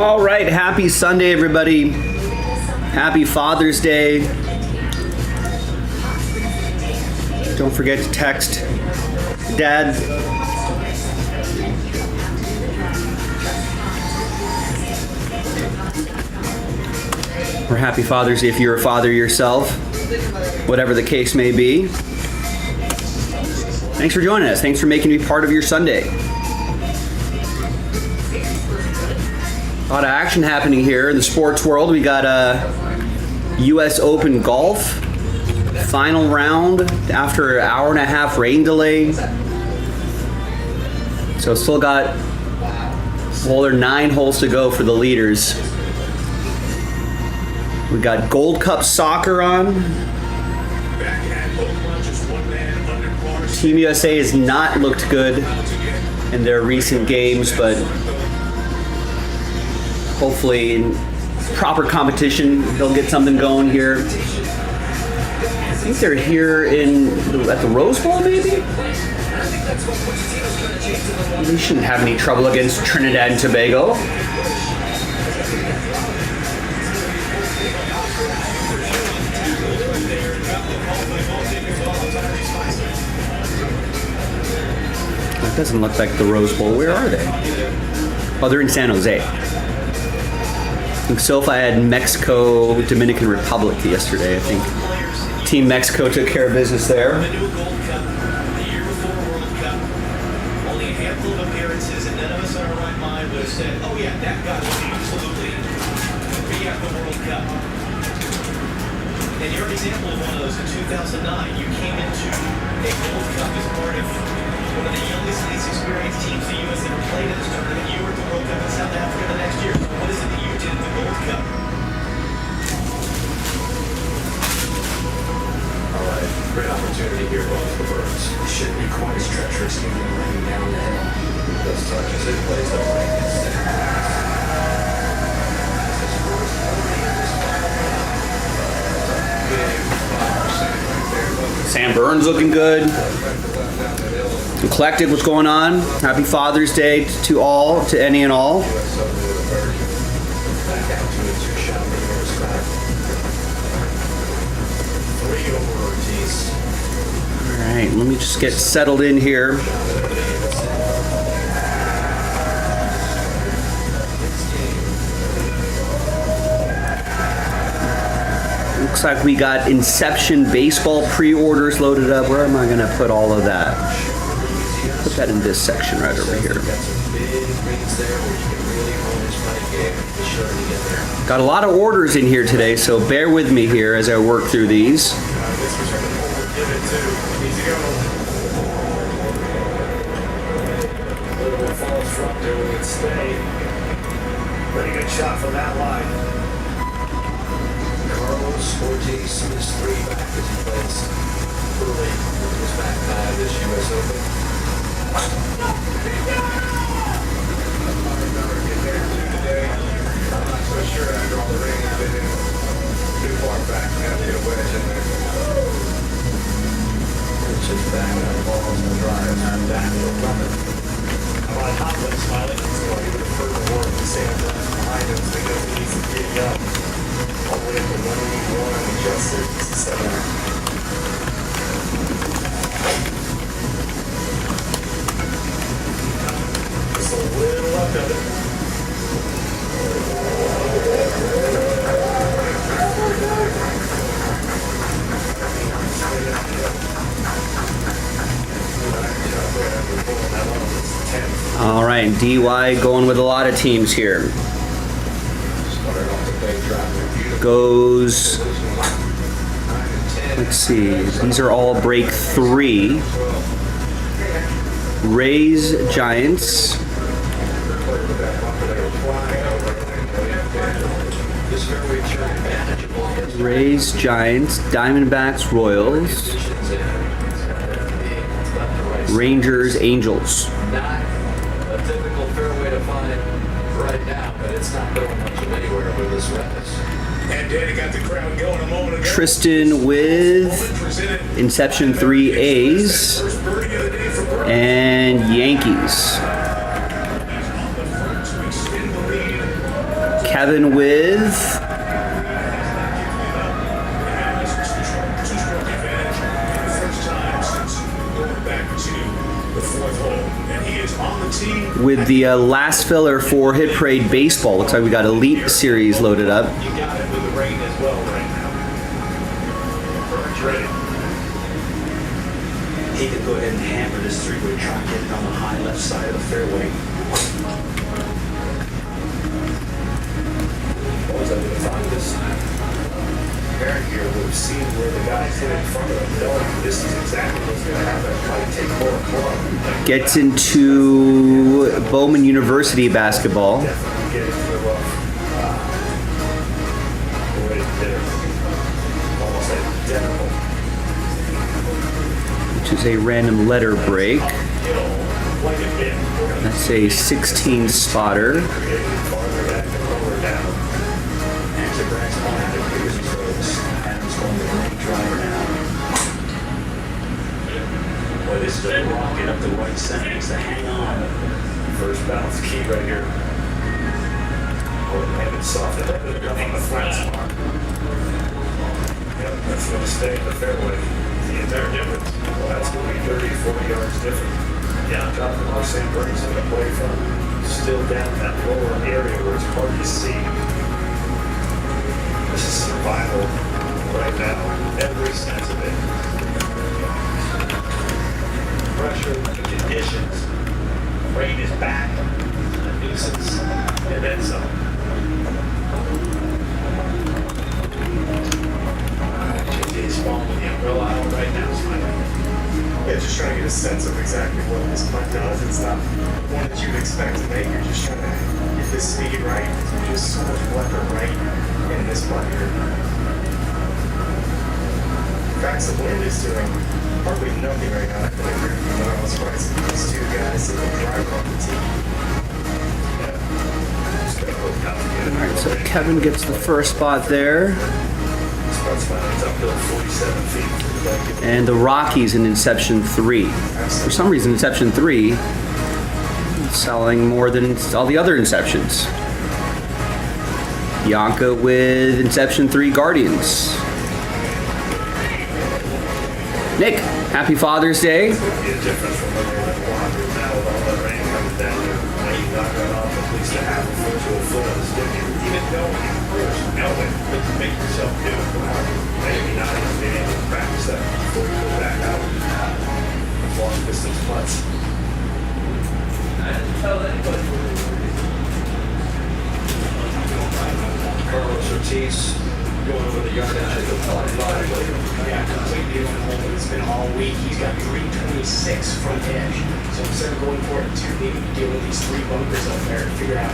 All right, happy Sunday, everybody. Happy Father's Day. Don't forget to text Dad. Or happy Father's Day if you're a father yourself, whatever the case may be. Thanks for joining us. Thanks for making me part of your Sunday. A lot of action happening here in the sports world. We got US Open golf, final round after an hour and a half rain delay. So still got, well, there are 9 holes to go for the leaders. We got Gold Cup soccer on. Team USA has not looked good in their recent games, but hopefully in proper competition they'll get something going here. I think they're here at the Rose Bowl, maybe? They shouldn't have any trouble against Trinidad and Tobago. It doesn't look like the Rose Bowl. Where are they? Oh, they're in San Jose. I think SoFi had Mexico, Dominican Republic yesterday. I think Team Mexico took care of business there. Only a handful of appearances, and none of us in our right mind would have said, "Oh yeah, that guy will absolutely be at the World Cup." And you're an example of one of those. In 2009, you came into a World Cup as part of one of the youngest, least experienced teams the U.S. ever played in this tournament. You were at the World Cup in South Africa the next year. What is it that you did at the Gold Cup? All right, great opportunity here, both the birds. It shouldn't be quite as treacherous getting the rain down the hill. Those touches, it plays the rain. Sam Burns looking good. Collective, what's going on? Happy Father's Day to all, to any and all. All right, let me just get settled in here. Looks like we got Inception baseball pre-orders loaded up. Where am I going to put all of that? Put that in this section right over here. Got a lot of orders in here today, so bear with me here as I work through these. Pretty good shot from that line. Carlos Ortiz is 3 back as he plays early in his back nine this US Open. I'm not so sure after all the rain he's been in. Too far back now to get a wedge in there. It's just banging up balls and drives and back to 11. I'm on top of it, Smiley. So he would have further work the same time behind him, so he doesn't need to get up. All the way up to 181 and adjusted to 7. Just a little left of it. All right, DY going with a lot of teams here. Goes, let's see, these are all break 3. Rays, Giants. Rays, Giants, Diamondbacks, Royals. Rangers, Angels. Not a typical fairway to find right now, but it's not going much of anywhere with this weather. And Danny got the crowd going a moment ago. Tristan with Inception 3 A's and Yankees. Kevin with the last filler for Hit Parade Baseball. Looks like we got Elite Series loaded up. You got it with the rain as well right now. Burns ready. He could go ahead and hammer this three-way try and get it on the high left side of the fairway. What was I going to find this? Aaron here would have seen where the guys hit in front of him, knowing this is exactly what's going to happen. Probably take more club. Gets into Bowman University basketball. Definitely get into the rough. Right there. Almost identical. Which is a random letter break. Hill, like a bit. That's a 16 spotter. Farther back and lower down. After Brad's ball had their biggest throws, Adams going to the lane driver now. Boy, this is a rocket up the right center. Needs to hang on. First bounce key right here. Oh, and it's soft. Enough on the flat spot. Yep, that's going to stay in the fairway. The entire difference. Well, that's going to be 30, 40 yards different. Yeah, top of the St. Bernie's going to play from still down in that lower area where it's hard to see. This is survival right now. Every sense of it. Pressure, the conditions. Rain is back. A nuisance. And then some. JJ's falling with the umbrella out right now, smiling. Yeah, just trying to get a sense of exactly what this putt does. It's not one that you'd expect to make. You're just trying to get the speed right. There's just so much weather right in this putt here. In fact, the wind is doing hardly nothing right now. I feel like I'm surprised at these two guys that will drive off the tee. Yeah. Just gotta hope not to get it. All right, so Kevin gets the first spot there. This putt's fine. It's uphill 47 feet. And the Rockies in Inception 3. For some reason, Inception 3 is selling more than all the other Inceptions. Bianca with Inception 3 Guardians. Nick, happy Father's Day. Be a difference from when they went wandering now with all that rain coming down there. Now you knock that off at least a half a foot to a foot on the stick. Even though you first know it, but to make yourself do it. Maybe not even being able to practice that before you go back out. With long distance putts. Carlos Ortiz going over the yardage at the par five. Yeah, completely different hole. It's been all week. He's got 326 front edge. So instead of going for it two, maybe deal with these three bunkers up there and figure out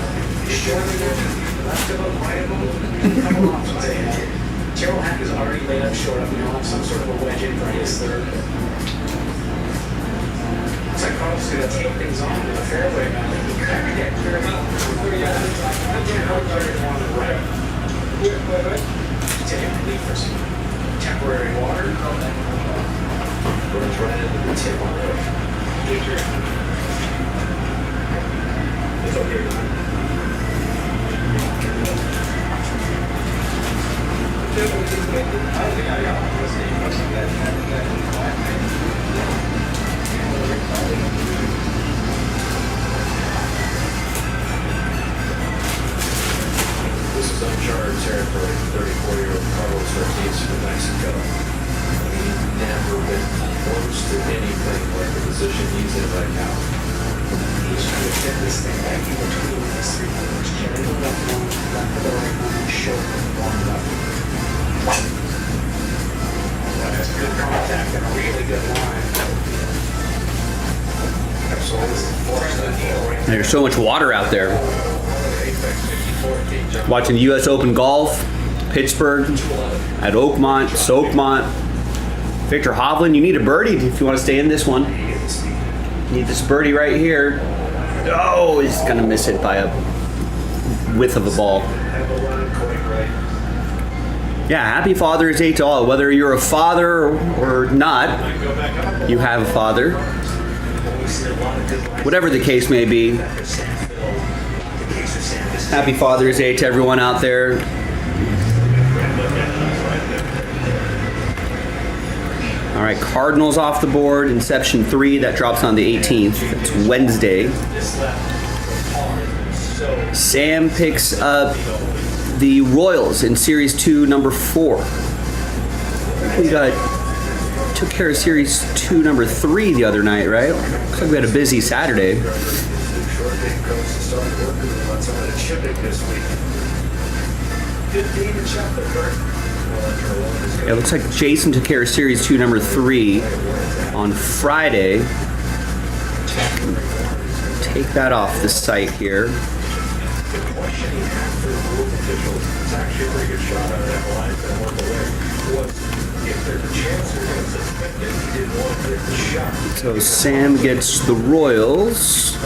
short of them, left of them, right of them, a couple options ahead. Terrell Hack is already laid up short up. He'll have some sort of a wedge in for his third. Looks like Carlos is going to take things on to the fairway now. He kind of get clear out. Take a lead for some temporary water. Burns right into the tip on it. It's okay. This is uncharted territory for 34-year-old Carlos Ortiz from Mexico. He's never been close to anything like the position he's in right now. He's trying to get this thing back in between these three corners. Carry the left one, left of the right one, shoulder, warmed up. That's good contact and a really good line. Absolutely. There's so much water out there. Watching the U.S. Open Golf, Pittsburgh, at Oakmont, Soakmont. Victor Hovland, you need a birdie if you want to stay in this one. You need this birdie right here. Oh, he's going to miss it by a width of a ball. Yeah, happy Father's Day to all. Whether you're a father or not, you have a father. Whatever the case may be. Happy Father's Day to everyone out there. All right, Cardinals off the board. Inception 3, that drops on the 18th. It's Wednesday. Sam picks up the Royals in Series 2, number 4. We took care of Series 2, number 3 the other night, right? Looks like we had a busy Saturday. It looks like Jason took care of Series 2, number 3 on Friday. Take that off the site here. So Sam gets the Royals.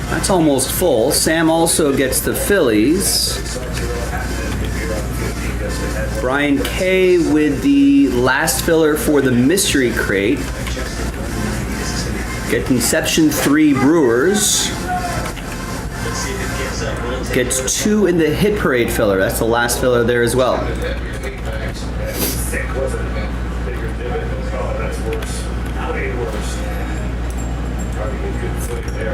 That's almost full. Sam also gets the Phillies. Brian K with the last filler for the mystery crate. Get Inception 3 Brewers. Gets 2 in the Hit Parade filler. That's the last filler there as well.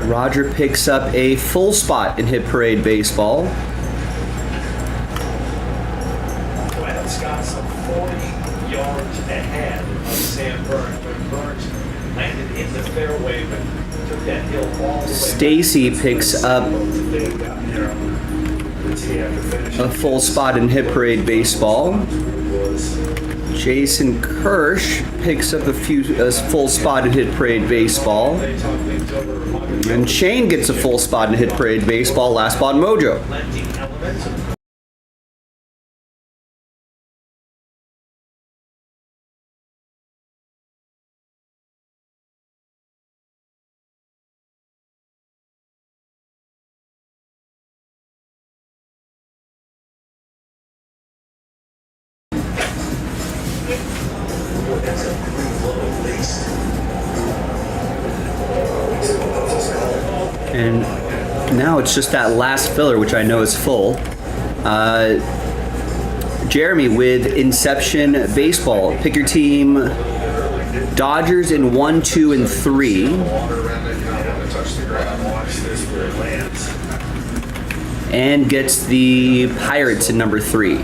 Roger picks up a full spot in Hit Parade Baseball. Scott's 40 yards ahead of Sam Burns. When Burns landed in the fairway, but took that hill all the way. Stacy picks up a full spot in Hit Parade Baseball. Jason Kirsch picks up a full spot in Hit Parade Baseball. And Shane gets a full spot in Hit Parade Baseball. Last spot Mojo. And now it's just that last filler, which I know is full. Jeremy with Inception Baseball. Pick your team. Dodgers in 1, 2, and 3. And gets the Pirates in number 3. I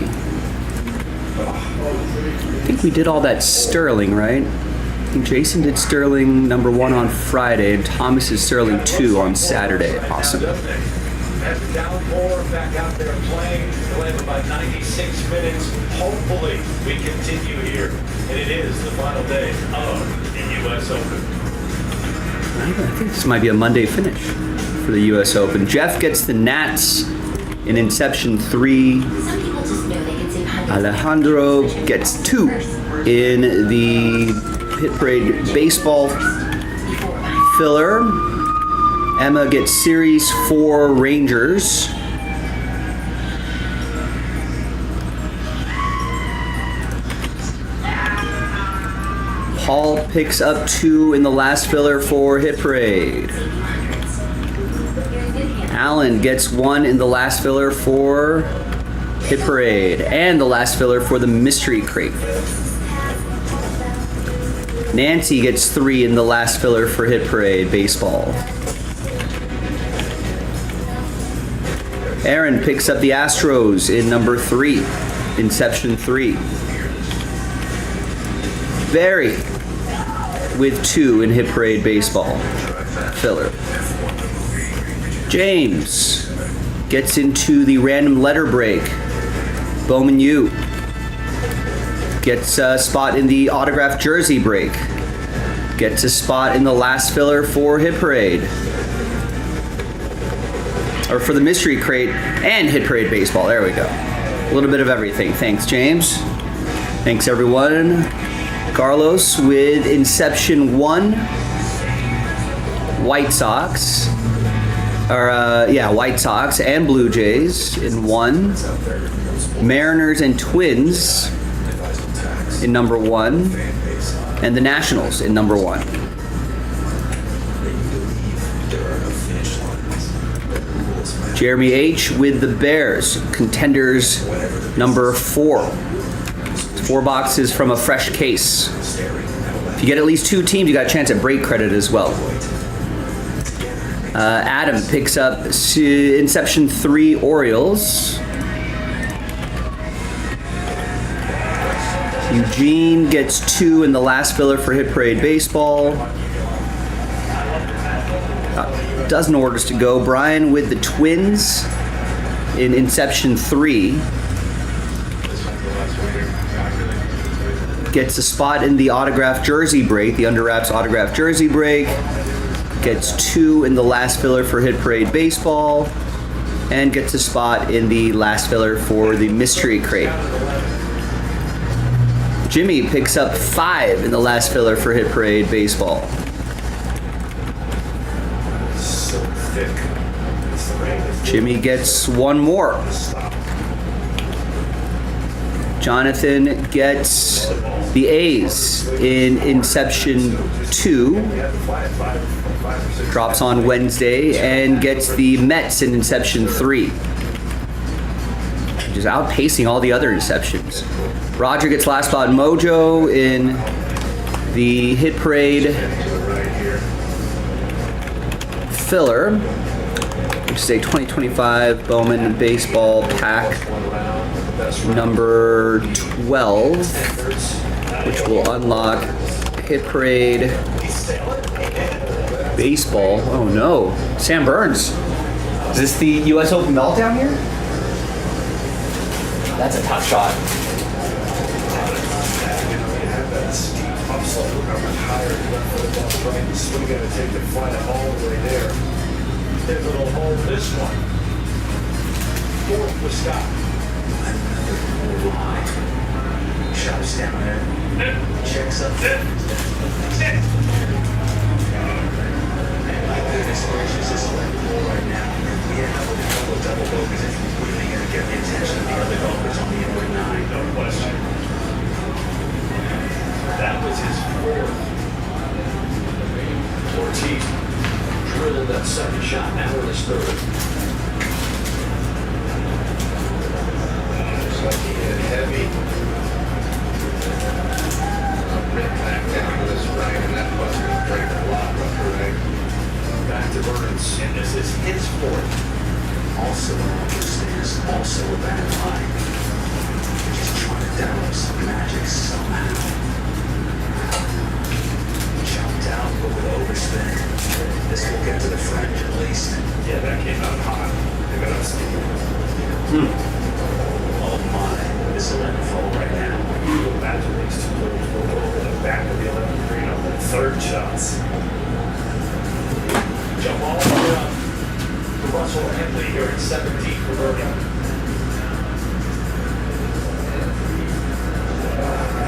think we did all that Sterling, right? I think Jason did Sterling number 1 on Friday, and Thomas is Sterling 2 on Saturday. Awesome. As the downpour back out there playing, we'll have about 96 minutes. Hopefully, we continue here. And it is the final day of the U.S. Open. I think this might be a Monday finish for the U.S. Open. Jeff gets the Nats in Inception 3. Alejandro gets 2 in the Hit Parade Baseball filler. Emma gets Series 4 Rangers. Paul picks up 2 in the last filler for Hit Parade. Alan gets 1 in the last filler for Hit Parade. And the last filler for the Mystery Crate. Nancy gets 3 in the last filler for Hit Parade Baseball. Aaron picks up the Astros in number 3, Inception 3. Barry with 2 in Hit Parade Baseball filler. James gets into the random letter break. Bowman U gets a spot in the autographed jersey break. Gets a spot in the last filler for Hit Parade. Or for the Mystery Crate and Hit Parade Baseball. There we go. A little bit of everything. Thanks, James. Thanks, everyone. Carlos with Inception 1. White Sox. White Sox and Blue Jays in 1. Mariners and Twins in number 1. And the Nationals in number 1. Jeremy H. with the Bears. Contenders number 4. 4 boxes from a fresh case. If you get at least 2 teams, you got a chance at break credit as well. Adam picks up Inception 3 Orioles. Eugene gets 2 in the last filler for Hit Parade Baseball. A dozen orders to go. Brian with the Twins in Inception 3. Gets a spot in the autograph jersey break, the Under Wraps autograph jersey break. Gets 2 in the last filler for Hit Parade Baseball. And gets a spot in the last filler for the Mystery Crate. Jimmy picks up 5 in the last filler for Hit Parade Baseball. So thick. It's the rain. Jimmy gets 1 more. Jonathan gets the A's in Inception 2. Drops on Wednesday and gets the Mets in Inception 3. Just outpacing all the other Inceptions. Roger gets last spot Mojo in the Hit Parade filler, which is a 2025 Bowman Baseball pack number 12, which will unlock Hit Parade Baseball. Oh no, Sam Burns. Is this the US Open meltdown here? That's a tough shot. We gotta take the flight all the way there. They're gonna hold this one. 4th for Scott. Another line. Shots down there. Checks up. My goodness gracious, this is like war right now. We have a couple of double bogeys if we really gonna get the attention of the other golfers on the inward 9. No question. That was his 4th. Ortiz drilled that second shot. Now in his 3rd. Looks like he hit heavy. Rip back down to this right, and that bus was breaking a lot rougher, right? Back to Burns. And this is his 4th. Also understands, also a bad line. Just trying to develop some magic somehow. Jumped out, but with overspin. This will get to the fringe at least. Yeah, that came out hot. They got us. Oh my, this will unfold right now. You can imagine these 2 players go over the back of the 11th green on the 3rd shots. Jump all the way up to Russell Henley here at 17 for birdie.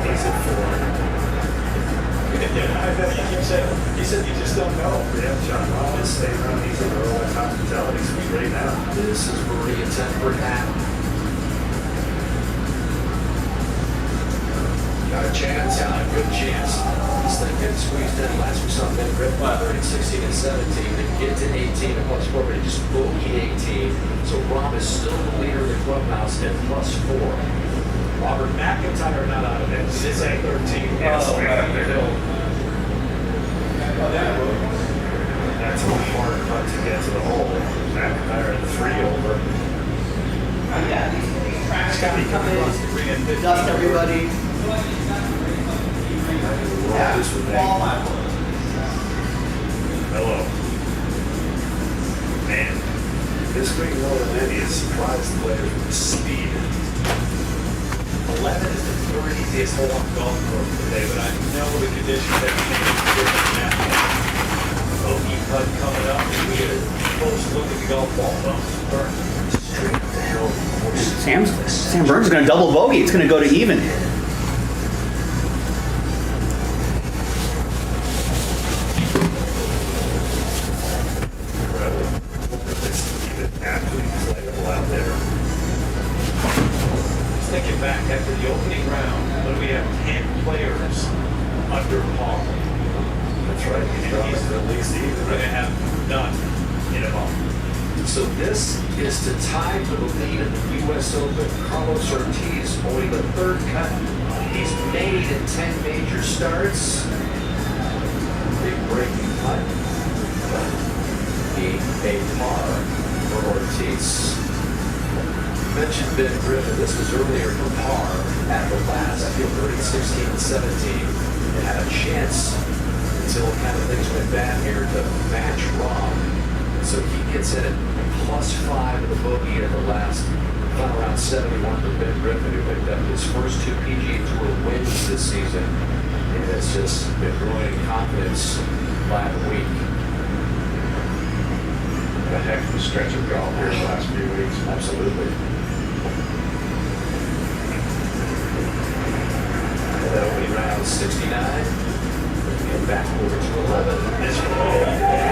He's at 4. Yeah, I bet you keep saying, he said you just don't know. Yeah, John Ross is staying around. He's in the Rolex Hospitality Suite right now. This is Maria Tedford hat. Got a chance. Yeah, a good chance. This thing getting squeezed in. Last we saw Ben Grip Weather in 16 and 17. They get to 18 and plus 4, but he just bogeyed 18. So Rob is still the leader of the clubhouse at plus 4. Robert McIntyre not out of it. It's at 13. That's a hard putt to get to the hole. McIntyre at 3 over. Scotty, come in, dust everybody. Hello. Man, this week more than any has surprised players with speed. 11 is the 3rd easiest hole on golf course today, but I know the conditions have changed different now. Bogey putt coming up, and we get a close look at the golf ball. Straight up the hill. Sam Burns is going to double bogey. It's going to go to even. Thinking back after the opening round, when we have 10 players under par. That's right. And he's at least even. We're going to have none in a ball. So this is to tie for the lead in the U.S. Open. Carlos Ortiz only the third cut. He's made in 10 major starts. Big breaking putt. He a par for Ortiz. You mentioned Ben Griffin. This was earlier for par at the last field 30, 16, and 17. It had a chance until kind of things went bad here to match Rob. So he gets in at +5 with a bogey at the last final round 71 for Ben Griffin, who picked up his first 2 PGA Tour wins this season. And it's just been growing in confidence by the week. A heck of a stretch of golf here the last few weeks. Absolutely. And opening round 69. And back over to 11. This one.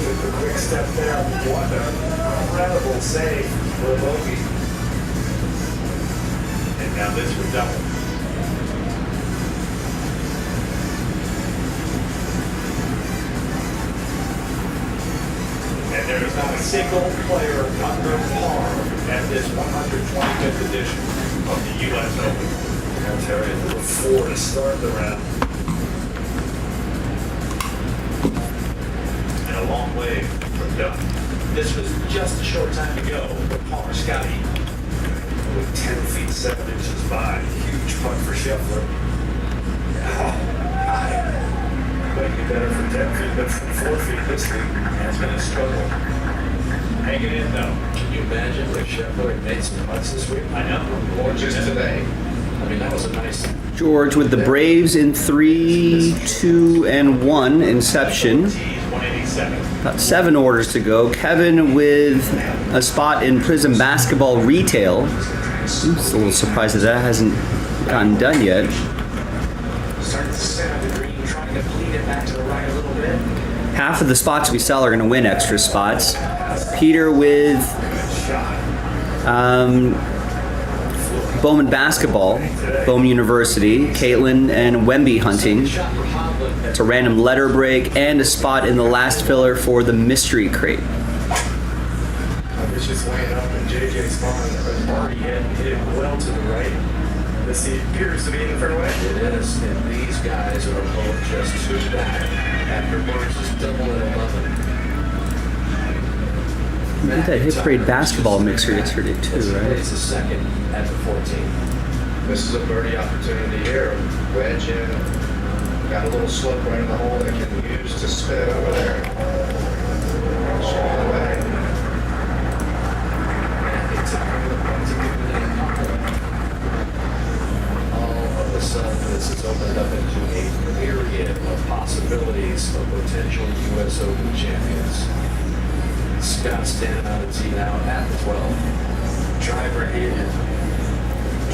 The quick step there. What an incredible save for a bogey. And now this for double. And there is not a single player under par at this 125th edition of the U.S. Open. I'll tell you, there were 4 to start the round. And a long way from done. This was just a short time ago for Palmer Scotty. With 10 feet 7 inches by. Huge putt for Scheffler. Might be better for 10 feet than for 4 feet this week. Has been a struggle. Hanging in though. Can you imagine if Scheffler had made some putts this week? I know. Or just today? I mean, that was a nice... George with the Braves in 3, 2, and 1 inception. 187. About 7 orders to go. Kevin with a spot in Prism Basketball Retail. I'm just a little surprised that hasn't gotten done yet. Starting to center the green, trying to bleed it back to the right a little bit. Half of the spots we sell are going to win extra spots. Peter with Bowman Basketball, Bowman University, Caitlin and Wemby hunting. It's a random letter break and a spot in the last filler for the mystery crate. I was just laying up in JJ's farm, but already hit it well to the right. This appears to be in the fairway. It is, and these guys are both just 2 back after Burns' double at 11. We did that Hit Parade basketball mixer yesterday too, right? It's the second at the 14. This is a birdie opportunity here. Wedge in. Got a little slope right in the hole that can use to spin over there. Straight away. It's a all of a sudden, this has opened up into a myriad of possibilities of potential U.S. Open champions. Scott standing on the tee now at the 12. Driver in.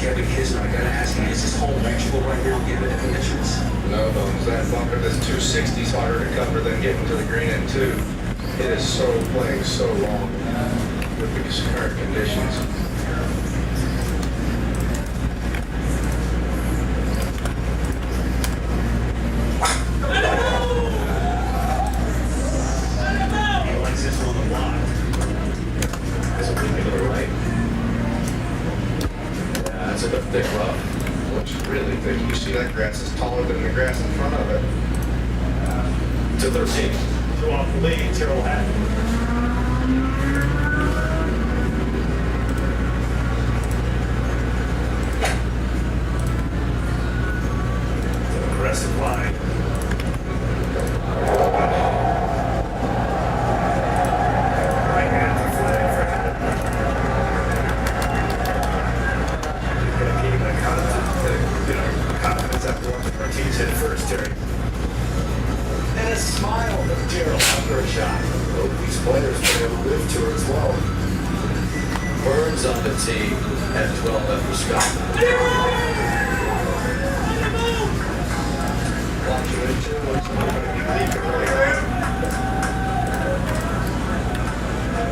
Kevin Kisner, I gotta ask you, is this hole reachable right now given the conditions? No, Bones, that bunker, this 260 is harder to cover than getting to the green end two. It is so playing so long with these current conditions. He likes this one a lot. There's a wing to the right. Yeah, that's a thick rough. Looks really thick. You see that grass is taller than the grass in front of it. To 13. So off the lead, Terrell Hatton. Aggressive line. Right hand to flag for Hatton. Gonna keep my confidence after watching Ortiz hit first, Terry. And a smile from Gerald after a shot. Both these players may have a live tour as well. Burns on the tee at 12 after Scott. Watching it too, looks like I'm gonna be leaving right now.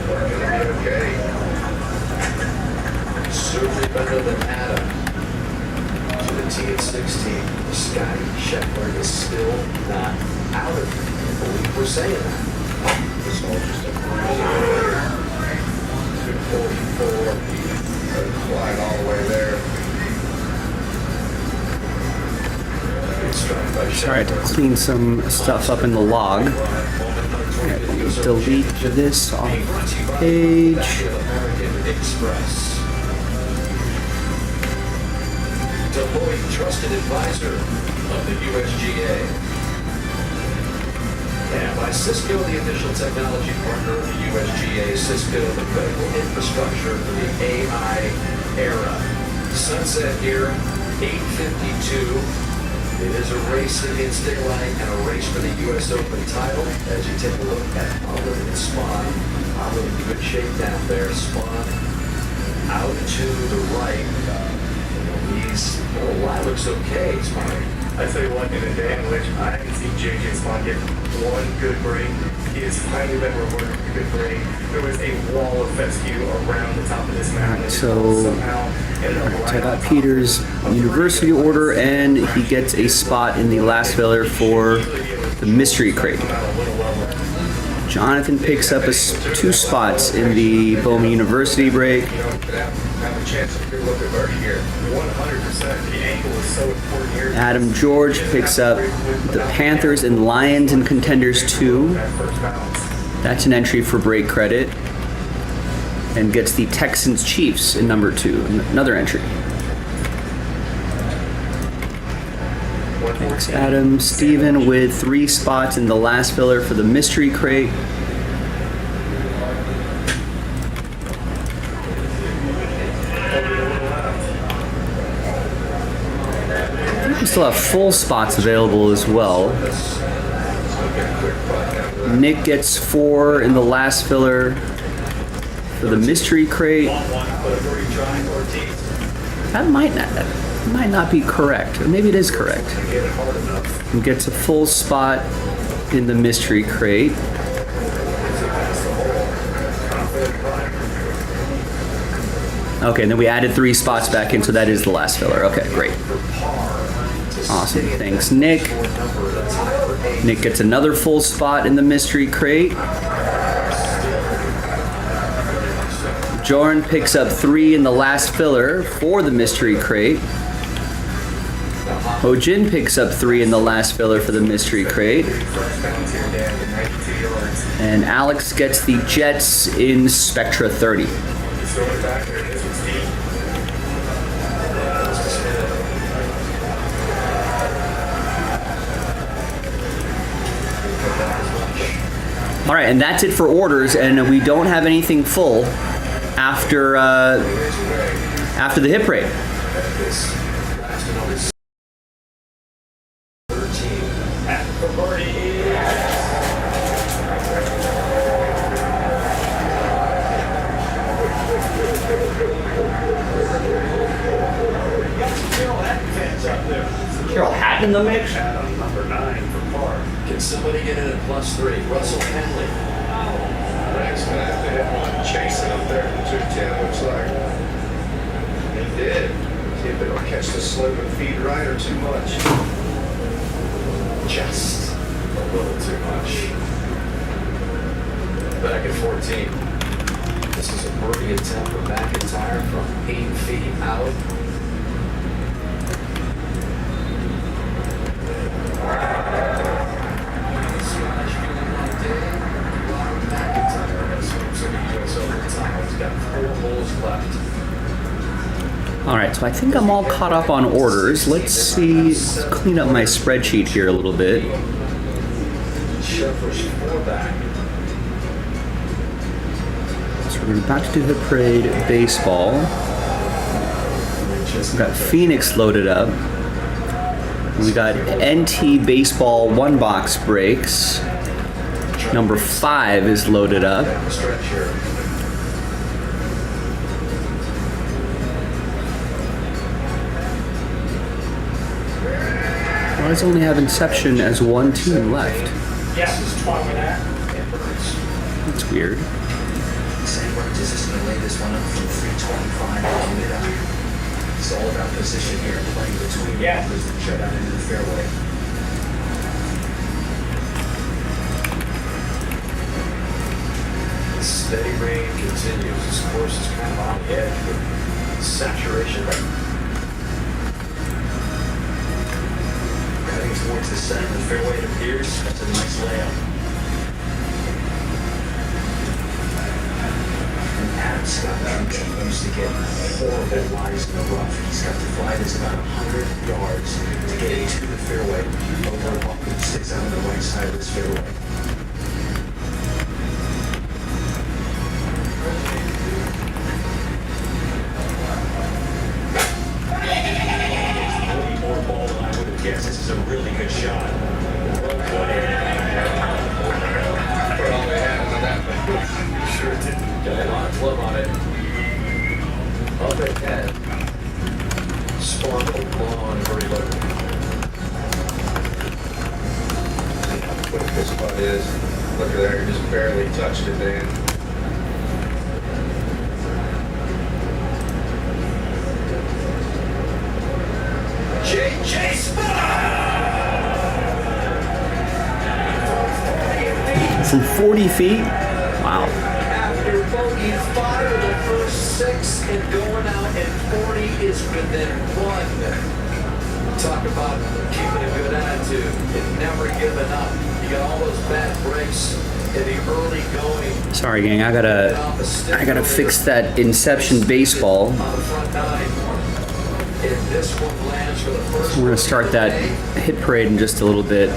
We're gonna be okay. Hamburg is still not out of it. I believe we're saying that. It's all just a bruise. 244, flying all the way there. Sorry, I had to clean some stuff up in the log. Alright, let me delete this off the page. Express. Deloitte Trusted Advisor of the USGA. And by Cisco, the official technology partner of the USGA, Cisco, the critical infrastructure for the AI era. Sunset here, 8:52. It is a race against daylight and a race for the U.S. Open title. As you take a look at Olive and Spawn, Olive in good shape down there. Spawn out to the right. Lie looks okay, Spawn. I tell you what, in a day in which I haven't seen JJ Spawn get one good break, he has finally been rewarded with a good break. There was a wall of fescue around the top of this mountain. Alright, so I got Peter's university order, and he gets a spot in the last filler for the mystery crate. Jonathan picks up 2 spots in the Bowman University break. Have a chance of good look at Bertie here. 100%. The ankle is so important here. Adam George picks up the Panthers and Lions and Contenders 2. That's an entry for break credit. And gets the Texans Chiefs in number 2, another entry. Thanks, Adam. Steven with 3 spots in the last filler for the mystery crate. We still have full spots available as well. Nick gets 4 in the last filler for the mystery crate. That might not be correct. Or maybe it is correct. And gets a full spot in the mystery crate. Okay, and then we added 3 spots back in, so that is the last filler. Okay, great. Awesome. Thanks, Nick. Nick gets another full spot in the mystery crate. Jordan picks up 3 in the last filler for the mystery crate. Ojin picks up 3 in the last filler for the mystery crate. And Alex gets the Jets in Spectra 30. All right, and that's it for orders, and we don't have anything full after the hip rate. Carol Hatton in the mix? Number 9 for par. Can somebody get in at +3? Russell Henley. Frank's gonna have to hit one chasing up there in the 210, looks like. He did. See if they don't catch the slip and feed right or too much. Just a little too much. Back at 14. This is a birdie attempt for McIntyre from 8 feet out. All right, so I think I'm all caught up on orders. Let's clean up my spreadsheet here a little bit. So we're going back to do the parade baseball. We've got Phoenix loaded up. We got NT baseball 1-box breaks. Number 5 is loaded up. Why does it only have Inception as 1 team left? Yes, 12 and a half. That's weird. Sandberg is just going to lay this one up from 325 all the way down. It's all about position here, playing between the bumpers and shut out into the fairway. continues. This course is kind of on the edge with saturation. Cutting towards the center of the fairway, it appears. That's a nice layout. And Adam Scott continues to get horrible lies in the rough. He's got the fly that's about 100 yards to get into the fairway. Over a bump that sticks out on the right side of this fairway. More ball than I would have guessed. This is a really good shot. Well played. Put all they had on that one. Sure did. Got a lot of club on it. Up ahead. Sparkle long, very low. See how quick this putt is. Look at there, you just barely touched it, Dan. JASPY! From 40 feet? Wow. After bogey 5 of the first 6 and going out at 40 is within 1. Talk about keeping a good attitude and never giving up. You got all those bad breaks in the early going. Sorry, gang. I gotta fix that Inception baseball. On the front 9. And this one lands for the first. We're gonna start that hit parade in just a little bit.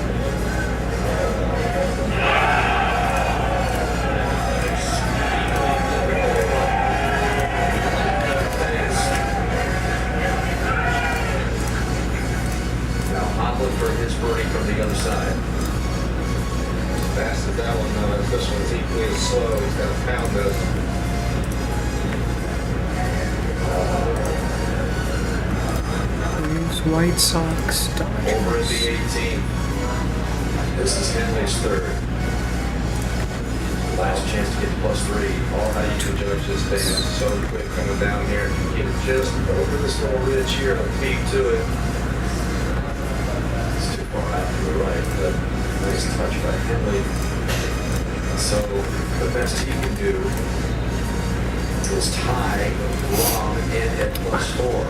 Now Hovland for his birdie from the other side. Fast as that one though, this one's equally as slow. He's got a pound of. White Sox, Over at the 18. This is Henley's 3rd. Last chance to get to +3. All how you can judge this thing is so quick coming down here. Get it just over this little ridge here, a peak to it. It's too far out to the right, but nice touch by Henley. So the best he can do is tie Rom in at +4.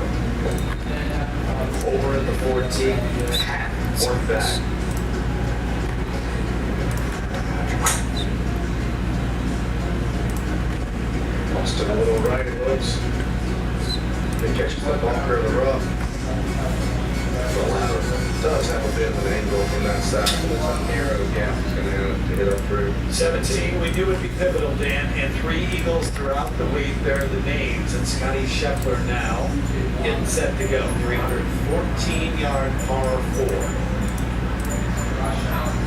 Over at the 14, Pat one back. Lost it a little right, it looks. It catches the bunker of the rough. Well, it does have a bit of an angle from that side. It's a narrow gap it's going to have to hit up through. 17, we knew it would be pivotal, Dan, and 3 eagles throughout the week bear the names. And Scotty Scheffler now getting set to go. 314-yard par 4.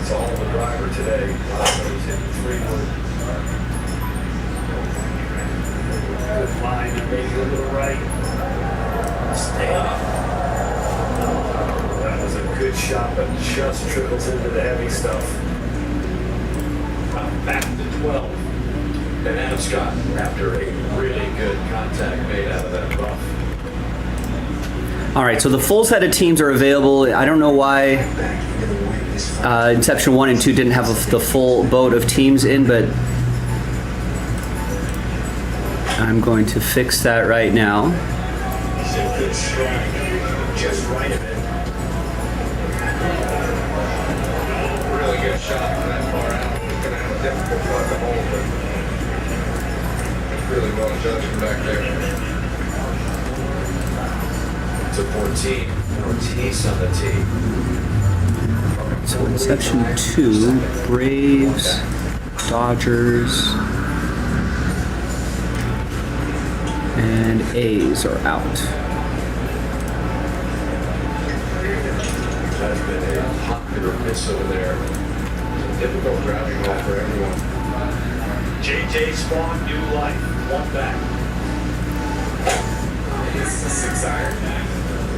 It's all the driver today. He's hitting 3-wood. Good line, maybe a little right. Stay up. That was a good shot, but just trickles into the heavy stuff. Back to 12. And Adam Scott, after a really good contact made out of that rough. All right, so the full set of teams are available. I don't know why Inception 1 and 2 didn't have the full boat of teams in, but I'm going to fix that right now. He's a good strike. Just right of it. Really good shot from that far out. He's going to have a difficult putt to hold, but really well judged from back there. To 14. Ortiz on the tee. So Inception 2, Braves, Dodgers, and A's are out. That's been a popular miss over there. Difficult driving hole for everyone. JJ Spawn, new life. One back. This is a 6-iron.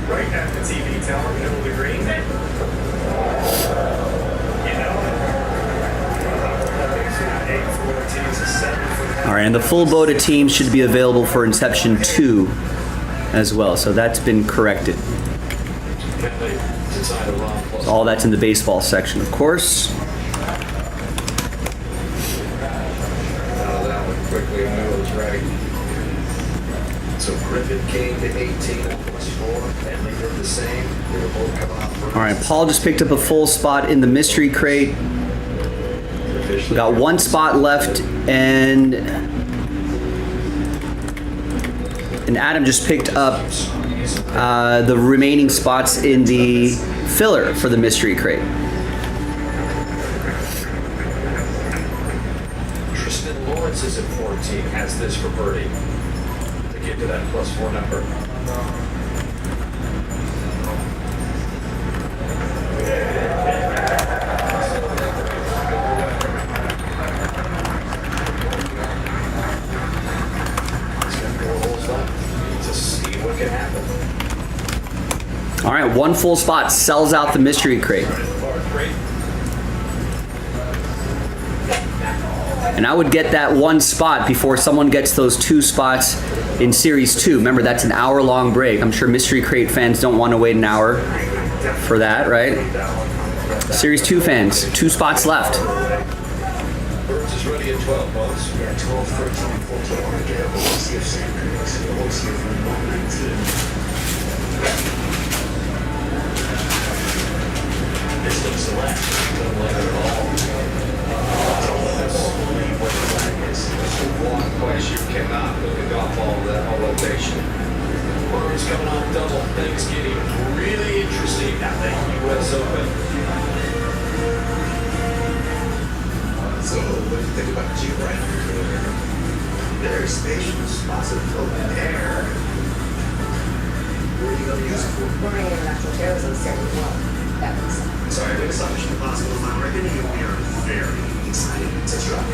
Right at the TV tower, middle of the green. You know, that makes it an 8 for Ortiz, a 7 for All right, and the full boat of teams should be available for Inception 2 as well, so that's been corrected. Henley to tie the Rom plus. All that's in the baseball section, of course. Out of that one quickly, I knew it was right. So Griffin came to 18 at +4, and they did the same. They were both coming off first. All right, Paul just picked up a full spot in the mystery crate. We got one spot left, and Adam just picked up the remaining spots in the filler for the mystery crate. Tristan Lawrence is at 14, has this for birdie to get to that +4 number. He's got 4 holes left to see what can happen. All right, one full spot sells out the mystery crate. Par 3. And I would get that one spot before someone gets those 2 spots in Series 2. Remember, that's an hour-long break. I'm sure Mystery Crate fans don't want to wait an hour for that, right? Series 2 fans, 2 spots left. Burns is ready at 12, folks. Yeah, 12, 13, 14. I want to get up. We'll see if Sam makes it. We'll see if we're on 19. This looks select. Don't like it at all. One place you cannot put the golf ball at that elevation. Burns coming off double. Things getting really interesting at the U.S. Open. So, what do you think about G-Right? Very spacious, lots of open air. What are you going to use it for? Boring international terrorism said it well. That makes sense. Sorry, I guess Mission Impossible is not reckoning. We are very excited to try.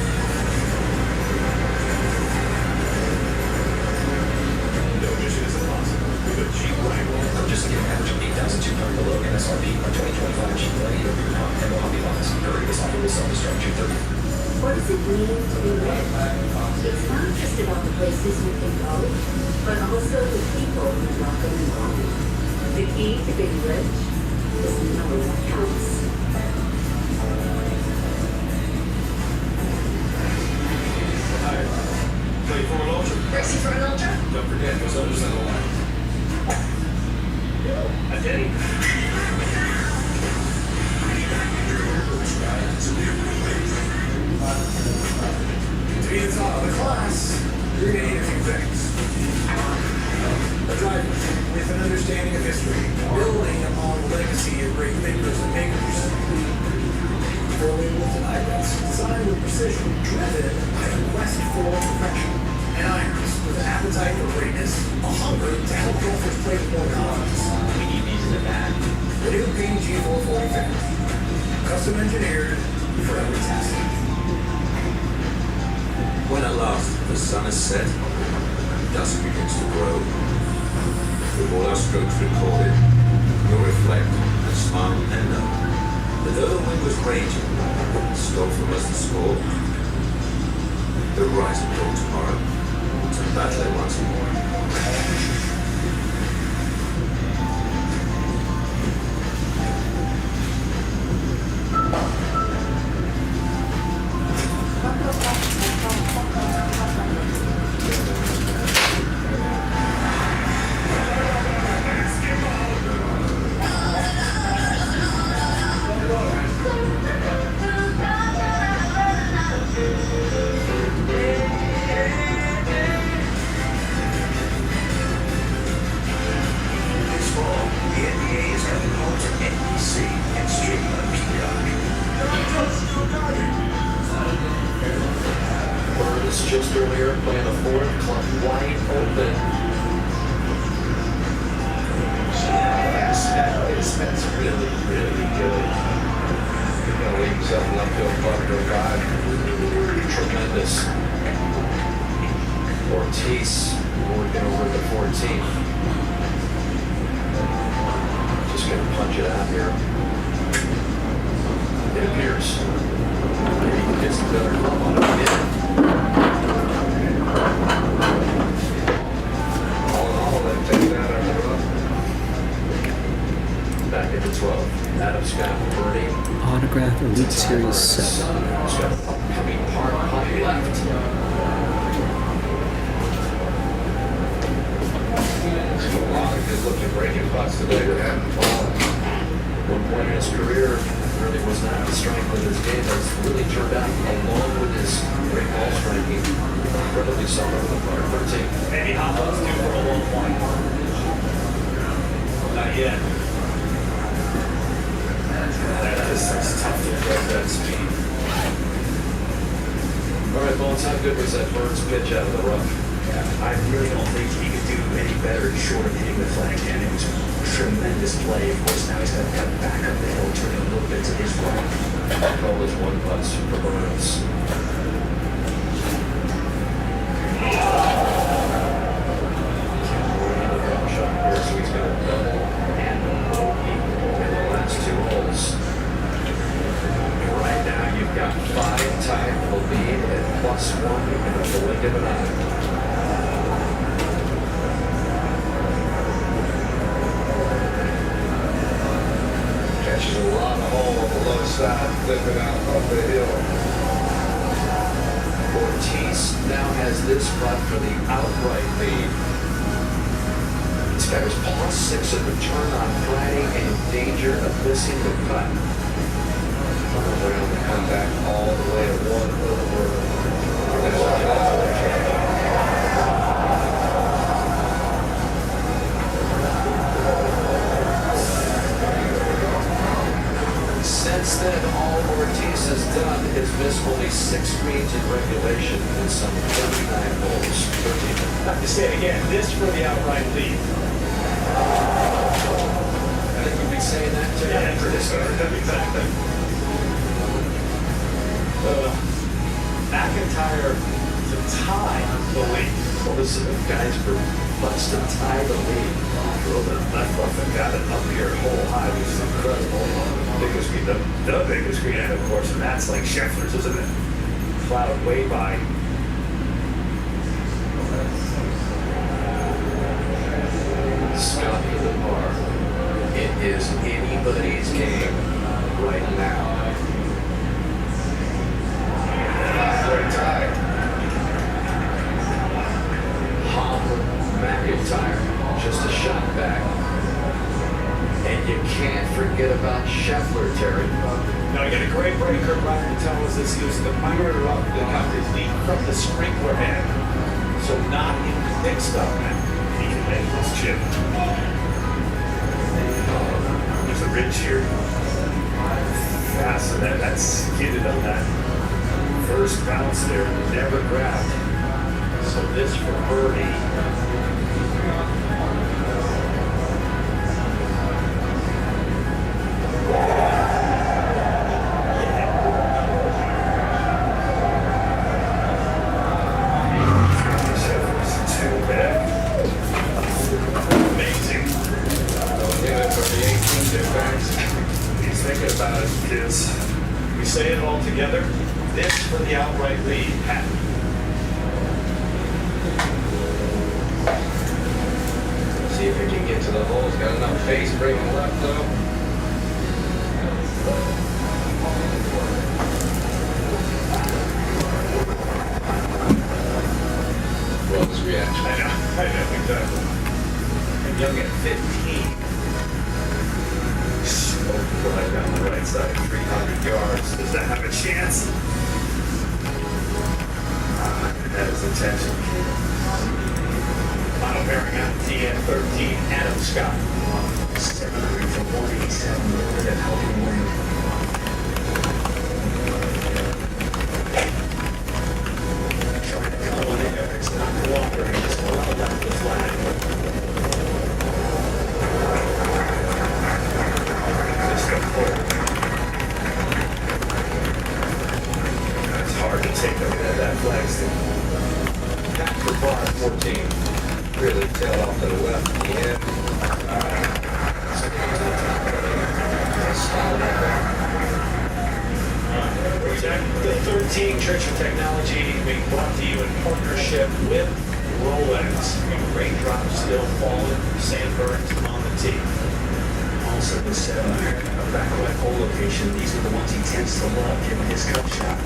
No mission is impossible with a Jeep Wrangler. Purchasing an average of 8,200 below MSRP on 2025 Jeep Wrangler and Mojave Bonds. Hurry, this offer will self-destruct June 30th. What does it mean to be rich? It's not just about the places you can go, but also the people you welcome and home. The key to being rich is knowing what counts. Ready for an ultra? Racing for an ultra? Don't forget, there's others on the line. A Denny. To be the top of the class, you're going to need a few things. A driver with an understanding of history, building upon the legacy of great thinkers and makers. Four-wheel lifted hybrids, designed with precision, driven by a quest for perfection. And irons with an appetite for greatness, a hunger to help golfers play with more confidence. We need these in the back. The new PG 440 family, custom engineered for every task. When at last the sun is set, dusk begins to grow. With all our strokes recorded, we'll reflect and smile and know that though the wind was raging, and stole from us the score, the rising dawn tomorrow to battle it once more. This fall, the NBA is coming home to NBC and streaming on Peacock. Burns just earlier playing the 4th club wide open. That's really, really good. He's going to leave himself an uphill putt to 5. Tremendous. Ortiz working over the 14th. Just going to punch it out here. It appears. Maybe he can get some better club on it again. All in all, that takes that out of the rough. Back into 12. Adam Scott birdie. Autograph Elite Series 7. He's got an upcoming par putt left. a lot of good-looking breaking putts today that haven't fallen. At one point in his career, really was not the strength of his game, but it's really turned out, along with his great ball striking, incredibly solid with the par 13. Maybe Hopkins due for a low point. Not yet. That's tough to get that speed. All right, Bones, how good was that Burns pitch out of the rough? I really don't think he could do any better short of hitting the flag, and it was tremendous play. Of course, now he's got to cut back up the hill, turning a little bit to his right. Call this one putts for Burns. Shot here, so he's got a double and a bogey in the last two holes. Right now, you've got 5 tied for the lead at +1 and a blink of an eye. Catches a lot of hole on the low side, flipping out up the hill. Ortiz now has this putt for the outright lead. This guy was +6 at the turn on Friday and in danger of missing the cut. Around to come back all the way to 1 over. Since then, all Ortiz has done is miss only 6 greens in regulation in some 39 holes. 13. Have to say it again. This for the outright lead. I think we'd be saying that too. Yeah, for this exactly. McIntyre to tie the lead. Well, this is guys for butts to tie the lead. Drove it left off and got it up here hole high, which is incredible. Biggest green, the biggest green end, of course, and that's like Scheffler's, isn't it? Cloud way by. Scott to the par. It is anybody's game right now. Halfway tie. Hobbler, McIntyre, just a shot back. And you can't forget about Scheffler, Terry. Now, I got a great break. Kurt Rocker to tell us this. He was the primary rough that got his lead from the sprinkler head. So not in the thick stuff, man. He can make this chip. There's a ridge here. Fast, and that skidded on that first bounce there. Never grabbed. So this for birdie. We say it all together. This for the outright lead. Pat. See if he can get to the hole. He's got enough face breaking left, though. Love his reaction. I know, exactly. And Young at 15. Right down the right side, 300 yards. Does that have a chance? That is attention. Final pairing out TN 13. Adam Scott. 700 from 187. Look at how he win. Trying to come on in there. It's not cooperating. Just allowed that to flag. It's hard to take a look at that flagstick. Back for par 14. Really tailed off to the left at the end. So he was on top of it. Solid right there. Protect the 13 Church of Technology being brought to you in partnership with Rolex. Raindrops still falling, sandburns on the tee. Also, this back left hole location, these are the ones he tends to love given his cup shot.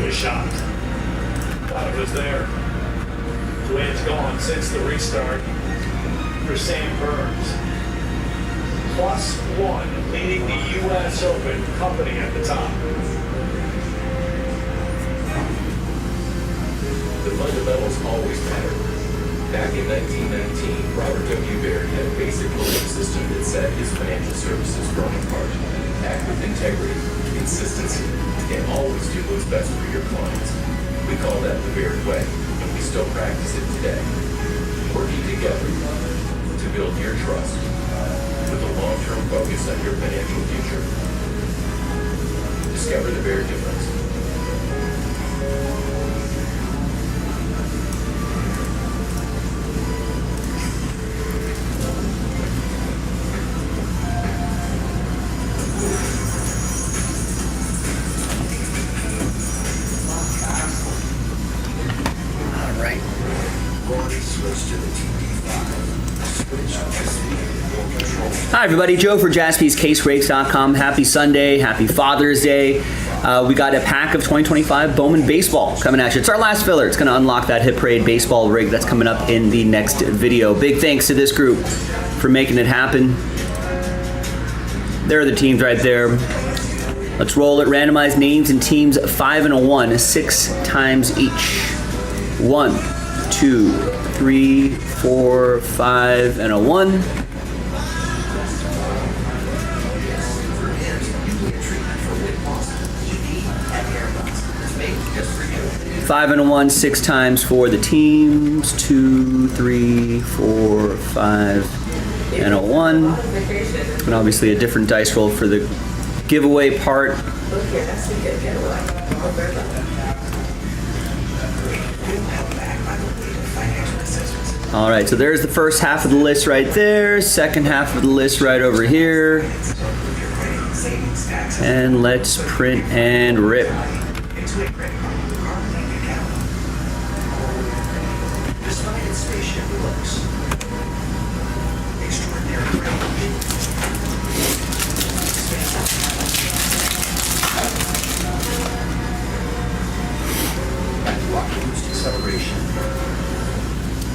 was shocked. Thought it was there. The way it's gone since the restart for Sam Burns. +1, leading the U.S. Open, company at the top. The fundamentals always matter. Back in 1919, Robert W. Baird had a basic belief system that set his financial services growing apart. Act with integrity, consistency, and always do what's best for your clients. We call that the Baird way, and we still practice it today. Working together to build your trust with a long-term focus on your financial future. Discover the Baird difference. Hi everybody, Joe for JaspysCaseBreaks.com. Happy Sunday, happy Father's Day. We got a pack of 2025 Bowman Baseball coming at you. It's our last filler. It's going to unlock that Hit Parade baseball rig that's coming up in the next video. Big thanks to this group for making it happen. There are the teams right there. Let's roll it. Randomized names and teams 5 and a 1, 6 times each. 1, 2, 3, 4, 5, and a 1. 5 and a 1, 6 times for the teams. 2, 3, 4, 5, and a 1. And obviously a different dice roll for the giveaway part. All right, so there's the first half of the list right there. Second half of the list right over here. And let's print and rip.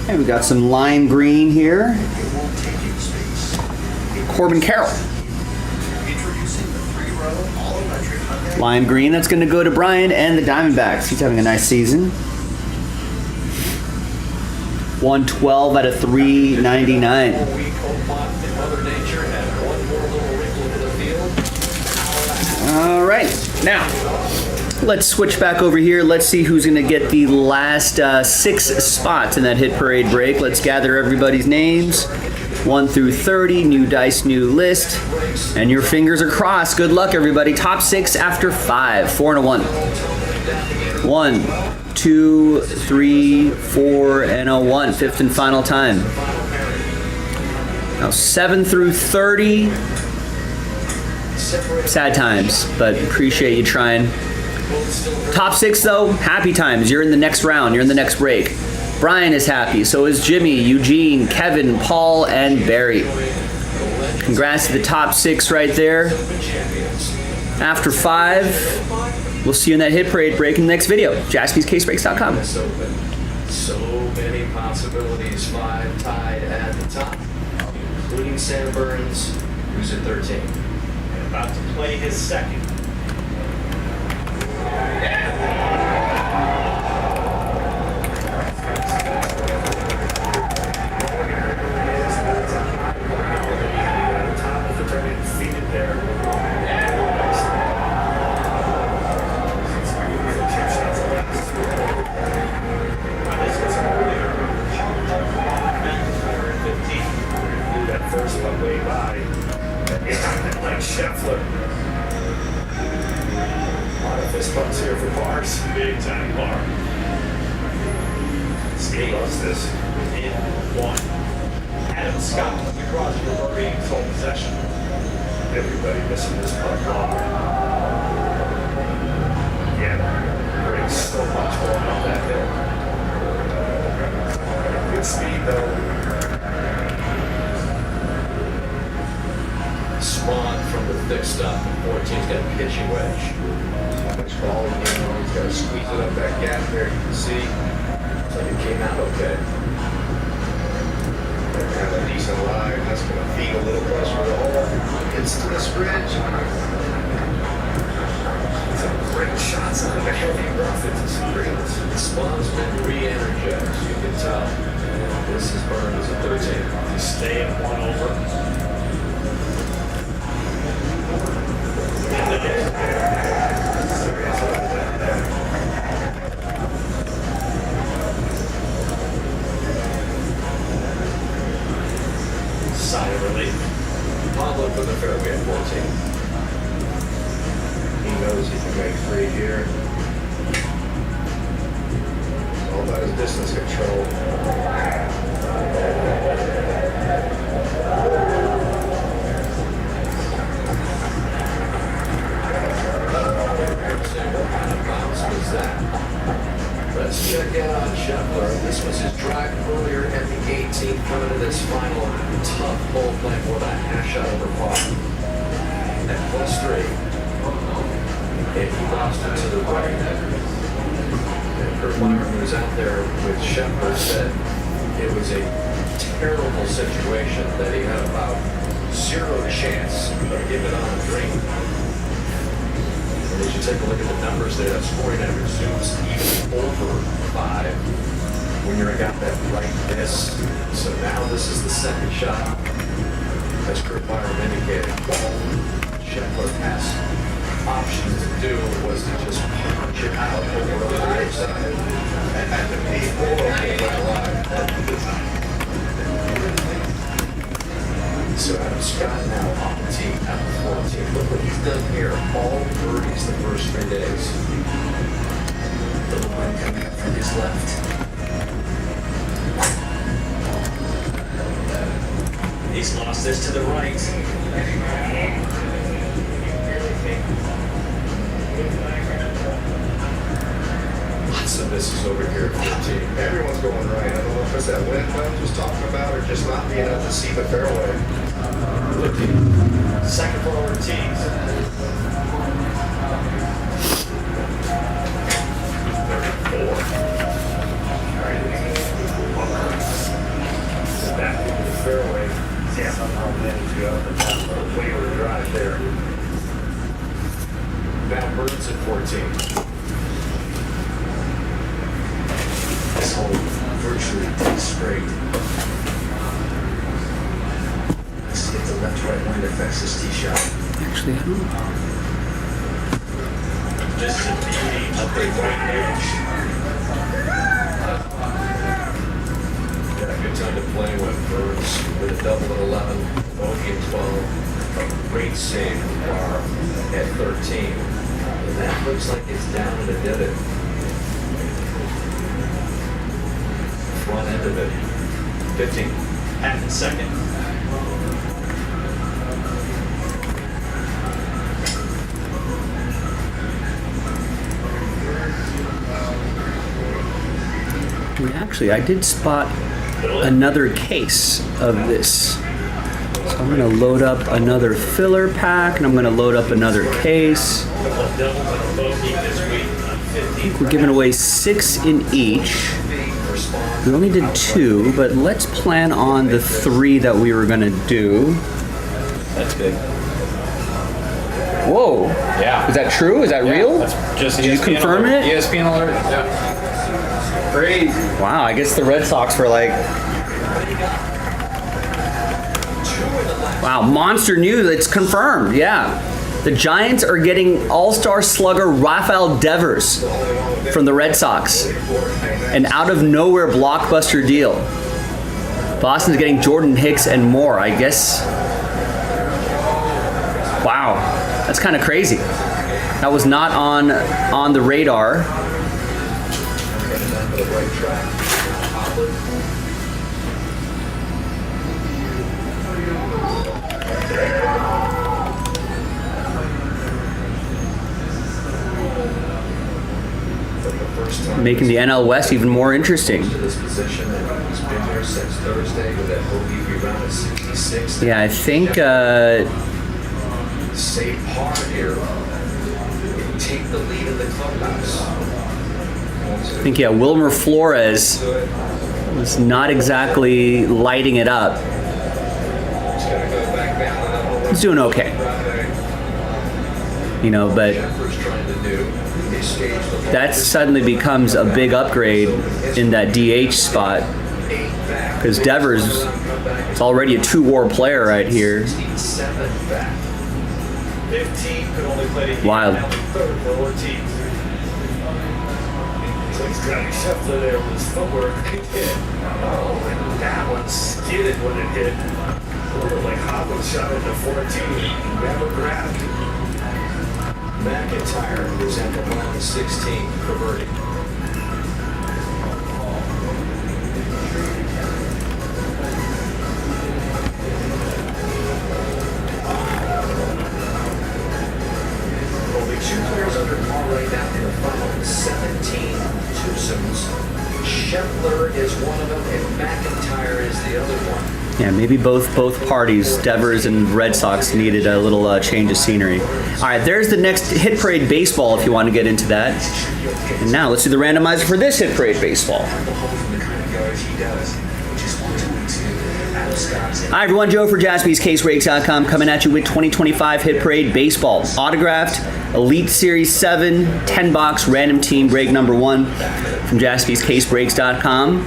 And we got some lime green here. Corbin Carroll. Lime green, that's going to go to Brian and the Diamondbacks. He's having a nice season. 112 out of 399. All right, now let's switch back over here. Let's see who's going to get the last 6 spots in that Hit Parade break. Let's gather everybody's names. 1 through 30, new dice, new list. And your fingers are crossed. Good luck, everybody. Top 6 after 5. 4 and a 1. 1, 2, 3, 4, and a 1. 5th and final time. Now 7 through 30. Sad times, but appreciate you trying. Top 6 though, happy times. You're in the next round. You're in the next break. Brian is happy. So is Jimmy, Eugene, Kevin, Paul, and Barry. Congrats to the top 6 right there. After 5, we'll see you in that Hit Parade break in the next video. JaspysCaseBreaks.com. So many possibilities. 5 tied at the top, including Sam Burns, who's at 13. And about to play his second. First one way by. Yeah, like Scheffler. A lot of fist bumps here for Bars. Big time Bar. Steve loves this. In 1. Adam Scott across the Marines hold possession. Everybody missing this putt long. Yeah, there's so much going on that hill. Good speed though. Spawn from the thick stuff. 14's got a pitching wedge. Much ball in the Gotta squeeze it up that gap there. You can see. Looks like it came out okay. Have a decent line. That's going to feed a little closer to the hole. Gets to this ridge. Some great shots on the heavy rough. It's great. The spawn's been re-energized, you can tell. And this is burned as a 13. Stay at 1 over. Sigh of relief. Pablo for the fairway at 14. He knows he can make 3 here. It's all about his distance control. What kind of bounce was that? Let's check in on Scheffler. This was his drive earlier at the 18th, coming to this final tough hole playing for that half shot over par. At +3. And he lost it to the right. And Kurt Byron, who was out there with Scheffler, said it was a terrible situation that he had about 0 chance of giving on a dream. And as you take a look at the numbers there, that scoring average zooms even over 5 when you're got that right miss. So now this is the second shot, as Kurt Byron indicated. Scheffler has options to do was to just punch it out over on the right side. And to be So Adam Scott now on the tee at 14. Look what he's done here. All birdies the first 3 days. Little wind coming up from his left. He's lost this to the right. Lots of misses over here at 14. Everyone's going right. I don't know if it's that wind Clem was talking about or just not being able to see the fairway. Second forward tees. 34. Back into the fairway. Somehow managed to go up and down the way of the drive there. Now Burns at 14. This hole virtually dead straight. Let's see if the left-right wind affects this tee shot. Actually, I don't know. This is a beauty up there. Got a good time to play with Burns with a double at 11, bogey at 12, a great save from par at 13. And that looks like it's down in the divot. Front end of it. 15. Half a second. Actually, I did spot another case of this. So I'm going to load up another filler pack, and I'm going to load up another case. Couple of doubles and a bogey this week on 15. We're giving away 6 in each. We only did 2, but let's plan on the 3 that we were going to do. That's big. Whoa. Yeah. Is that true? Is that real? That's just Did you ESPN confirm alert. it? ESPN alert. Yeah. Crazy. Wow, I guess the Red Sox were like... Wow, Monster News, it's confirmed, yeah. The Giants are getting all-star slugger Rafael Devers from the Red Sox. An out-of-nowhere blockbuster deal. Boston's getting Jordan Hicks and more, I guess. Wow, that's kind of crazy. That was not on the radar. The right track. Making the NL West even more interesting. To this position, and he's been here since Thursday with that bogey rebound at 66. Yeah, I think Save par here. Take the lead in the clubhouse. I think, yeah, Wilmer Flores was not exactly lighting it up. He's doing okay. You know, but that suddenly becomes a big upgrade in that DH spot because Devers is already a two-war player right here. 15 could only play the game Wild. down to third for Ortiz. So he's got Scheffler there with his footwork. He hit. Oh, and that one skidded when it hit. Like Hopkins shot into 14. Never grabbed. McIntyre was at the round 16 for birdie. Only 2 players under par right now in the final 17 twosomes. Scheffler is one of them, and McIntyre is the other one. Yeah, maybe both parties, Devers and Red Sox, needed a little change of scenery. All right, there's the next Hit Parade Baseball if you want to get into that. And now let's do the randomizer for this Hit Parade Baseball. Hi everyone, Joe for JaspysCaseBreaks.com coming at you with 2025 Hit Parade Baseball. Autographed Elite Series 7 10-box random team break number 1 from JaspysCaseBreaks.com.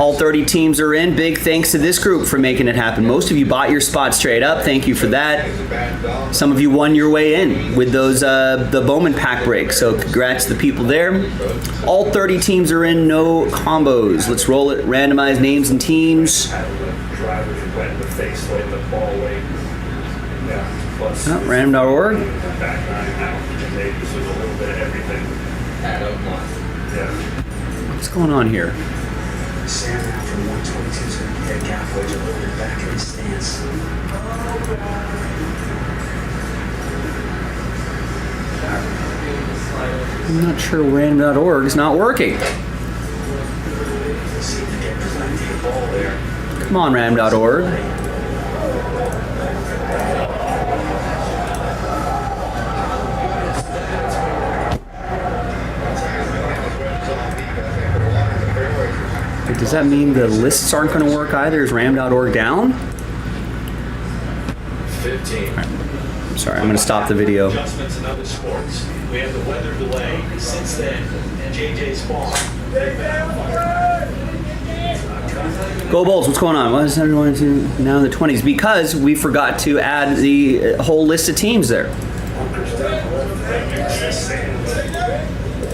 All 30 teams are in. Big thanks to this group for making it happen. Most of you bought your spot straight up. Thank you for that. Some of you won your way in with those the Bowman pack breaks. So congrats to the people there. All 30 teams are in. No combos. Let's roll it. Randomize names and teams. Drivers went in the face weight, the ball weight. Yeah, plus Random.org. back 9 now. And they just was a little bit of everything. Yeah. What's going on here? Sam after 122 is going to get Gaffledge a little bit back in his stance. I'm not sure random.org is not working. See if they get plenty of ball there. Come on, random.org. Does that mean the lists aren't going to work either? Is ram.org down? 15. I'm sorry, I'm going to stop the video. Adjustments in other sports. We have the weather delay. Since then, JJ's Spawn. Go Bulls, what's going on? Why is everyone now in the 20s? Because we forgot to add the whole list of teams there.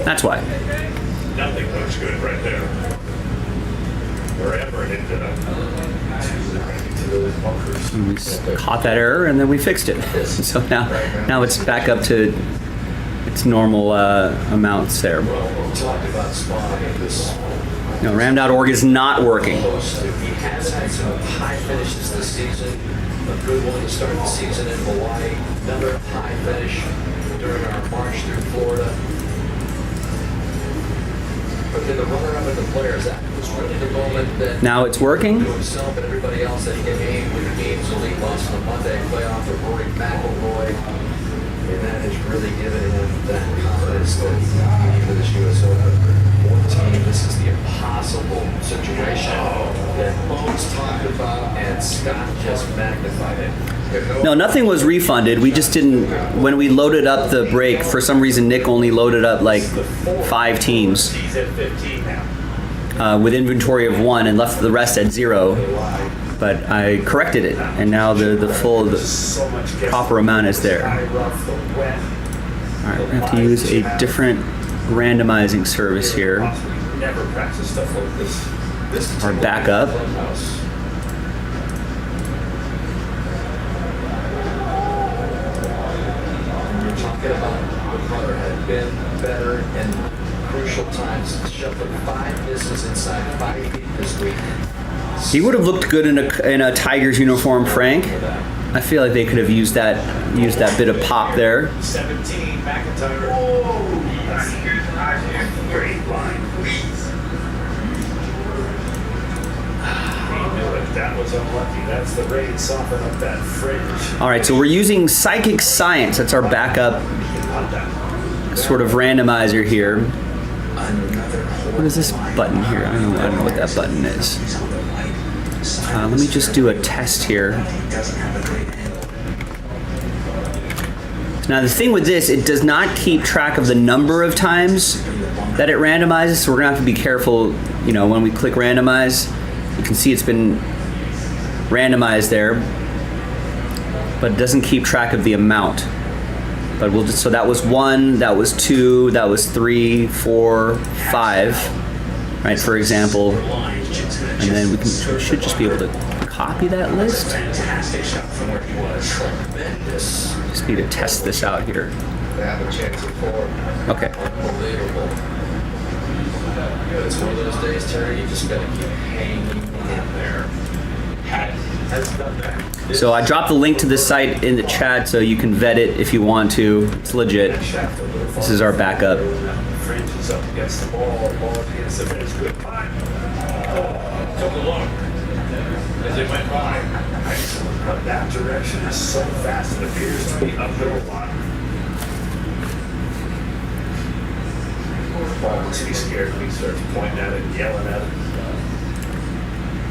That's why. Nothing looks good right there. Wherever it ended up. To those bunkers. We caught that error and then we fixed it. So now it's back up to its normal amounts there. Well, we talked about Spawn in this. No, ram.org is not working. He has had some high finishes this season. A good one to start the season in Hawaii. Another high finish during our march through Florida. But then the runner-up at the Players, that was really the moment that Now it's working. to himself and everybody else that he could aim with the games elite loss on the Monday playoff of Rory McIlroy. And that has really given him that confidence that he needed for this U.S. Open. One team, this is the impossible situation that Bones talked about, and Scott just magnified it. No, nothing was refunded. We just didn't, when we loaded up the break, for some reason Nick only loaded up like 5 teams He's at 15 now. with inventory of 1 and left the rest at 0. But I corrected it, and now the full, the So much proper amount is there. Sky rough, the wet. All right, we have to use a different randomizing service here. Never practice stuff like this. This is Our backup. clubhouse. You're talking about the brother had been better in crucial times. Shuffling 5 misses inside 5 feet this week. He would have looked good in a Tigers uniform, Frank. I feel like they could have used that bit of pop there. 17, McIntyre. Great line. He knew it. That was unlucky. That's the rain soften up that fringe. All right, so we're using Psychic Science. That's our backup On that. sort of randomizer here. What is this button here? I don't know what that button is. Let me just do a test here. Now the thing with this, it does not keep track of the number of times that it randomizes, so we're gonna have to be careful, you know, when we click randomize. You can see it's been randomized there, but it doesn't keep track of the amount. But we'll just, so that was 1, that was 2, that was 3, 4, 5, right, for example. And then we should just be able to copy that list. Fantastic shot from where he was. Tremendous. Just need to test this out here. They have a chance at 4. Okay. Unbelievable. But it's one of those days, Terry, you just gotta keep hanging in there. Has done that. So I dropped the link to this site in the chat so you can vet it if you want to. It's legit. This is our backup. Fringes up against the ball against the fence. Good punt. Took a look as it went by. Excellent. But that direction is so fast it appears to be uphill a lot. Ball too scared when he starts pointing at it and yelling at it.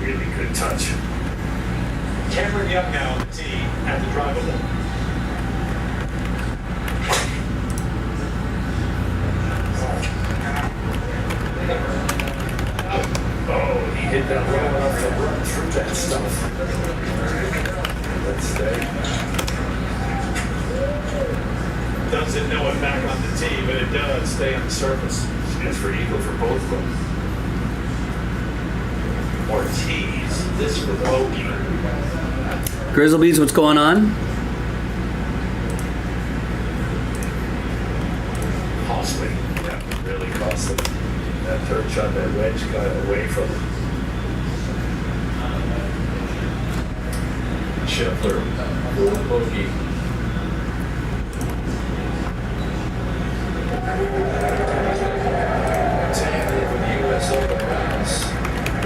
Really good touch. Cameron Young now on the tee at the drivable. Oh, he hit that well enough to run through that stuff. Let's stay. Doesn't know it back on the tee, but it does stay on the surface. It's for eagle for both of them. Ortiz, this for bogey. Grizzlebees, what's going on? Costly. Yeah, really costly. That third shot, that wedge got away from him. Scheffler, for bogey. With the U.S. Open rounds, he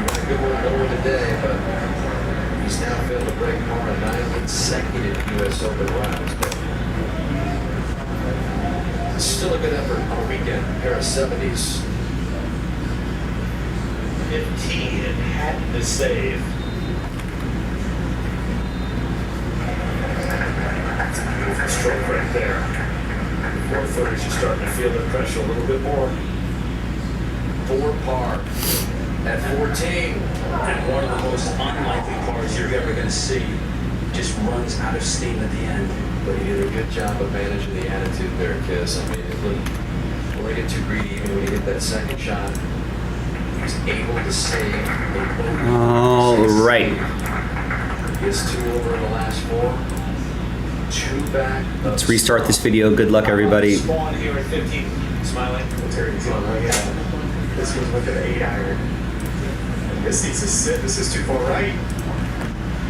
got a good one going today, but he's now failed to break par in 9 consecutive U.S. Open rounds. But it's still a good effort on a weekend. A pair of 70s. 15 and had to save. That's a beautiful stroke right there. 430s, you're starting to feel the pressure a little bit more. 4 par at 14. And one of the most unlikely pars you're ever going to see. Just runs out of steam at the end. But he did a good job of managing the attitude there, Kiss. I mean, it wouldn't want to get too greedy even when he hit that second shot. He was able to save a bogey. All right. He has 2 over in the last 4. 2 back. Let's restart this video. Good luck, everybody. Spawn here at 15. Smiling. Terry's going right at it. This was with an 8 iron. This needs to sit. This is too far right.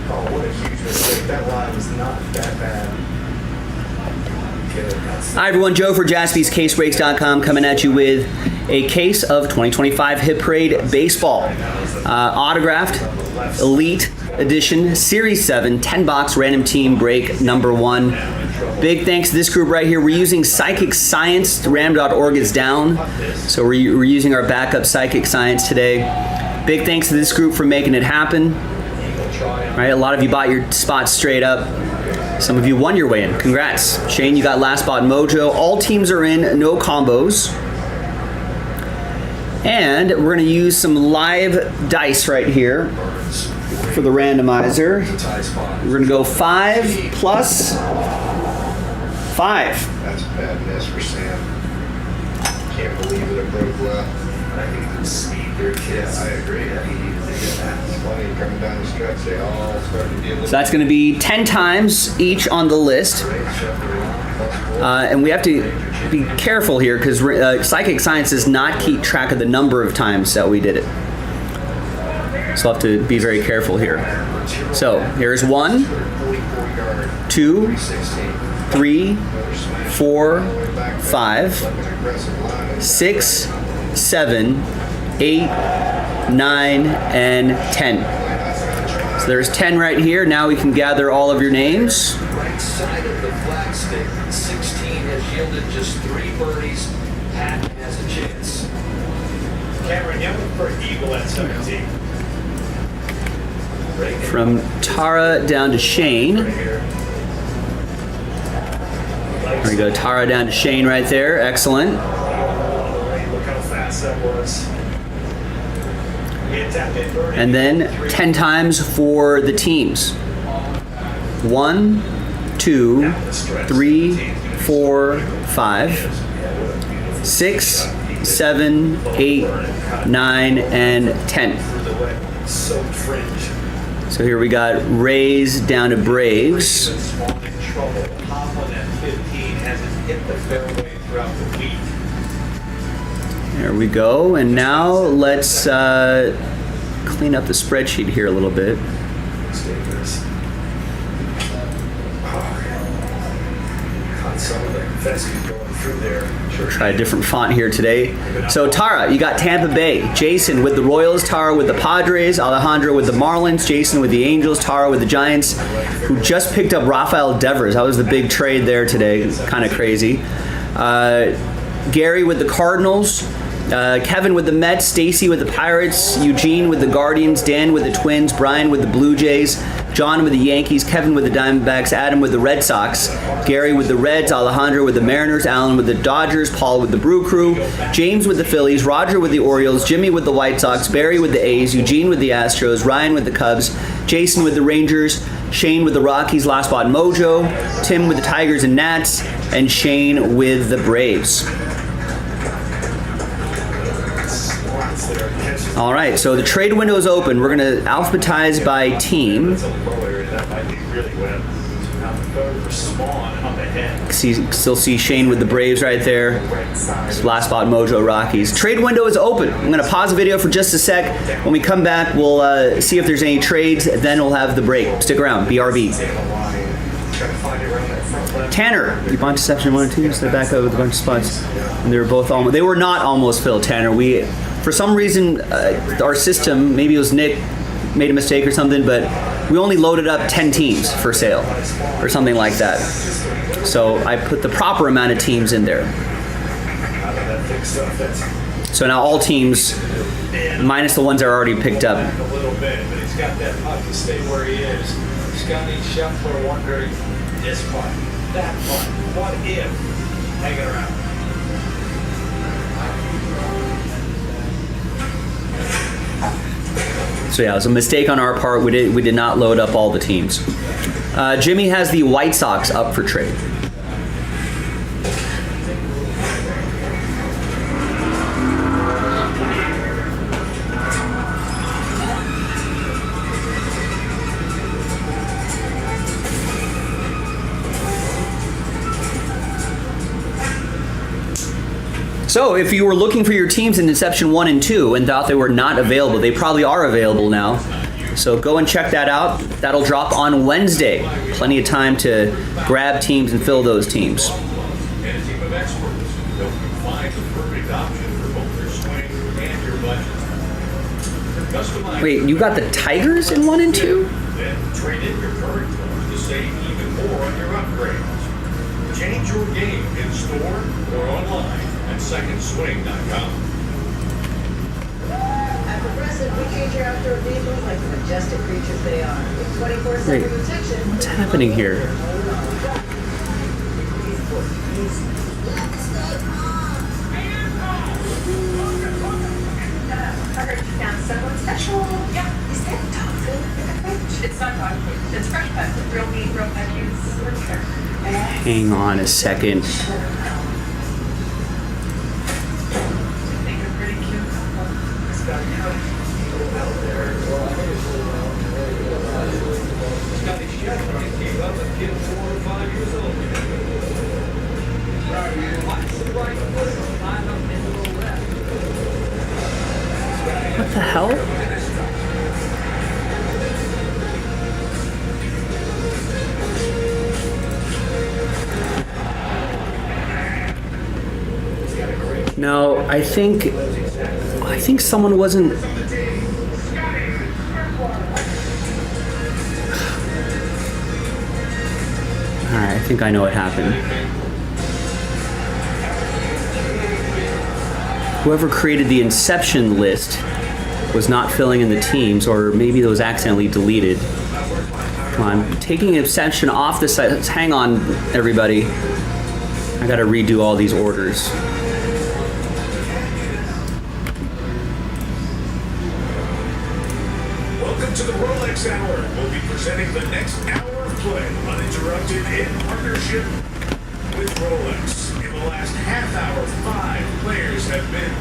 Oh, what a huge mistake. That line was not that bad. Hi everyone, Joe for JaspysCaseBreaks.com coming at you with a case of 2025 Hit Parade Baseball. Autographed, Elite Edition, Series 7, 10-box random team break number 1. Big thanks to this group right here. We're using Psychic Science. Random.org is down, so we're using our backup Psychic Science today. Big thanks to this group for making it happen. Right, a lot of you bought your spots straight up. Some of you won your way in. Congrats. Shane, you got last spot mojo. All teams are in, no combos. And we're going to use some live dice right here for the randomizer. We're going to go 5 plus 5. That's a bad miss for Sam. Can't believe it broke well. I think the speed there, Kiss. I agree. He needed to get that. It's funny coming down the stretch. They all started to deal with. So that's going to be 10 times each on the list. And we have to be careful here because Psychic Science does not keep track of the number of times that we did it. So we'll have to be very careful here. So here's 1, 2, 3, 4, 5, 6, 7, 8, 9, and 10. So there's 10 right here. Now we can gather all of your names. Right side of the flagstick, 16 has yielded just 3 birdies. Pat has a chance. For Eagle at 17. From Tara down to Shane. Here. There we go. Tara down to Shane right there. Excellent. Look how fast that was. And then 10 times for the teams. 1, 2, 3, 4, 5, 6, 7, 8, 9, and 10. Soaked fringe. So here we got Rays down to Braves. Small in trouble. Hop on that 15 hasn't hit the fairway throughout the week. There we go. And now let's clean up the spreadsheet here a little bit. Some of the fescue going through there. Try a different font here today. So Tara, you got Tampa Bay. Jason with the Royals, Tara with the Padres, Alejandro with the Marlins, Jason with the Angels, Tara with the Giants, who just picked up Rafael Devers. That was the big trade there today. Kind of crazy. Gary with the Cardinals, Kevin with the Mets, Stacy with the Pirates, Eugene with the Guardians, Dan with the Twins, Brian with the Blue Jays, John with the Yankees, Kevin with the Diamondbacks, Adam with the Red Sox, Gary with the Reds, Alejandro with the Mariners, Alan with the Dodgers, Paul with the Brew Crew, James with the Phillies, Roger with the Orioles, Jimmy with the White Sox, Barry with the A's, Eugene with the Astros, Ryan with the Cubs, Jason with the Rangers, Shane with the Rockies, Last Spot Mojo, Tim with the Tigers and Nats, and Shane with the Braves. All right, so the trade window is open. We're going to alphabetize by team. That's a low area. That might be really wet. Now the code for Spawn up ahead. Still see Shane with the Braves right there. Last Spot Mojo Rockies. Trade window is open. I'm going to pause the video for just a sec. When we come back, we'll see if there's any trades. Then we'll have the break. Stick around. BRB. Tanner, you bought Deception 1 and 2. So they're back up with a bunch of spots. And they were both almost. They were not almost filled, Tanner. For some reason, our system, maybe it was Nick, made a mistake or something, but we only loaded up 10 teams for sale or something like that. So I put the proper amount of teams in there. So now all teams, minus the ones that are already picked up. A little bit, but he's got that puck to stay where he is. Scotty Scheffler wondering, this puck, that puck, what if? Hang it around. So yeah, it was a mistake on our part. We did not load up all the teams. Jimmy has the White Sox up for trade. So if you were looking for your teams in Deception 1 and 2 and thought they were not available, they probably are available now. So go and check that out. That'll drop on Wednesday. Plenty of time to grab teams and fill those teams. And a team of experts help you find the perfect option for both your swing and your budget. Customize Wait, you got the Tigers in 1 and 2? Then trade in your current clubs to save even more on your upgrades. Change your game in store or online at secondswing.com. At Progressive, we treat your outdoor vehicles like the majestic creatures they are. With 24/7 Wait, protection. what's happening here? I heard you found someone special. Yeah, is that dog food in the fridge? It's not dog food. It's fresh pet food. Real meat, real veggies. Hang on a second. Scotty Scheffler came up and kid 4 or 5 years old. Watch the right foot, line up into the left. What the hell? No, I think someone wasn't. Alright, I think I know what happened. Whoever created the Inception list was not filling in the teams, or maybe it was accidentally deleted. Come on, taking Inception off the site. Let's hang on, everybody. I gotta redo all these orders. Welcome to the Rolex Hour. We'll be presenting the next hour of play, uninterrupted in partnership with Rolex. In the last half hour, 5 players have been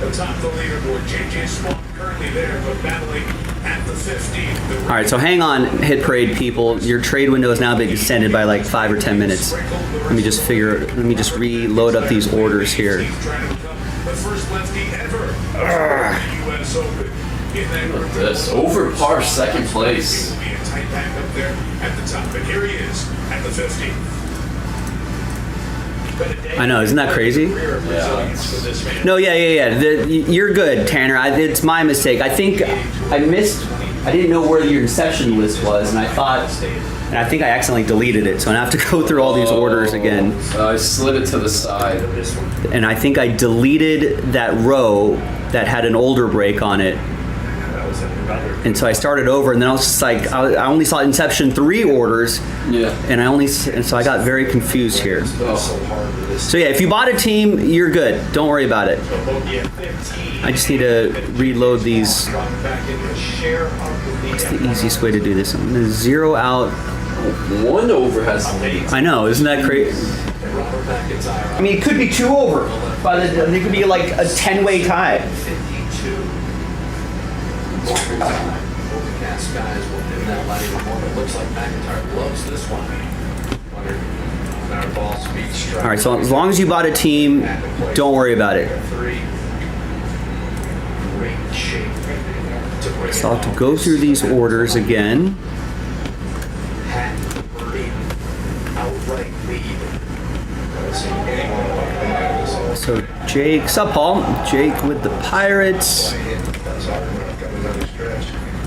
atop the leaderboard. JASPY currently there, but battling at the 15th. All right, so hang on, Hit Parade people. Your trade window has now been extended by like 5 or 10 minutes. Let me just reload up these orders here. The first lefty ever the US Open. Look at this. Over par, second place. It will be a tight pack up there at the top, but here he is at the 15th. I know, isn't that crazy? Yeah. No, yeah. You're good, Tanner. It's my mistake. I think I didn't know where your Inception list was, and I think I accidentally deleted it, so I have to go through all these orders again. I slid it to the side. And I think I deleted that row that had an older break on it. And so I started over, and then I was just like, I only saw Inception 3 orders, Yeah. and so I got very confused here. Oh. So yeah, if you bought a team, you're good. Don't worry about it. I just need to reload these. What's the easiest way to do this? I'm gonna zero out. 1 over has the lead. I know, isn't that crazy? I mean, it could be 2 over, but it could be like a 10-way tie. Overcast skies will dim that light even more, but it looks like McIntyre loves this one. Our ball speed strike. All right, so as long as you bought a team, don't worry about it. 3. Great shape. So I'll have to go through these orders again. Hat birdie. Outright lead. So Jake, sup Paul? Jake with the Pirates.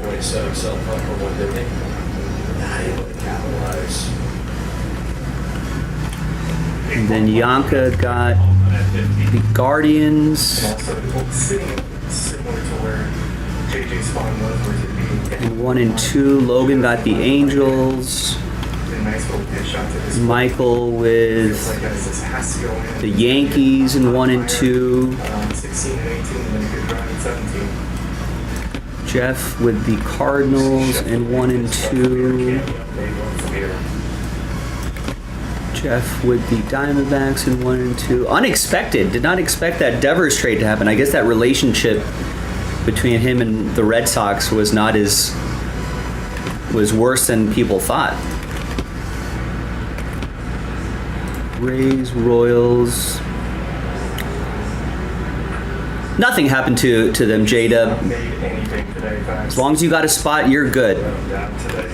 Boy, he set himself up for one, didn't he? Not able to capitalize. And then Yanka got the Guardians. Similar to where JJ Spawn was, where he'd be And 1 and 2. Logan got the Angels. a nice little pitch shot to this. Michael with Like this has to go in. the Yankees in 1 and 2. 16 and 18, and then a good drive at 17. Jeff with the Cardinals in 1 and 2. Jeff with the Diamondbacks in 1 and 2. Unexpected. Did not expect that Devers trade to happen. I guess that relationship between him and the Red Sox was worse than people thought. Rays, Royals. Nothing happened to them, J-Dub. Made anything today, As long as you got a spot, you're good. down today.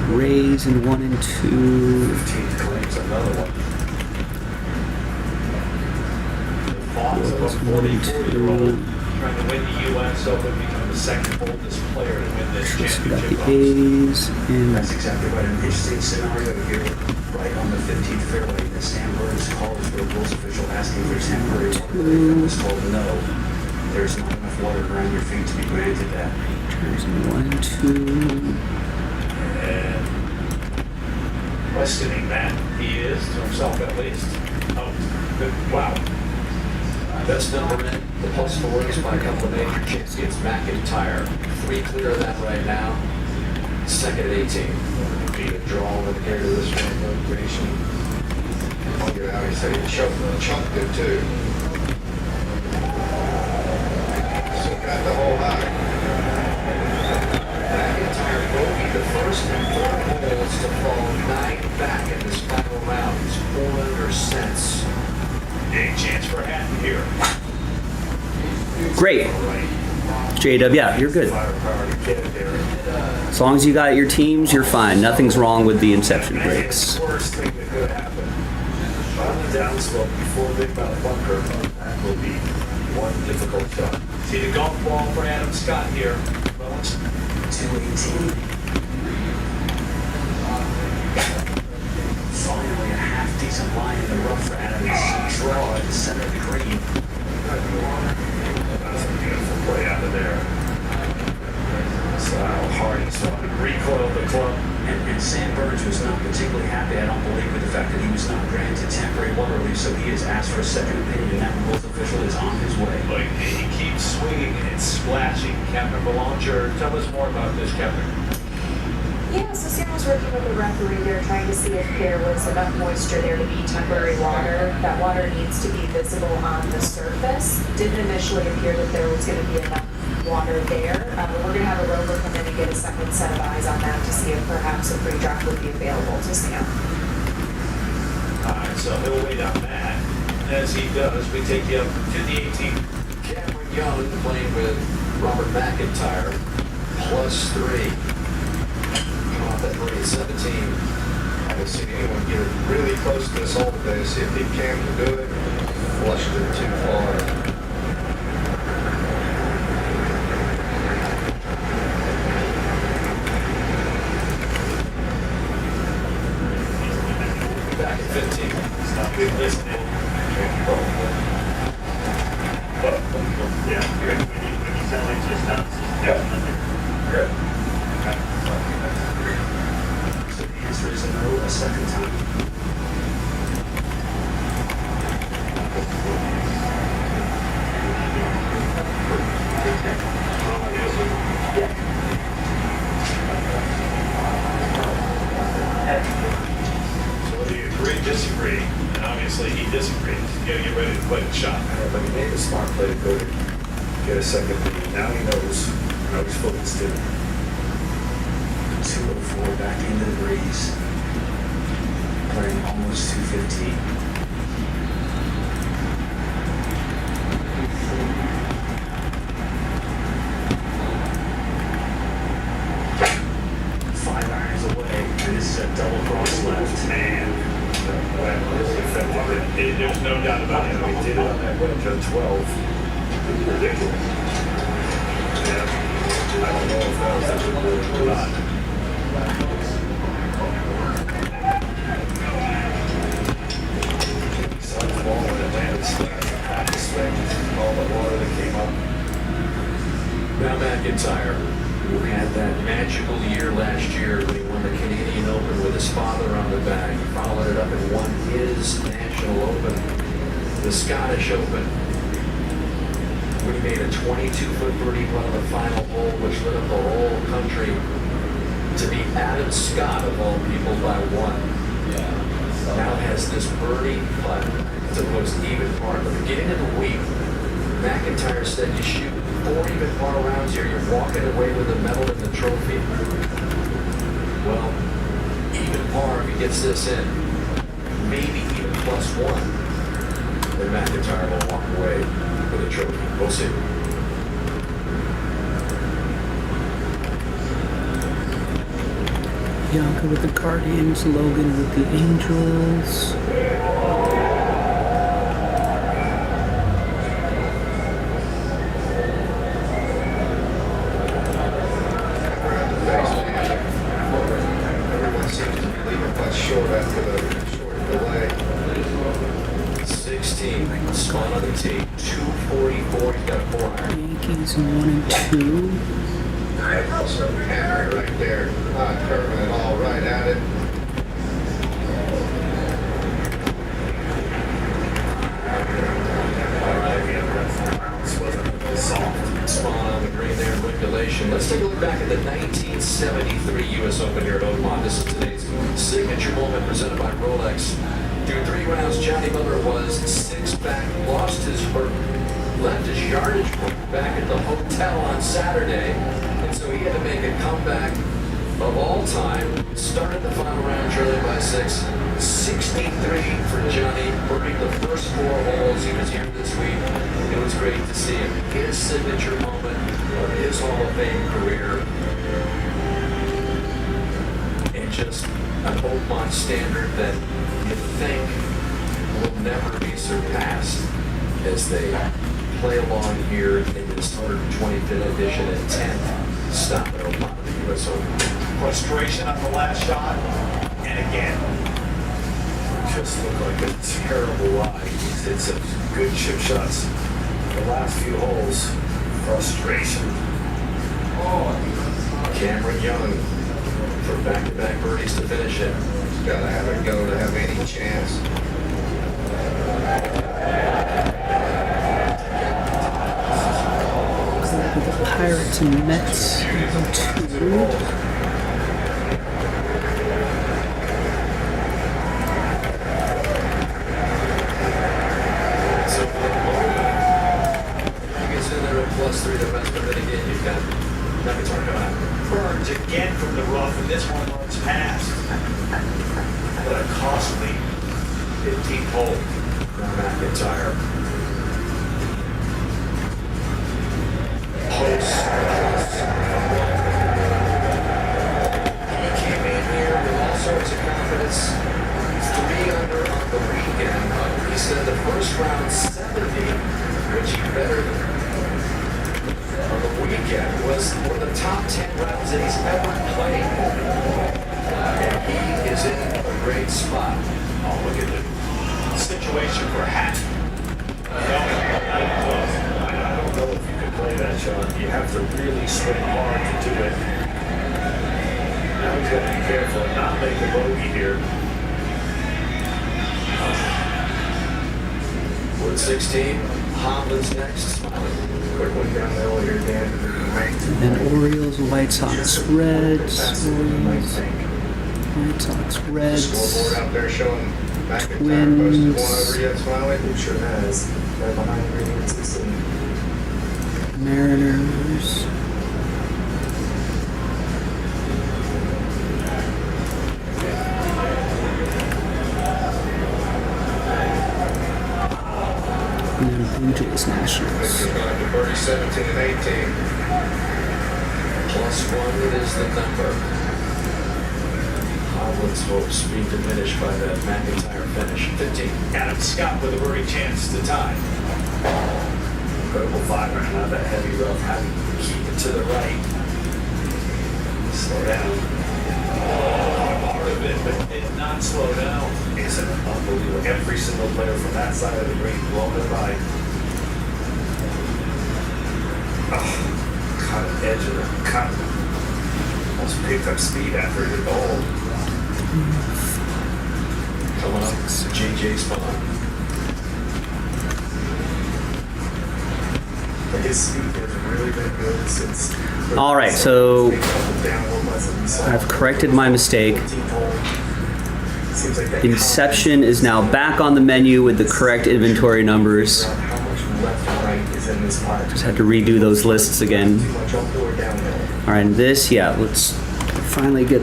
Rays in 1 and 2. 15th claims another one. Fox of a 44-year-old trying to win the U.S. Open, become the second oldest player to win this We got championship. the A's and That's exactly right. In this scenario here, right on the 15th fairway, the San Bernard's calls for a rules official asking for temporary water. It was told no. There's not enough water around your feet to be granted that. There's 1 and 2. And questioning that, he is, to himself at least. Oh, good. Wow. Best number in the +4 is by a couple of major champions. McIntyre, 3 clear of that right now. Second at 18. Be a draw with the air to this one, motivation. Oh, you're out. He said he chunk good too. Still got the whole high. McIntyre bogey the first and third holes to fall 9 back in this final round. He's 4 under since. Big chance for Hatton here. Great. J-Dub, yeah, you're good. Firepower to get it there. As long as you got your teams, you're fine. Nothing's wrong with the Inception breaks. The worst thing that could happen. On the downslope before Big Mouth bunker, that will be one difficult shot. See the golf ball for Adam Scott here. Well, it's 218. Finally, a half-decent line in the rough for Adams. Draw at the center of the green. beautiful. second opinion. That rules official is on his way. Look, he keeps swinging and splashing. Captain Belanger, tell us more about this, Captain. Yeah, so Sam was working with the referee there trying to see if there was enough moisture there to be temporary water. That water needs to be visible on the surface. Didn't initially appear that there was going to be enough water there. But we're going to have a rover come in and get a second set of eyes on that to see if perhaps a pre-drop would be available to Sam. Alright, so he'll wait on that. As he does, we take you up to the 18th. Cameron Young playing with Robert McIntyre, +3. Come off that birdie at 17. I haven't seen anyone get really close to this hole today. See if he can do it. Flushed it too far. Back at 15. Stop good listening. Yeah, when you sound like just definitely. Good. So the answer is no a second time. So whether you agree, disagree, and obviously he disagrees, you gotta get ready to play the shot. But he made a smart play to go to get a second opinion. Now he knows how he's focused in. 204 back into the breeze. Playing almost 215. Five irons away, and this is a double cross left. Man, that really affected it. There's no doubt about it. He did it on that wedge on 12. Ridiculous. Yeah. I don't know if that was a good or not. He saw the ball and it landed flat. He swung all the water that came up. Now McIntyre, who had that magical year last year when he won the Canadian Open with his father on the back. He followed it up and won his National Open, the Scottish Open, when he made a 22-foot birdie putt on the final hole, which lit up the whole country, to beat Adam Scott, of all people, by one. Now has this birdie putt to post even par. At the beginning of the week, McIntyre said you shoot 4 even par rounds here, you're walking away with a medal and the trophy. Well, even par if he gets this in, maybe even +1, then McIntyre will walk away with a trophy. We'll see. Bianca with the Guardians, Logan with the Angels. Everyone seems to be leaving much short after the short delay. 16, spot on the tee, 244, he's got a 4 iron. Yankees 1 and 2. Hammer right there, not curving it all right at it. Spot on the green there in regulation. Let's take a look back at the 1973 U.S. Open here at Oakmont. This is today's signature moment presented by Rolex. Through 3 rounds, Johnny Miller was 6 back, lost his left his yardage book back at the hotel on Saturday, and so he had to make a comeback of all time. Started the final round trailing by 6. 63 for Johnny, birdied the first 4 holes. He was here this week. It was great to see him. His signature moment of his Hall of Fame career. And just an Oakmont standard that you think will never be surpassed as they play along here in this 125th edition and 10th stop at Oakmont, the U.S. Open. Frustration on the last shot, and again. Just looked like a terrible lie. He's hit some good chip shots. The last few holes, frustration. Cameron Young for back-to-back birdies to finish it. Gotta have it go to have any chance. Pirates and Mets. 2. +3 the rest, but then again, you've got McIntyre coming out. Burns again from the rough, and this one runs past. What a costly 15th hole. McIntyre. Post. He came in here with all sorts of confidence. 3 under on the weekend. He said the first round 70, which he better on the weekend was one of the top 10 rounds that he's ever played. And he is in a great spot. Oh, look at the situation for Hack. I don't know if you can play that shot. You have to really swing hard to do it. Now he's got to be careful and not make a bogey here. Wood 16. Hovland's next. Quick one down the hill here, Dan. And Orioles, White Sox, Reds. Orioles, White Sox, Scoreboard Reds. out there showing McIntyre Twins. posted one over yet, Smiley? He sure has. Right behind Green 16. Mariners. And then Blue Jays, Nationals. Victor's going to birdie 17 and 18. +1 is the number. Hovland's hopes being diminished by the McIntyre finish. 15. Adam Scott with a birdie chance to tie. Incredible 5 right now. That heavy rough. How do you keep it to the right? Slow down. Part of it, but did not slow down. Isn't it unbelievable? Every single player from that side of the green blowing it by. Oh, caught an edge of the cut. Almost picked up speed after it hit the hole. Coming up, JJ spot. But his speed has really been good since. All right, so I've corrected my mistake. Inception is now back on the menu with the correct inventory numbers. Just had to redo those lists again. All right, and this, yeah, let's finally get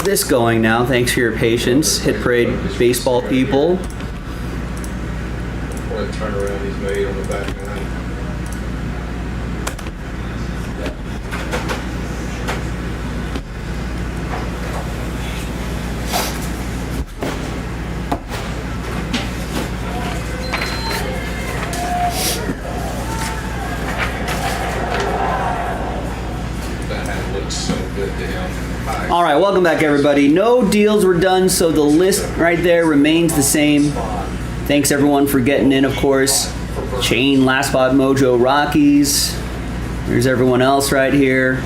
this going now. Thanks for your patience, Hit Parade baseball people. What a turnaround he's made on the back nine. All right, welcome back, everybody. No deals were done, so the list right there remains the same. Thanks, everyone, for getting in, of course. Chain, Last Spot Mojo, Rockies. There's everyone else right here.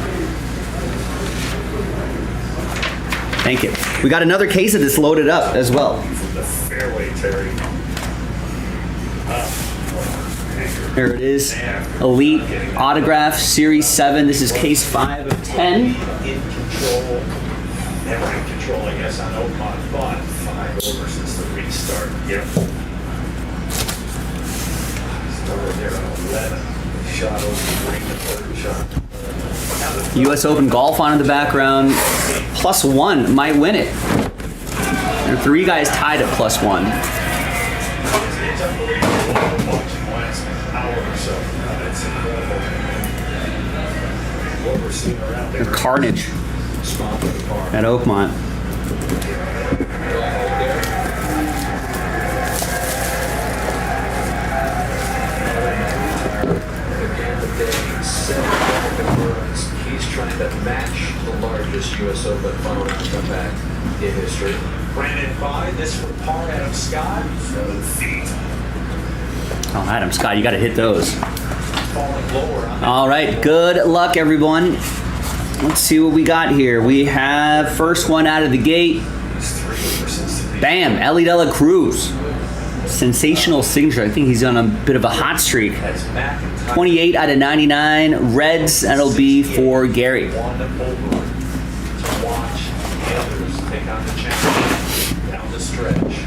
Thank you. We got another case of this loaded up as well. From the fairway, Terry. There it is. Elite Autograph Series 7. This is case 5 of 10. In control, never in control, I guess, on Oakmont, but 5 over since the restart. Yep. Started there on 11. Shot over the green, the third shot. U.S. Open golf on in the background. +1 might win it. There are 3 guys tied at +1. It's unbelievable watching last hour or so. It's incredible. What we're seeing around there. Carnage at Oakmont. He's trying to match the largest U.S. Open final round comeback in history. Ran in by this for par Adam Scott. 7 feet. Oh, Adam Scott, you got to hit those. Falling lower on All right, good luck, everyone. Let's see what we got here. We have first one out of the gate. Bam, Ellie De La Cruz. Sensational signature. I think he's on a bit of a hot streak. As McIntyre 28 out of 99. Reds, that'll be for Gary. won over to watch the others take on the challenge down the stretch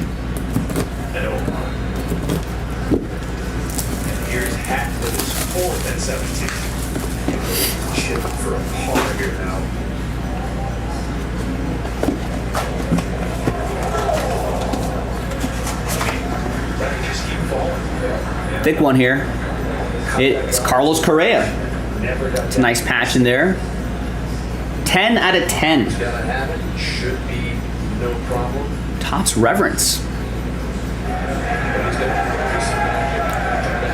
at Oakland. And here's Hack with his fourth at 17. Chipping for a par here now. That can just keep falling. Thick one here. It's Carlos Correa. Never got It's a nice patch in there. 10 out of 10. gotta have it. Should be no problem. Topps Reverence.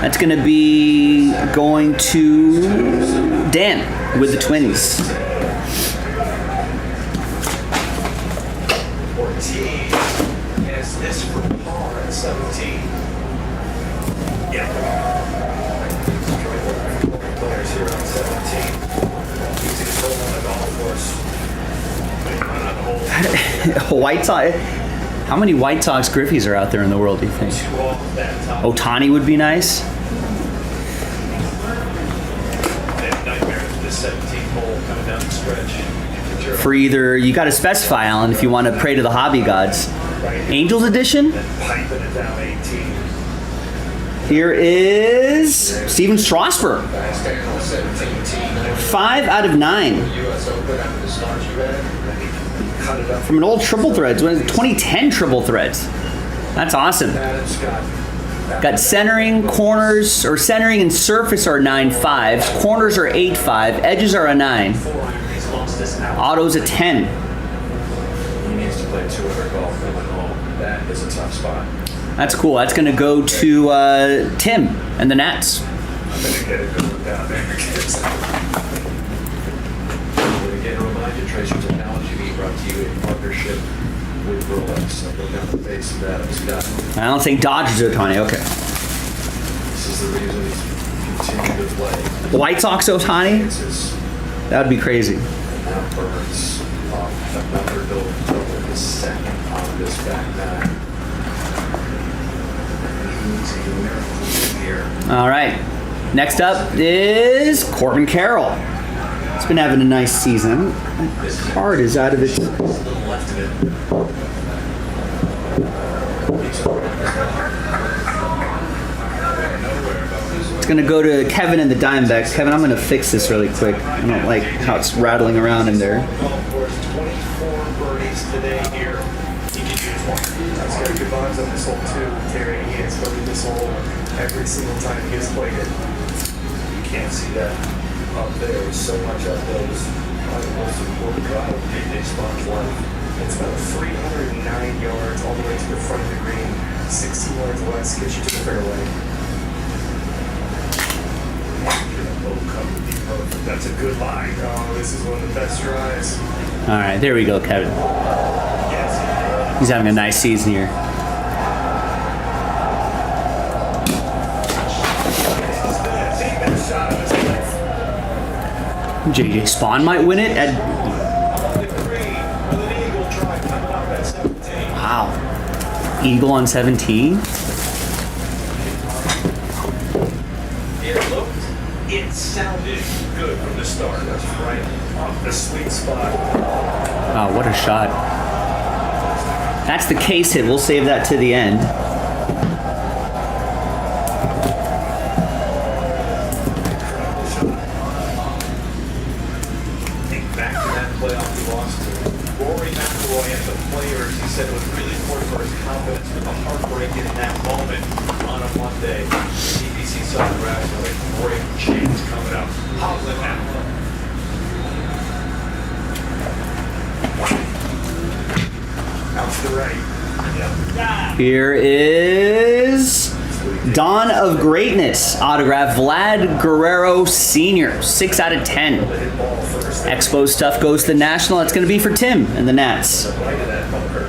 That's going to be going to Dan with the Twins. Ortiz has this for par at 17. Yeah. Players here on 17. Easy to hold on the golf course. White Sox. How many White Sox Griffies are out there in the world, do you think? Two off that top. Otani would be nice. That nightmare for this 17th hole coming down the stretch. For either, you got to specify, Alan, if you want to pray to the hobby gods. Angels edition. Then piping it down 18. Here is Steven Strasburg. 5 out of 9. US Open after the start you had. Cut it up. From an old Triple Threads, 2010 Triple Threads. That's awesome. Adam Scott. Got centering, corners, or centering and surface are 9.5s. Corners are 8.5. Edges are a 9. He's lost this out. Autos a 10. He needs to play 200 golf coming home. That is a tough spot. That's cool. That's going to go to Tim and the Nats. I'm going to get it going down there. But again, remind you, Tracer Technology being brought to you in partnership with Rolex. So go down the face of that. Scott. I don't think Dodgers are Otani. Okay. This is the reason he's continued to play. White Sox Otani? It's his That would be crazy. now Burns off another double, his second on this back nine. He's a miracle here. All right. Next up is Corbin Carroll. It's been having a nice season. This card is out of its. There's a little left of it. It's going to go to Kevin and the Diamondbacks. Kevin, I'm going to fix this really quick. I don't like how it's rattling around in there. Golf course, 24 birdies today here. He can use one. That's got good vibes on this hole too, Terry. He has played this hole every single time he has played it. You can't see that up there. So much up those. Probably the most important drive of PJ Sponge life. It's about 309 yards all the way to the front of the green. 16 yards less gets you to the fairway. Low cut would be perfect. That's a good line. Oh, this is one of the best drives. All right, there we go, Kevin. Yes. He's having a nice season here. Shot of his life. JJ Spawn might win it at. The green with an eagle drive coming up at 17. Wow. Eagle on 17. It looked, it sounded good from the start. That's right off the sweet spot. Wow, what a shot. That's the case hit. We'll save that to the end. Think back to that playoff he lost to Rory McIlroy and the players. He said it was really important for his confidence with the heartbreak in that moment on a Monday. BBC Southern Raps with a great chance coming up. Hovland McIlroy. Out to the right. Yep. Here is Dawn of Greatness. Autograph Vlad Guerrero Sr. 6 out of 10. Hit ball first. Expo stuff goes to the National. It's going to be for Tim and the Nats. Right of that bunker.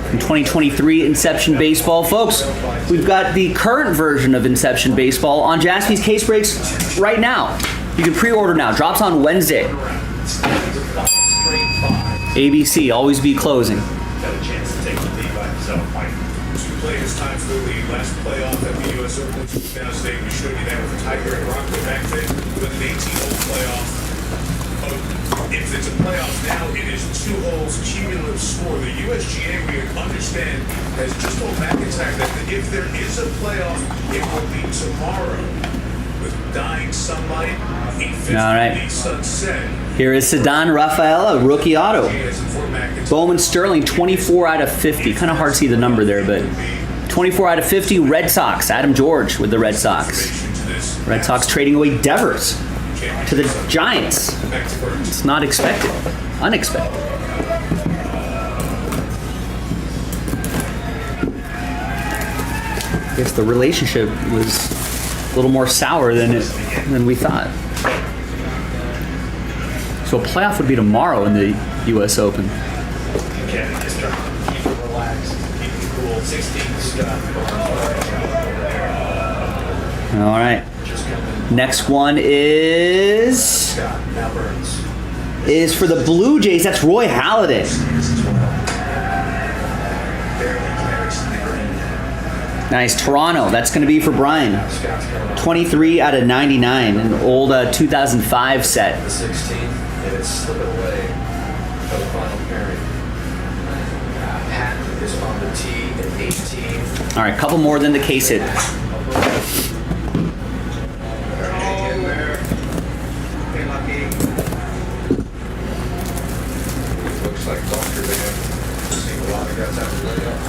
From 2023 Inception Baseball. Folks, we've got the current version of Inception Baseball on Jaspy's Case Breaks right now. You can pre-order now. Drops on Wednesday. Straight five. ABC, always be closing. Got a chance to take the lead by himself. Mike, 2 players times circles. Now, State, we showed you that with the Tiger and Rockwood back then with an 18-hole playoff. If it's a playoff now, it is 2 holes cumulative score. The USGA, we understand, has just told McIntyre that if there is a playoff, it will be tomorrow with dying sunlight. All right. Sunset. Here is Ceddanne Rafaela, rookie auto. Bowman Sterling, 24 out of 50. Kind of hard to see the number there, but 24 out of 50. Red Sox, Adam George with the Red Sox. Red Sox trading away Devers to the Giants. It's not expected. Unexpected. I guess the relationship was a little more sour than we thought. So a playoff would be tomorrow in the U.S. Open. Okay, just try to keep it relaxed, keep it cool. 16 stuff. All right. Next one is for the Blue Jays. That's Roy Halladay. Nice. Toronto. That's going to be for Brian. 23 out of 99. An old 2005 set. The 16th, and it's slipping away for the final pairing. Patton is on the tee at 18. All right, couple more than the case hit. Looks like Dr. Van. Seeing a lot of guys out there laying up.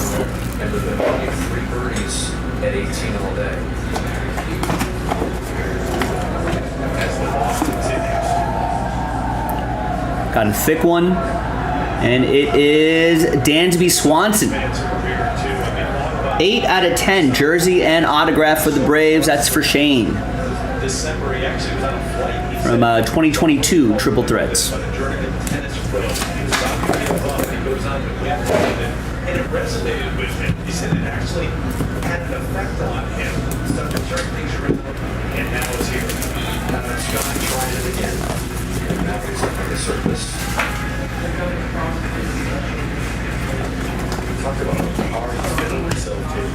And with the only 3 birdies at 18 all day. As the loss continues. Got a thick one, and it is Dansby Swanson. 8 out of 10, jersey and autograph for the Braves. That's for Shane. December, he actually was on a flight. He From 2022 Triple Threats. on a journeyman tennis pro. He was out pretty above. He goes on to win, and it resonated with him. He said it actually had an effect on him. Started to turn things around, and now it's here. Scott trying it again. And now he's up on the surface. Talk about hard fiddle himself too.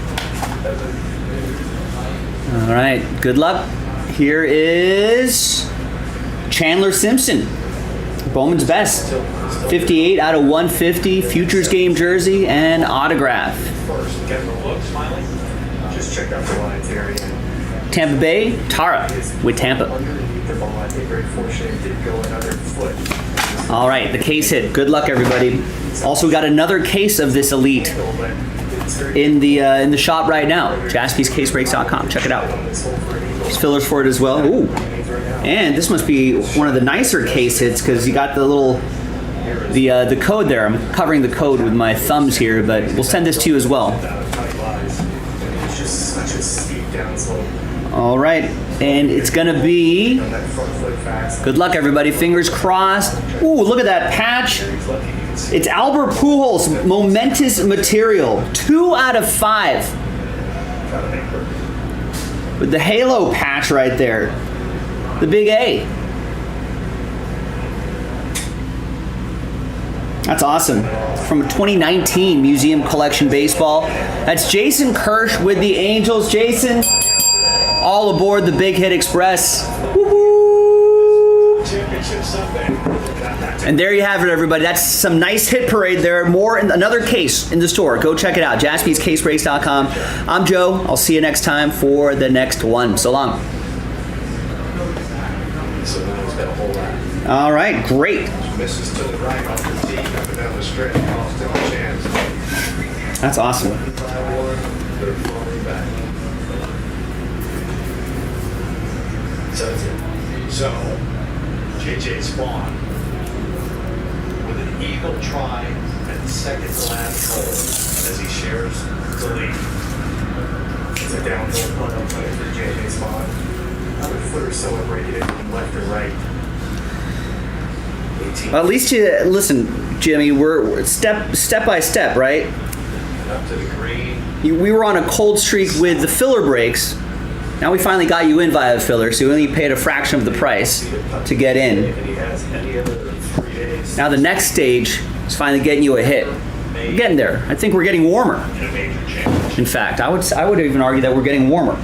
All right, good luck. Here is Chandler Simpson, Bowman's best. 58 out of 150, Futures Game jersey and autograph. First, get the look, smiling. Just check out the lines area. Tampa Bay, Tara with Tampa. Underneath the ball, I think Greg Forshaw did go another foot. All right, the case hit. Good luck, everybody. Also got another case of this Elite in the shop right now. JaspysCaseBreaks.com. Check it out. There's fillers for it as well. Ooh. And this must be one of the nicer case hits because you got the little the code there. I'm covering the code with my thumbs here, but we'll send this to you as well. It's just such a steep downslope. All right, and it's gonna be. On that front foot fast. Good luck, everybody. Fingers crossed. Ooh, look at that patch. It's Albert Pujols, momentous material. 2 out of 5. With the halo patch right there. The big A. That's awesome. From 2019 Museum Collection Baseball. That's Jason Kirsch with the Angels. Jason, all aboard the Big Hit Express. Woo-hoo! Championship Sunday. And there you have it, everybody. That's some nice hit parade there. More in another case in the store. Go check it out. JaspysCaseBreaks.com. I'm Joe. I'll see you next time for the next one. So long. So now he's got a whole lot. All right, great. Misses to the right off the tee, coming down the stretch, cost him a chance. That's awesome. By 1, they're falling back. So, J.J. Spawn with an eagle try at the second to last hole as he shares the lead. It's a downhill putt up play for J.J. Spawn. I would footer celebrated it from left to right. 18. Well, at least you listen, Jimmy. We're step by step, right? Up to the green. We were on a cold streak with the filler breaks. Now we finally got you in via filler, so you only paid a fraction of the price to get in. And he has any other 3 days Now the next stage is finally getting you a hit. We're getting there. I think we're getting warmer. in a major championship. In fact, I would even argue that we're getting warmer.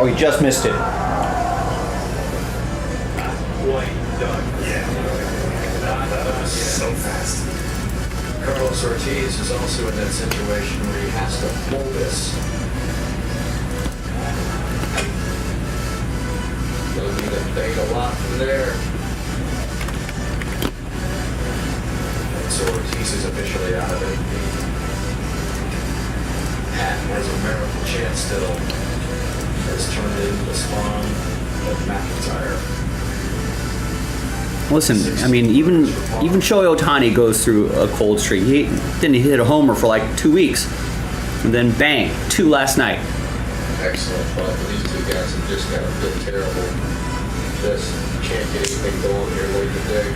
Oh, he just missed it. Quite done yet. That was so fast. Carlos Ortiz is also in that situation where he has to pull this. They'll need to fade a lot from there. And so Ortiz is officially out of it. Patton has a miracle chance still. Has turned into the spawn of McIntyre. Listen, I mean, even Shohei Ohtani goes through a cold streak. He didn't hit a homer for like 2 weeks, and then bang, 2 last night. Excellent putt, but these two guys have just got a bit terrible. Just can't get anything going here late in the day.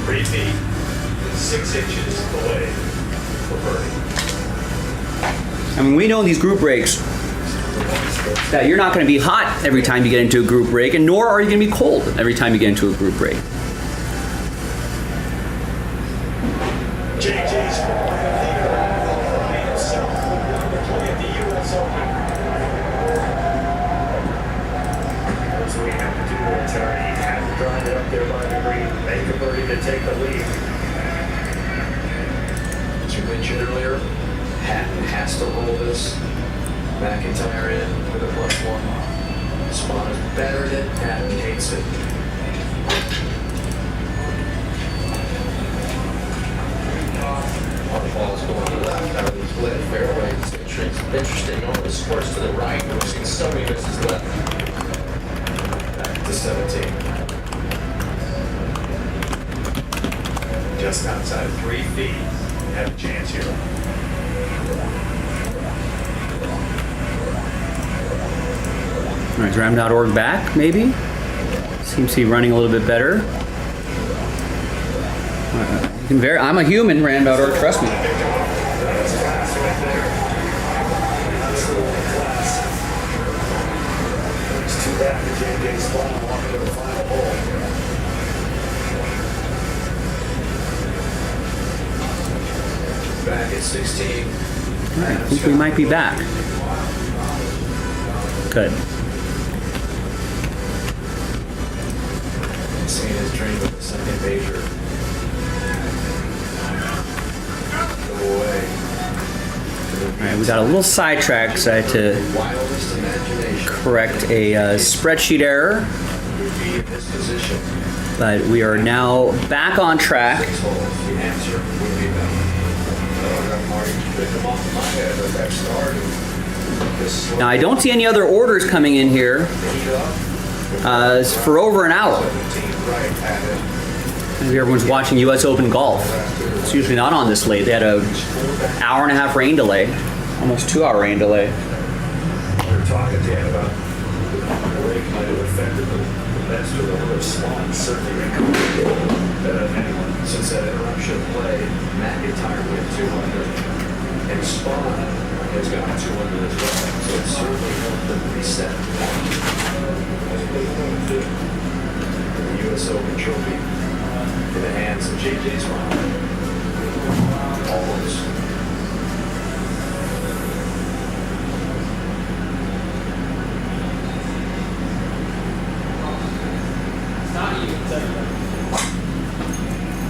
3 feet, 6 inches away for birdie. I mean, we know in these group breaks that you're not going to be hot every time you get into a group break, and nor are you going to be cold every time you get into a group break. JJ's leader himself to play at the US Open. That's what you have to do there, Terry. You have to drive it up there by the green, make a birdie to take the lead. As you mentioned earlier, Patton has to roll this. McIntyre in with a +1. Spawn is better than Patton hates it. Our ball's going to the left out of the split fairway. It's interesting. All the scores to the right. We're seeing so many misses left. Back to 17. Just outside of 3 feet. You have a chance here. All right, ram.org back, maybe? Seems to be running a little bit better. You can I'm a human, ram.org, trust me. That's class right there. Absolutely class. It's too bad for JJ's Spawn walking to the final hole. Back at 16. All right, I think we might be back. Good. Seeing his dream of the second major go away. All right, we got a little sidetracked, so I had to Wildest imagination correct a spreadsheet error, would be in this position. but we are now back on track. 6 holes. The answer would be no. I'm already pick them off in my head at that start. This Now, I don't see any other orders coming in here for over an hour. 17 right at it. Maybe everyone's watching U.S. Open golf. It's usually not on this late. They had an hour and a half rain delay, almost 2-hour rain delay. We were talking, Dan, about the break might have affected the best or the worst. Spawn certainly recovered better than anyone. Since that interruption of play, McIntyre went 200, and Spawn has gone 200 as well. So it certainly helped them reset. The U.S. Open trophy in the hands of J.J. Spawn. Almost.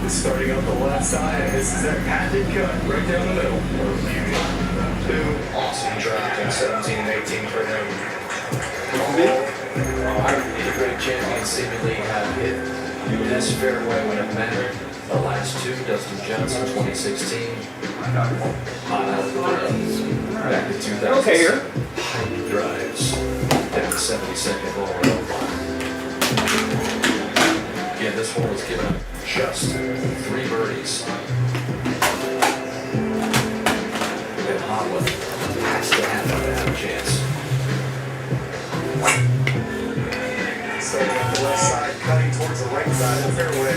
It's starting up the left side, and this is their patented cut right down the middle. Two. Awesome draft in 17 and 18 for him. The great champions seemingly have hit this fairway when it mattered. The last two, Dustin Johnson, 2016. Hot out of the grounds. Back to 2000. Okay, here. Hype drives. Down the 72nd hole. Again, this hole was given up just 3 birdies. And Holland has to have a chance. Starting on the left side, cutting towards the right side of the fairway.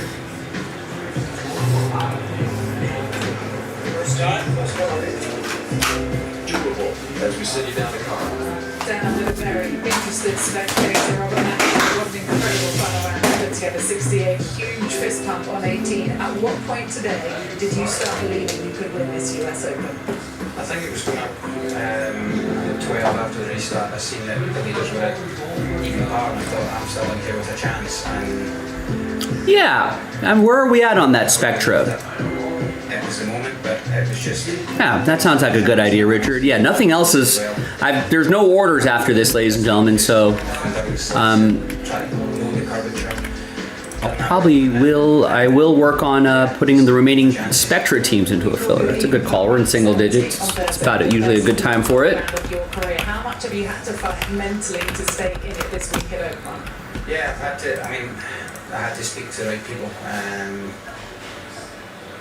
First shot, Doable as we sit you down the car. Down with a very interested spectator, Robert Matthews. What an incredible fun around. put together 68, huge fist pump on 18. At what point today did you start believing you could win this US Open? I think it was going up 12 after the restart. I seen that the leaders were at even par, and I thought I'm still in here with a chance. And Yeah. And where are we at on that Spectra? it was the moment, but it was just. Yeah, that sounds like a good idea, Richard. Yeah, nothing else is. There's no orders after this, ladies and gentlemen. So I will work on putting the remaining Spectra teams into a filler. That's a good call. We're in single digits. It's about usually a good time for it. Of your career, how much have you had to fight mentally to stay in it this week at Oakmont? Yeah, I've had to. I mean, I had to speak to the right people.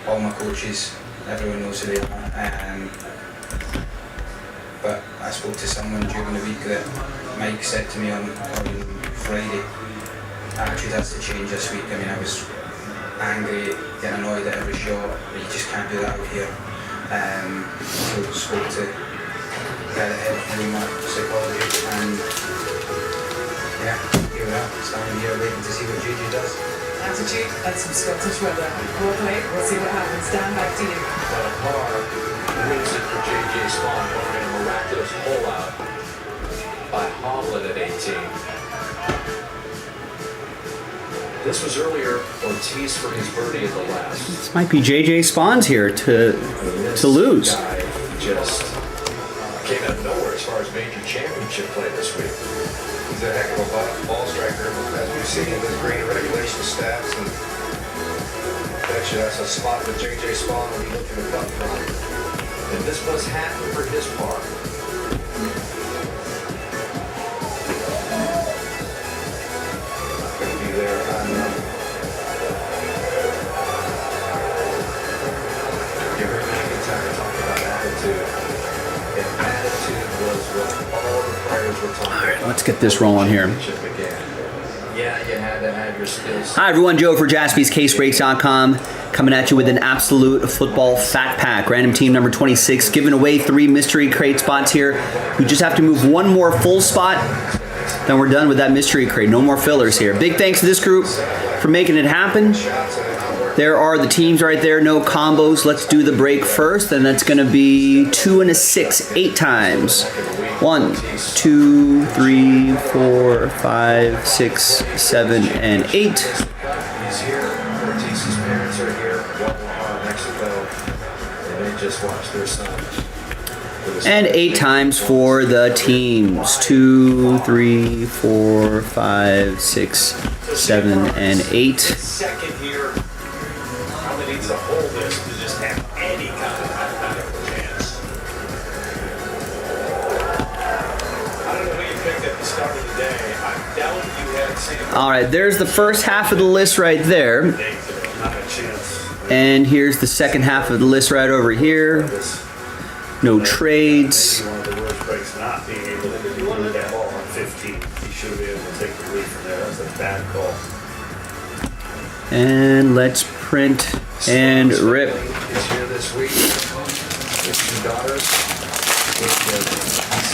All my coaches, everyone knows who they are. But I spoke to someone during the week that Mike said to me on Friday, attitude has to change this week. I mean, I was angry, getting annoyed at every shot, but you just can't do that out here. So I spoke to the guy that helped me with my psychology, and yeah, here we are, standing here waiting to see what JJ does. Attitude and some Scottish weather. We'll play, we'll see what happens. Dan, back to you. But a par wins it for JJ Spawn, barring a miraculous hole out by Hovland at 18. This was earlier Ortiz for his birdie in the last. This might be JJ Spawns here to lose. This guy just came out of nowhere as far as major championship play this week. He's a heck of a ball striker, as we've seen in his green regulation stats. And actually, that's a spot that JJ Spawn will be looking to cut from. And this must happen for his part. Not going to be there. You heard McIntyre talk about attitude. And attitude was what all the players were talking about. All right, let's get this rolling here. Yeah, you had to have your skills. Hi everyone, Joe for JaspysCaseBreaks.com coming at you with an absolute football fat pack. Random team number 26, giving away 3 mystery crate spots here. We just have to move one more full spot, then we're done with that mystery crate. No more fillers here. Big thanks to this group for making it happen. There are the teams right there, no combos. Let's do the break first, and that's going to be 2 and a 6, 8 times. 1, 2, 3, 4, 5, 6, 7, and 8. He's here. Ortiz's parents are here. Guadalajara, Mexico. And they just watched their son. And 8 times for the teams. 2, 3, 4, 5, 6, 7, and 8. Second here, probably needs to hold this to just have any kind of mathematical chance. I don't know who you picked at the start of the day. I doubt you had Sam. All right, there's the first half of the list right there. Not a chance. And here's the second half of the list right over here. No trades. One of the worst breaks not being able to do that ball on 15. He should have been able to take the lead from there. That's a bad call. And let's print and rip. He's here this week with 2 daughters, which he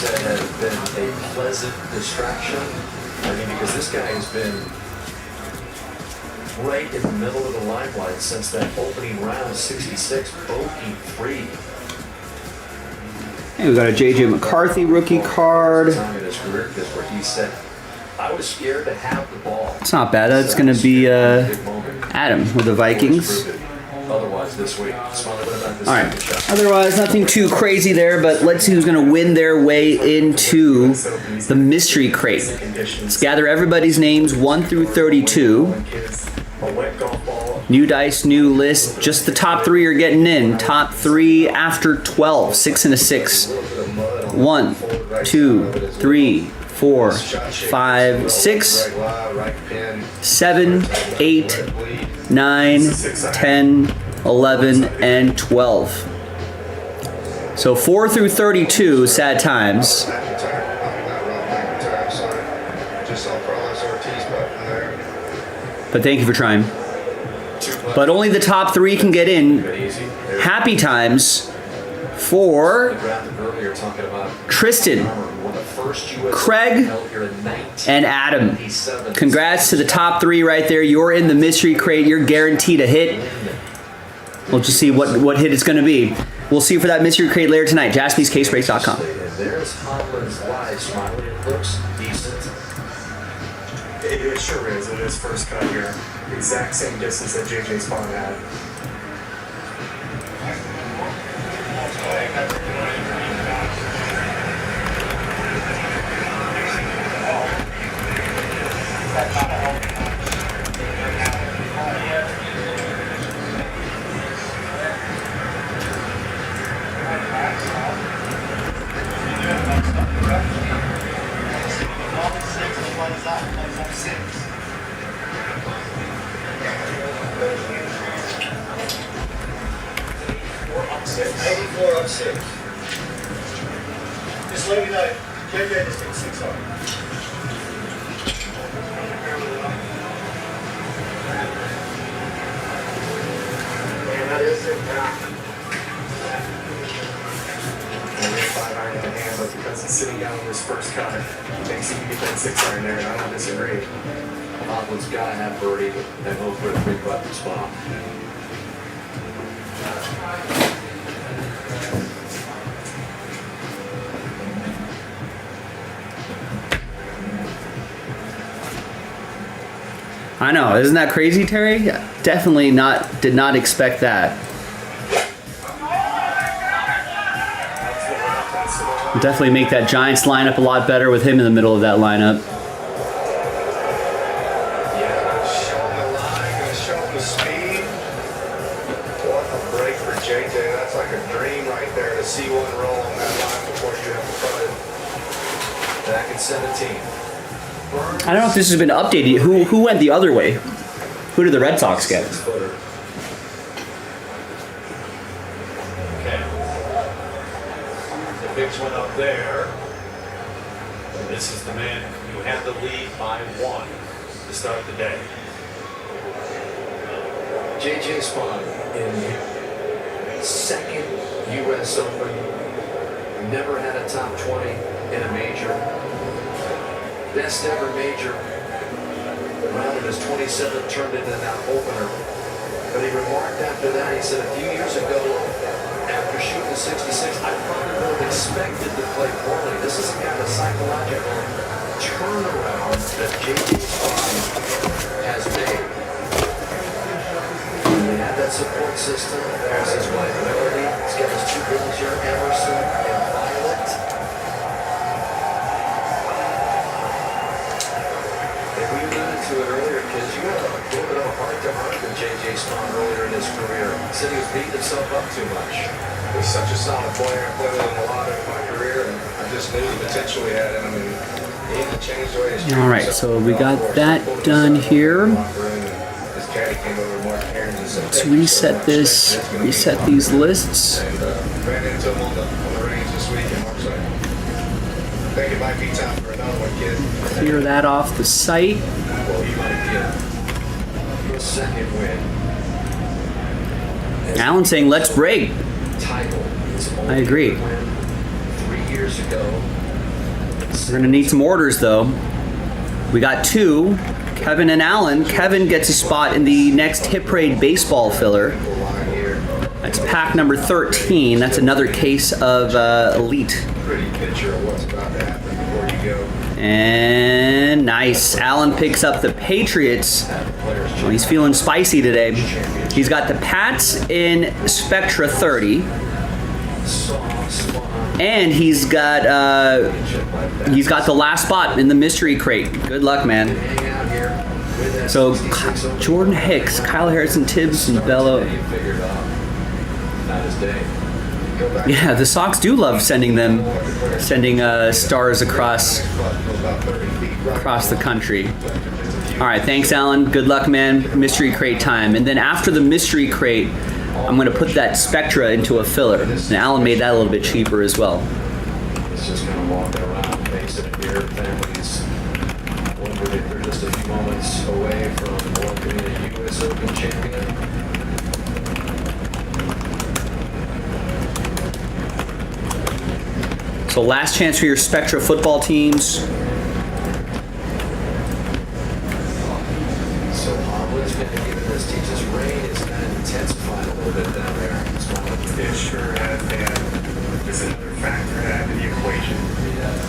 said has been a pleasant distraction. I mean, because this guy has been right in the middle of the limelight since that opening round, 66 bogey free. Hey, we got a JJ McCarthy rookie card. Time in his career, because where he said, I was scared to have the ball. It's not bad. That's going to be Adam with the Vikings. Otherwise this week. All right. Otherwise, nothing too crazy there, but let's see who's going to win their way into the mystery crate. Let's gather everybody's names 1 through 32. New dice, new list. Just the top 3 are getting in. Top 3 after 12. 6 and a 6. 1, 2, 3, 4, 5, 6, 7, 8, 9, 10, 11, and 12. So 4 through 32, sad times. But thank you for trying. But only the top 3 can get in. Happy times, for graphic earlier talking about Tristan, one of the first US Craig, held here in and Adam. 1987. Congrats to the top 3 right there. You're in the mystery crate. You're guaranteed a hit. We'll just see what hit it's going to be. We'll see you for that mystery crate later tonight. JaspysCaseBreaks.com. There's Holland's live, Smiley. It looks decent. It sure is. It is first cut here. Exact same distance that JJ Spawn had. Just let me know. JJ just hit 6 on. Man, that is it now. And we have 5 iron in the hand, but because he's sitting down on his first cut, he thinks he can get that 6 iron there, and I don't disagree. Holland's got to have birdie and hope for a big button spot. I know, isn't that crazy, Terry? Definitely did not expect that. Definitely make that Giants lineup a lot better with him in the middle of that lineup. Yeah, showing the line, showing the speed. What a break for JJ. That's like a dream right there to see one roll on that line before you have to cut it. Back at 17. I don't know if this has been updated. Who went the other way? Who did the Red Sox get? Footer. Okay. The big one up there. This is the man who had the lead by 1 to start the day. JJ Spawn in second U.S. Open. Never had a top 20 in a major. Best ever major. Round of his 27th turned into an opener. But he remarked after that, he said a few years ago, after shooting 66, I probably would have expected to play poorly. This is a kind of psychological turnaround that JJ Spawn has made. He had that support system. There's his wife, Melody. He's got his 2 girls here, Emerson and Violet. We alluded to it earlier, kids. You had a little bit of a heart-to-heart with JJ Spawn earlier in his career. He said he was beating himself up too much. He's such a solid player. I played with him a lot in my career, and I just knew the potential he had in him. And he even changed the way his All right, so we got that done here. His caddy came over to Mark Cairns and said, Let's reset this, reset these lists. And ran into him on the range this week, and Mark's like, I think it might be time for another one, kid. Clear that off the site. Well, he might get his second win. Alan saying, let's break. Title. I agree. 3 years ago. We're going to need some orders, though. We got 2, Kevin and Alan. Kevin gets a spot in the next Hit Parade baseball filler. That's pack number 13. That's another case of Elite. Pretty picture of what's about to happen before you go. And nice. Alan picks up the Patriots. Well, he's feeling spicy today. He's got the Pats in Spectra 30. And he's got the last spot in the mystery crate. Good luck, man. So Jordan Hicks, Kyle Harrison, Tibbs, and Bello. Yeah, the Sox do love sending stars across the country. All right, thanks, Alan. Good luck, man. Mystery crate time. And then after the mystery crate, I'm going to put that Spectra into a filler. And Alan made that a little bit cheaper as well. It's just kind of walking around, facing it here. Families wondering if they're just a few moments away from welcoming a U.S. Open champion. So last chance for your Spectra football teams. So Hovland's been given this team this rain. It's kind of intensified a little bit down there. It sure has been just another factor to add to the equation.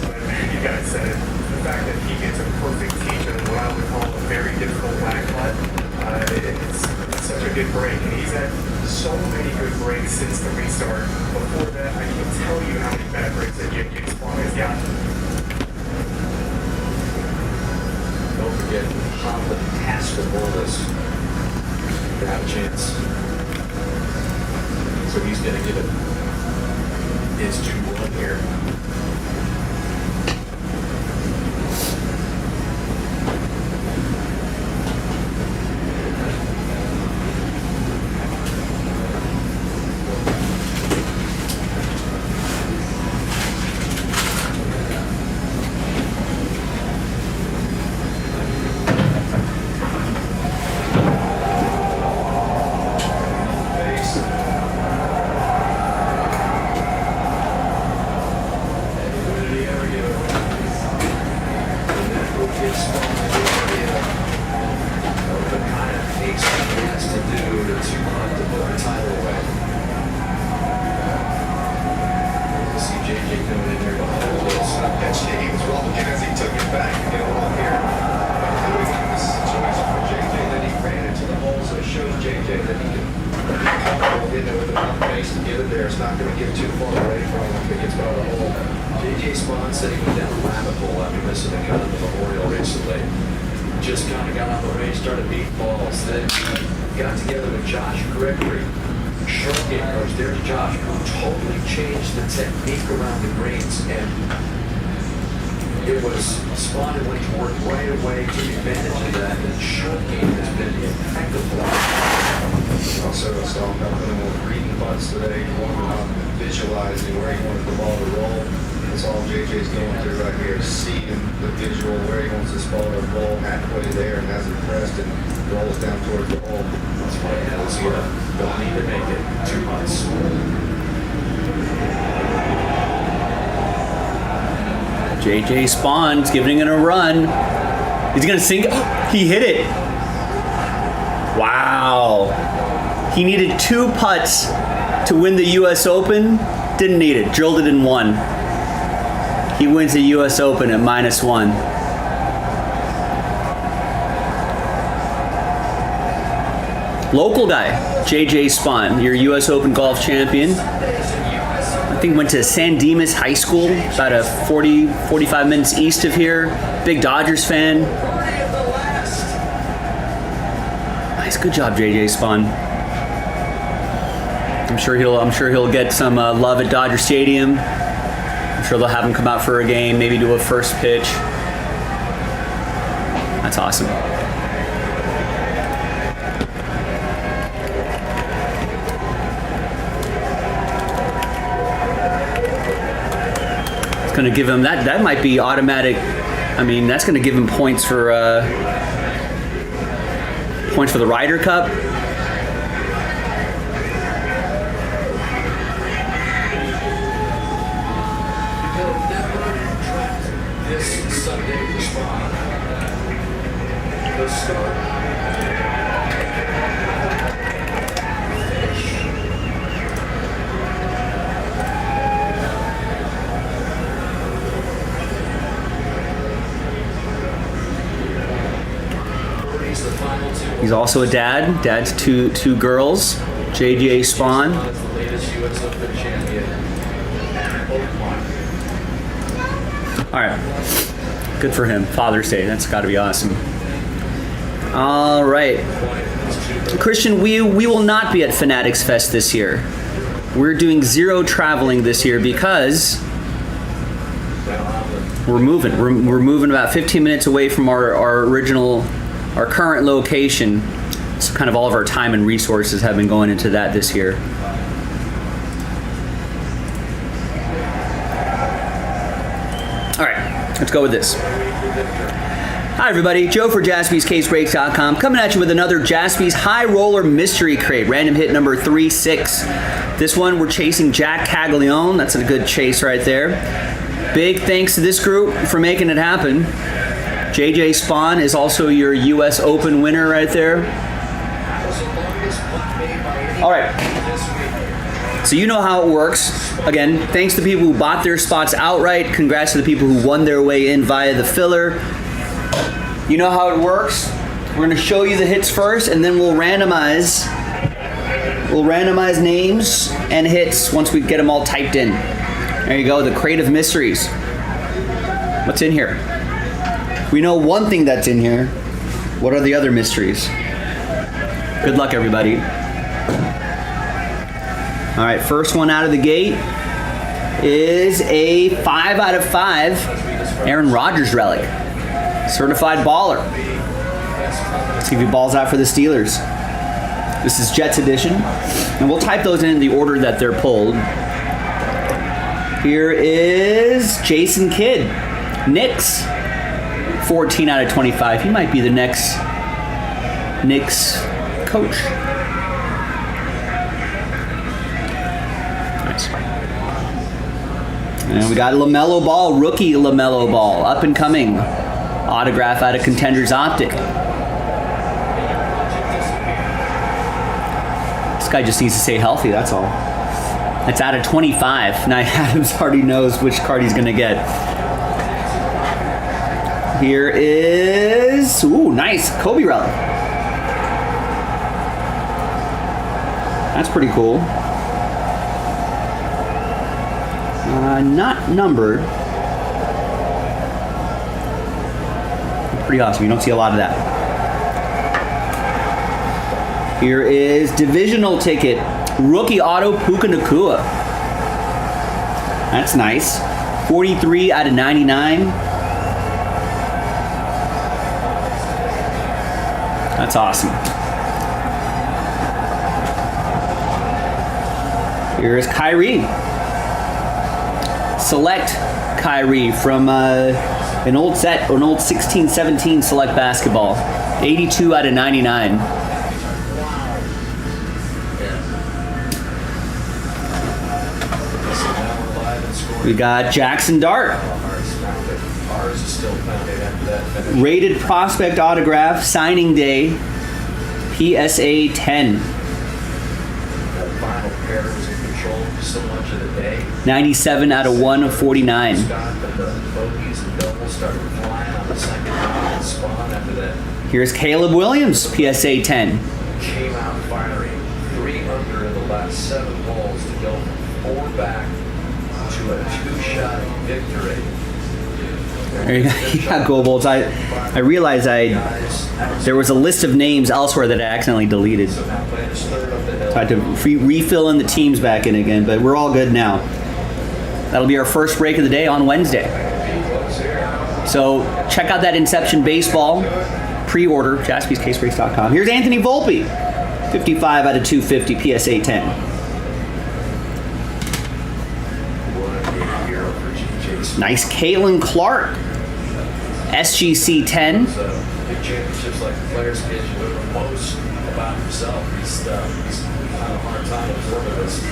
But you guys said it. The fact that he gets a perfect teach on what I would call a very difficult whack putt, it's such a good break. And he's had so many good breaks since the restart. Before that, I can't tell you how many bad breaks that JJ Spawn has gotten. Don't forget, Hovland has to bowl this to have a chance. So he's going to give it his 2-1 here. JJ Spawn said he went down a rabbit hole after missing a cut in the Memorial recently. Just kind of got on the range, started beating balls. Then got together with Josh Gregory, short game coach. There's Josh, who totally changed the technique around the greens, and it was Spawn who went to work right away, took advantage of that, and short game has been impeccable. Also, I saw him putting more reading butts today. He wanted to visualizing where he wanted the ball to roll. That's all JJ's going through right here, seeing the visual where he wants this ball to roll halfway there, and has it pressed and rolls down towards the hole. That's why he has here. Don't need to make it 2 months. JJ Spawn's giving it a run. He's gonna sink. He hit it. Wow. He needed 2 putts to win the US Open. Didn't need it. Drilled it in 1. He wins the US Open at -1. Local guy, JJ Spawn, your US Open golf champion. I think went to San Dimas High School, about a 45 minutes east of here. Big Dodgers fan. Nice, good job, JJ Spawn. I'm sure he'll get some love at Dodger Stadium. I'm sure they'll have him come out for a game, maybe do a first pitch. That's awesome. It's going to give him that might be automatic. I mean, that's going to give him points for the Ryder Cup. This Sunday for Spawn. The start. He's also a dad. Dad's two girls. JJ Spawn. That's the latest U.S. Open champion. All right. Good for him. Father's Day. That's got to be awesome. All right. Christian, we will not be at Fanatics Fest this year. We're doing 0 traveling this year because we're moving. We're moving about 15 minutes away from our current location. So kind of all of our time and resources have been going into that this year. All right, let's go with this. Hi everybody, Joe for JaspysCaseBreaks.com coming at you with another Jaspy's High Roller Mystery Crate, random hit number 36. This one we're chasing Jack Caglione. That's a good chase right there. Big thanks to this group for making it happen. JJ Spawn is also your US Open winner right there. All right. So you know how it works. Again, thanks to people who bought their spots outright. Congrats to the people who won their way in via the filler. You know how it works. We're gonna show you the hits first, and then we'll randomize names and hits once we get them all typed in. There you go, the Crate of Mysteries. What's in here? We know one thing that's in here. What are the other mysteries? Good luck, everybody. All right, first one out of the gate is a 5 out of 5 Aaron Rodgers relic. Certified baller. Let's see if he balls out for the Steelers. This is Jets edition. And we'll type those in the order that they're pulled. Here is Jason Kidd. Knicks. 14 out of 25. He might be the next Knicks coach. Nice. And we got LaMelo Ball, rookie LaMelo Ball, up and coming. Autograph out of Contenders Optic. This guy just needs to stay healthy, that's all. That's out of 25. Now Adams already knows which card he's gonna get. Here is, ooh, nice, Kobe relic. That's pretty cool. Not numbered. Pretty awesome. You don't see a lot of that. Here is divisional ticket, rookie auto Puka Nacua. That's nice. 43 out of 99. That's awesome. Here is Kyrie. Select Kyrie from an old set, or an old 16-17 select basketball. 82 out of 99. We got Jackson Dart. Rated prospect autograph, signing day, PSA 10. 97 out of 1 of 49. Here's Caleb Williams, PSA 10. Came out firing 3 under in the last 7 balls to go 4 back to a 2-shot victory. There you go. Yeah, Go Bolts. I realized there was a list of names elsewhere that I accidentally deleted. So I had to refill in the teams back in again, but we're all good now. That'll be our first break of the day on Wednesday. So check out that Inception Baseball pre-order, JaspysCaseBreaks.com. Here's Anthony Volpe, 55 out of 250, PSA 10. Nice Caitlin Clark, SGC 10. Big championships like the players get you learn the most about himself. He's kind of hard time absorbing this.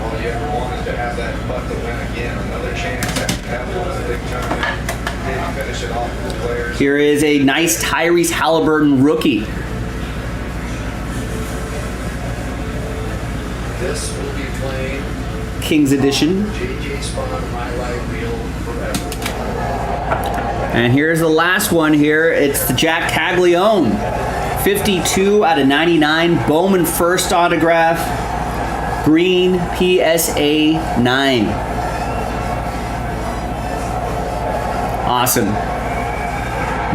All you ever want is to have that putt to win again. Another chance at that was a big tournament. Didn't finish it off with the players. Here is a nice Tyrese Halliburton rookie. This will be playing Kings edition. JJ Spawn highlight reel forever. And here's the last one here. It's the Jack Caglione. 52 out of 99. Bowman first autograph. Green PSA 9. Awesome.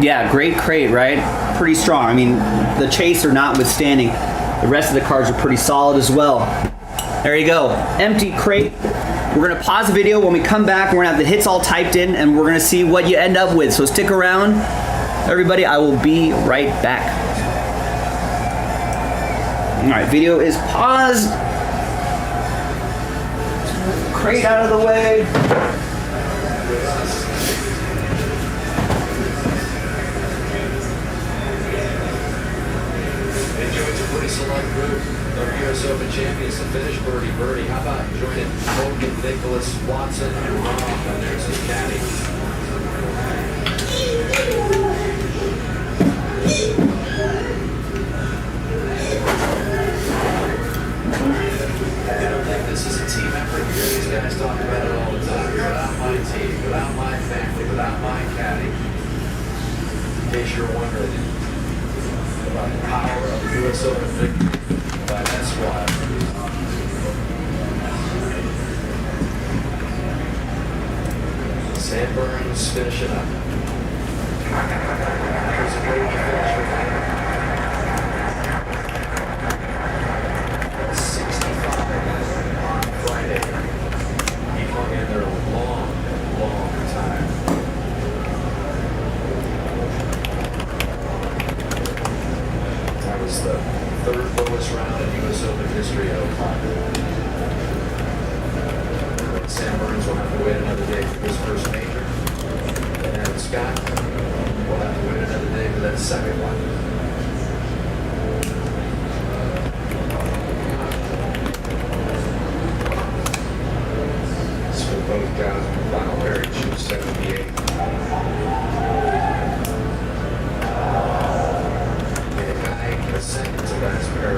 Yeah, great crate, right? Pretty strong. I mean, the chaser notwithstanding, the rest of the cards are pretty solid as well. There you go. Empty crate. We're going to pause the video. When we come back, we're going to have the hits all typed in, and we're going to see what you end up with. So stick around. Everybody, I will be right back. All right, video is paused. Crate out of the way. pretty select group of U.S. Open champions to finish birdie birdie. How about joining Hogan, Nicholas, Watson, and Ron? And there's his caddy. I don't think this is a team effort here. These guys talk about it all the time. Without my team, without my family, without my caddy. In case you're wondering about the power of the U.S. Open victory by that squad. Sam Burns finishing up. Here's a great finish for him. 65 on Friday. He hung in there a long, long time. That was the third lowest round in U.S. Open history at O'Connor. Sam Burns will have to wait another day for his first major. And Adam Scott will have to wait another day for that second one. So both guys in the final pair choose 78. The second to last pair,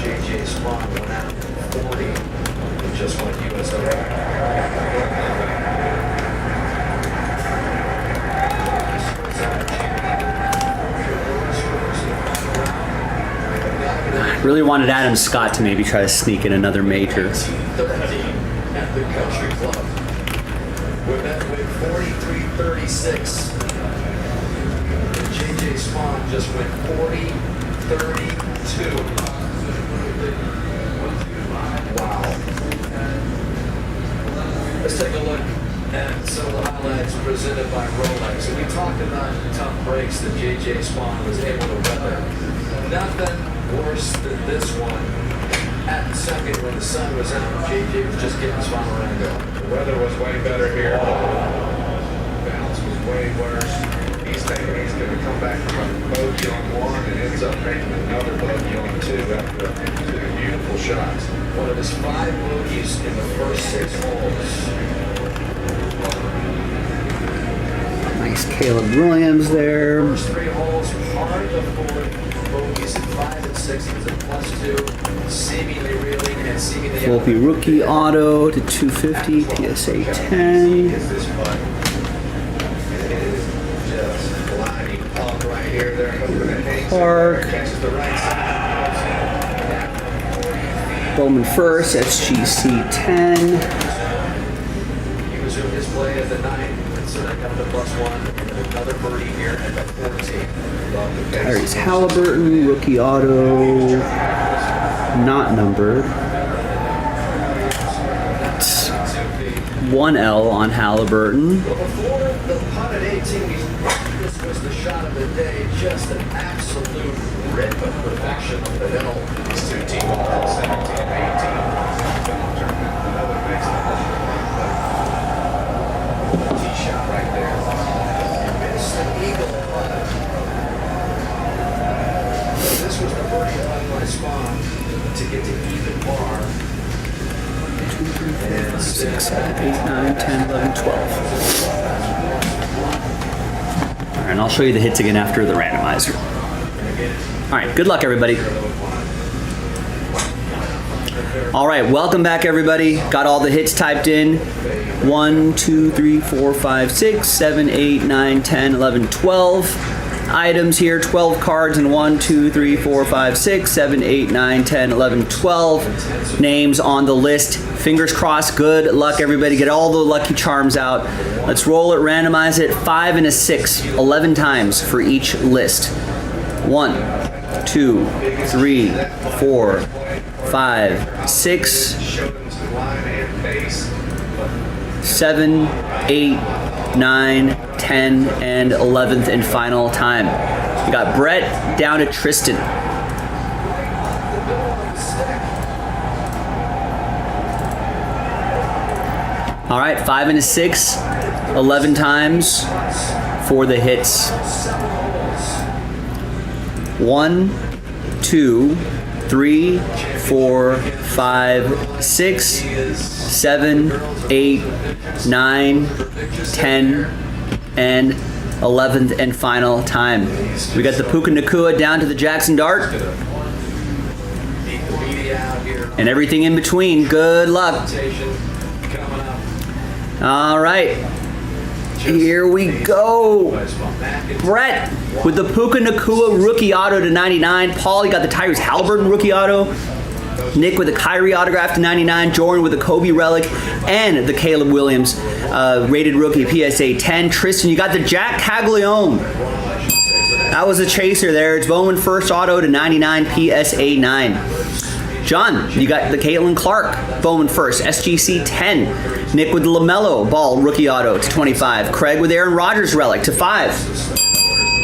JJ Spawn went out 40 and just won U.S. Open. Really wanted Adam Scott to maybe try to sneak in another major. 13 at the Country Club. With that win 43-36. JJ Spawn just went 40-32. Wow. Let's take a look at some of the highlights presented by Rolex. And we talked about tough breaks that JJ Spawn was able to weather. Nothing worse than this one. At the second, when the sun was out, JJ was just getting his final round going. The weather was way better here. Balance was way worse. He's thinking he's going to come back from a bogey on one and ends up making another bogey on two after two beautiful shots. One of his 5 bogeys in the first 6 holes. Nice Caleb Williams there. First 3 holes, par the 4 bogeys at 5 and 6. He was at +2, seemingly reeling and seemingly. Volpe rookie auto to 250, PSA 10. Is this putt? It is just gliding up right here. They're hoping it hangs in Park. there, catches the right side. Bowman first, SGC 10. He resumed his play at the 9th, so that got the +1, and another birdie here at the 14th. Tyrese Halliburton, rookie auto, not numbered. 1L on Halliburton. Well, before the putt at 18, this was the shot of the day. Just an absolute rip of perfection up the hill. These two team balls, 17 and 18. Another makes the Tee shot right there. Missed the eagle putt. This was the birdie putt by Spawn to get to even par. 6, 7, 8, 9, 10, 11, 12. All right, and I'll show you the hits again after the randomizer. All right, good luck, everybody. All right, welcome back, everybody. Got all the hits typed in. 1, 2, 3, 4, 5, 6, 7, 8, 9, 10, 11, 12. Items here, 12 cards, and 1, 2, 3, 4, 5, 6, 7, 8, 9, 10, 11, 12 names on the list. Fingers crossed. Good luck, everybody. Get all the lucky charms out. Let's roll it, randomize it. 5 and a 6, 11 times for each list. 1, 2, 3, 4, 5, 6, 7, 8, 9, 10, and 11th and final time. We got Brett down to Tristan. All right, 5 and a 6, 11 times for the hits. 1, 2, 3, 4, 5, 6, 7, 8, 9, 10, and 11th and final time. We got the Puka Nakua down to the Jackson Dart. And everything in between. Good luck. All right. Here we go. Brett with the Puka Nakua rookie auto to 99. Paul, you got the Tyrese Halliburton rookie auto. Nick with the Kyrie autograph to 99. Jordan with the Kobe relic. And the Caleb Williams rated rookie PSA 10. Tristan, you got the Jack Caglione. That was a chaser there. It's Bowman first auto to 99 PSA 9. John, you got the Caitlin Clark Bowman first, SGC 10. Nick with the LaMelo Ball rookie auto to 25. Craig with Aaron Rodgers relic to 5.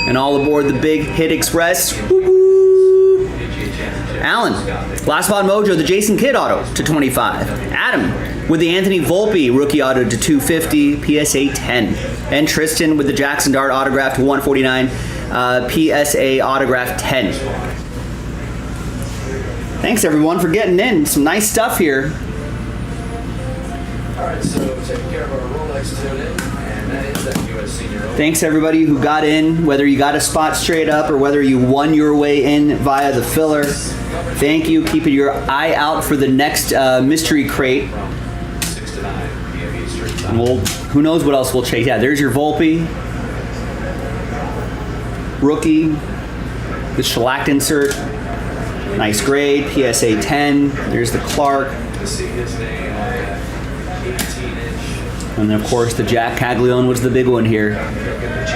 And all aboard the Big Hit Express. Woo-hoo. Alan, Last Spot Mojo, the Jason Kidd auto to 25. Adam with the Anthony Volpe rookie auto to 250, PSA 10. And Tristan with the Jackson Dart autograph to 149, PSA autograph 10. Thanks everyone for getting in. Some nice stuff here. Alright, so taking care of our Rolex tune-in, and that is that US Senior Open. Thanks everybody who got in, whether you got a spot straight up or whether you won your way in via the filler. Thank you. Keeping your eye out for the next mystery crate. 6 to 9 p.m. Eastern Time. And we'll, who knows what else we'll chase. Yeah, there's your Volpe. Rookie. The shellacked insert. Nice grade, PSA 10. There's the Clark. To see his name on that 18-inch. And then, of course, the Jack Caglione was the big one here.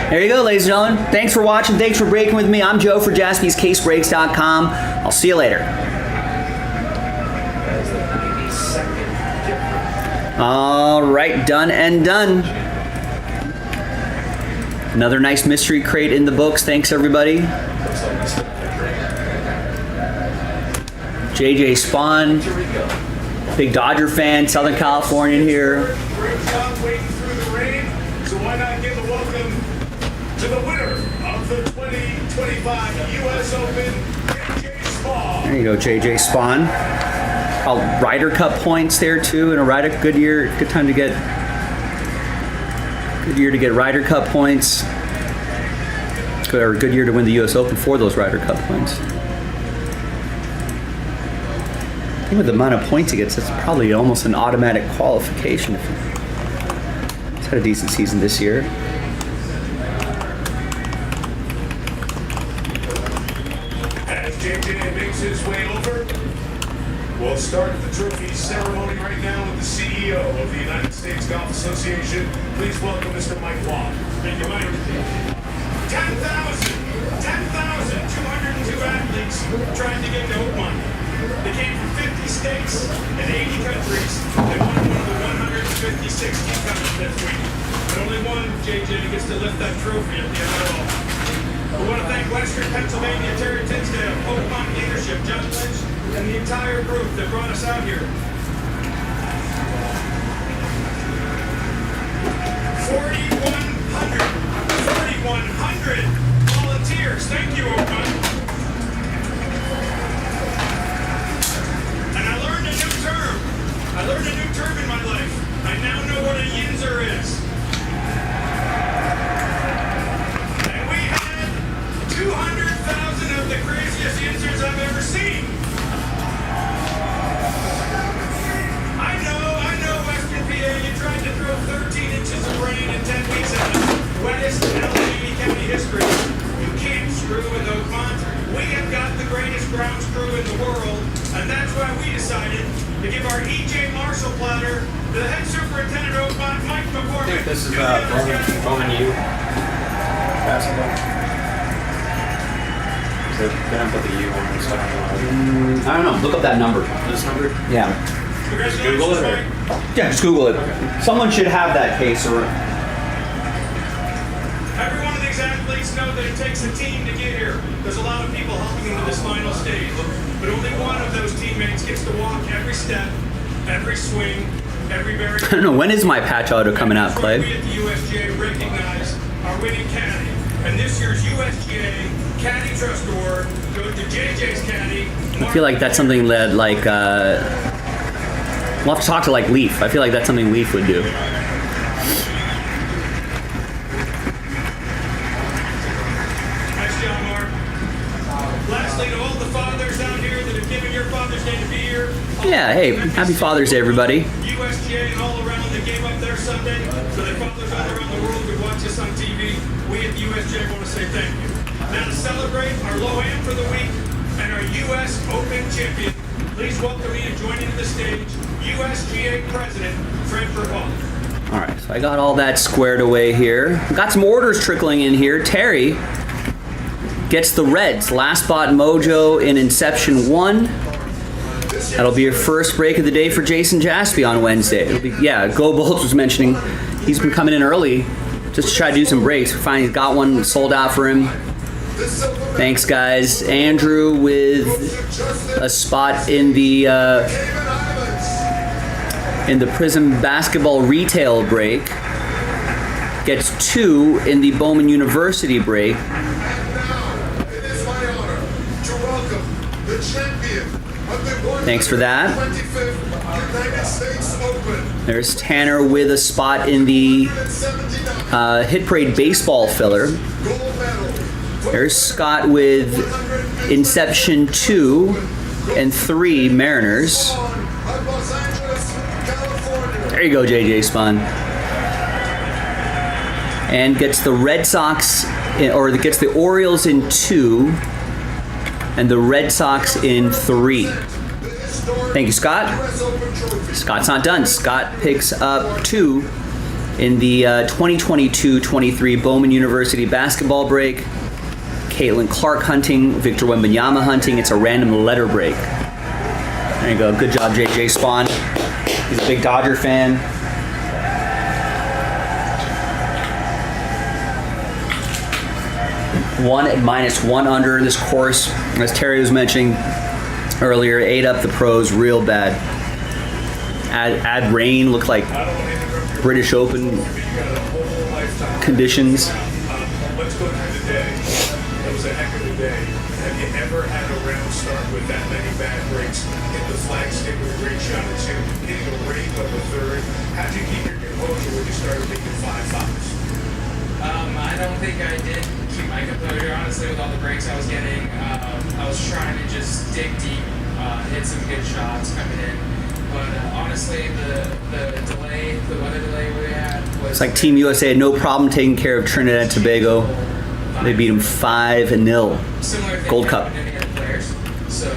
There you go, ladies and gentlemen. Thanks for watching. Thanks for breaking with me. I'm Joe for JaspysCaseBreaks.com. I'll see you later. That is the 92nd difference. All right, done and done. Another nice mystery crate in the books. Thanks, everybody. JJ Spawn, big Dodger fan, Southern Californian here. Great job waiting through the rain, so why not give a welcome to the winner of the 2025 U.S. Open, JJ Spawn. There you go, JJ Spawn. Ryder Cup points there too, and a Ryder good year, good time to get, good year to get Ryder Cup points. Or good year to win the U.S. Open for those Ryder Cup points. I think with the amount of points he gets, that's probably almost an automatic qualification. He's had a decent season this year. As JJ makes his way over, we'll start the trophy ceremony right now with the CEO of the United States Golf Association. Please welcome Mr. Mike Watt. Thank you, Mike. 10,202 athletes trying to get no money. They came from 50 states and 80 countries. They won one of the 156 team countries this week. But only one, JJ, gets to lift that trophy at the end of it all. We want to thank Western Pennsylvania, Terry Tinsdale, Oakmont Leadership, Judge Lynch, and the entire group that brought us out here. 4,100 volunteers. Thank you, Oakmont. I learned a new term in my life. I now know what a yinzer is. And we had 200,000 of the craziest yinzers I've ever seen. I know, Western PA, you tried to throw 13 inches of rain in 10 weeks at us. Wettest in Allegheny County history. You can't screw with Oakmont. We have got the greatest ground screw in the world, and that's why we decided to give our E.J. Marshall platter to the head superintendent of Oakmont, Mike McCormick. I think this is Bowman U basketball. They don't put the U on this stuff. I don't know. Look up that number. This number? Yeah. Congratulations, Google it, or- Mike. Yeah, just Google it. Someone should have that case. Or Every one of these athletes know that it takes a team to get here. There's a lot of people helping them to this final stage, but only one of those teammates gets to walk every step, every swing, every barrier. I don't know. When is my patch auto coming out, Clay? We at the USGA recognize our winning candidate, and this year's USGA Caddy Trust Award goes to JJ's caddy. I feel like that's something that we'll have to talk to like Leaf. I feel like that's something Leaf would do. Nice job, Mark. Lastly, to all the fathers out here that have given your Father's Day to be here. Yeah, hey, happy Father's Day, everybody. USGA and all around that gave up their Sunday so that fathers all around the world could watch us on TV. We at the USGA want to say thank you. Now to celebrate our low end for the week and our U.S. Open champion, please welcome me and joining to the stage, USGA President Fred Verval. All right, so I got all that squared away here. Got some orders trickling in here. Terry gets the Reds. Last spot mojo in Inception 1. That'll be your first break of the day for Jason JASPY on Wednesday. It'll be, yeah, Go Bolts was mentioning he's been coming in early just to try to do some breaks. Finally, he's got one sold out for him. Thanks, guys. Andrew with a spot in the Prism basketball retail break. Gets 2 in the Bowman University break. It is my honor to welcome the champion of the Thanks for that. 125th United States Open. There's Tanner with a spot in the Hit Parade baseball filler. Gold medal. There's Scott with Inception 2 and 3 Mariners. Of Los Angeles, California. There you go, JJ Spun. And gets the Red Sox, or gets the Orioles in 2 and the Red Sox in 3. Thank you, Scott. Scott's not done. Scott picks up 2 in the 2022-23 Bowman University basketball break. Caitlin Clark hunting, Victor Wembanyama hunting. It's a random letter break. There you go. Good job, JJ Spawn. He's a big Dodger fan. One at -1 under this course, as Terry was mentioning earlier. 8 up the pros real bad. Add rain, looked like British Open conditions. Let's go through the day. That was a heck of a day. Have you ever had a round start with that many bad breaks? Hit the flag stick with a great shot at 2, hitting a rake of a 3rd. How'd you keep your composure when you started making 5 fouls? I don't think I did keep my composure, honestly, with all the breaks I was getting. I was trying to just dig deep, hit some good shots coming in. But honestly, the delay, the weather delay we had was... It's like Team USA had no problem taking care of Trinidad and Tobago. They beat them 5-0. Similar Gold Cup. to any other players. So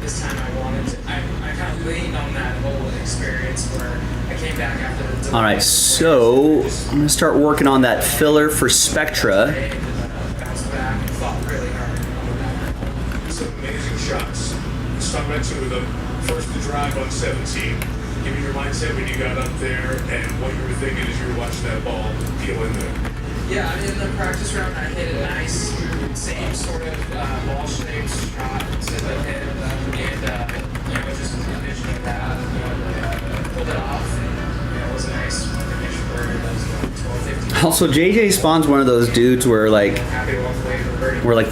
this time I wanted to... I kind of leaned on that whole experience where I came back after the delay. All right, so I'm going to start working on that filler for Spectra. Bounced back and fought really hard. Some amazing shots. Let's talk about 2 of them. First, the drive on 17. Give me your mindset when you got up there and what you were thinking as you were watching that ball peel in there. Yeah, in the practice round, I hit a nice, same sort of ball-shaped shot to the head, and just envisioning that, pulled it off, and it was a nice finish for those 12-15. Also, JJ Spawn's one of those dudes where I feel like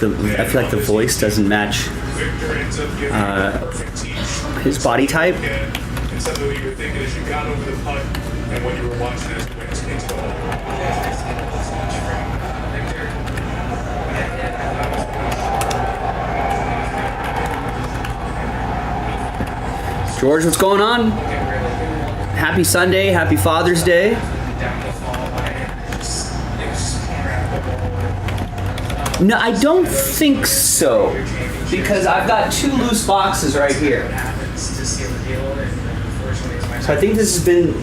the voice doesn't match Victor ends up giving a perfect tee. his body type. And something that you were thinking as you got over the putt and what you were watching as it went into the hole. George, what's going on? Happy Sunday, happy Father's Day. No, I don't think so, because I've got 2 loose boxes right here. So I think this has been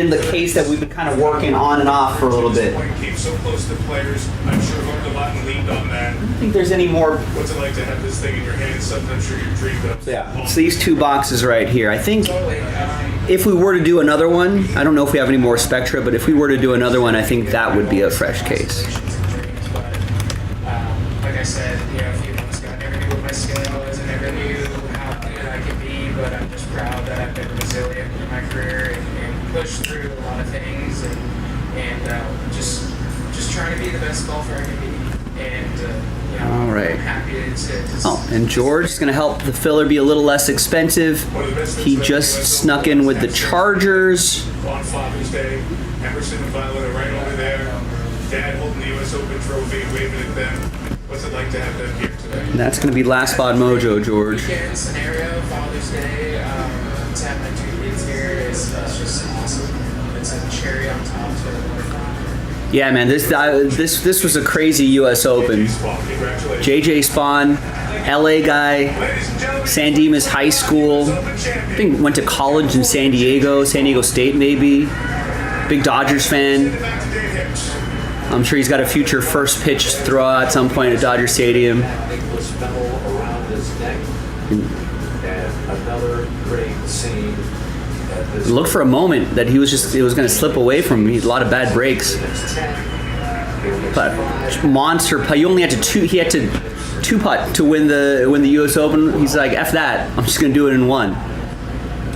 the case that we've been kind of working on and off for a little bit. I Came so close to players, I'm sure hooked a lot and leaned on that. don't think there's any more. What's it like to have this thing in your hand? Something I'm sure you've dreamed of. Yeah, it's these 2 boxes right here. I think if we were to do another one, I don't know if we have any more Spectra, but if we were to do another one, I think that would be a fresh case. Like I said, a few months ago, I never knew what my skill was, I never knew how good I could be, but I'm just proud that I've been resilient in my career and pushed through a lot of things and just trying to be the best golfer I can be. And you know, All right. I'm happy to Oh, and George is going to help the filler be a little less expensive. He just snuck in with the Chargers. On Father's Day, Emerson and Violet are right over there. Dad holding the U.S. Open trophy, waving at them. What's it like to have them here today? And that's going to be last spot mojo, George. weekend scenario, Father's Day, to have my two kids here is just awesome. It's a cherry on top to the Yeah, man, this was a crazy U.S. Open. JJ Spawn, LA guy, San Dimas High School. I think went to college in San Diego State maybe. Big Dodgers fan. I'm sure he's got a future first pitch throw at some point at Dodger Stadium. Necklace medal around his neck. And another great scene. Looked for a moment that it was going to slip away from him. He had a lot of bad breaks. But monster putt. He had to two putt to win the U.S. Open. He's like, F that. I'm just going to do it in one.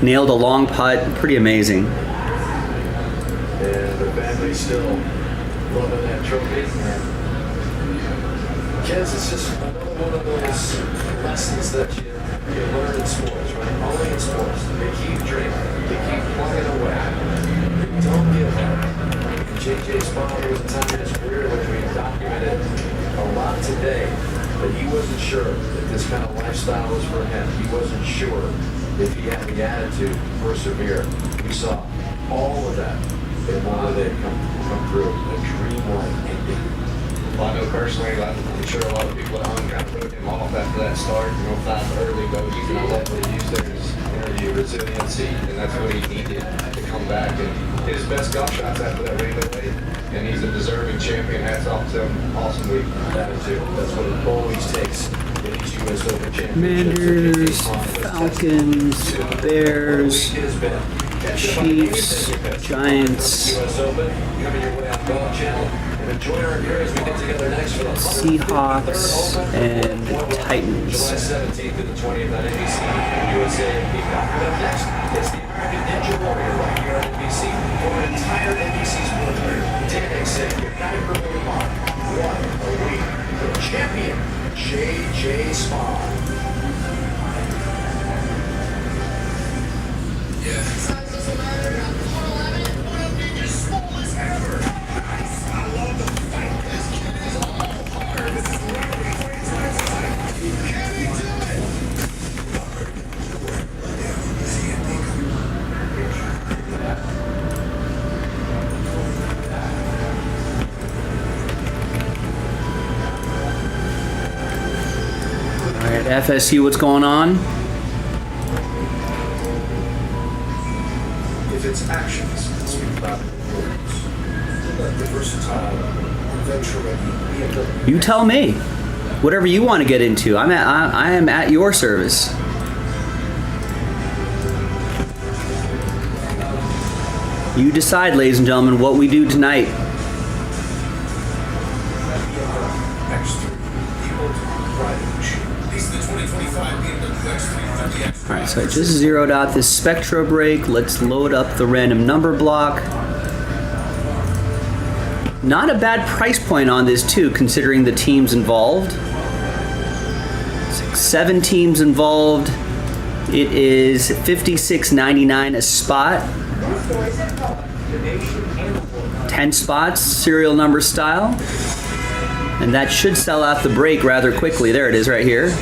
Nailed a long putt. Pretty amazing. And the family still loving that trophy. Kids, it's just another one of those lessons that you learn in sports, right? Only in sports. You keep dreaming. You keep plugging away. You don't give up. JJ Spawn, there was a time in his career which we documented a lot today, but he wasn't sure if this kind of lifestyle was for him. He wasn't sure if he had the attitude to persevere. We saw all of that in one day come through. A dreamlike ending. Well, I know personally, I'm sure a lot of people at home kind of wrote him off after that start. You know, 5 early bogeys, and I love what he used there in his interview, resiliency, and that's what he needed to come back and hit his best golf shots after that rain away. And he's a deserving champion. Hats off to him. Awesome week. Attitude. That's what it always takes in these U.S. Open Commanders, championships. Falcons, Bears, Chiefs, Giants, U.S. Open coming your way on Golf Channel. And enjoy our career as we get together next for the Seahawks, and Titans. July 17th to the 20th on NBC, USA and Peacock. Coming up next, it's the American Ninja Warrior right here on NBC for an entire NBC sports career. Dan Exit, United for Vermont. What a week. The champion, JJ Spawn. Size doesn't matter. I'm 4'11", one of the smallest ever. I love the fight. This kid is all hard. This is literally 20 times as high. Can he do All right, FSU, what's going on? If it's actions, speak about words. The versatile, adventure-ready BMW. You tell me. Whatever you want to get into, I am at your service. You decide, ladies and gentlemen, what we do tonight. X3, the ultimate riding machine. These are the 2025 BMW X330X. All right, so I just zeroed out this Spectra break. Let's load up the random number block. Not a bad price point on this too, considering the teams involved. 7 teams involved. It is $56.99 a spot. 10 spots, serial number style. And that should sell out the break rather quickly. There it is right here.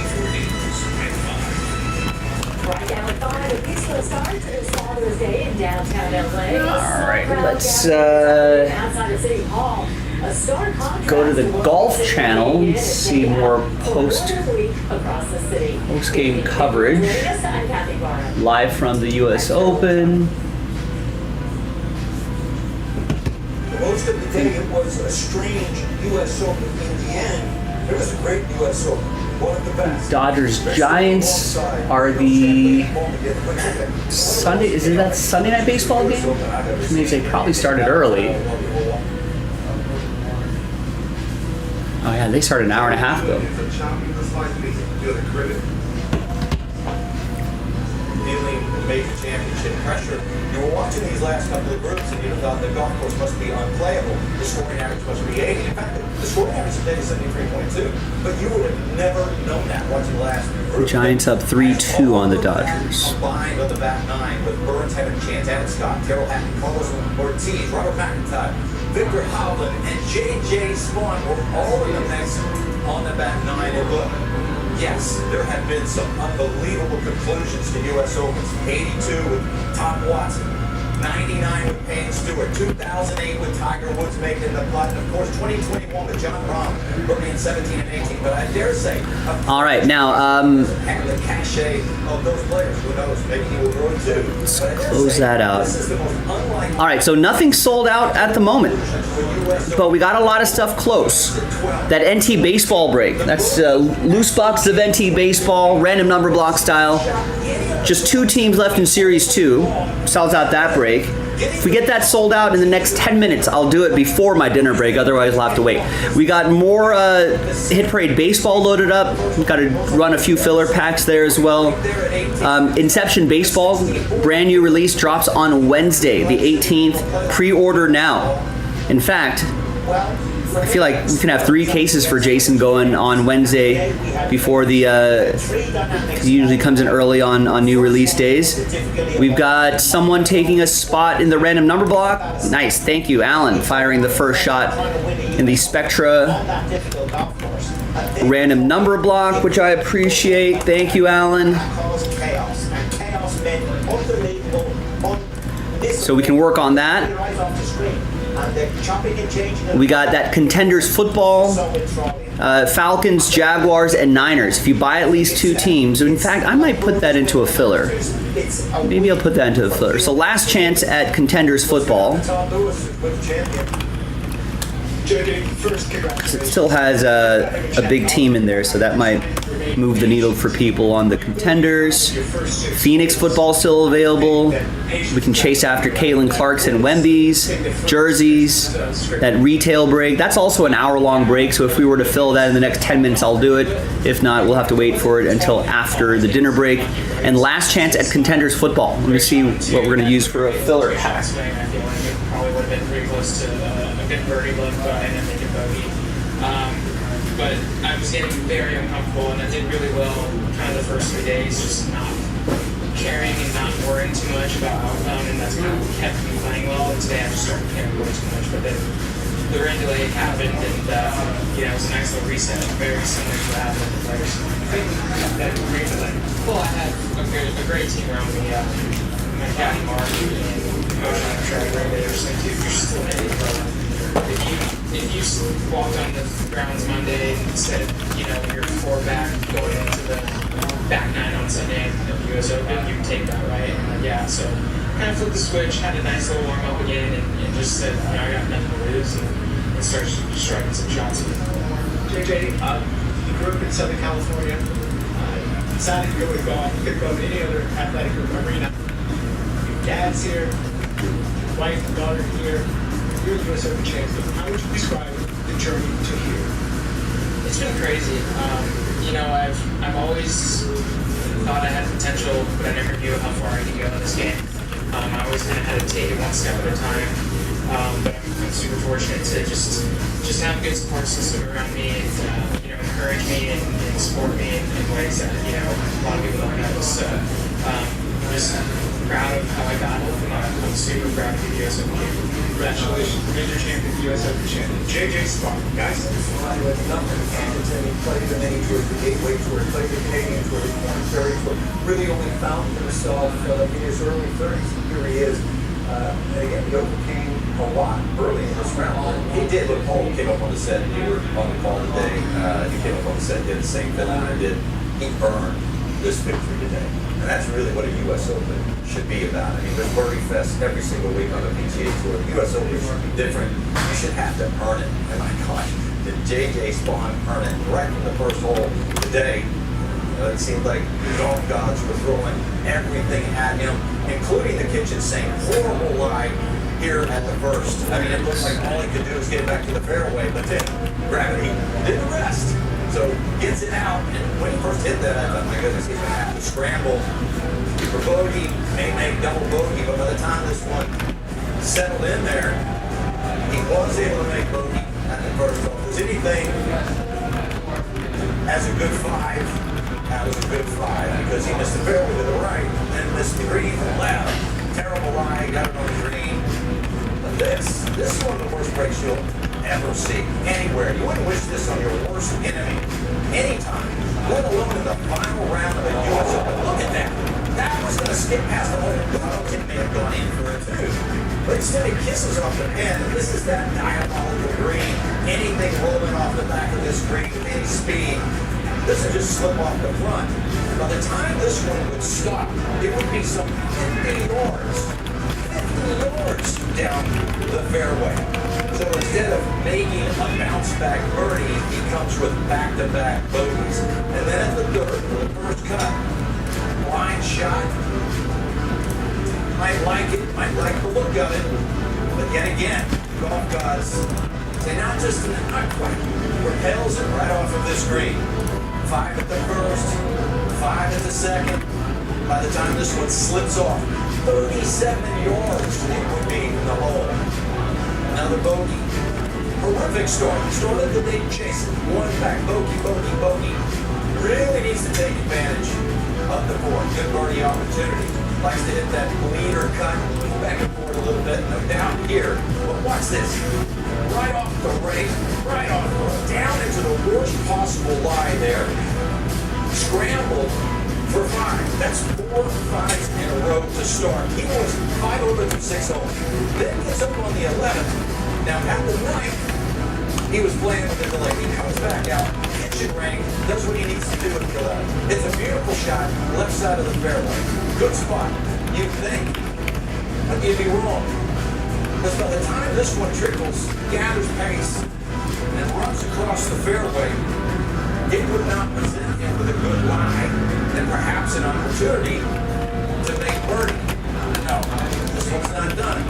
Right now at 5, a peaceful start to this Father's Day in downtown LA. All right, let's Outside of City Hall. A star contrast go to the what Golf we see Channel and day in see day out more for another week across the city. post-game coverage. I'm Kathy Barnum. Live from the U.S. Open. Most of the day it was a strange U.S. Open. In the end, it was a great U.S. Open. One of the best. Dodgers Giants are the Sunday. Is it that Sunday night baseball game? Which means they probably started early. Oh yeah, they started an hour and a half ago. Dealing major championship pressure. You were watching these last couple of groups and you thought the golf course must be unplayable. The scoring average must be 80. In fact, the scoring average today is 73.2. But you would have never known that watching the last few groups. Giants up 3-2 on the Dodgers. Combined on the back nine with Burns having a chance, Adam Scott, Terrell Hatton, Carlos Ortiz, Robert McIntyre, Victor Hovland, and J.J. Spawn were all in the mix on the back nine. And look, yes, there have been some unbelievable conclusions to U.S. Opens. 82 with Tom Watson, 99 with Payne Stewart, 2008 with Tiger Woods making the putt, and of course 2021 with John Rahm, bogeying in 17 and 18. But I dare say, All right, now have the cachet of those players. Who knows? Maybe he will grow too. let's close that out. This is the most unlikely. All right, so nothing sold out at the moment, but we got a lot of stuff close. That NT baseball break, that's loose boxes of NT baseball, random number block style. Just 2 teams left in Series 2. Sells out that break. If we get that sold out in the next 10 minutes, I'll do it before my dinner break. Otherwise, we'll have to wait. We got more Hit Parade baseball loaded up. We've got to run a few filler packs there as well. Inception Baseball, brand new release, drops on Wednesday, the 18th. Pre-order now. In fact, I feel like we can have 3 cases for Jason going on Wednesday before the he usually comes in early on new release days. We've got someone taking a spot in the random number block. Nice, thank you, Alan, firing the first shot in the Spectra random number block, which I appreciate. Thank you, Alan. So we can work on that. We got that Contenders football, Falcons, Jaguars, and Niners. If you buy at least 2 teams, in fact, I might put that into a filler. Maybe I'll put that into a filler. So last chance at Contenders football. It still has a big team in there, so that might move the needle for people on the Contenders. Phoenix football still available. We can chase after Caitlin Clark's and Wemby's jerseys. That retail break, that's also an hour-long break, so if we were to fill that in the next 10 minutes, I'll do it. If not, we'll have to wait for it until after the dinner break. And last chance at Contenders football. Let me see what we're going to use for a filler pack. Probably would have been pretty close to a good birdie look, but I ended up making bogey. But I was getting very uncomfortable, and I did really well kind of the first 3 days, just not caring and not worrying too much about outcome, and that's kind of what kept me playing well. And today I just started caring way too much, but then the rain delay happened, and it was a nice little reset, very similar to what happened with the players. Well, I had a great team around me. My caddy Mark and Motion on the track right there, so you're still in it, but if you walked on the grounds Monday instead of, your 4 back going into the back 9 on Sunday of the US Open, you would take that, right? And so kind of flipped the switch, had a nice little warm up again, and just said, I got nothing to lose, and started striking some shots. JJ, you grew up in Southern California. It sounded like you would golf. You could go to any other athletic arena. Your dad's here, your wife and daughter here. You're the US Open champion. How would you describe the journey to here? It's been crazy. I've always thought I had potential, but I never knew how far I could go in this game. I always kind of had to take it one step at a time. But I'm super fortunate to just have a good support system around me and encourage me and support me in ways that a lot of people don't know. So I'm just proud of how I got it, and I'm super proud to be the US Open champion. Congratulations, major champion, US Open champion, J.J. Spawn, guys. With nothing fantasy, he played the mini tour, the Gateway Tour, played the Canadian Tour, the Corn Ferry Tour. Really only found himself in his early 30s. Here he is. And again, he overcame a lot early in this round. He did. Look, Paul came up on the set, and you were on the call today. He came up on the set, did the same thing I did. He earned this victory today. And that's really what a U.S. Open should be about. I mean, there's birdie fest every single week on the PGA Tour. The U.S. Open should be different. You should have to earn it. And my gosh, did J.J. Spawn earn it right from the first hole today? It seemed like golf gods were throwing everything at him, including the kitchen sink. Horrible lie here at the first. I mean, it looked like all he could do was get back to the fairway, but then gravity did the rest. So gets it out, and when he first hit that, I thought, my goodness, he's going to have to scramble For bogey, may make double bogey, but by the time this one settled in there, he was able to make bogey at the first hole. If there's anything as a good five, that was a good five because he missed the fairway to the right, then missed the green to the left. Terrible lie, got it on the green. But this is one of the worst breaks you'll ever see anywhere. You wouldn't wish this on your worst enemy anytime, let alone in the final round of the US Open. Look at that. That was going to skip past the hole. Who knows, it may have gone in for it too. But instead he kisses off the pin, and this is that diabolical green. Anything rolling off the back of this green with any speed, this would just slip off the front. By the time this one would stop, it would be some 50 yards down the fairway. So instead of making a bounce-back birdie, he comes with back-to-back bogeys. And then at the third, for the first cut, line shot. Might like it, might like the look of it, but yet again, golf gods say not quite, repels it right off of this green. 5 at the first, 5 at the second. By the time this one slips off, 37 yards it would be in the hole. Another bogey. Horrific start. Started the lead chasing. One back, bogey. Really needs to take advantage of the board. Good birdie opportunity. Likes to hit that leader cut. Back and forth a little bit. No doubt here. But watch this. Right off the rake. Right off. Down into the worst possible lie there. Scrambled for 5. That's 4 5s in a row to start. He was 5 over through 6 holes. Then gets up on the 11th. Now at the 9th, he was playing with the delay. He comes back out, kitchen rank, does what he needs to do with the 11th. It's a beautiful shot, left side of the fairway. Good spot, you think. But you'd be wrong. Because by the time this one trickles, gathers pace, and runs across the fairway, it would not present him with a good lie and perhaps an opportunity to make birdie. No, this one's not done.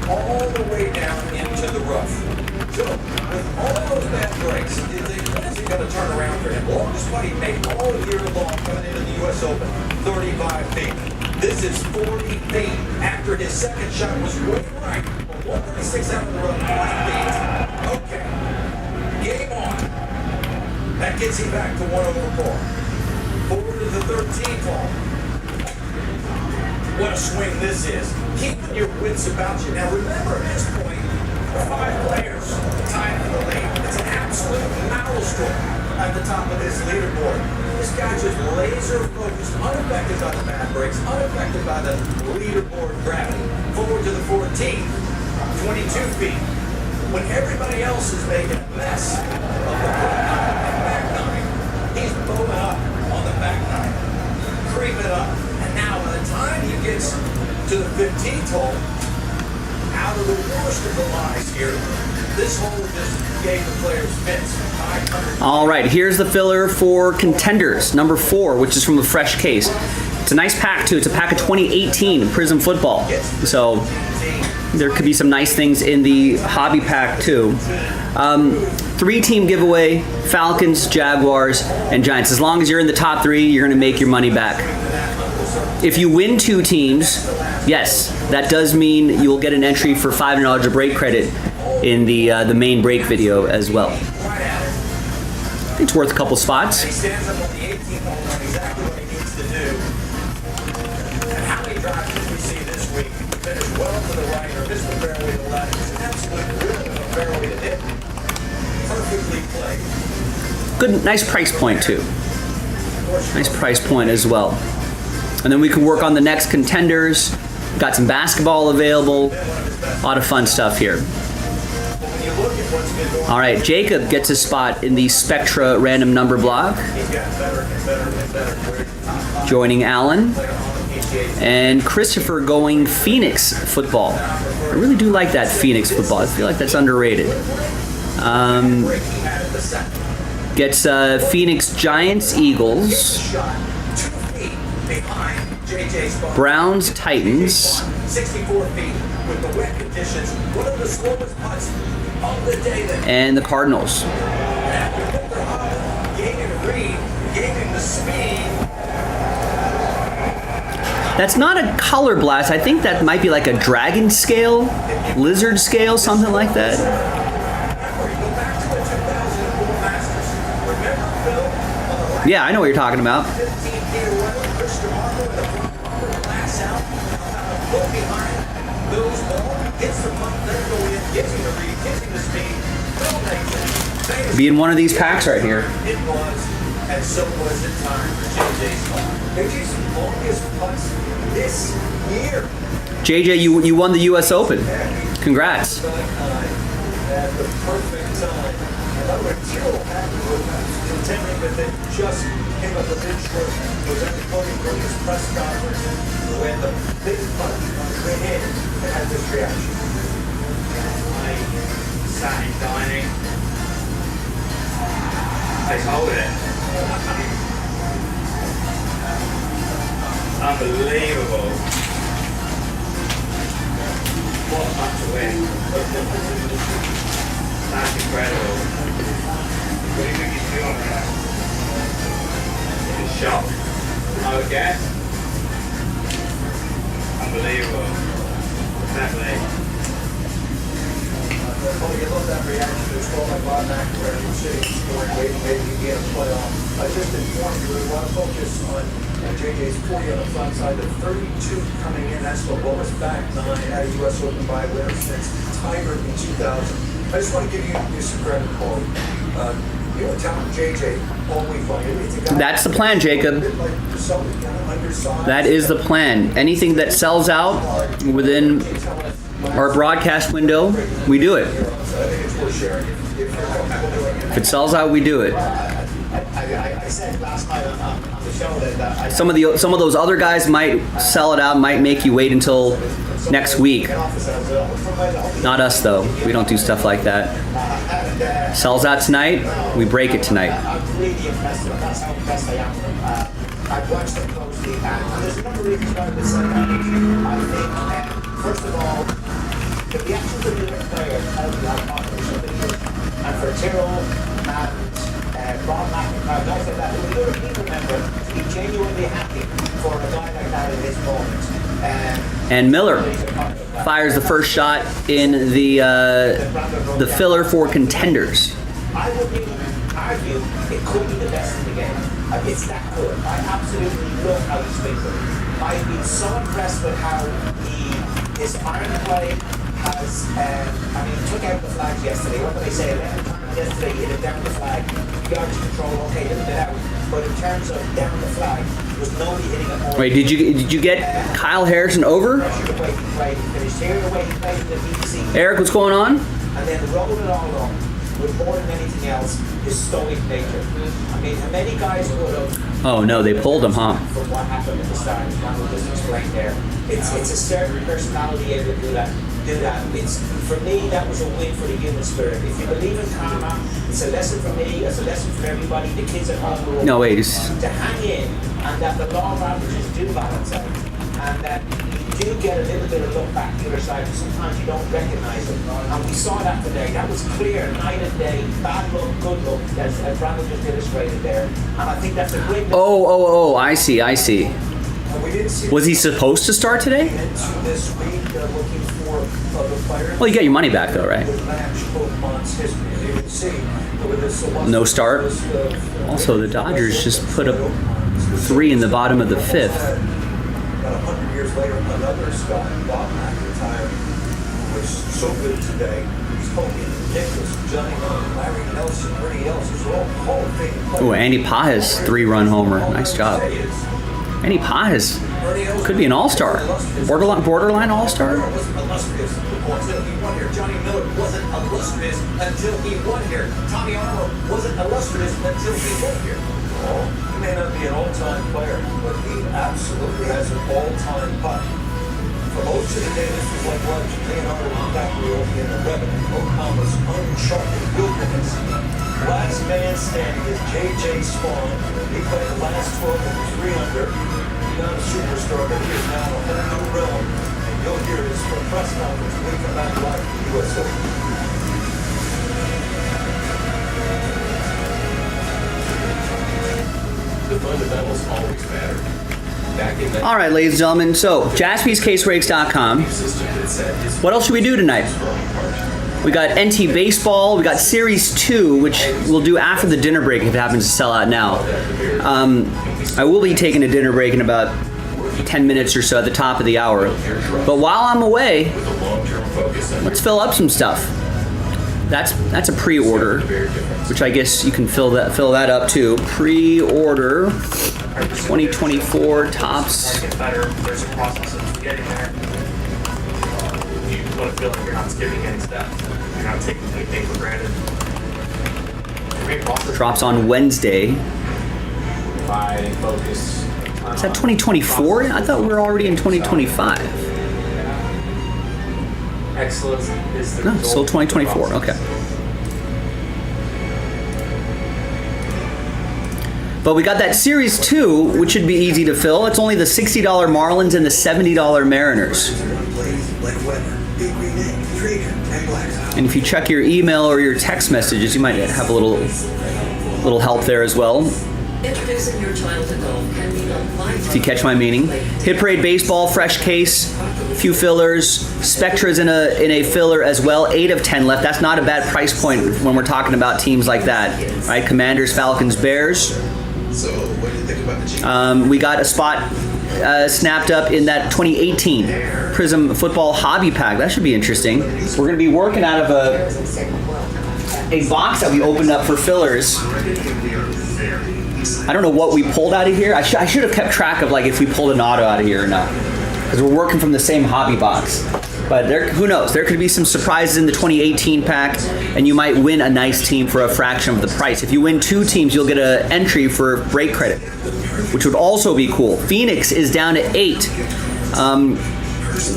All the way down into the rough. So, with all those bad breaks, you think, when is he going to turn around for him? Longest putt he made all year long coming into the US Open, 35 feet. This is 40 feet after his second shot was way right. 136 out of the road, 40 feet. Okay, game on. That gets him back to 1 over par. Forward to the 13th hole. What a swing this is. Keeping your wits about you. Now remember, at this point, 5 players tied for the lead. It's an absolute maelstrom at the top of this leaderboard. This guy just laser focused, unaffected by the bad breaks, unaffected by the leaderboard gravity. Forward to the 14th, 22 feet. When everybody else is making a mess of the front 9 and back 9, he's bowing up on the back 9, creeping up. And now by the time he gets to the 15th hole, out of the worst of the lies here, this hole just gave the players fits. 500. All right, here's the filler for contenders, number 4, which is from a fresh case. It's a nice pack too. It's a pack of 2018 Prism football. So there could be some nice things in the hobby pack too. 3-team giveaway: Falcons, Jaguars, and Giants. As long as you're in the top 3, you're going to make your money back. If you win 2 teams, yes, that does mean you will get an entry for $500 of break credit in the main break video as well. It's worth a couple spots. He stands up on the 18th hole, knowing exactly what he needs to do. And how many drives did we see this week? Finish well to the right or miss the fairway to the left. It's an absolute rhythm of a fairway to hit. Perfectly played. Good, nice price point too. Nice price point as well. And then we can work on the next contenders. Got some basketball available. A lot of fun stuff here. All right, Jacob gets a spot in the Spectra random number block. Joining Alan. And Christopher going Phoenix football. I really do like that Phoenix football. I feel like that's underrated. Gets Phoenix Giants, Eagles. Browns, Titans. 64 feet with the wet conditions. One of the slowest putts of the day. And the Cardinals. Gave him Reed, gave him the speed. That's not a color blast. I think that might be like a dragon scale, lizard scale, something like that. Yeah, I know what you're talking about. Be in one of these packs right here. It was, and so was the time for JJ's putt. JJ's longest putts this year. JJ, you won the U.S. Open. Congrats. At the perfect time. And I was so happy with that. Contending that they just came up a bit short. Was at the Cody Burgess press conference when the big putt went in and had this reaction. I sat in dining. I told it. Unbelievable. What a putt to win. That's incredible. What do you think he's doing right now? In shock, I would guess. Unbelievable. Definitely. Oh, you love that reaction to 12 like Bob McEnroe from sitting scoring, waiting, maybe you get a playoff. I just informed you, we want to focus on JJ's 40 on the front side, the 32 coming in. That's the lowest back nine at a U.S. Open by winner since Tiger in 2000. I just want to give you some credit, Paul. You were telling JJ all week long. That's the plan, Jacob. That is the plan. Anything that sells out within our broadcast window, we do it. If it sells out, we do it. I said last night on the show that Some of those other guys might sell it out, might make you wait until next week. Not us though. We don't do stuff like that. Sells out tonight, we break it tonight. I'm really impressed with them. That's how impressed I am with them. I've watched them closely, and there's a number of reasons why this I think, first of all, the reactions of the other players have been popular. And for Tyrrell and Rob McIntyre, guys like that, the European remember to be genuinely happy for a guy like that in this moment. And Miller fires the first shot in the filler for contenders. I wouldn't even argue it could be the best in the game. It's that good. I absolutely love how he speaks it. I've been so impressed with how his iron play has, he took out the flags yesterday. What did they say? 11 times yesterday he hit it down the flag. Yardage control, okay, a little bit out. But in terms of down the flag, there was nobody hitting it more. Wait, did you get Kyle Harrison over? Eric, what's going on? And then roll it all up with more than anything else, his stoic nature. I mean, how many guys would have... Oh no, they pulled him, huh? From what happened at the start, as Ronald just explained there. It's a certain personality able to do that. It's, for me, that was a win for the human spirit. If you believe in karma, it's a lesson for me, it's a lesson for everybody, the kids at home. No, wait. To hang in, and that the law of averages do balance out. And that you do get a little bit of look back to the other side, but sometimes you don't recognize it. And we saw that today. That was clear, night and day, bad luck, good luck, as Brandon just illustrated there. And I think that's a great... Oh, I see. Was he supposed to start today? This week, looking for other players. Well, you get your money back though, right? No start. Also, the Dodgers just put up 3 in the bottom of the 5th. About 100 years later, another Scott, Bob McIntyre, was so good today. He's Hogan, Nicholas, Johnny Miller, Larry Nelson, Ernie Els, these are all Hall of Fame players. Oh, Andy Pajes 3-run homer. Nice job. Andy Pajes could be an all-star. Borderline all-star? Wasn't illustrious until he won here. Johnny Miller wasn't illustrious until he won here. Tommy Arnold wasn't illustrious until he won here. Well, he may not be an all-time player, but he absolutely has an all-time putt. For most of the day, this was like watching Leonardo DiCaprio in the Revenant, Oklahom's uncharted wilderness. Last man standing is J.J. Spawn. He played the last 12 with 3 under. Not a superstar, but he is now in a whole new realm. And you'll hear his press conference when we come back live from the U.S. Open. The fundamentals always matter. All right, ladies and gentlemen. So, JaspysCaseBreaks.com. What else should we do tonight? We got NT Baseball. We got Series 2, which we'll do after the dinner break if it happens to sell out now. I will be taking a dinner break in about 10 minutes or so at the top of the hour. But while I'm away, let's fill up some stuff. That's a pre-order, which I guess you can fill that up too. Pre-order 2024 tops. There's a process of getting there. You want to feel like you're not skipping any steps. You're not taking anything for granted. Drops on Wednesday. Focus. Is that 2024? I thought we were already in 2025. Excellence is the No, result still of the 2024. process. Okay. But we got that Series 2, which should be easy to fill. It's only the $60 Marlins and the $70 Mariners. And if you check your email or your text messages, you might have a little help there as well. Introducing your child to golf can be a If you catch my meaning. Hit Parade Baseball, fresh case, few fillers. Spectra's in a filler as well. 8 of 10 left. That's not a bad price point when we're talking about teams like that. All right, Commanders, Falcons, Bears. So, what do you think about the We got a spot snapped up in that 2018 Prism Football Hobby Pack. That should be interesting. We're going to be working out of a box that we opened up for fillers. I don't know what we pulled out of here. I should have kept track of like if we pulled an auto out of here or not, because we're working from the same hobby box. But who knows? There could be some surprises in the 2018 pack, and you might win a nice team for a fraction of the price. If you win 2 teams, you'll get an entry for break credit, which would also be cool. Phoenix is down to 8.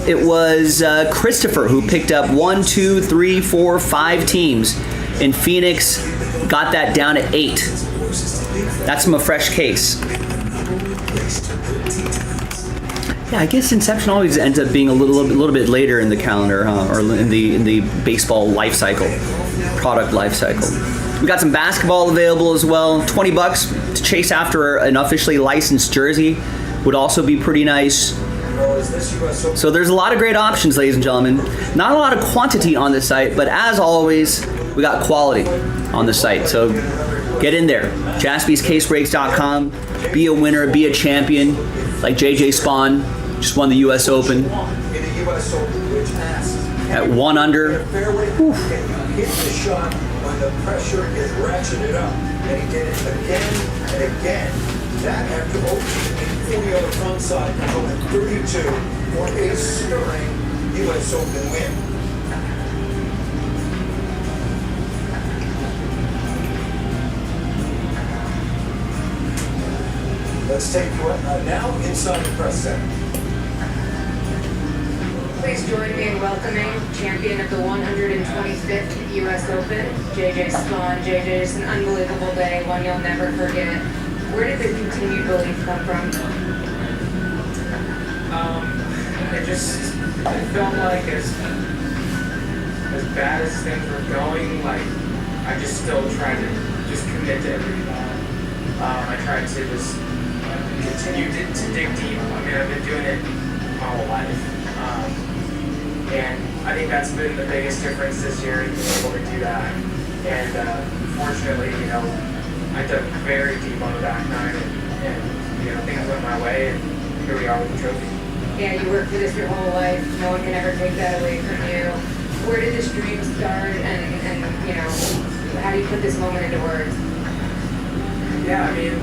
It was Christopher who picked up 1, 2, 3, 4, 5 teams, and Phoenix got that down to 8. That's from a fresh case. Yeah, I guess Inception always ends up being a little bit later in the calendar, or in the baseball life cycle, product life cycle. We got some basketball available as well. $20 to chase after an officially licensed jersey would also be pretty nice. So there's a lot of great options, ladies and gentlemen. Not a lot of quantity on the site, but as always, we got quality on the site. So get in there. JaspysCaseBreaks.com. Be a winner, be a champion. Like JJ Spawn, just won the U.S. Open at 1 under. Whew. Hit the shot when the pressure is ratcheted up. And he did it again and again. That after opening 40 on the front side, going 32 for a stirring U.S. Open win. Let's take you now inside the press center. Please join me in welcoming champion of the 125th U.S. Open, JJ Spawn. JJ, it's an unbelievable day, one you'll never forget. Where did the continued belief come from? It felt like as bad as things were going, like I just still tried to just commit to everything. I tried to just continue to dig deep. I mean, I've been doing it my whole life. And I think that's been the biggest difference this year, is being able to do that. And fortunately, I dug very deep on the back nine, and things went my way, and here we are with the trophy. Yeah, you worked for this your whole life. No one can ever take that away from you. Where did this dream start, and how do you put this moment into words? Yeah, I mean,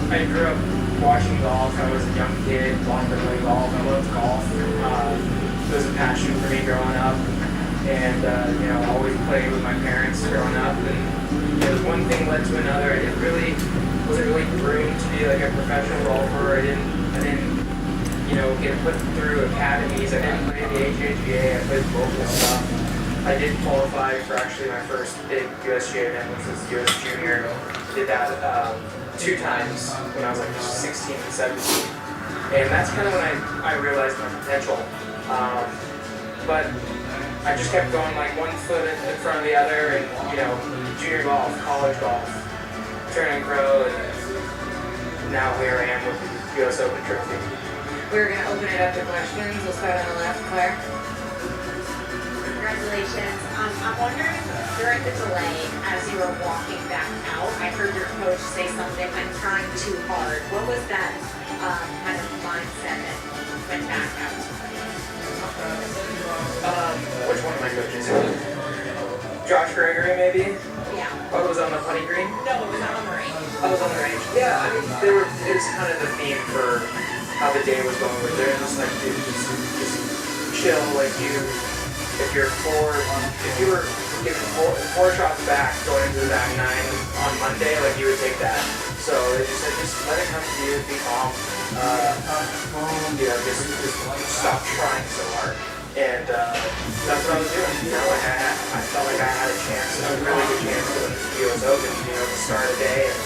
I grew up watching golf. I was a young kid, wanted to play golf. I loved golf. It was a passion for me growing up. And, always played with my parents growing up. And one thing led to another. I wasn't really groomed to be like a professional golfer. I didn't get put through academies. I didn't play the HHGA. I played local stuff. I did qualify for actually my first big USGA event, which was US Junior. Did that 2 times when I was like 16 and 17. And that's kind of when I realized my potential. But I just kept going like one foot in front of the other, and junior golf, college golf, turning pro, and now here I am with the US Open trophy. We're gonna open it up to questions. We'll start on the left, Claire. Congratulations. I'm wondering, during the delay, as you were walking back out, I heard your coach say something, I'm trying too hard. What was that kind of mindset that went back out? Which one of my coaches? Josh Gregory, maybe? Yeah. Oh, it was on the putting green? No, it was on the range. I was on the range. Yeah, I mean, it's kind of the theme for how the day was going with there. Just like, dude, just chill. Like if you were given four shots back going into the back nine on Monday, like you would take that. So they just said, just let it come to you, be calm. Just stop trying so hard. And that's what I was doing. You know, like I felt like I had a chance, a really good chance to win the US Open. You know, at the start of the day, and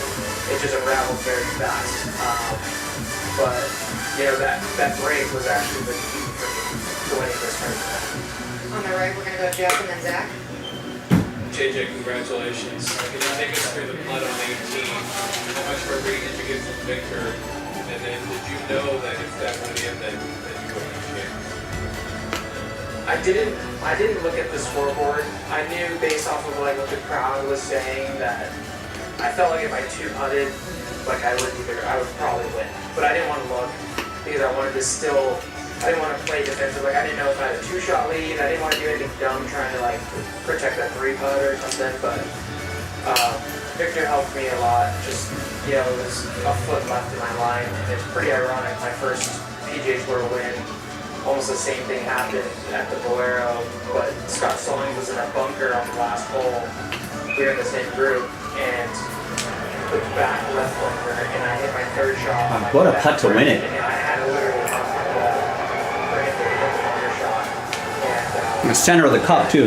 it just unraveled very fast. But you know, that break was actually the key for me to winning this tournament. On the right, we're gonna go Jeff and then Zach. JJ, congratulations. Can you take us through the putt on 18? How much of a read did you get from Victor? And then did you know that if that went in, that you would be champion? I didn't look at the scoreboard. I knew based off of like what the crowd was saying that I felt like if I two putted, like I would probably win. But I didn't want to look because I didn't want to play defensive. Like I didn't know if I had a 2-shot lead. I didn't want to do anything dumb trying to like protect that 3-putt or something. But Victor helped me a lot. Just, you know, it was a foot left in my line. It's pretty ironic. My first PGA Tour win, almost the same thing happened at the Bolero, but Scott Stallings was in a bunker on the last hole. We were in the same group, and the back left bunker, and I hit my third shot. On What a putt to win it. And I had a literally for him to hit the bunker shot. And, In the center of the cup, too.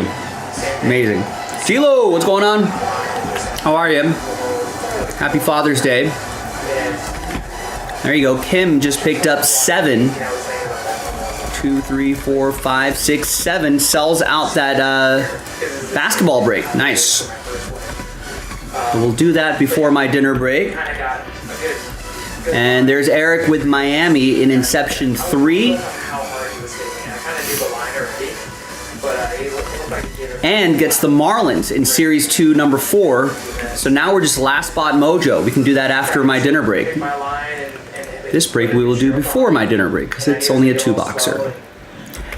Amazing. Gilo, what's going on? How are you? Happy Father's Day. There you go. Kim just picked up 7. 2, 3, 4, 5, 6, 7. Sells out that basketball break. Nice. We'll do that before my dinner break. And there's Eric with Miami in Inception 3. And gets the Marlins in Series 2, number 4. So now we're just last spot mojo. We can do that after my dinner break. This break we will do before my dinner break because it's only a 2-boxer.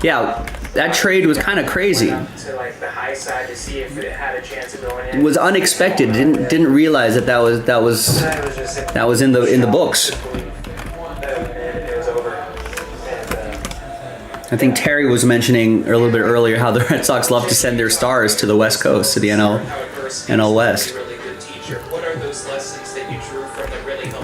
Yeah, that trade was kind of crazy. It was unexpected. Didn't realize that was in the books. I think Terry was mentioning a little bit earlier how the Red Sox love to send their stars to the West Coast, to the NL West.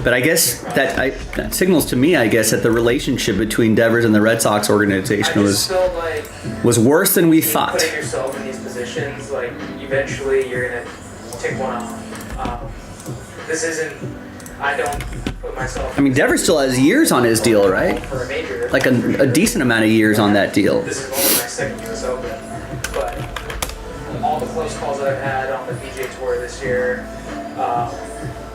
But I guess that signals to me, I guess, that the relationship between Devers and the Red Sox organization was worse than we thought. Putting yourself in these positions, like eventually you're gonna take one off. This isn't. I don't put myself. I mean, Devers still has years on his deal, right? For a major, like a decent amount of years on that deal. This is only my second US Open, but all the close calls that I've had on the PGA Tour this year.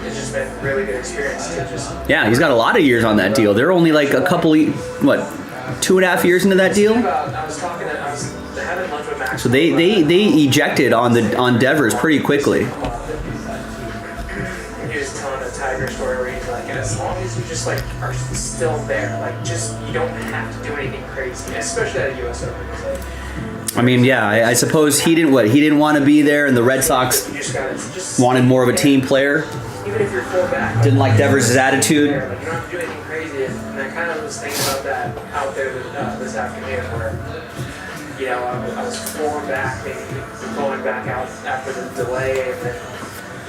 It's just been a really good experience to just... Yeah, he's got a lot of years on that deal. They're only like a couple, 2.5 years into that deal? I was having lunch with Max. So they ejected on Devers pretty quickly. He was telling a Tiger story where he's like, as long as you just are still there, you don't have to do anything crazy, especially at a US Open. I mean, yeah, I suppose he didn't want to be there, and the Red Sox wanted more of a team player. Even if you're full back, didn't like Devers' attitude. You don't have to do anything crazy. And I kind of was thinking about that out there this afternoon, where I was full back, maybe going back out after the delay, and then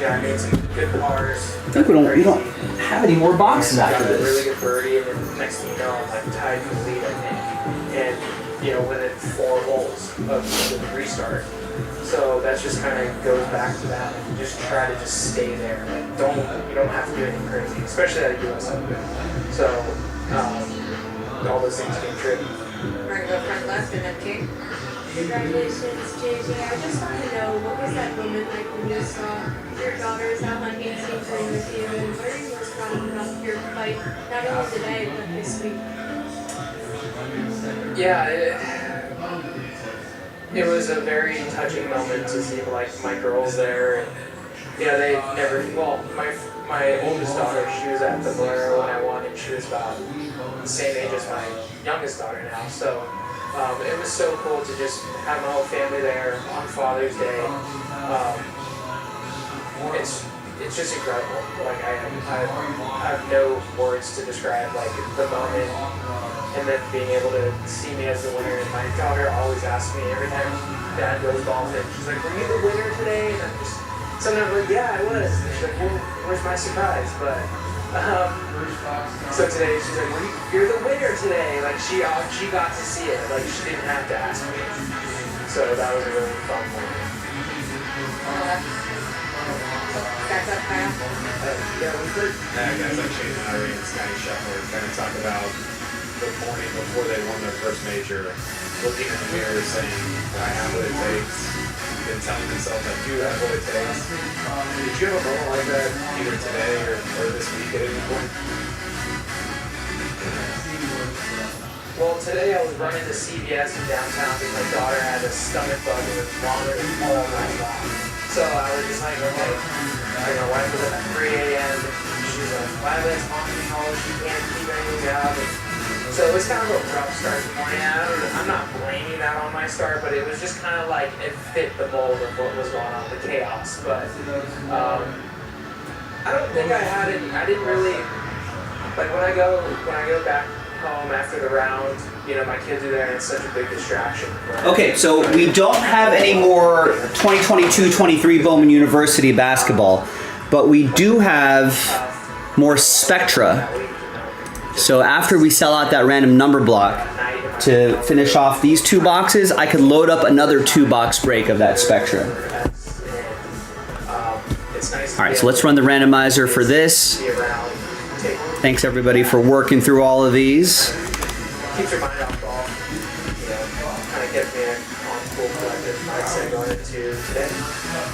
I made some good pars. I think we don't have any more boxes after got a this. really good birdie, and then next thing you know, I'm tied for the lead, I think, and within 4 holes of the restart. So that just kind of goes back to that. And just try to just stay there. You don't have to do anything crazy, especially at a US Open. So all those things came true. We're gonna go front left and then King. Congratulations, JJ. I just want to know, what was that moment like when you saw your daughters out on 18 playing with you, and what are you most proud of about your fight, not only today, but this week? Yeah, it was a very touching moment to see like my girls there. And, yeah, they never. Well, my oldest daughter, she was at the Valero when I won, and she was about the same age as my youngest daughter now. So it was so cool to just have my whole family there on Father's Day. It's just incredible. Like I have no words to describe like the moment, and then being able to see me as the winner. And my daughter always asks me every time Dad goes golfing, she's like, "Were you the winner today?" And I'm just sometimes like, "Yeah, I was." And she's like, "Well, where's my surprise?" But so today she's like, "You're the winner today." Like she got to see it. Like she didn't have to ask me. So that was a really fun moment. Yeah, we heard guys like Shane and Irene, Scotty Scheffler kind of talk about the morning before they won their first major, looking in the mirror saying, "I have what it takes," and telling themselves, "I do have what it takes." Did you have a moment like that either today or this week at any point? Well, today I was running to CVS in downtown because my daughter had a stomach bug and was vomiting all night long. So I was just like, okay, my wife was up at 3 a.m. She was like, Violet's haunting all, she can't keep anything up. And so it was kind of a rough start to the morning. I'm not blaming that on my start, but it was just kind of like it fit the mold of what was going on, the chaos. But I don't think I had any. I didn't really like when I go back home after the round. You know, my kids are there, and it's such a big distraction. Okay, so we don't have any more 2022-23 Bowman University basketball, but we do have more Spectra. So after we sell out that random number block to finish off these 2 boxes, I could load up another 2-box break of that Spectra. All right, so let's run the randomizer for this. Thanks everybody for working through all of these. Keeps your mind off golf, you know, kind of gets me on full collective, I'd say, going into today.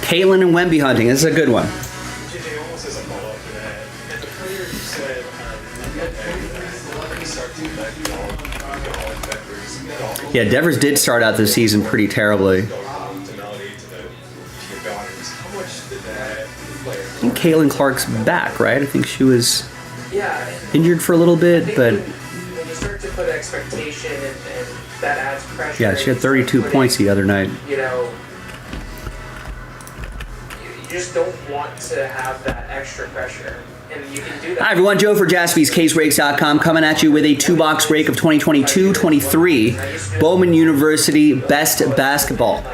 Caitlin and Wemby hunting, this is a good one. JJ, almost as a follow-up to that, and the earlier you said start to let golf vectors. Yeah, Devers did start out the season pretty terribly. To Melody, to your daughters, how much did that play? I think Caitlin Clark's back, right? I think she was Yeah, injured for a little bit, but when you start to put expectation and that adds pressure. yeah, she had 32 points the other night. You know, you just don't want to have that extra pressure. And you can do that. Hi everyone, Joe for JaspysCaseBreaks.com coming at you with a 2-box break of 2022-23 Bowman University Best Basketball.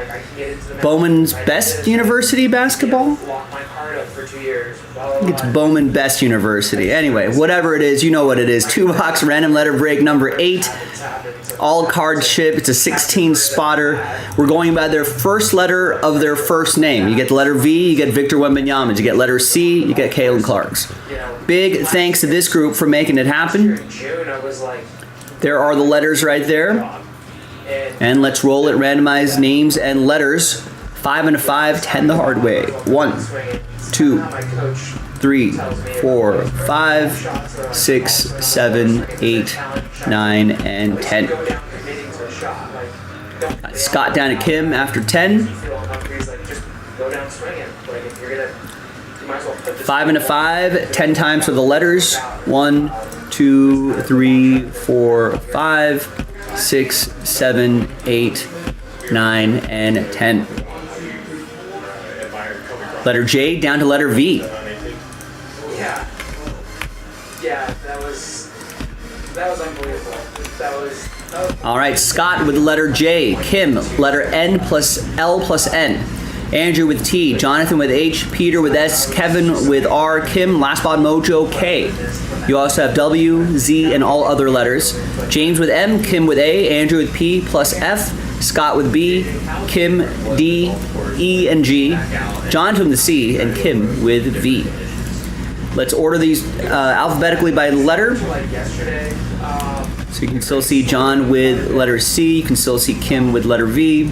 Bowman's Best University Basketball? Lock my card up for 2 years. I think it's Bowman Best University. Anyway, whatever it is, you know what it is. 2-box random letter break number 8. All card ship. It's a 16 spotter. We're going by their first letter of their first name. You get the letter V, you get Victor Wembanyama. You get letter C, you get Caitlin Clark's. Big thanks to this group for making it happen. There are the letters right there. And let's roll it. Randomize names and letters. 5 and a 5, 10 the hard way. 1, 2, 3, 4, 5, 6, 7, 8, 9, and 10. Scott down to Kim after 10. 5 and a 5, 10 times for the letters. 1, 2, 3, 4, 5, 6, 7, 8, 9, and 10. Letter J down to letter V. Yeah, that was unbelievable. That was all right, Scott with the letter J, Kim, letter N plus L plus N, Andrew with T, Jonathan with H, Peter with S, Kevin with R, Kim, last spot Mojo, K. You also have W, Z, and all other letters. James with M, Kim with A, Andrew with P plus F, Scott with B, Kim, D, E, and G, Jonathan with C, and Kim with V. Let's order these alphabetically by letter. So you can still see John with letter C. You can still see Kim with letter V.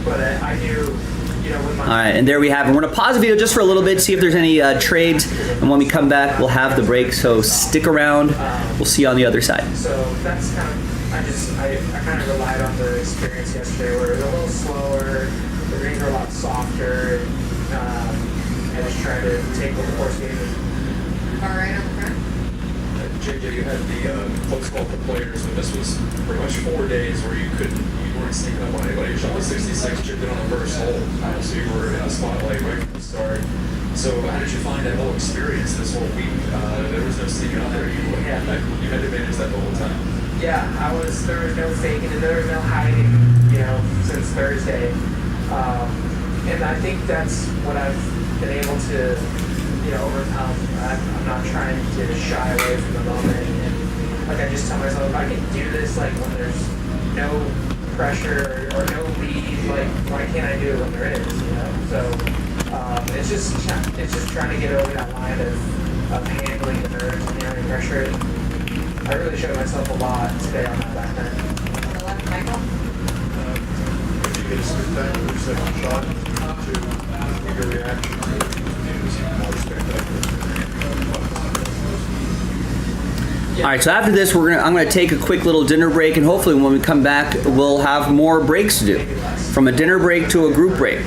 But I knew, you know, with my... All right, and there we have it. We're going to pause the video just for a little bit, see if there's any trades. And when we come back, we'll have the break. So stick around. We'll see you on the other side. So that's kind of, I kind of relied on the experience yesterday where it was a little slower, the greens were a lot softer, and I just tried to take what the course gave me. All right, up front. JJ, you had the close call for players, but this was pretty much 4 days where you weren't sneaking up on anybody. You shot the 66, chipped in on the first hole, so you were in the spotlight right from the start. So how did you find that whole experience this whole week? There was no sneaking out there. You had to manage that the whole time. Yeah, there was no faking and there was no hiding, you know, since Thursday. And I think that's what I've been able to, you know, overcome. I'm not trying to shy away from the moment, and like I just tell myself, if I can do this, like when there's no pressure or no lead, like why can't I do it when there is, you know? So it's just trying to get over that line of handling the nerves and handling pressure. I really showed myself a lot today on that back nine. Michael? Did you get a spectacular second shot to your reaction? More spectacular. All right, so after this, I'm gonna take a quick little dinner break, and hopefully when we come back, we'll have more breaks to do. From a dinner break to a group break.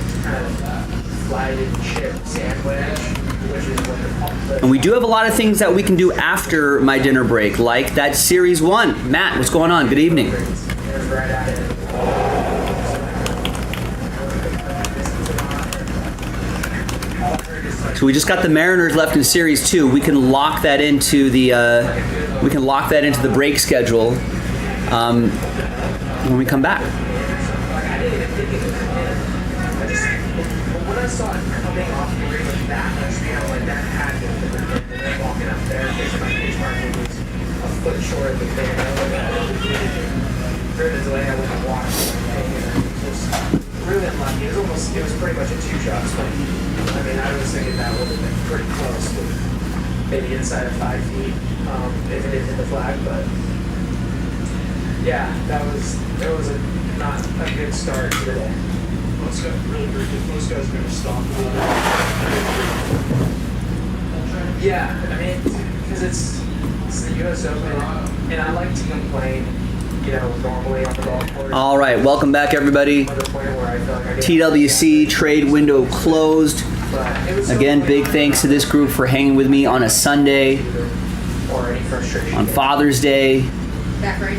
And we do have a lot of things that we can do after my dinner break, like that Series 1. Matt, what's going on? Good evening. So we just got the Mariners left in Series 2. We can lock that into the break schedule when we come back. When I saw it coming off the ring with that much speed, I'm like, that had to have been it. And then walking up there, facing my pitch mark was a foot short of the pin. I looked at it. During the delay, I went and watched it. And it was really unlucky. It was pretty much a two-shot swing. I mean, I was thinking that would have been pretty close to maybe inside of 5 feet if it didn't hit the flag. But yeah, that was not a good start to the day. Most guys really very good. Most guys are going to stop a little bit. Yeah, I mean, because it's the U.S. Open, and I like to complain, you know, normally on the golf course. All right, welcome back, everybody. TWC trade window closed. Again, big thanks to this group for hanging with me on a Sunday, on Father's Day.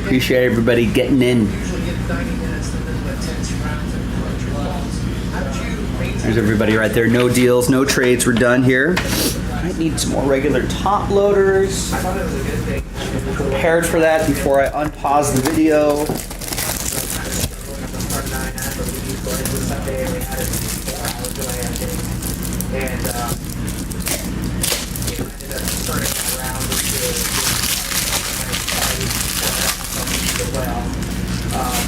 Appreciate everybody getting in. There's everybody right there. No deals, no trades. We're done here. I need some more regular top loaders. Prepared for that before I unpause the video.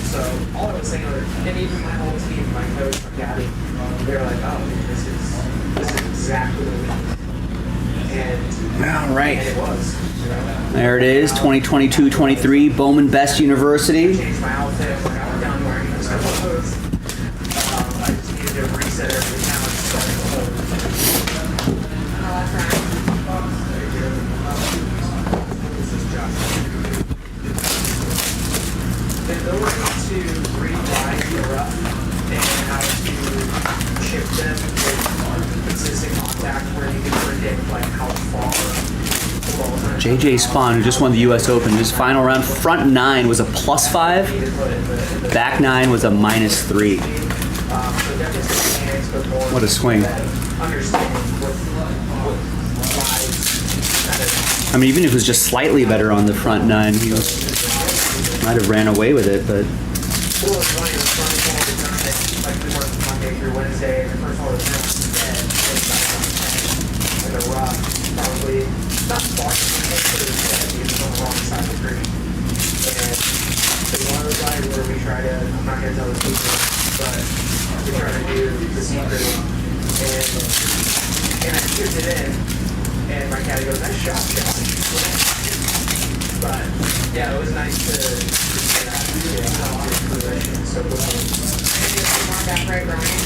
So all I was saying, and even my whole team, my coach, my caddy, they were like, "Oh, this is exactly what we need." And all right, and it was. You know? There it is, 2022-23 Bowman Best University. Changed my outfit. Like I was down wearing those clothes. I just needed to reset everything now and start the whole. The ability to rewind the rough and how to chip them with consistent contact where you can predict like how far the ball is going to JJ Spawn, who just won the U.S. Open, his final round front 9 was a +5, back 9 was a -3. What a swing. I mean, even if it was just slightly better on the front 9, he might have ran away with it, but. Monday through Wednesday, the first hole of the like a rough, probably not far from the but it was on the wrong side of the green. And it's one of those guys where we try to, I'm not going to tell the people, but we try to do the secret. And I chipped it in, and my caddy goes, "Nice shot, Josh." But yeah, it was nice to see that come to fruition so quickly. Maybe if you want that right, Brian.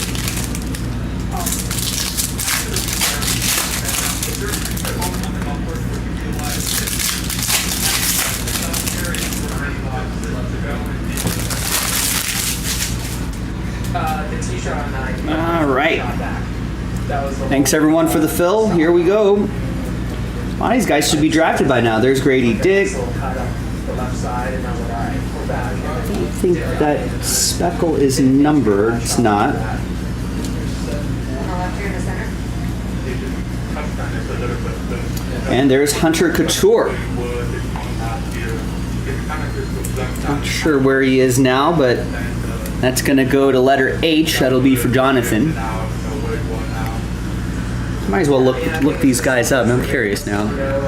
The tee shot on 9. All right. Shot back. That was the Thanks whole- everyone for the fill. Here we go. A lot of these guys should be drafted by now. There's Grady Dick. Nice little cut up the left side, and I was like, all right, we're back. I think that speckle is numbered. It's not. On the left here in the center. And there's Hunter Couture. Not sure where he is now, but that's going to go to letter H. That'll be for Jonathan. Might as well look these guys up. I'm curious now. You know,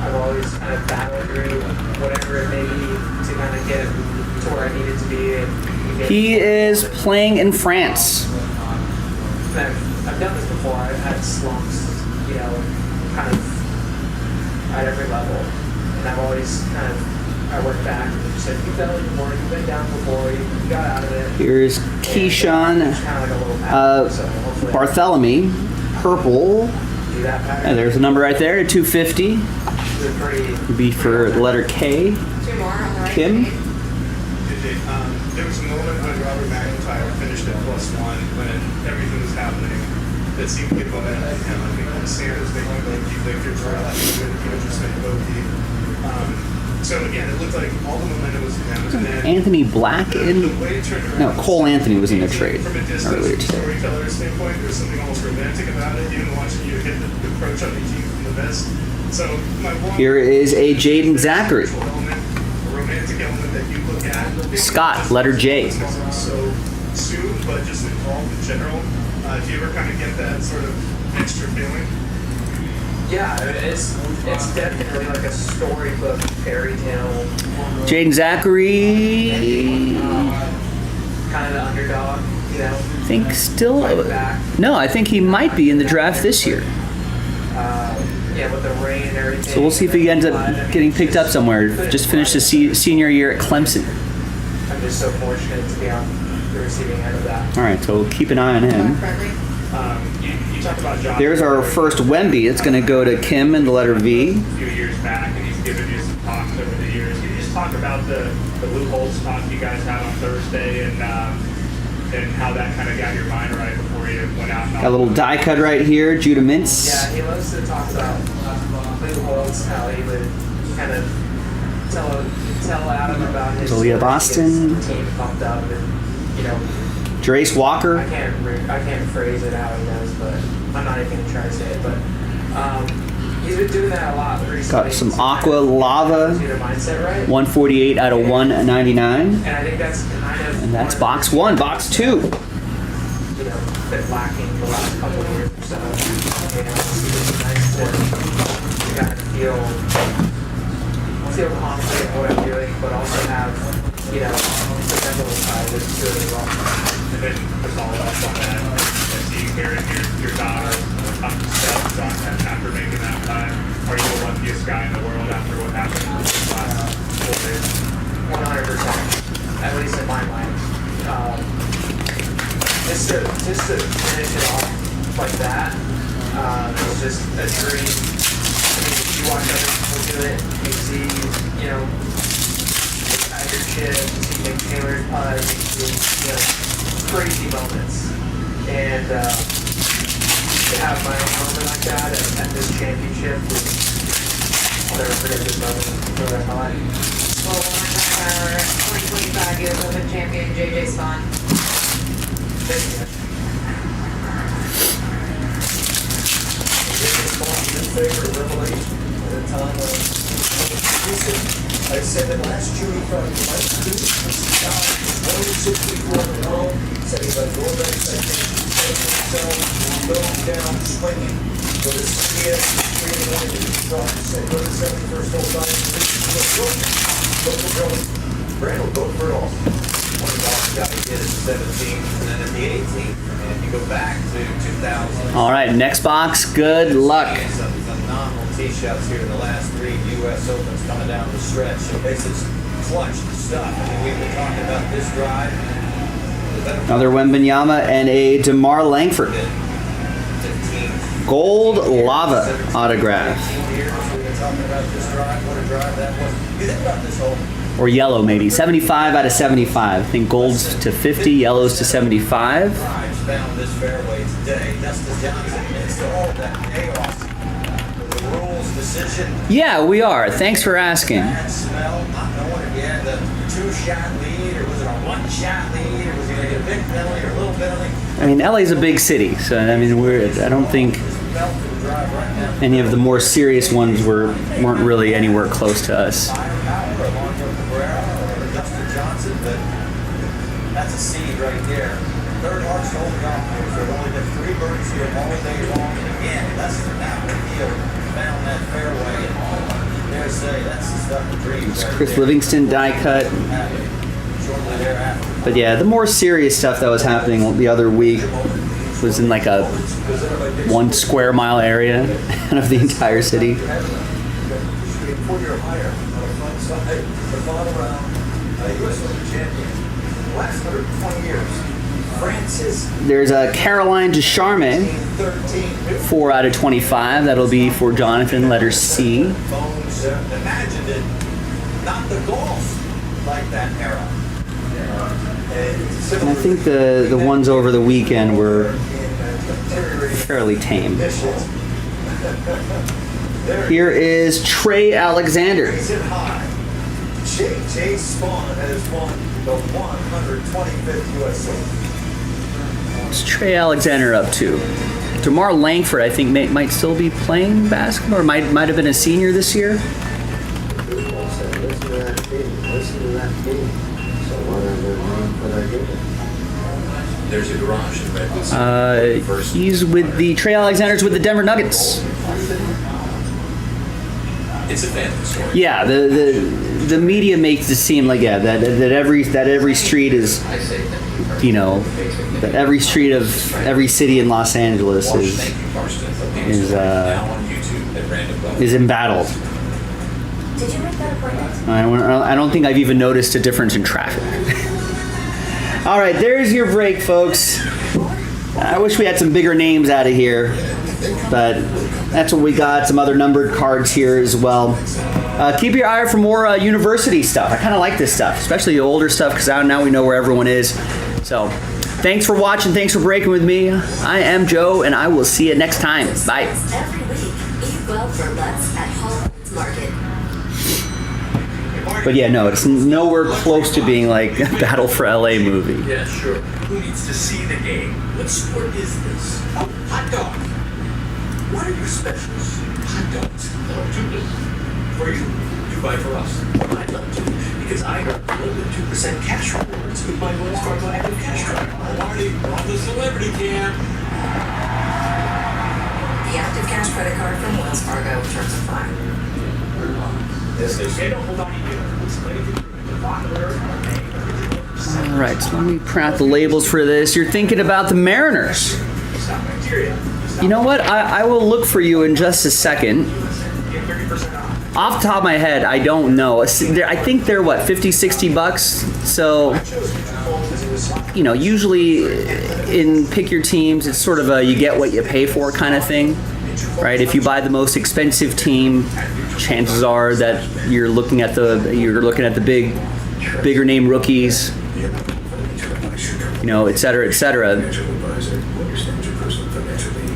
I've always kind of battled through whatever it may be to kind of get to where I needed to be. And He is playing in France. I've done this before. I've had slumps, you know, kind of at every level. And I've always kind of, I worked back and just said, you've done it before, you've been down before, you got out of it. Here's Keyshawn Bartholomew, purple. And there's a number right there, 250. Would be for letter K. Two more on the right. Kim. There was a moment when Robert McIntyre finished at +1 when everything was happening that seemed to give momentum to him. I think Sanders making bogey, Victor Torrella just made bogey. So again, it looked like all the momentum was to him. And then Anthony Black in. the way it turned around, No, Cole Anthony was in the trade from a earlier distance today. storyteller standpoint, there's something almost romantic about it, even watching you hit the approach on 18 from the mist. So my one Here is a Jaden Zachary. element, a romantic element that you look at. Scott, letter J. So soon, but just involved in general. Do you ever kind of get that sort of extra feeling? Yeah, I mean, it's definitely like a storybook fairy tale. Jaden Zachary. Kind of the underdog, you know. I think still. No, I think he might be in the draft this year. Yeah, with the rain and everything. So we'll see if he ends up getting picked up somewhere. Just finished his senior year at Clemson. I'm just so fortunate to be on the receiving end of that. All right, so we'll keep an eye on him. You talked about Josh. There's our first Wemby. It's going to go to Kim in the letter V. A few years back, and he's given you some talks over the years. Can you just talk about the loopholes talk you guys had on Thursday and how that kind of got your mind right before you went out? Got a little die cut right here, Judah Mintz. Yeah, he loves to talk about loopholes, how he would kind of tell Adam about his Aaliyah Boston. team pumped up, and you know. Drace Walker. I can't phrase it how he does, but I'm not even gonna try to say it. But he's been doing that a lot recently. Got some Aqua Lava. See the mindset right. 148 out of 199. And I think that's kind of. And that's box one. Box two. You know, been lacking the last couple of years or so. You know, it's nice to kind of feel confident in what I'm doing, but also have, you know, the mental side that's really well. And then to follow up on that, as you carried your daughter up the steps after making that time, are you the luckiest guy in the world after what happened in the last 4 days? 100%, at least in my mind. Just to finish it off like that, it's just a dream. I mean, you watch other people do it, you see, you know, Tiger Chip, you see Nick Taylor's putt, you see, you know, crazy moments. And to have my own moment like that at this championship was, I'll never forget this moment for the rest of my life. Well, our 2025 US Open champion, JJ Spawn. Thank you. Your favorite revelation at a time of I said that last June from Mike Cruz was 164 in a row, said he let go of that section, said to himself, go down swinging. Go to CBS, 3 in the morning, said go to the 71st hole time, go for Jones. Brandon, go for it all. One guy did it in 17 and then in the 18th. And if you go back to 2000. All right, next box. Good luck. It's a phenomenal tee shots here in the last 3 U.S. Opens coming down the stretch. So this is clutch stuff. I mean, we've been talking about this drive. Another Wembanyama and a DeMar Langford. Gold lava autograph. We've been talking about this drive. What a drive that was. You think about this whole. Or yellow, maybe. 75 out of 75. I think gold's to 50, yellow's to 75. Drives found this fairway today. Dustin Johnson needs to hold that chaos. The rules decision. Yeah, we are. Thanks for asking. Bad smell. Not knowing if you had the 2-shot lead or was it a 1-shot lead or was he going to get a big penalty or a little penalty? I mean, LA's a big city, so I mean, I don't think any of the more serious ones weren't really anywhere close to us. Johnson, but that's a seed right there. Third hardest hole golf course. There have only been 3 birdies here all day long, and again, less than that field found that fairway. Dare say that's the stuff of dreams. It's Chris Livingston die cut. Shortly thereafter. But yeah, the more serious stuff that was happening the other week was in like a 1 square mile area of the entire city. 4-year higher on the front side, the final round. U.S. Open champion. Last 120 years. Francis. There's a Caroline Ducharme, 4 out of 25. That'll be for Jonathan, letter C. Phones imagined it, not the golf like that era. And I think the ones over the weekend were fairly tame. Here is Trey Alexander. J.J. Spawn has won the 125th U.S. Open. What's Trey Alexander up to? DeMar Langford, I think, might still be playing basketball, or might have been a senior this year. There's a garage in Redwood. He's with the Trey Alexander's with the Denver Nuggets. It's a family story. Yeah, the media makes it seem like that every street is, you know, that every street of every city in Los Angeles is embattled. Did you make that appointment? I don't think I've even noticed a difference in traffic. All right, there's your break, folks. I wish we had some bigger names out of here, but that's what we got. Some other numbered cards here as well. Keep your eye out for more university stuff. I kind of like this stuff, especially the older stuff, because now we know where everyone is. So thanks for watching. Thanks for breaking with me. I am Joe, and I will see you next time. Bye. Every week, eat well for less at Holland's Market. But yeah, no, it's nowhere close to being like a Battle for LA movie. Yeah, sure. Who needs to see the game? What sport is this? Oh, hot dog. What are your specials? Hot dogs. For you. You buy for us. I'd love to, because I earn a little bit 2% cash rewards with my Wells Fargo Active Cash Card. Marty, we're on the celebrity cam. The Active Cash credit card from Wells Fargo. Terms apply. All right, so let me print out the labels for this. You're thinking about the Mariners. You know what? I will look for you in just a second. Off the top of my head, I don't know. I think they're, what, 50, 60 bucks? So, you know, usually in pick your teams, it's sort of a you get what you pay for kind of thing, right? If you buy the most expensive team, chances are that you're looking at the bigger name rookies, you know, et cetera, et cetera.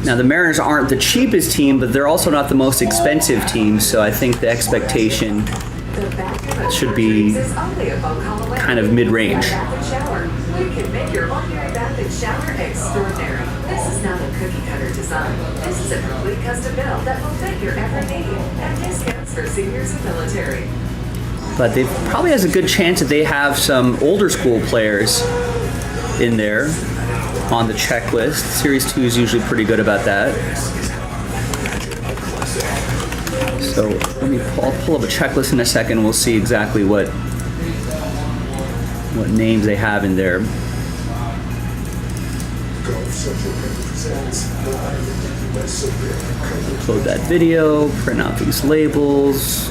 Now, the Mariners aren't the cheapest team, but they're also not the most expensive team, so I think the expectation should be kind of mid-range. We can make your ordinary bath and shower extraordinary. This is not a cookie-cutter design. This is a complete custom build that will fit your every need and discounts for seniors and military. But they probably has a good chance that they have some older school players in there on the checklist. Series 2 is usually pretty good about that. So I'll pull up a checklist in a second. We'll see exactly what names they have in there. Upload that video, print out these labels.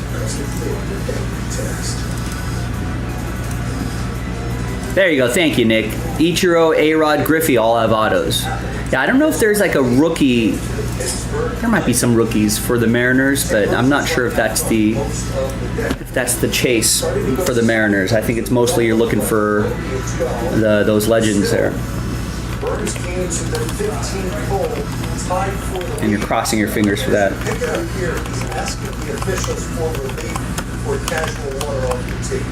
There you go. Thank you, Nick. Ichiro, A-Rod, Griffey all have autos. Yeah, I don't know if there's like a rookie. There might be some rookies for the Mariners, but I'm not sure if that's the chase for the Mariners. I think it's mostly you're looking for those legends there. And you're crossing your fingers for that. Pick it up here. He's asking the officials for relief for casual water off your teeth.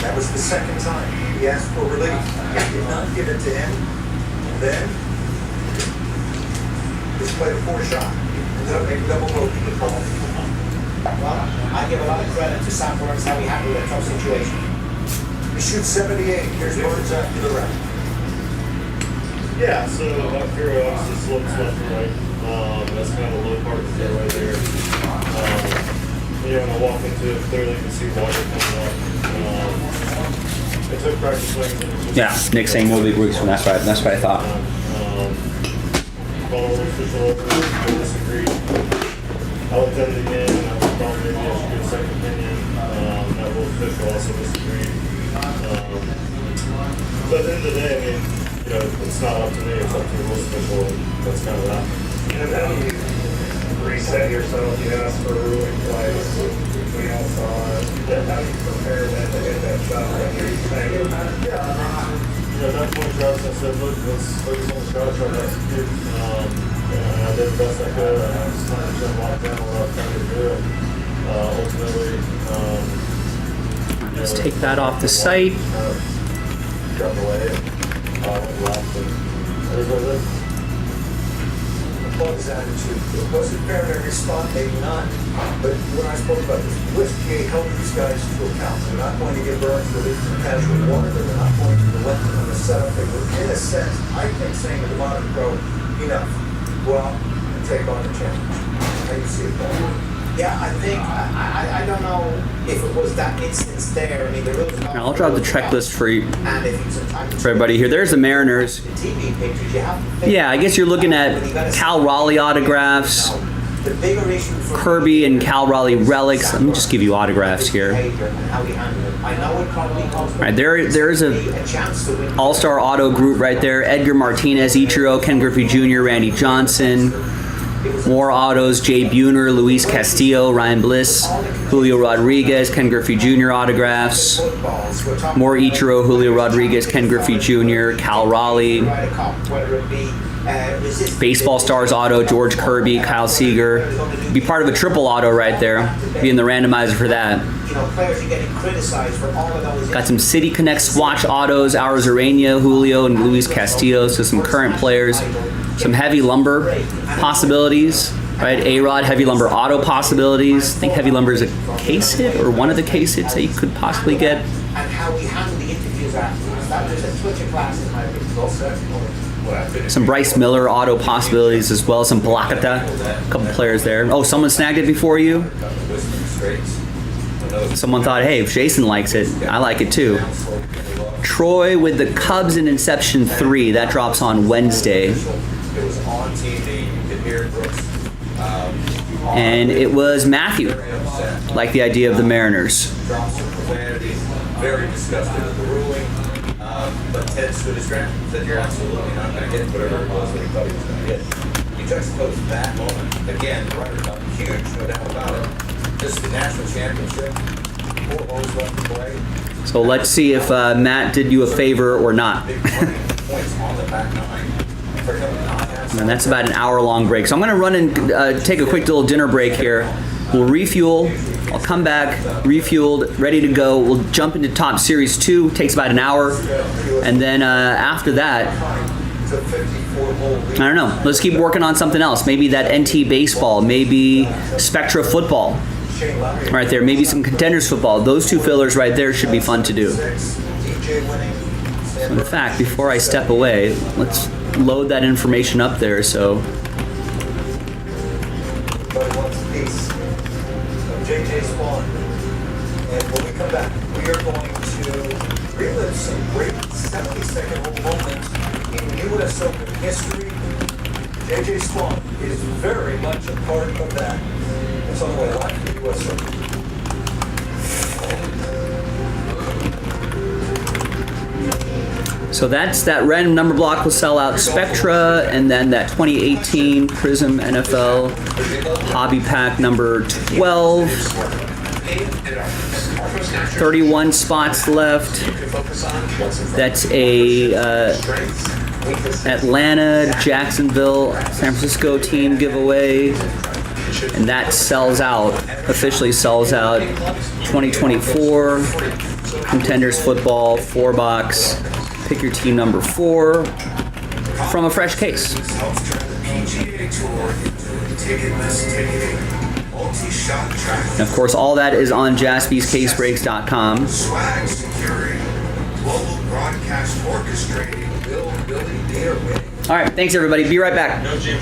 That was the second time he asked for relief. He did not give it to him. Then, just played a poor shot. Ended up making double bogey the ball. Well, I give a lot of credit to Sam Burns how he handled a tough situation. He shoots 78. Here's Burns after the round. Yeah, so up here obviously slopes left and right. That's kind of the low part of the fairway there. When I walk into it, clearly you can see water coming up. It took practice swings. And it was just, Yeah, Nick saying no big weeks from that's what I thought. Followed the official over, they disagreed. I looked at it again and I was thought maybe I should get a second opinion. That little official also disagreed. But at the end of the day, I mean, it's not up to me, it's up to the rules official, and that's kind of that. And then you reset yourself, you ask for a ruling twice. We all saw it. How do you prepare that to hit that shot when you're saying, that point Travis, I said, look, let's focus on the shot, try to execute. And I did the best I could. I was trying to lock down what I was trying to do. Ultimately, Let's take that off the site. Got away and left, and it is what it is. applaud his attitude. Was it fair in every spot? Maybe not. But when I spoke about this, USGA held these guys to account. They're not going to give Burns relief from casual water. They're not going to relent on the setup. They were, in a sense, I think, saying to the modern pro, enough. Go out and take on the challenge. How do you see it, Paul? Yeah, I think, I don't know if it was that instance there. I mean, the rules. I'll drop the checklist for you, And if it's a time for everybody here. There's the Mariners. TV pictures, you have to Yeah, I guess you're looking at Cal Raleigh autographs, the bigger issue for Kirby and Cal Raleigh relics. Let me just give you autographs here. behavior and how we handle it. I know it probably comes All right, there's a chance to win. All-Star auto group right there. Edgar Martinez, Ichiro, Ken Griffey Jr., Randy Johnson. More autos, Jay Buhner, Luis Castillo, Ryan Bliss, Julio Rodriguez, Ken Griffey Jr. autographs. More Ichiro, Julio Rodriguez, Ken Griffey Jr., Cal Raleigh. Baseball Stars auto, George Kirby, Kyle Seager. Be part of a triple auto right there. Be in the randomizer for that. Players are getting criticized for all of those. Got some City Connect Swatch autos, Arzarena, Julio, and Luis Castillo. So some current players. Some heavy lumber possibilities, right? A-Rod heavy lumber auto possibilities. I think heavy lumber is a case hit or one of the case hits that you could possibly get. And how we handle the interviews afterwards. That was a Twitcher class in my opinion. Some Bryce Miller auto possibilities as well. Some Blakata, a couple players there. Oh, someone snagged it before you? Someone thought, hey, if Jason likes it, I like it too. Troy with the Cubs in Inception 3. That drops on Wednesday. It was on TV. You could hear Brooks. And it was Matthew. Like the idea of the Mariners. Dropped some profanity. Very disgusted with the ruling. But Ted stood his ground. Said, you're absolutely not going to get whatever it was that he thought he was going to get. You juxtapose that moment. Again, the Ryder Cup, huge, no doubt about it. This is the national championship. 4 holes left to play. So let's see if Matt did you a favor or not. Big points on the back nine. And that's about an hour-long break. So I'm going to run and take a quick little dinner break here. We'll refuel. I'll come back, refueled, ready to go. We'll jump into Top Series 2. Takes about an hour. And then after that, I don't know. Let's keep working on something else. Maybe that NT baseball. Maybe Spectra football. Right there. Maybe some Contenders football. Those 2 fillers right there should be fun to do. So in fact, before I step away, let's load that information up there. So Everybody wants a piece of JJ Spawn. And when we come back, we are going to relive some great 70-second moments in U.S. Open history. JJ Spawn is very much a part of that. It's on the way live to the U.S. Open. So that's that random number block will sell out Spectra, and then that 2018 Prism NFL Hobby Pack number 12. 31 spots left. That's a Atlanta, Jacksonville, San Francisco team giveaway. And that sells out, officially sells out 2024 Contenders Football 4-box. Pick your team number 4 from a fresh case. And of course, all that is on JaspysCaseBreaks.com. Swag securing, global broadcast orchestrating, Billy Deer winning. All right, thanks everybody. Be right back. No, Jim.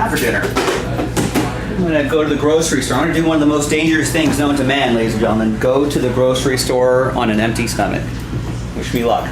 For dinner. I'm gonna go to the grocery store. I'm gonna do one of the most dangerous things known to man, ladies and gentlemen. Go to the grocery store on an empty stomach. Wish me luck.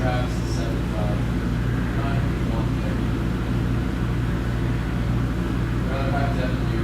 Travis is 75. Mine would be 130. Rather have that than you.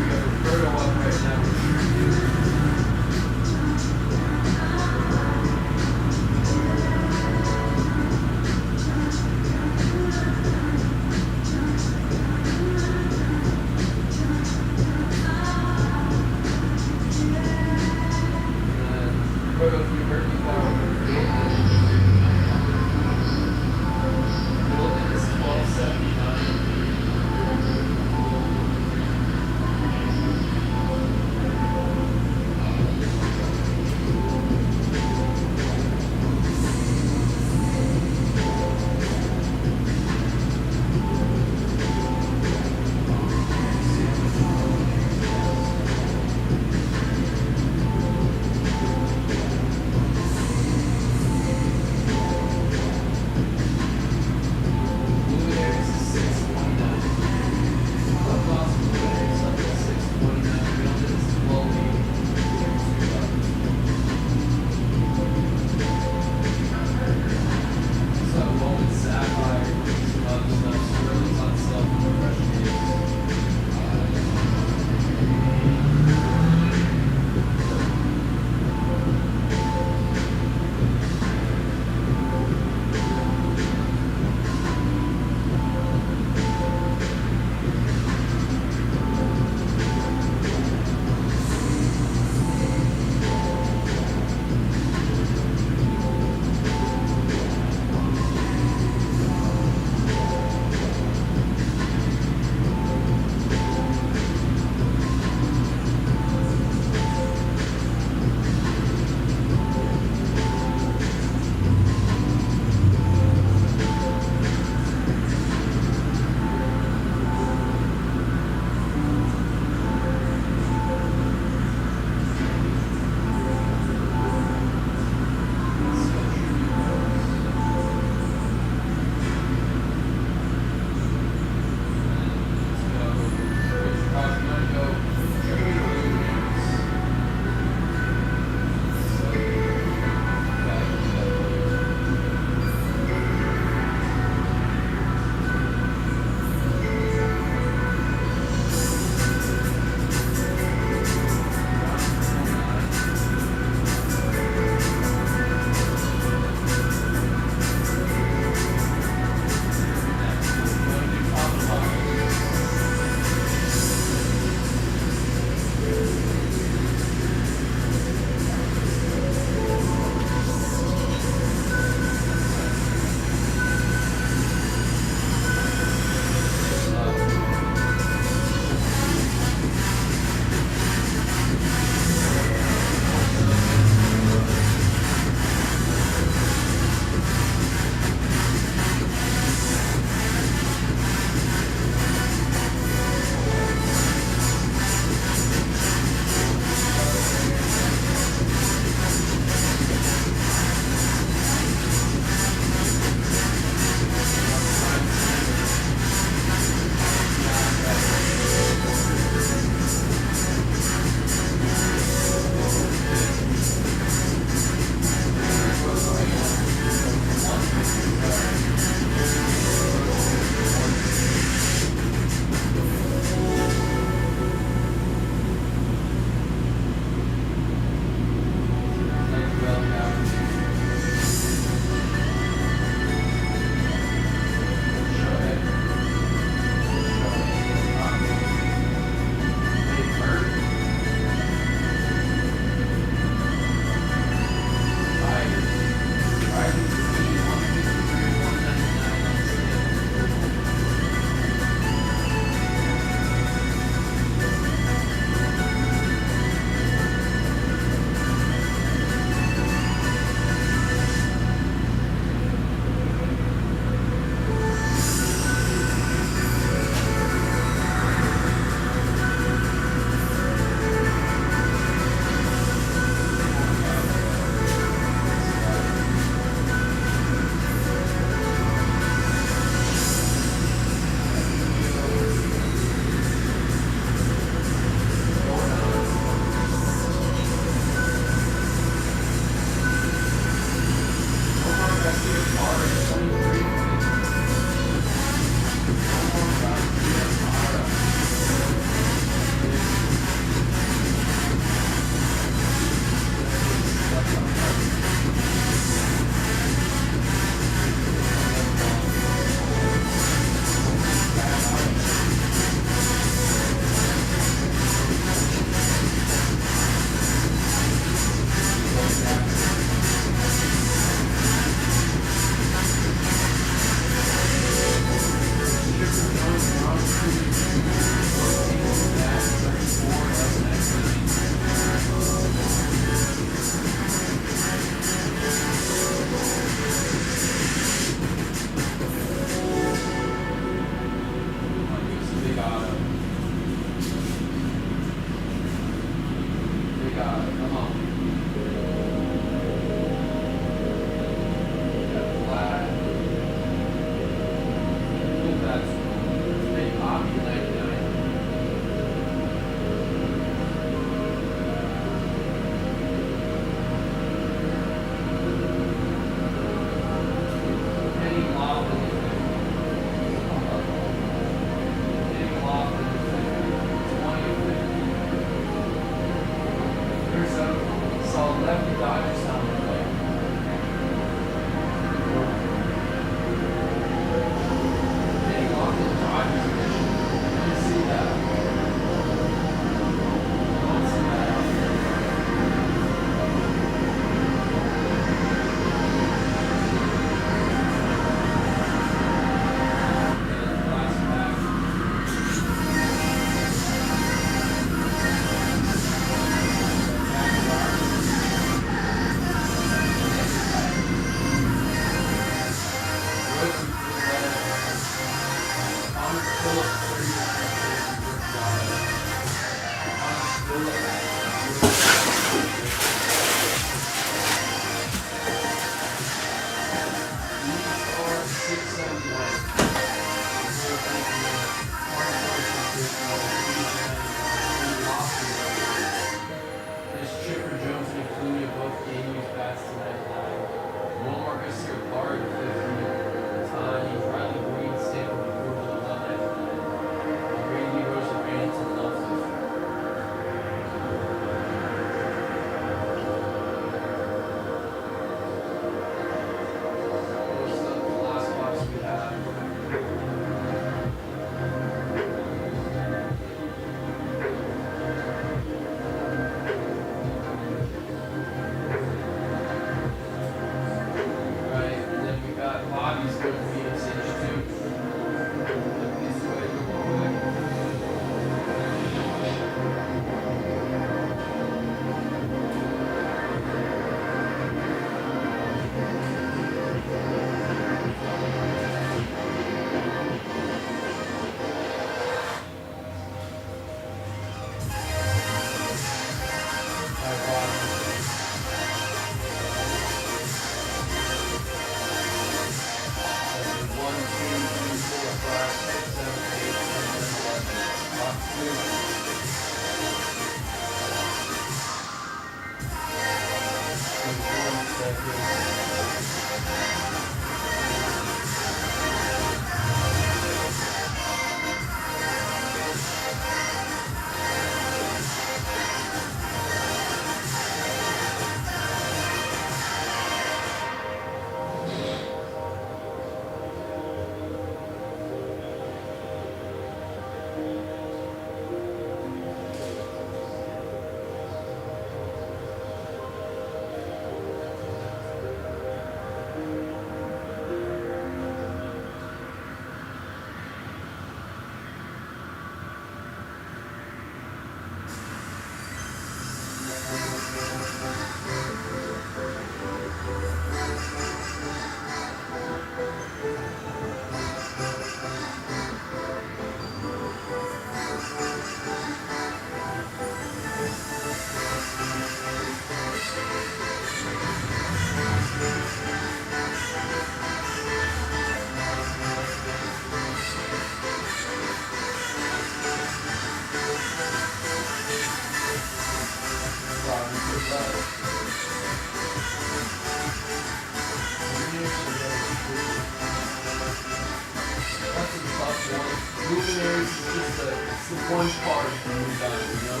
Luminaries is just it's the one part you can move on, you know?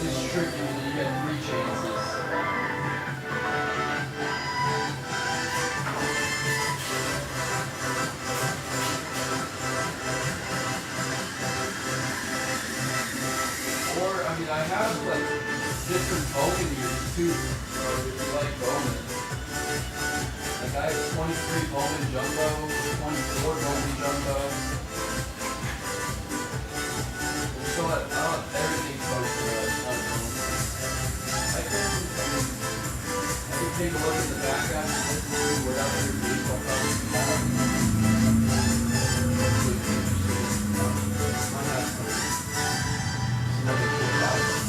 It's tricky, and then you get 3 chances. Or, I mean, I have, like, different Bowman years, too, so if you like Bowman. Like, I have 23 Bowman Jumbo, 24 Bowman Jumbo. So I don't have everything posted. I can take a look at the background and listen to whatever your vehicle comes might have some other cool vibes.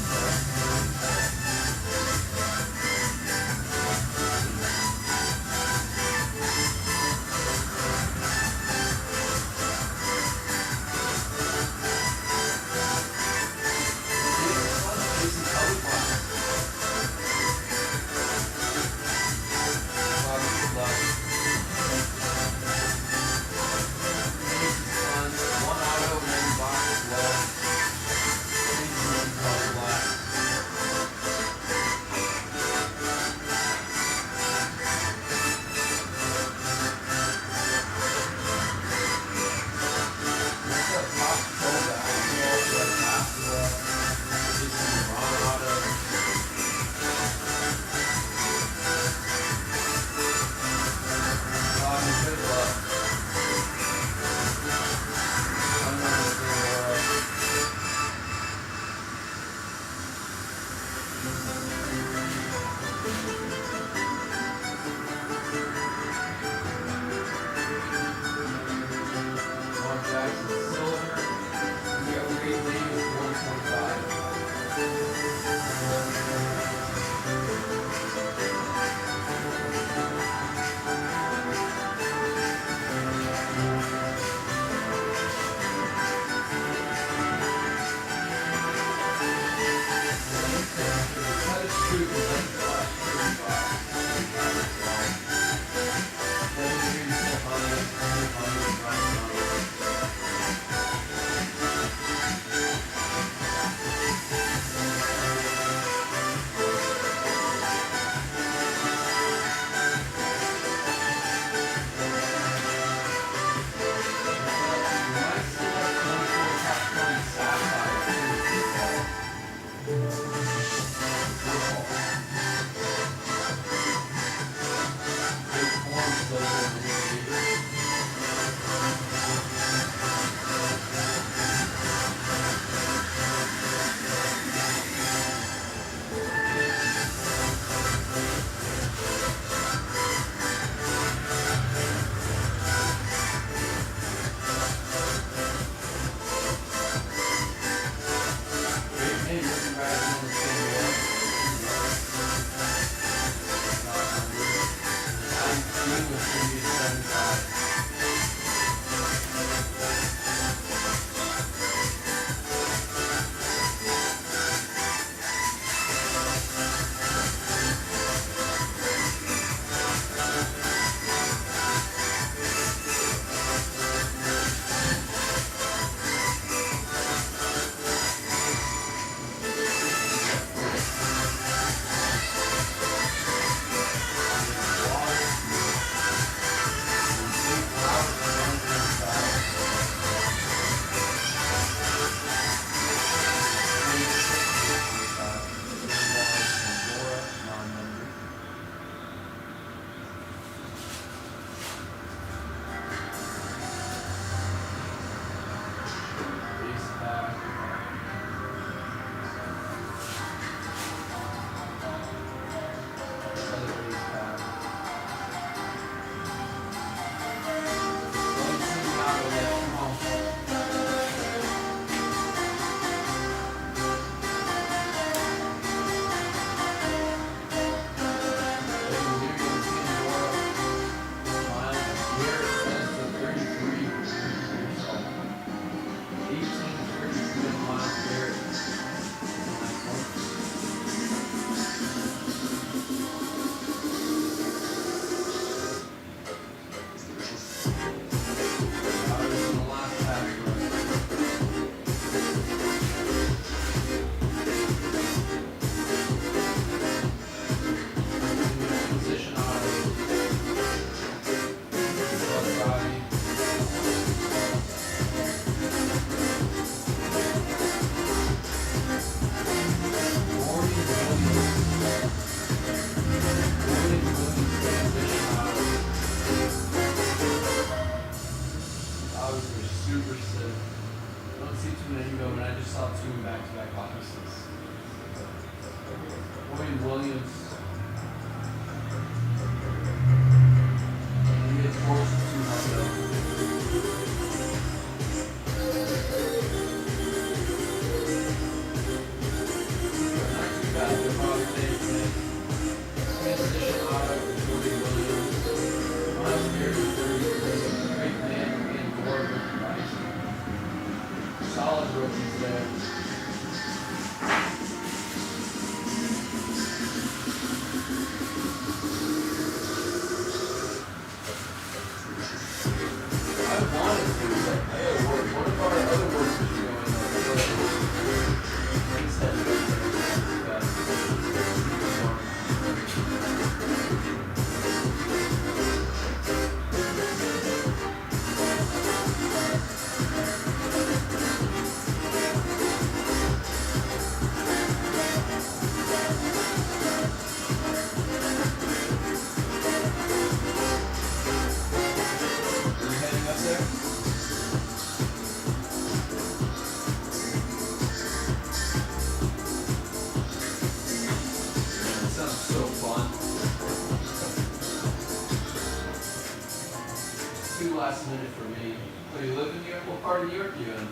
last minute for me. So you live in New York? What part of New York are you in?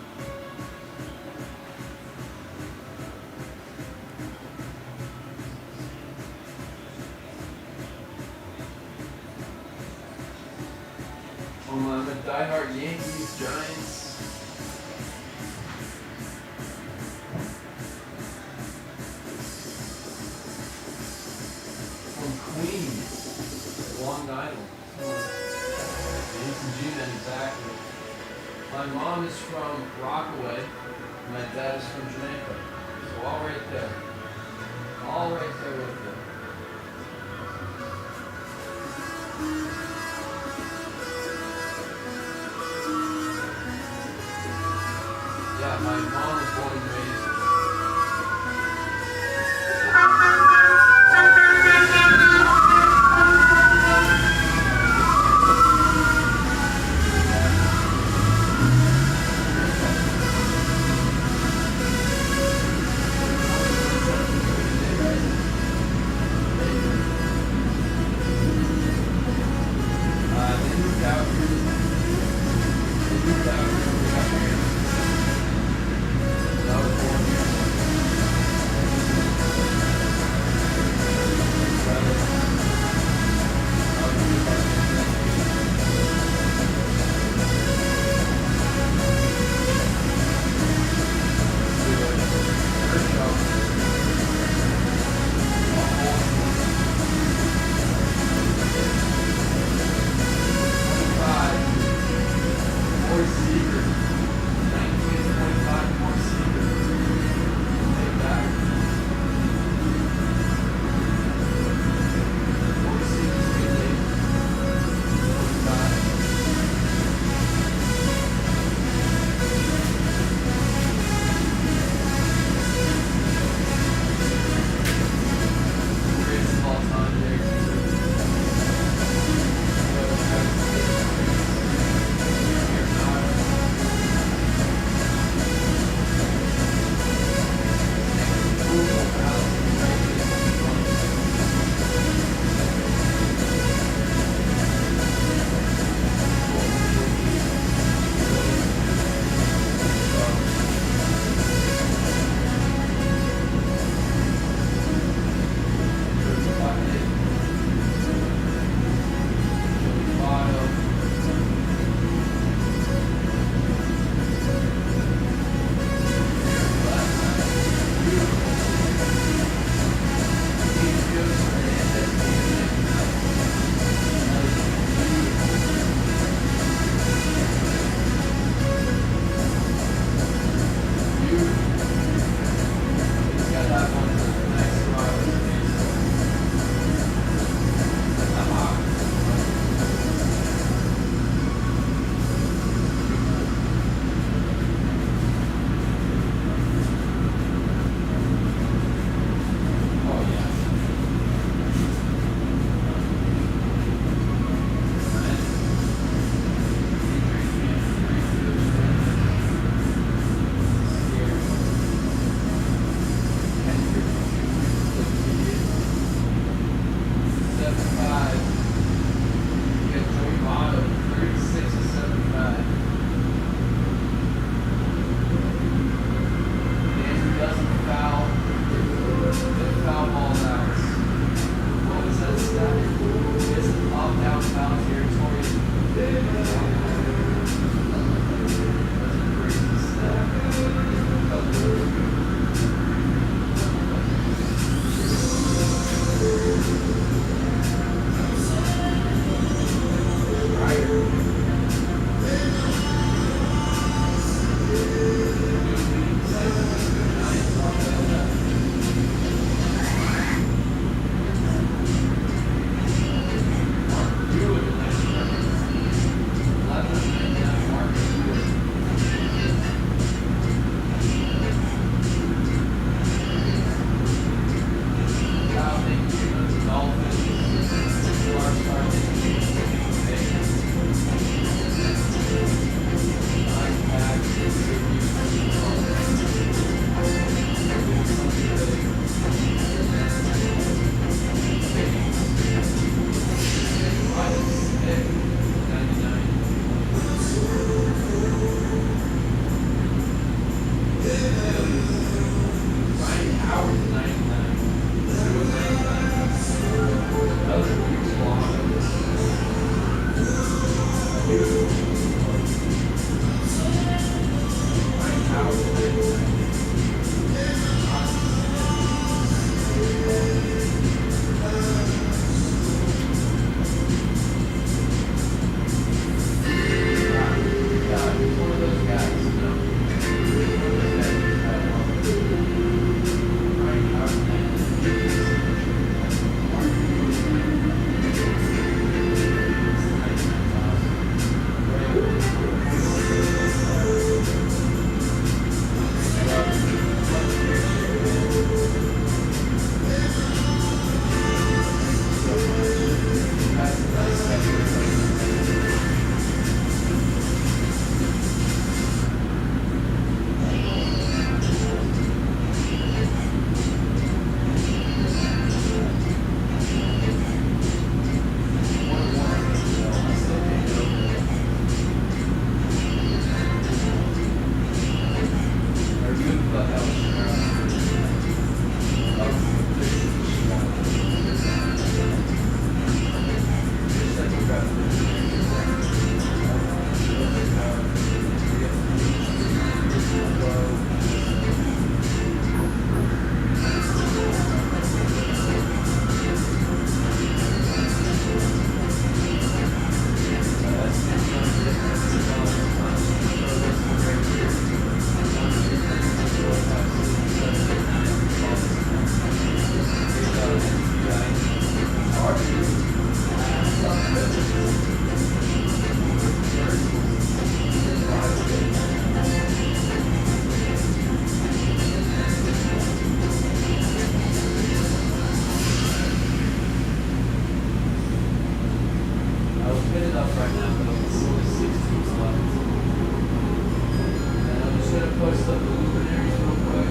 I'm a diehard Yankees, Giants. From Queens, Long Island. G-Men, exactly. My mom is from Rockaway. My dad is from Jamaica. So all right there. All right there with you. Yeah, my mom was born and raised. enough right now, but I'm still 6 tweets left. And I'm just gonna post up the luminaries real quick.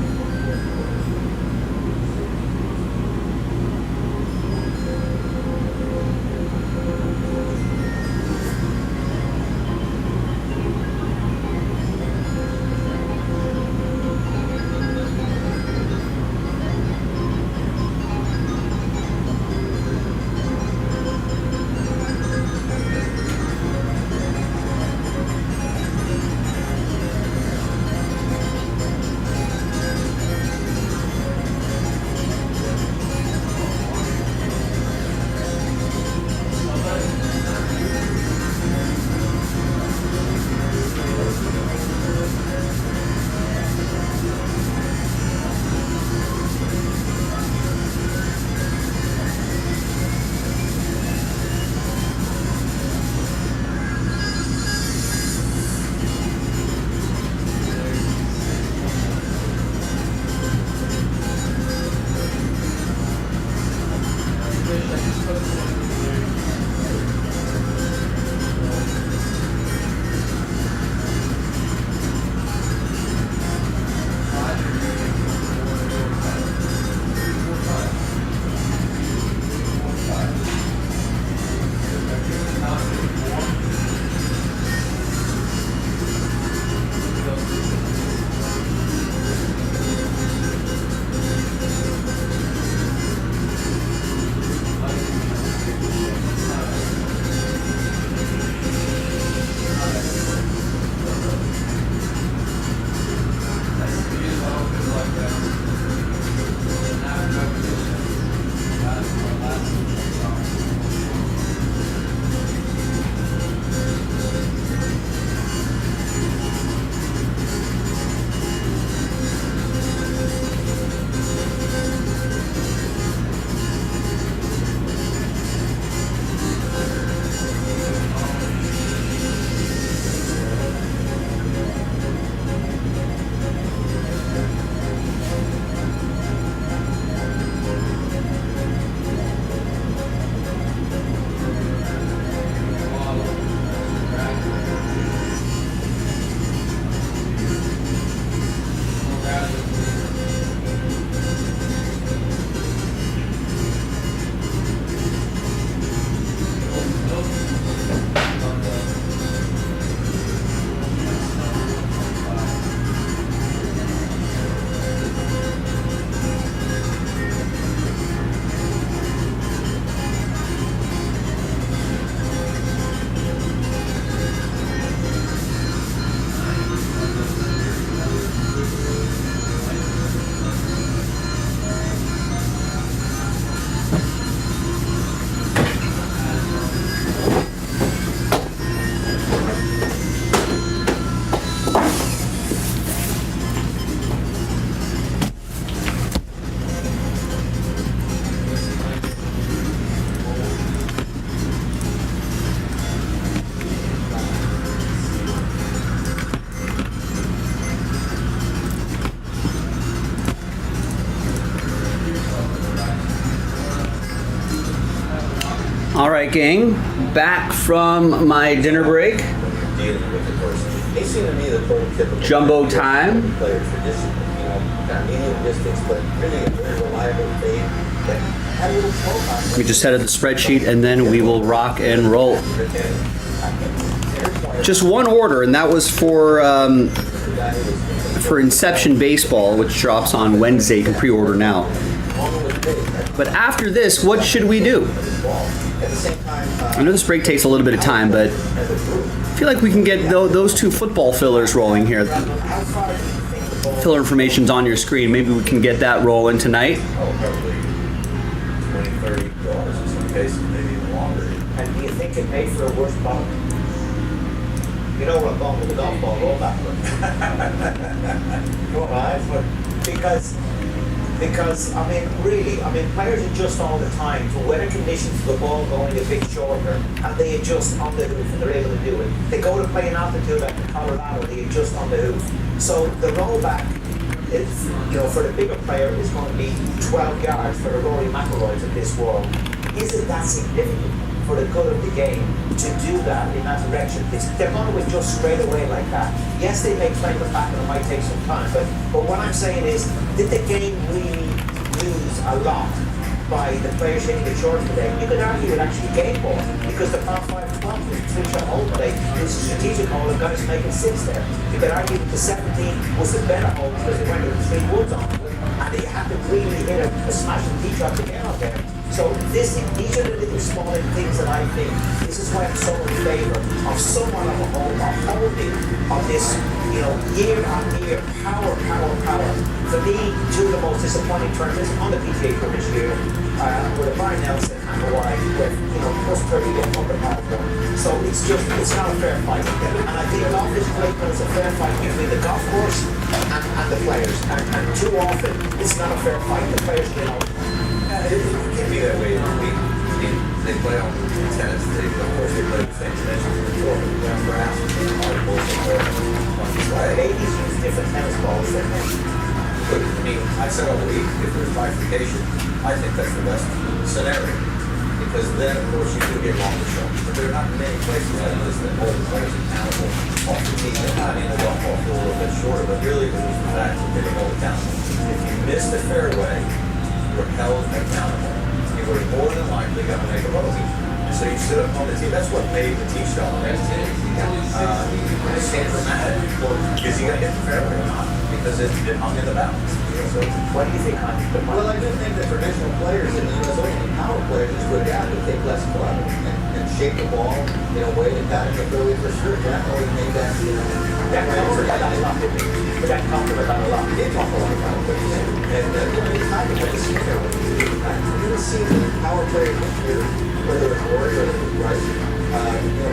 All right, gang, back from my dinner break. Dealing with the person. They seem to me the prototypical Jumbo time. player for distance, kind of medium distance, but really a very reliable fade that had a little profile. We just set up the spreadsheet and then we will rock and roll. Just one order, and that was for Inception Baseball, which drops on Wednesday. You can pre-order now. But after this, what should we do? I know this break takes a little bit of time, but I feel like we can get those two football fillers rolling here. Filler information's on your screen. Maybe we can get that rolling tonight. Probably $20, $30 in some cases, maybe even longer. And do you think it made for a worse ball? You know what a ball with a golf ball roll backwards. Because I mean, really, players adjust all the time to weather conditions, to the ball going a bit shorter, and they adjust on the hoof, and they're able to do it. They go to play an altitude like in Colorado, they adjust on the hoof. So the rollback is, for the bigger player, is going to be 12 yards for the Rory McIlroys of this world. Is it that significant for for the good of the game to do that in that direction. They're going to adjust straight away like that. Yes, they may claim the fact that it might take some time, but what I'm saying is, did the game really lose a lot by the players hitting the short today? You could argue it actually gained more because the par 5 and 12 was a three-shot hole today. It was a strategic hole and guys making 6 there. You could argue that the 17 was a better hole because it went with 3 woods on it. And you have to really hit a smashing tee shot to get out there. So these are the little small things that I think, this is why I'm so in favor of somewhat of a holding of this, year on year, power. For me, 2 of the most disappointing tournaments on the PGA Tour this year were the Brian Nelson and Hawaii with, plus 30 up the par 1. So it's not a fair fight. And I think golf is great when it's a fair fight between the golf course and the players. And too often, it's not a fair fight. The players get out. It can be that way. They play on tennis. Of course, they play the same tennis before, but they're on grass, hard balls, and they're ladies use different tennis balls than men. But, I said all week, if there's bifurcation, I think that's the best scenario. Because then, of course, you do get longer shots. But there are not many places like this that hold the players accountable off the tee. The golf ball feels a little bit shorter, but really it was the fact that they hold accountable. If you miss the fairway, you're held accountable. You were more than likely going to make a bogey. And so you sit up on the tee. That's what made the tee shot. Stand for mad. Is he going to hit the fairway or not? Because it hung in the balance. So what do you think, Hunter? Well, I do think that traditional players in the US Open, power players, just go down and take less club and shape the ball, way to cut it early for sure. Jack always made that, Jack talked about that a lot, didn't he? Jack talked about that a lot. He did talk a lot about it, but he said, and he's not going to see fairway. You didn't see the power players this year, whether it's Rory or it's Bryce,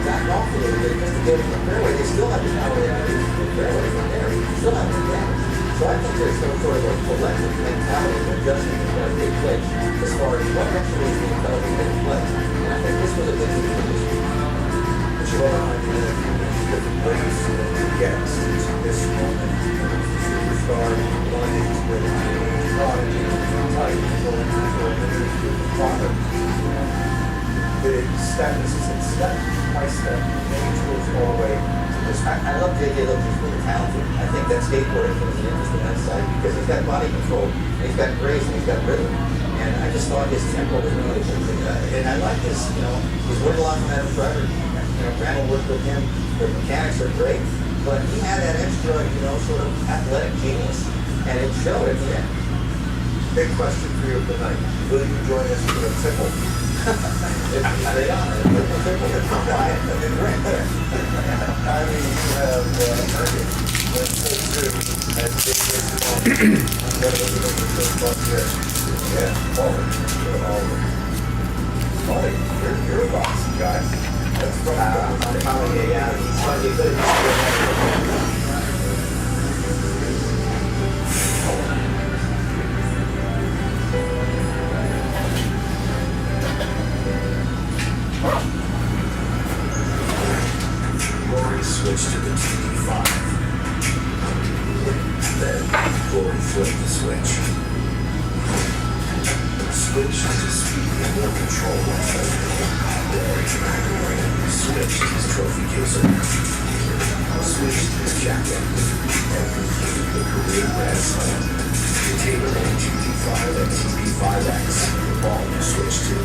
back off a little bit just to get in the fairway. They still have the power to get in the fairway from there. Still have the advantage. So I think there's some sort of a collective mentality adjustment that's going to take place as far as what actually is being felt in the play. And I think this was a big position. But you all have different ways to get to this moment. Superstar, wanting to win prodigy, type, product. The status and step by step, maybe tools all the way. I love J.J. Lopez, he's really talented. I think that skateboarding thing is an interesting insight because he's got body control, and he's got grace, and he's got rhythm. And I just thought his tempo was really good. And I like this, he's learned a lot from Adam Driver. Randall worked with him. The mechanics are great. But he had that extra, sort of athletic genius. And it showed at the end. Big question for you tonight. Will you join us for a tickle? If they are, it's not quiet. I mean, you have Nugget, that's full 2, and David, yeah, Paulie, you're a boss guy. That's from Paulie, yeah, he's going to be good at Rory switched to the TD5. Then Rory flipped the switch. Switched to speed and more control. Rory switched his trophy case around. Switched his jacket. And completed the career grand slam. The table on GT5 and TB5X. The ball you switched to.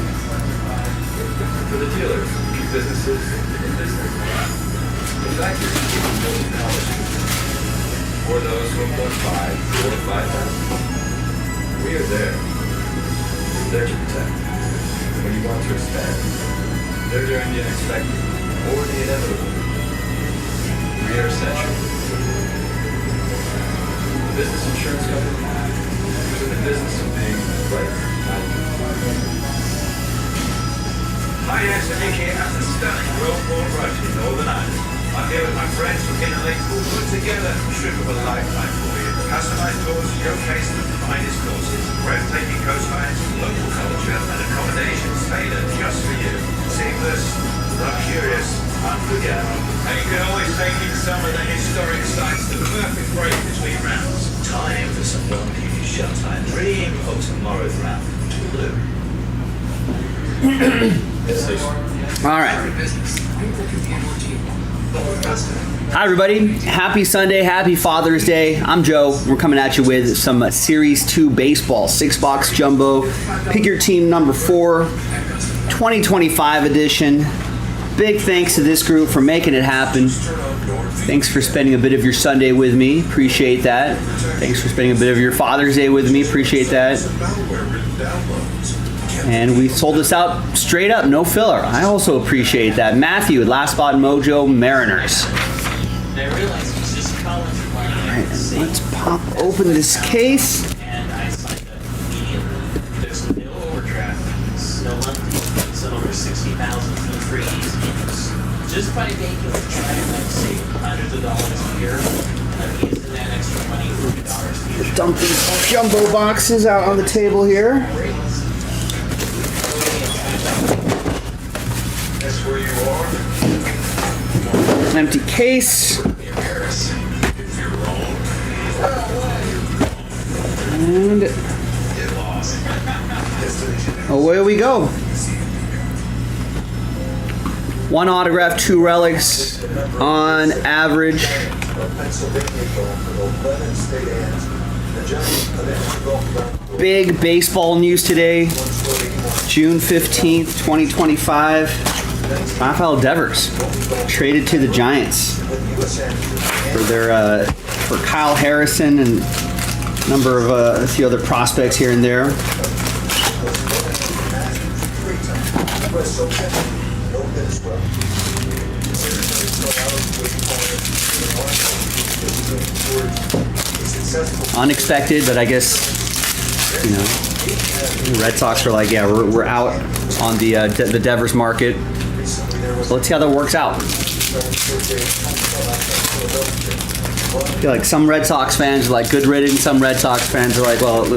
For the dealers, these businesses in business. In fact, you're $1 million. For those who have done 5 or 5,000, we are there. We're there to protect. When you want to expand, they're during the unexpected or the inevitable. We are essential. The business insurance company is in the business of being right. Hi, yes, I'm Nick here at the stunning Roseborn Road in Northern Ireland. I'm here with my friends from Italy who put together a trip of a lifetime for you. Customized tours showcase the finest courses, breathtaking coastlines, local culture, and accommodations tailored just for you. Seamless, luxurious, unforgettable. And you can always take in some of the historic sites, the perfect break between rounds. Time for some well-needed shut-eye. Dream of tomorrow's round. Blue. Yes, All right. Hi, everybody. Happy Sunday. Happy Father's Day. I'm Joe. We're coming at you with some Series 2 baseball, 6-box jumbo. Pick your team number 4, 2025 edition. Big thanks to this group for making it happen. Thanks for spending a bit of your Sunday with me. Appreciate that. Thanks for spending a bit of your Father's Day with me. Appreciate that. And we sold this out straight up, no filler. I also appreciate that. Matthew at Last Spot Mojo Mariners. Alright, and let's pop open this case. And I signed up immediately. There's no overdraft fees, no monthly fees, and over 60,000 fee-free easy use. Just by making the trial, save hundreds of dollars a year. I'm using that extra money for $50 a year. Dump these jumbo boxes out on the table here. That's where you are. Empty case. And away we go. 1 autograph, 2 relics on average. Big baseball news today. June 15th, 2025. Rafael Devers traded to the Giants for their for Kyle Harrison and a number of a few other prospects here and there. Unexpected, but I guess, you know, the Red Sox are like, yeah, we're out on the Devers market. So let's see how that works out. I feel like some Red Sox fans are like, good riddance. Some Red Sox fans are like, well, I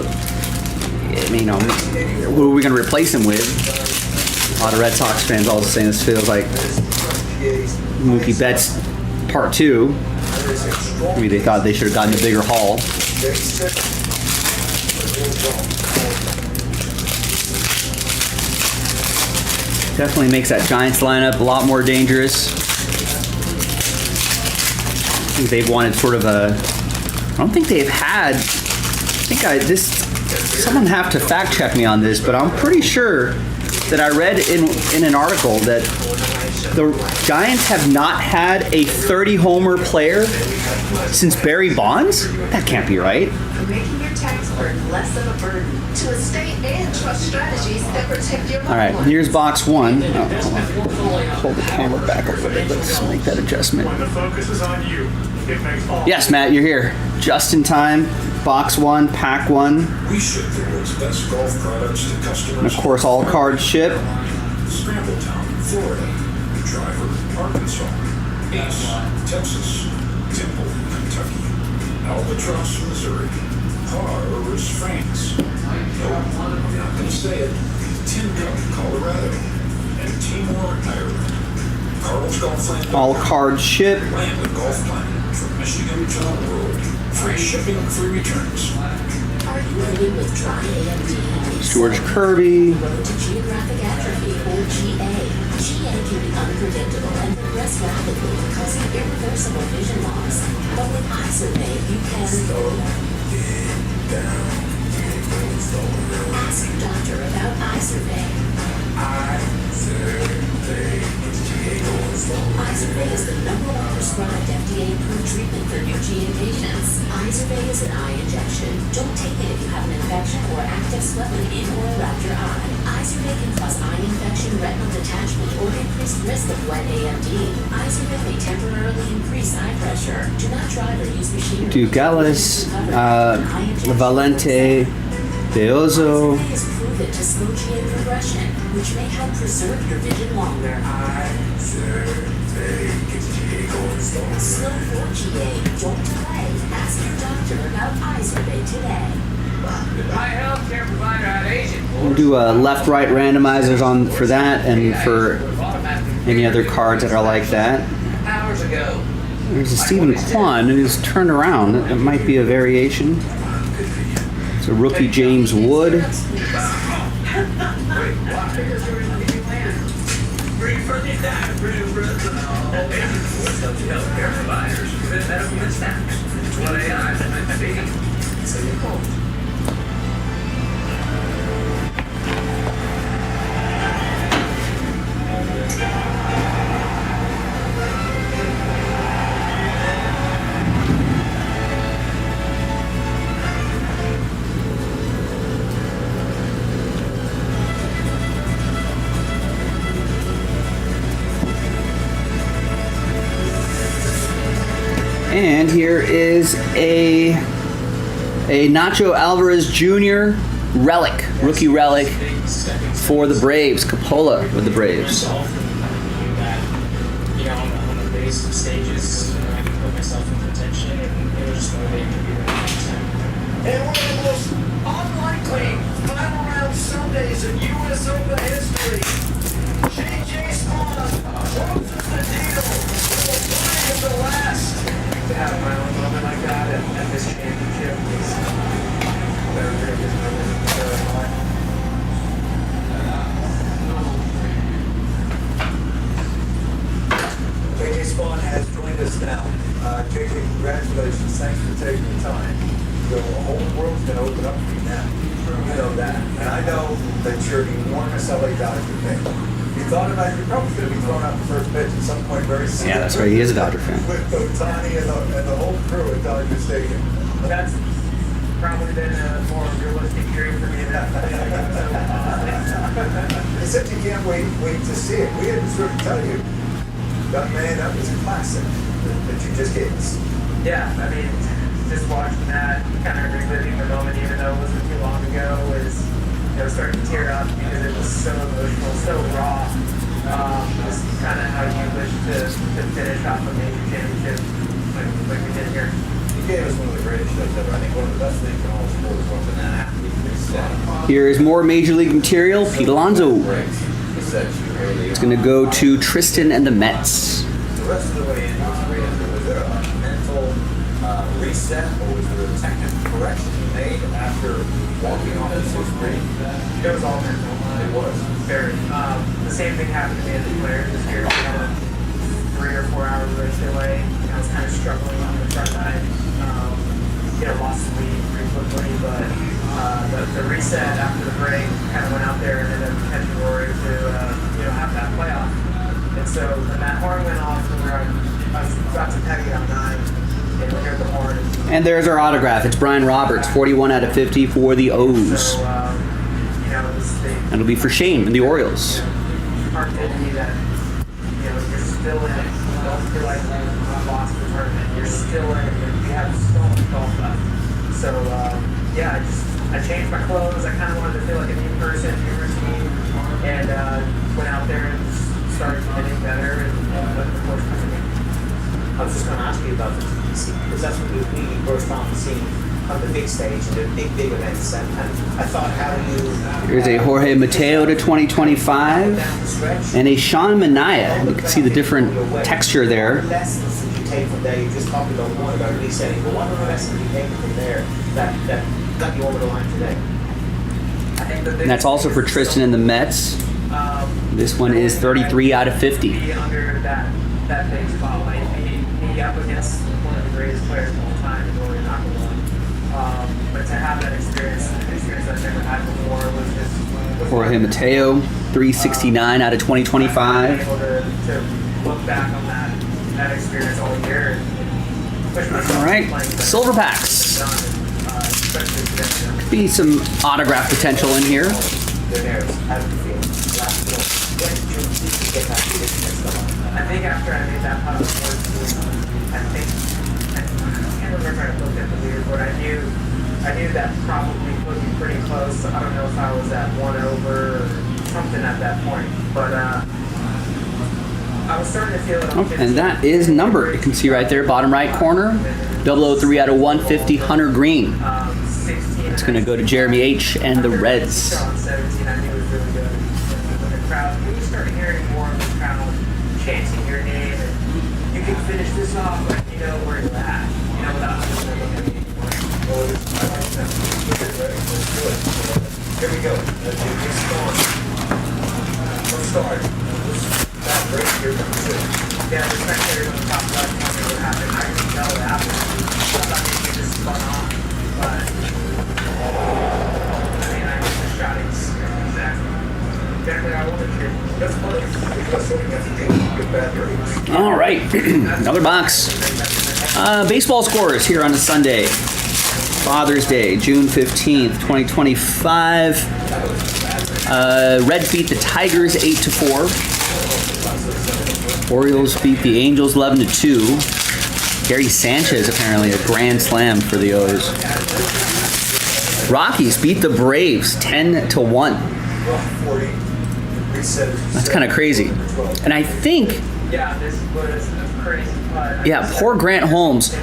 mean, you know, who are we going to replace him with? A lot of Red Sox fans also saying this feels like Mookie Betts Part 2. Maybe they thought they should have gotten a bigger haul. Definitely makes that Giants lineup a lot more dangerous. I think they've wanted sort of a. I don't think they've had. Someone have to fact check me on this, but I'm pretty sure that I read in an article that the Giants have not had a 30-homer player since Barry Bonds. That can't be right. Making your tax burden less of a burden to estate and trust strategies that protect your All right, here's box 1. Oh, hold on. Hold the camera back a little bit. Let's make that adjustment. When the focus is on you, it makes all. Yes, Matt, you're here. Just in time. Box 1, pack 1. We ship the world's best golf products to customers. And of course, all cards ship. Scrambletown, Florida. Driver, Arkansas. Ace, Texas. Temple, Kentucky. Albatross, Missouri. Pars, France. Nope, I'm not going to say it. Tin Cup, Colorado. And Timor, Ireland. Carl's Golf Land. All cards ship. Land of Golf Planet. From Michigan to the world. Free shipping, free returns. Are you living with dry AMD? George Kirby. Road to geographic atrophy, or GA. GA can be unpredictable and progress rapidly, causing irreversible vision loss. But with eye survey, you can slow down. Ask your doctor about eye survey. Eye survey is the #1 prescribed FDA-approved treatment for new GA patients. Eye survey is an eye injection. Don't take it if you have an infection or active swelling in or around your eye. Eye survey can cause eye infection, retinal detachment, or increased risk of wet AMD. Eye survey may temporarily increase eye pressure. Do not drive or use machinery. Dugalis, Valente, Beozo. Eye survey is proven to slow GA progression, which may help preserve your vision longer. Eye survey gets GA going slow. Slow for GA. Don't delay. Ask your doctor about eye survey today. My healthcare provider had agent. We'll do left-right randomizers on for that and for any other cards that are like that. Hours ago. There's a Stephen Kwan who's turned around. It might be a variation. It's a rookie James Wood. Healthcare providers with medical mishaps. It's what AI is meant to be. So you hope. And here is a Nacho Alvarez Jr. relic, rookie relic for the Braves. Coppola with the Braves. You know, on the biggest stages, I can put myself in contention, and it was just motivating to be there all the time. And one of the most unlikely final round Sundays in U.S. Open history. JASPY closes the deal for the flag of the last. To have my own moment like that at this championship is very, very good moment for my life. JASPY has joined us now. JJ, congratulations. Thanks for taking the time. The whole world's going to open up for you now. You know that. And I know that you're an enormous LA Dodger fan. You thought about you're probably going to be thrown out the first pitch at some point very soon. Yeah, that's right. He is a Dodger fan. With Ohtani and the whole crew at Dodger Stadium. That's probably been a more realistic dream for me than Except you can't wait to see it. We had to sort of tell you, that was a classic that you just gave us. Yeah, I mean, just watching that, kind of reliving the moment, even though it wasn't too long ago, was, you know, starting to tear up because it was so emotional, so raw. Just kind of how you wish to finish off a major championship like we did here. You gave us one of the greatest shows ever. I think one of the best things in all sports was an athlete. Here is more Major League material. Pete Alonso. It's going to go to Tristan and the Mets. The rest of the way in, was there a mental reset, or was there a technical correction you made after walking off the sixth green? It was all mental. It was. Very. The same thing happened to me as a player this year. We had a 3 or 4 hour race delay. I was kind of struggling on the front nine. Lost the lead pretty quickly, but the reset after the break kind of went out there and ended up catching Rory to have that playoff. And so when that horn went off, I was about to peg it on 9, and we heard the horn. And there's our autograph. It's Brian Roberts, 41 out of 50 for the O's. So, And it'll be for Shane and the Orioles. Hard to me that you're still in it. You don't feel like you lost the tournament. You're still in it. You have so much golf left. So I changed my clothes. I kind of wanted to feel like a new person, new routine, and went out there and started getting better and let the course come to me. I was just going to ask you about the TPC, because that's what we really burst off the scene on the big stage and the big events. And I thought how you... Here's a Jorge Mateo to 2025 and a Sean Manaea. You can see the different texture there. Lessons that you take from there, you just talked about one about resetting, but what are the lessons you take from there that got you over the line today? And that's also for Tristan and the Mets. This one is 33 out of 50. Be under that big spotlight, be up against one of the greatest players of all time, Rory McIlroy. But to have that experience, an experience I've never had before, was just Jorge Mateo, 369 out of 2025. able to look back on that experience all year and push myself. All right, silver packs. Could be some autograph potential in here. I think after I made that putt, I can't remember if I looked at the leaderboard. I knew that probably put me pretty close. I don't know if I was at 1 over or something at that point, but I was starting to feel it. And that is numbered. You can see right there, bottom right corner, 003 out of 150, Hunter Green. It's going to go to Jeremy H. and the Reds. 17, I knew it was really good. When the crowd, when you start hearing more of the crowd chanting your name, and you can finish this off, like you know where you're at, without looking at me anymore. Here we go. It's going. Let's start. bad break here pretty soon. Yeah, the spectators on the top left told me what happened. I couldn't tell what happened. I thought maybe it just spun off, but I mean, I missed the shot. Exactly how I wanted to. That's funny. Because so many have to do good bad breaks. All right, another box. Baseball scores here on a Sunday. Father's Day, June 15th, 2025. Reds beat the Tigers 8-4. Orioles beat the Angels 11-2. Gary Sanchez apparently a grand slam for the O's. Rockies beat the Braves 10-1. That's kind of crazy. And I think, Yeah, this was a crazy putt. yeah, poor Grant Holmes.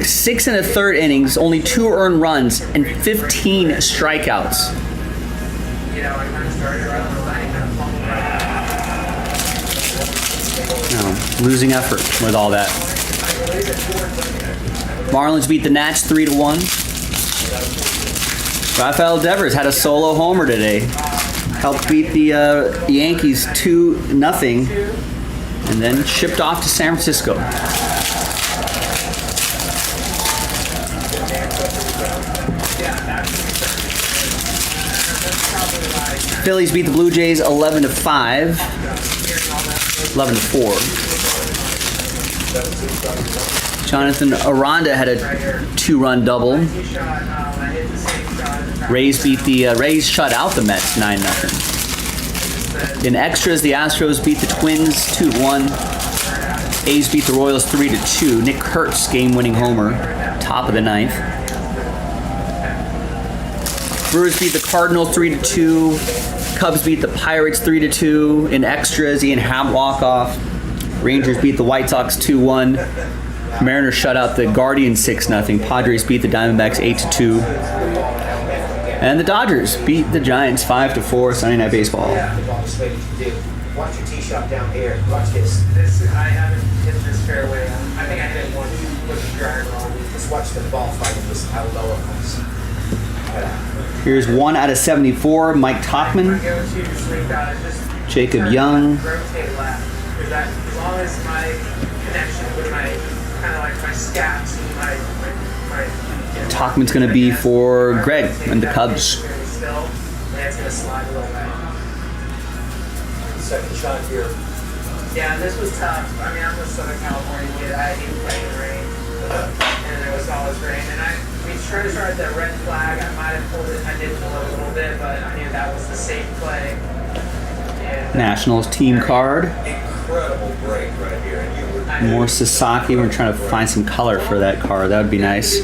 6 1/3 innings, only 2 earned runs, and 15 strikeouts. You know, I kind of started right on the line, kind of fumbled right. Losing effort with all that. Marlins beat the Nats 3-1. Rafael Devers had a solo homer today. Helped beat the Yankees 2-0, and then shipped off to San Francisco. Phillies beat the Blue Jays 11-5, 11-4. Jonathan Aranda had a 2-run double. Rays beat the Rays shut out the Mets 9-0. In extras, the Astros beat the Twins 2-1. A's beat the Royals 3-2. Nick Kurtz game-winning homer, top of the 9th. Brewers beat the Cardinals 3-2. Cubs beat the Pirates 3-2. In extras, Ian Happ walk-off. Rangers beat the White Sox 2-1. Mariners shut out the Guardians 6-0. Padres beat the Diamondbacks 8-2. And the Dodgers beat the Giants 5-4. Sunday Night Baseball. Watch your tee shot down here. Watch this. I haven't hit this fairway. I think I hit one with the driver on. Just watch the ball fight. This is how low it comes. Here's 1 out of 74. Mike Tauchman. Jacob Young. Rotate left. Because that, as long as my connection with my, kind of like my scaps and my Tauchman's going to be for Greg and the Cubs. still, and it's going to slide a little bit. Second shot here. Yeah, this was tough. I mean, I'm a Southern California kid. I hate playing in rain. And there was always rain. And we tried to start the red flag. I might have pulled it. I did pull it a little bit, but I knew that was the safe play. And, Nationals team card. Incredible break right here. And you were More Sasaki. We're trying to find some color for that card. That would be nice.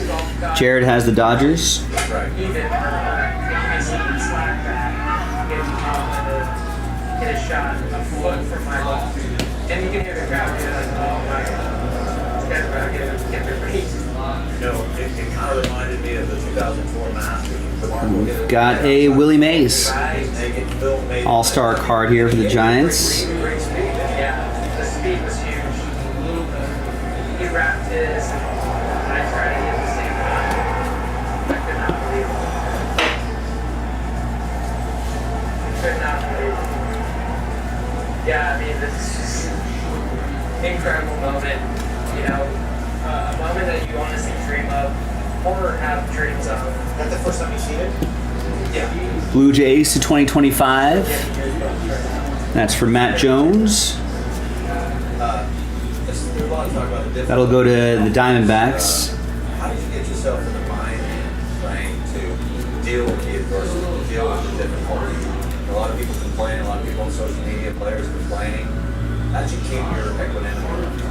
Jared has the Dodgers. even slack back, get hit a shot a foot from my left. And you can hear the crowd be like, oh my god, this guy's about to get the race. You know, it kind of reminded me of the 2004 Masters. We've got a Willie Mays All-Star card here for the Giants. Yeah, the speed was huge. He wrapped his, and I tried to get the same time. I could not believe it. Could not believe it. Yeah, I mean, this is just an incredible moment. You know, a moment that you honestly dream of or have dreams of. Is that the first time you've seen it? Yeah. Blue Jays to 2025. That's for Matt Jones. There's a lot of talk about the difference. That'll go to the Diamondbacks. How did you get yourself in the mind frame to deal with the adversity, to deal with the difficulty? A lot of people complain, a lot of people on social media, players complaining. How did you keep your equanimity?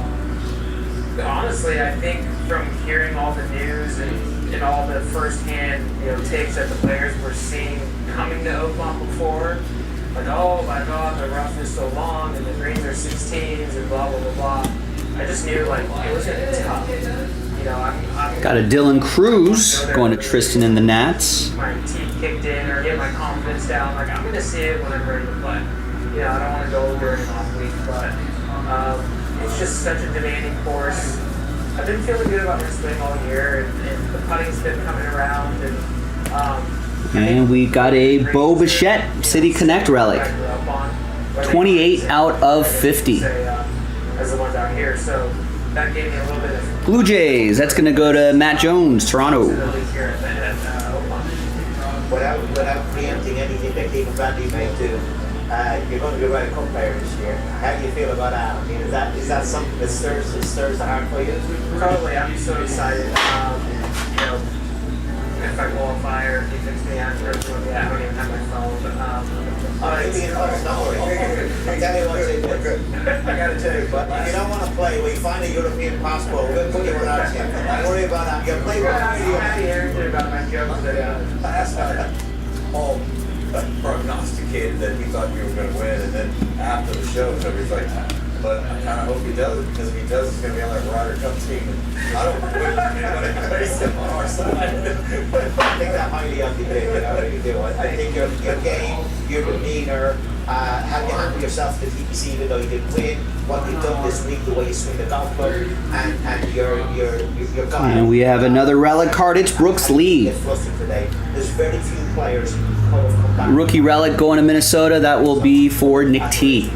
Honestly, I think from hearing all the news and all the firsthand, takes that the players were seeing coming to Oakmont before, like, oh my god, the rough is so long and the greens are 16s and blah blah blah blah. I just knew like it was gonna be tough. I'm Got a Dylan Cruz going to Tristan and the Nats. my teeth kicked in or get my confidence down. Like I'm gonna see it when I'm ready to play. I don't want to go during an off week, but it's just such a demanding course. I've been feeling good about my swing all year, and the putting's been coming around. And we got a Bo Bichette City Connect relic. I grew up on. 28 out of 50. As the ones out here, so that gave me a little bit of Blue Jays, that's going to go to Matt Jones, Toronto. here at Without preempting anything that Keith and Brandy may do, you're going to be right cup player this year. How do you feel about that? I mean, is that something that stirs the heart for you? Totally, I'm so excited. You know, if I qualify or if he picks me after, I don't even have my phone, but I'll tell you what, I gotta tell you, but if you don't want to play, we find a European passport, we're going to put you on our team. Don't worry about that. You'll play with happy about my jokes that Last time, Paul prognosticated that he thought you were going to win, and then after the show, everybody's like, but I kind of hope he does it, because if he does, it's going to be on that Ryder Cup team. And I don't win anybody place him on our side. I think that highly of you, David. I really do. I think your game, your demeanor, how you handle yourself to the TPC, even though you didn't win, what you've done this week, the way you swing the golf club, and your guy. And we have another relic card. It's Brooks Lee. Get flustered today. There's very few players who have come back. Rookie relic going to Minnesota. That will be for Nick T.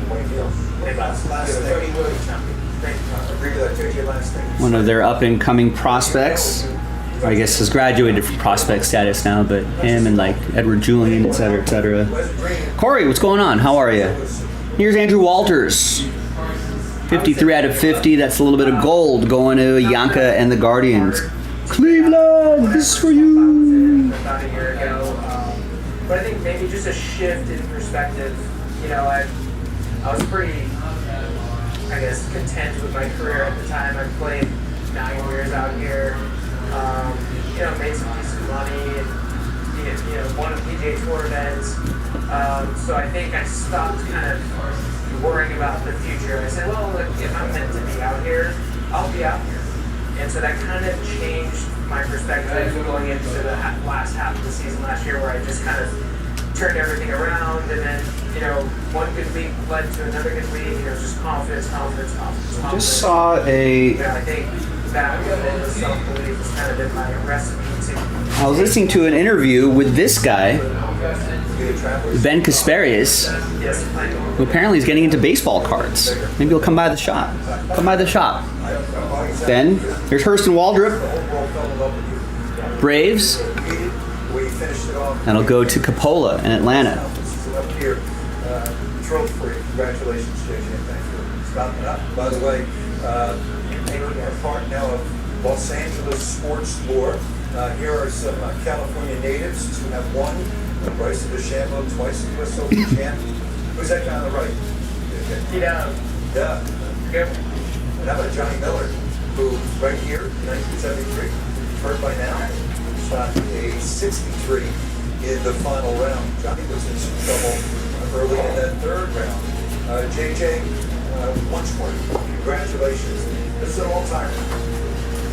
One of their up-and-coming prospects. Or I guess has graduated from prospect status now, but him and like Edward Julian, etc., etc. Corey, what's going on? How are you? Here's Andrew Walters. 53 out of 50. That's a little bit of gold going to Yanka and the Guardians. Cleveland, this is for you. about a year ago. But I think maybe just a shift in perspective. You know, I was pretty, I guess, content with my career at the time. I played 9 years out here. You know, made some decent money and you know, won a PGA Tour events. So I think I stopped kind of worrying about the future. I said, well, look, if I'm meant to be out here, I'll be out here. And so that kind of changed my perspective going into the last half of the season last year, where I just kind of turned everything around, and then, you know, one good week led to another good week. You know, just confidence. I just saw a. You know, I think that the self-belief has kind of been my recipe to. I was listening to an interview with this guy, Ben Kasparius, who apparently is getting into baseball cards. Maybe he'll come by the shop. Come by the shop. Ben, there's Hurston Waldrop. Braves. That'll go to Coppola in Atlanta. Up here, trophy. Congratulations, JJ. Thanks for stopping up. By the way, we are part now of Los Angeles sports lore. Here are some California natives who have won. Bryson DeChambeau, twice a U.S. Open champ. Who's that guy on the right? Yeah. Good. And how about Johnny Miller, who right here, 1973, hurt by now, shot a 63 in the final round. Johnny was in some trouble early in that third round. JJ, once more, congratulations. This is an all-timer.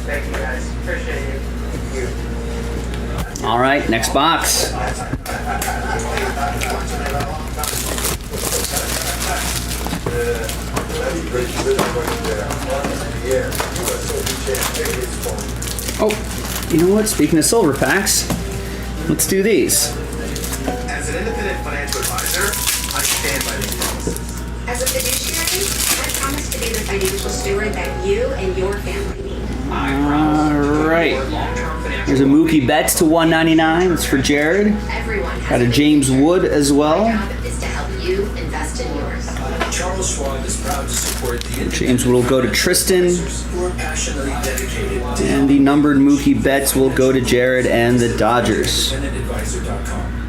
Thank you, guys. Appreciate you. Thank you. All right, next box. Oh, you know what? Speaking of silver packs, let's do these. As an independent financial advisor, I stand by these promises. As a fiduciary, I promise to be the financial steward that you and your family need. All right. There's a Mookie Betts to 199. It's for Jared. Everyone has Got a James Wood as well. My job is to help you invest in yours. Charles Schwab is proud to support the James Wood will go to Tristan. who are passionately dedicated to And the numbered Mookie Betts will go to Jared and the Dodgers. independentadvisor.com.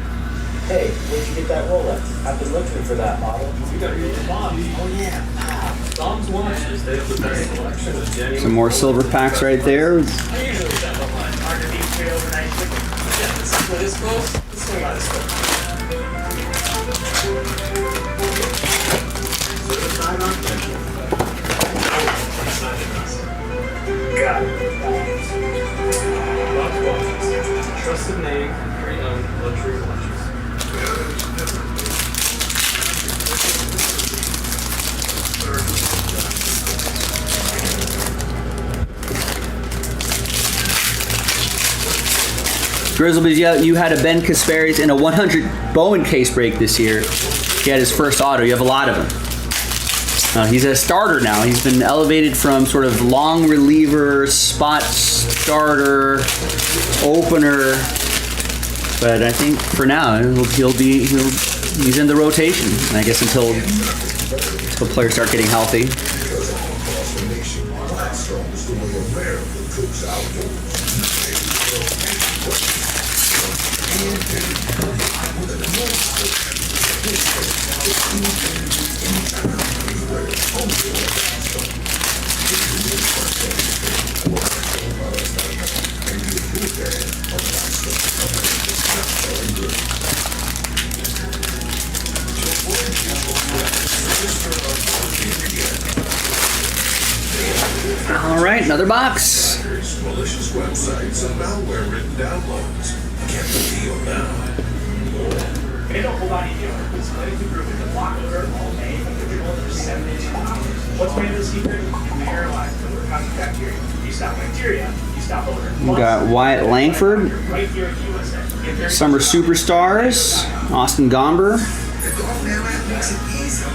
Hey, where'd you get that Rolex? I've been looking for that model. You got your Bombs. Oh yeah. Bombs watches. They have the best selection of genuine. Some more silver packs right there. I usually shop online. Hard to beat free overnight shipping. Yeah, this close. This is not as close. Got it. Bombs watches. Trusted name, pre-owned luxury watches. Grizzlebees, you had a Ben Kasparius in a 100 Bowen case break this year. He had his first auto. You have a lot of them. He's a starter now. He's been elevated from sort of long reliever, spot starter, opener. But I think for now he's in the rotation. And I guess until players start getting healthy. All right, another box. Malicious websites and malware-ridden downloads. Get the deal now. They don't hold on to you. It's ready to prove it. The block alert all day. Control for 72 hours. What's made of the secret? Paralyzed to work out the bacteria. You stop bacteria, you stop odor. We got Wyatt Langford, Right here in USA. Summer Superstars, Austin Gomber. The Golf Now app makes it easy.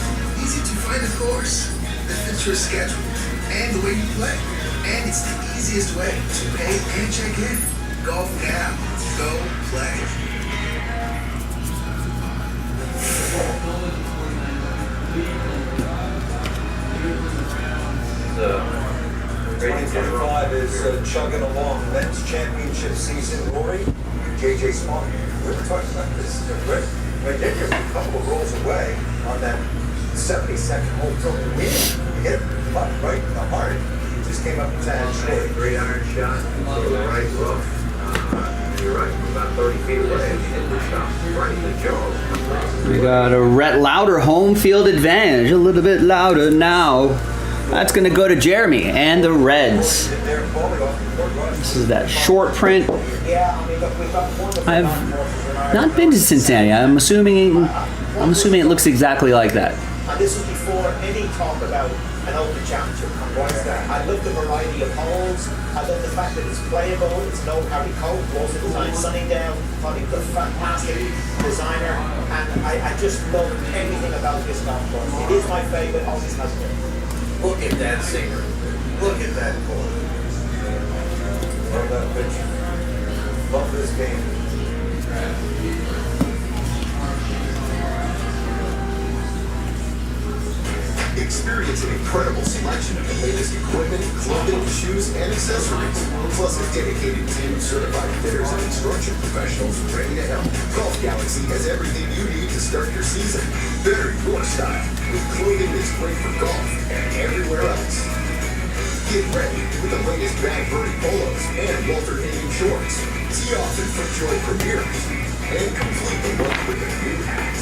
Easy to find a course that fits your schedule and the way you play. And it's the easiest way to pay and check in. Golf Now. Go play. Rating 25 is chugging along. Men's championship season. Rory, JJ Small. We were talking about this, Rick. When you're a couple of rolls away on that 72nd hole to win, you hit the putt right in the heart. You just came up and tagged short. Great iron shot. To the right rough. You're right. About 30 feet away. You hit the shot right in the jaws. We got a Rhett Lauder home field advantage. A little bit louder now. That's going to go to Jeremy and the Reds. This is that short print. I've not been to Cincinnati. I'm assuming it looks exactly like that. And this was before any talk about an Open Championship. I love the variety of holes. I love the fact that it's playable. It's no Harry Cole. Most of the time, Sunningdale. Probably a fantastic designer. And I just love everything about this golf course. It is my favorite. Always has been. Look at that singer. Look at that ball. Love that picture. Love this game. Experience an incredible selection of the latest equipment, clothing, shoes, and accessories. Plus a dedicated team of certified fitters and instruction professionals ready to help. Golf Galaxy has everything you need to start your season. Better your style with clothing that's great for golf and everywhere else. Get ready with the latest Bad Birdie polos and Walter Hayden shorts. Tee off and FootJoy premieres. And complete the look with a new hat.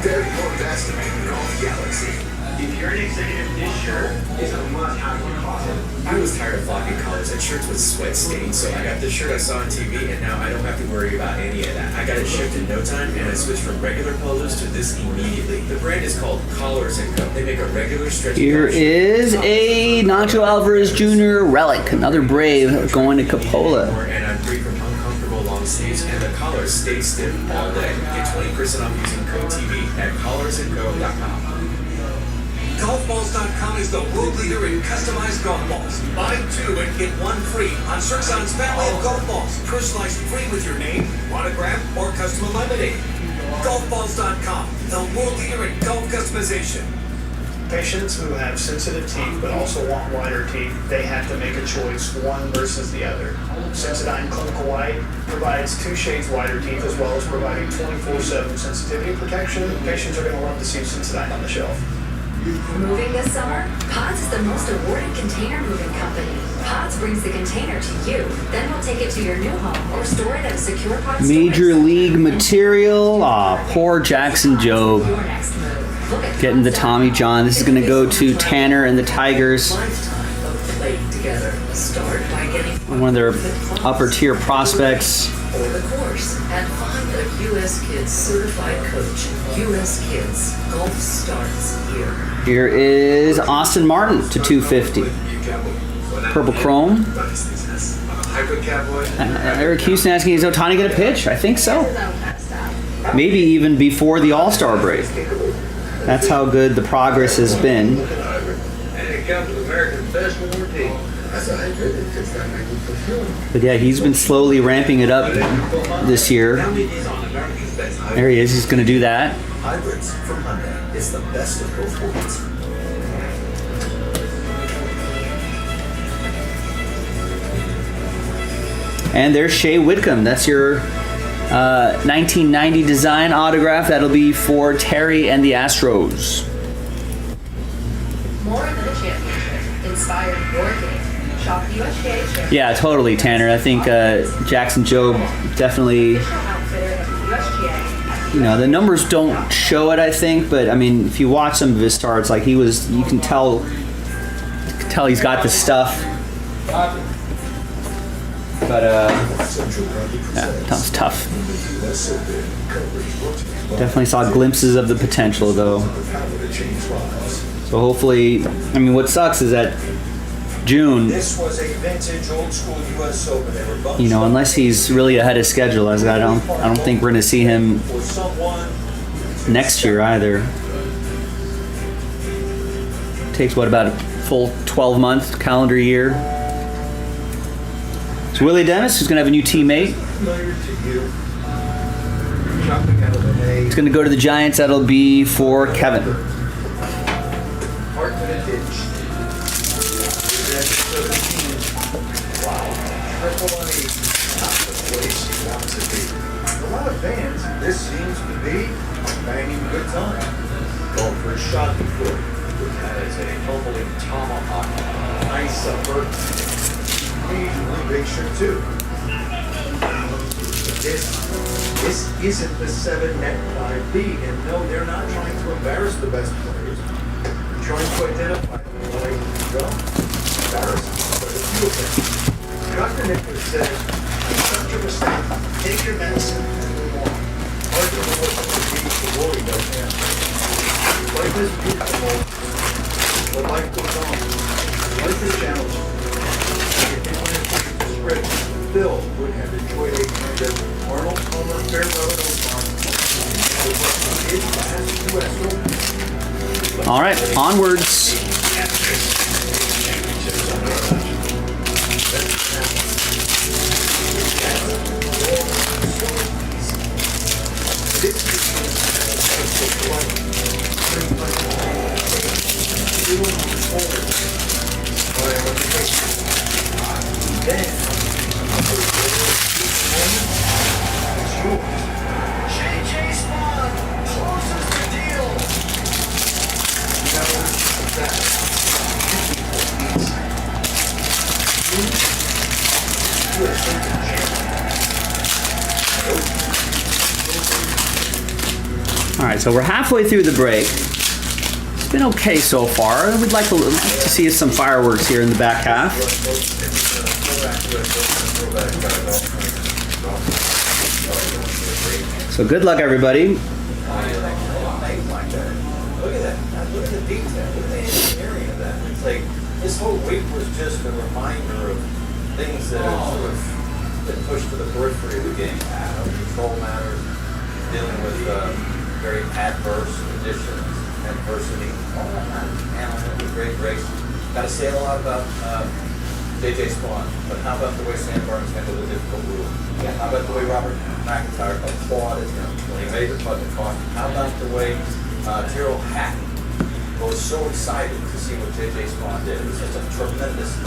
Better your best at Golf Galaxy. If you're an executive, this shirt is a must have in your closet. I was tired of flocking collars and shirts with sweat stains, so I got this shirt I saw on TV, and now I don't have to worry about any of that. I got it shipped in no time, and I switched from regular polos to this immediately. The brand is called Collars & Co. They make a regular stretchy Here collar shirt. is a Nacho Alvarez Jr. relic, another Brave going to Capola. And I'm free from uncomfortable long sleeves, and the collars stay stiff all day. Get 20% off using code TV at collarsandco.com. Golfballs.com is the world leader in customized golf balls. Buy 2 and get 1 free on Srixon's family of golf balls. Personalized free with your name, autograph, or custom laminated. Golfballs.com, the world leader in golf customization. Patients who have sensitive teeth but also want whiter teeth, they have to make a choice, one versus the other. Sensodyne Clinical White provides 2 shades whiter teeth as well as providing 24/7 sensitivity protection. Patients are going to love to see Sensodyne on the shelf. Moving this summer? Pods is the most awarded container moving company. Pods brings the container to you, then we'll take it to your new home or store it at a secure pod Major League material. Aw, poor Jackson Jobe. Getting the Tommy John. This is going to go to Tanner and the Tigers. together. Start by getting One of their upper tier prospects. for the course and find a U.S. Kids certified coach. U.S. Kids Golf starts here. Here is Austin Martin to 250. Purple Chrome. Eric Houston asking, is Ohtani going to pitch? I think so. Maybe even before the All-Star break. That's how good the progress has been. And it comes with America's best warranty. That's a hybrid. It fits that make it fulfilling. But yeah, he's been slowly ramping it up this year. There he is. He's going to do that. Hybrids from Hyundai. It's the best of both worlds. And there's Shea Whitcomb. That's your 1990 design autograph. That'll be for Terry and the Astros. More than a championship inspired your game. Shop USGA. Yeah, totally, Tanner. I think Jackson Jobe definitely, you know, the numbers don't show it, I think, but I mean, if you watch some of his starts, like you can tell he's got the stuff. But yeah, that was tough. Definitely saw glimpses of the potential, though. So hopefully, I mean, what sucks is that June, This was a vintage old school US Open. They were bunched you know, up unless he's really ahead of schedule, as I don't think we're gonna see him for someone. next year either. Takes what, about a full 12-month calendar year. So Willie Dennis, who's gonna have a new teammate. Familiar to you. Chopping out of the hay. He's gonna go to the Giants. That'll be for Kevin. Heart in a ditch. Wow. Triple A, not the place you want to be. A lot of fans, this seems to be a banging good time. Going for a shot before. That is a humbling tomahawk. Nice upper. Occasionally big shirt too. This isn't the 7-net 5B, and no, they're not trying to embarrass the best players. They're trying to identify them like, well, embarrassing, but a few of them. Dr. Nicholas says, such a mistake, take your medicine and move on. Hard to know what the worry does now. Life is beautiful, but life goes on. Life is challenging. Bill would have enjoyed a kind of Arnold Palmer farewell to All right, onwards. All right, so we're halfway through the break. It's been okay so far. We'd like to see some fireworks here in the back half. So good luck, everybody. Look at that. Look at the detail. Look at the engineering of that. It's like this whole week was just a reminder of things that have sort of been pushed to the periphery of the game. Control matters, dealing with very adverse conditions, adversity, all that matters. Handling with great grace. Got to say a lot about JJ Spawn, but how about the way Sam Burns handled the difficult rule? Yeah. How about the way Robert McIntyre applauded him when he made the putt to cost? How about the way Tyrrell Hatton was so excited to see what JJ Spawn did? It was such a tremendous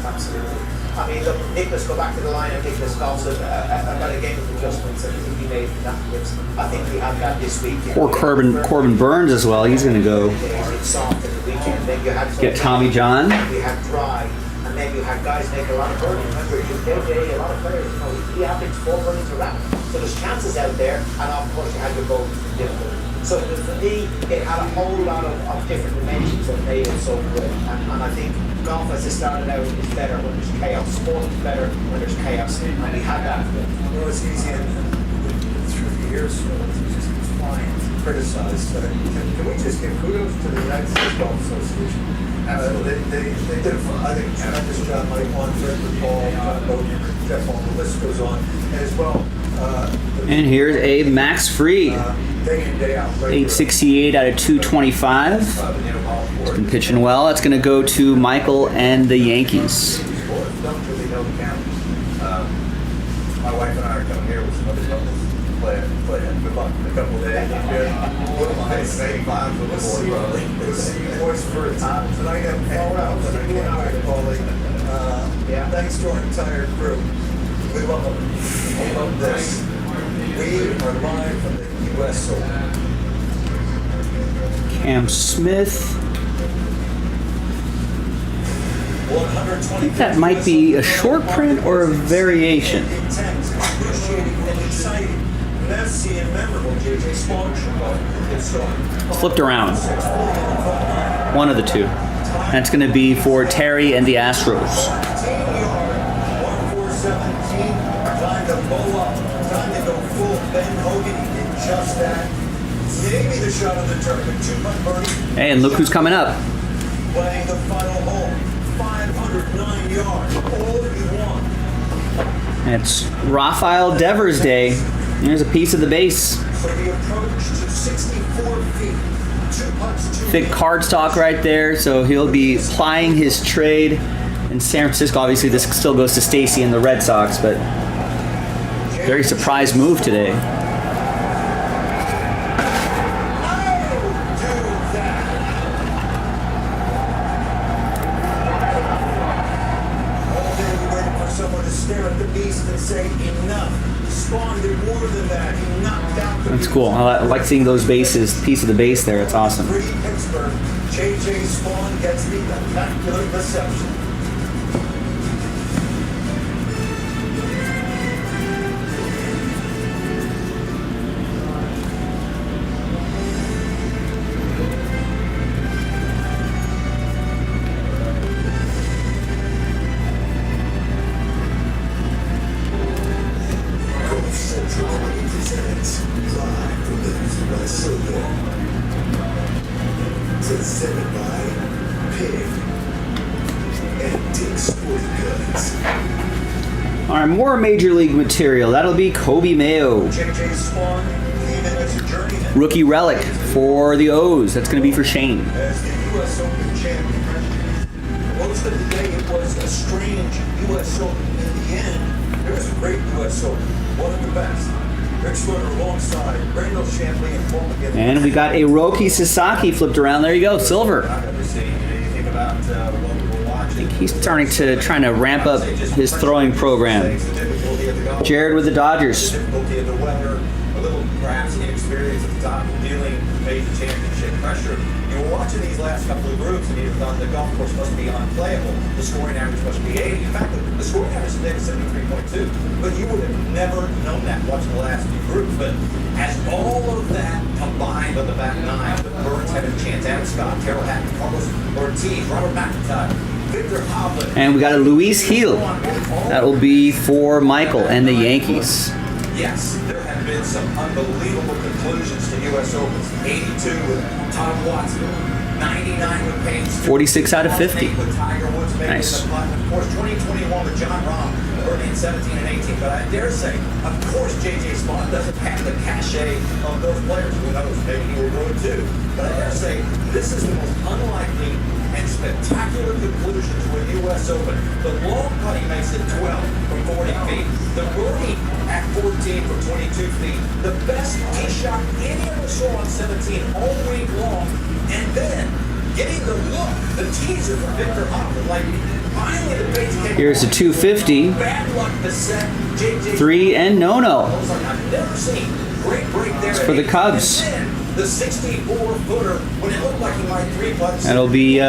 absolutely. I mean, look, Nicholas, go back to the line and Nicholas Golson about a game of adjustments. I think he made that. I think we have that this week. Poor Corbin Burns as well. He's going to go get Tommy John. We had Dry, and then you had guys make a lot of birdies. Remember, JJ, a lot of players, you know, he averaged 4 birdies a round. So there's chances out there, and of course you had your goals and difficulty. So for me, it had a whole lot of different dimensions that made it so good. And I think golf as it started out is better when there's chaos. Sport is better when there's chaos. And we had that. You know, it's easy and through the years, it's just flying, criticized. Can we just give kudos to the United States Golf Association? They did, I think, a tremendous job. Mike Monfort, Paul, Bowden, Jeff Hall, the list goes on. And as well, And here's a Max Fried. day in, day out. 868 out of 225. He's been pitching well. That's going to go to Michael and the Yankees. Don't really know the county. My wife and I are coming here with some other couples to play. Good luck in a couple of days. What am I saying? Let's see you boys for a time tonight. Fall out. But I can't wait, Paulie. Thanks to our entire crew. We love them. We love this. We are live from the U.S. Open. Cam Smith. I think that might be a short print or a variation. Flipped around. One of the two. And it's going to be for Terry and the Astros. Time to pull up. Time to go full Ben Hogan. He did just that. Maybe the shot of the tournament. 2-putt birdie. Hey, and look who's coming up. Playing the final hole. 509 yards. All you want. It's Rafael Devers Day. There's a piece of the base. So the approach to 64 feet. 2 putts, 2 Thick cardstock right there, so he'll be plying his trade in San Francisco. Obviously, this still goes to Stacy and the Red Sox, but very surprise move today. That's cool. I like seeing those bases, piece of the base there. It's awesome. Pittsburgh, J.J. Spawn gets the immaculate reception. All right, more Major League material. That'll be Kobe Mayo. Rookie relic for the O's. That's going to be for Shane. As the U.S. Open champion, most of the day it was a strange U.S. Open. In the end, it was a great U.S. Open. One of the best. Rick Schroeder alongside Randall Champley and Paul McGinn. And we got a Roki Sasaki flipped around. There you go, silver. I've never seen anything about what we were watching. I think he's starting to trying to ramp up his throwing program. Jared with the Dodgers. Difficulty of the weather, a little perhaps inexperience at the top of dealing with major championship pressure. You were watching these last couple of groups and you thought the golf course must be unplayable. The scoring average must be 80. In fact, the scoring average today was 73.2. But you would have never known that watching the last few groups. But as all of that combined on the back nine, the Birds had a chance. Adam Scott, Terrell Hatton, Carlos Ortiz, Robert McIntyre, Victor Hovland. And we got a Luis Gil. That'll be for Michael and the Yankees. Yes, there have been some unbelievable conclusions to U.S. Opens. 82 with Tom Watson, 99 with Payne Stewart, 46 out of 50. with Tiger Woods making Nice. the putt. Of course, 2021 with John Rahm, early in 17 and 18. But I dare say, of course, J.J. Spawn doesn't have the cachet of those players. Who knows? Maybe he will go it too. But I dare say, this is the most unlikely and spectacular conclusion to a U.S. Open. The long putt he makes at 12 from 40 feet. The birdie at 14 from 22 feet. The best tee shot any of us saw on 17 all week long. And then getting the look, the teaser from Victor Hovland. Like, finally the base came. Here's a 250. Bad luck to set. JJ 3 and no. I've never seen great break there. It's for the Cubs. And then the 64-footer when it looked like he might 3-putt. That'll be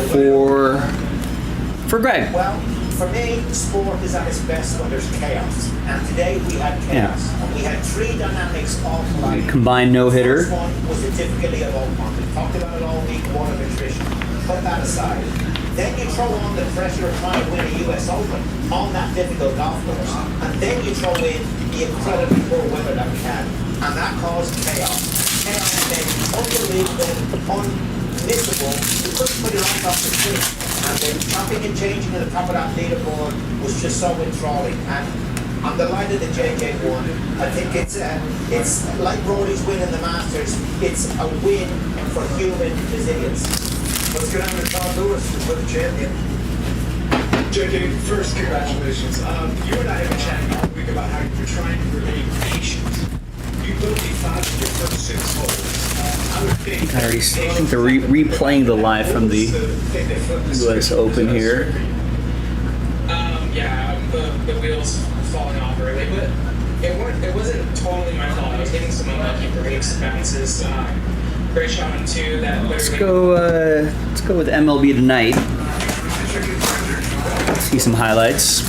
for Greg. Well, for me, sport is at its best when there's chaos. And today we had chaos. And we had three dynamics all colliding. Combined no-hitter. First one was the difficulty of all content. Talked about it all week, water nutrition. Put that aside. Then you throw on the pressure of trying to win a US Open on that difficult golf course. And then you throw in the incredibly poor weather that we had. And that caused chaos. Chaos made unbelievable, unmissable. You couldn't put your eyes off the screen. And the chopping and changing at the top of that leaderboard was just so enthralling. And I'm delighted that JJ won. I think it's like Brody's win in the Masters. It's a win for human resilience. Let's get on to Tom Lewis for the champion. JJ, first, congratulations. You and I have been chatting all week about how you're trying to remain patient. You built the 5 of your first 6 holes. I would think. I think they're replaying the live from the US Open here. Yeah, the wheels falling off early, but it wasn't totally my fault. I was getting some unlucky breaks, bounces. Great shot on 2 that Let's go with MLB tonight. See some highlights.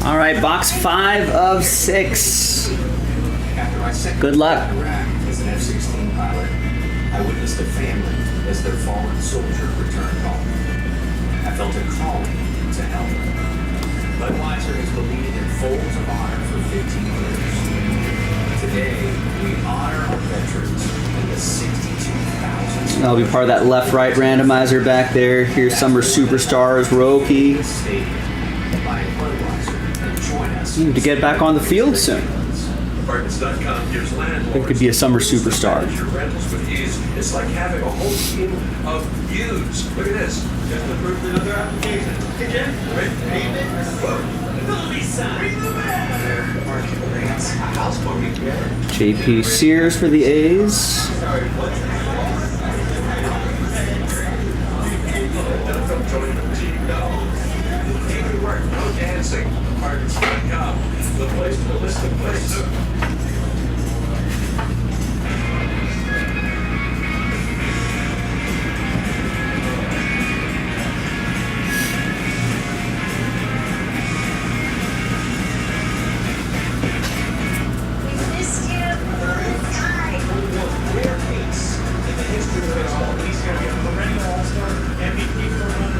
All right, box 5 of 6. After my second Good luck. trip to Iraq as an F-16 pilot, I witnessed a family as their fallen soldier returned home. I felt a calling to help. Budweiser has believed in folds of honor for 15 years. Today, we honor our veterans and the 62,000. That'll be part of that left-right randomizer back there. Here's Summer Superstars, Roki. Need to get back on the field soon. Apartments.com gives landlords. It could be a Summer Superstar. Your rentals with ease. It's like having a whole team of views. Look at this. Just approved another application. Hey, Jen. Great. Good evening. JP Sears for the A's. No dancing. Apartments.com. The place to list the place.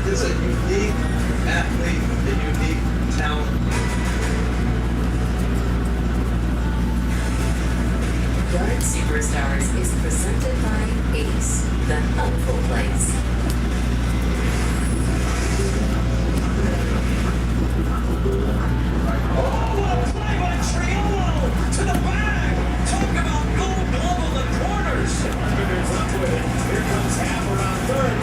Is a unique athlete, a unique talent. Yard Superstars is presented by Ace, the helpful place. To the bag! Talk about gold glove on the corners! Here comes half around third.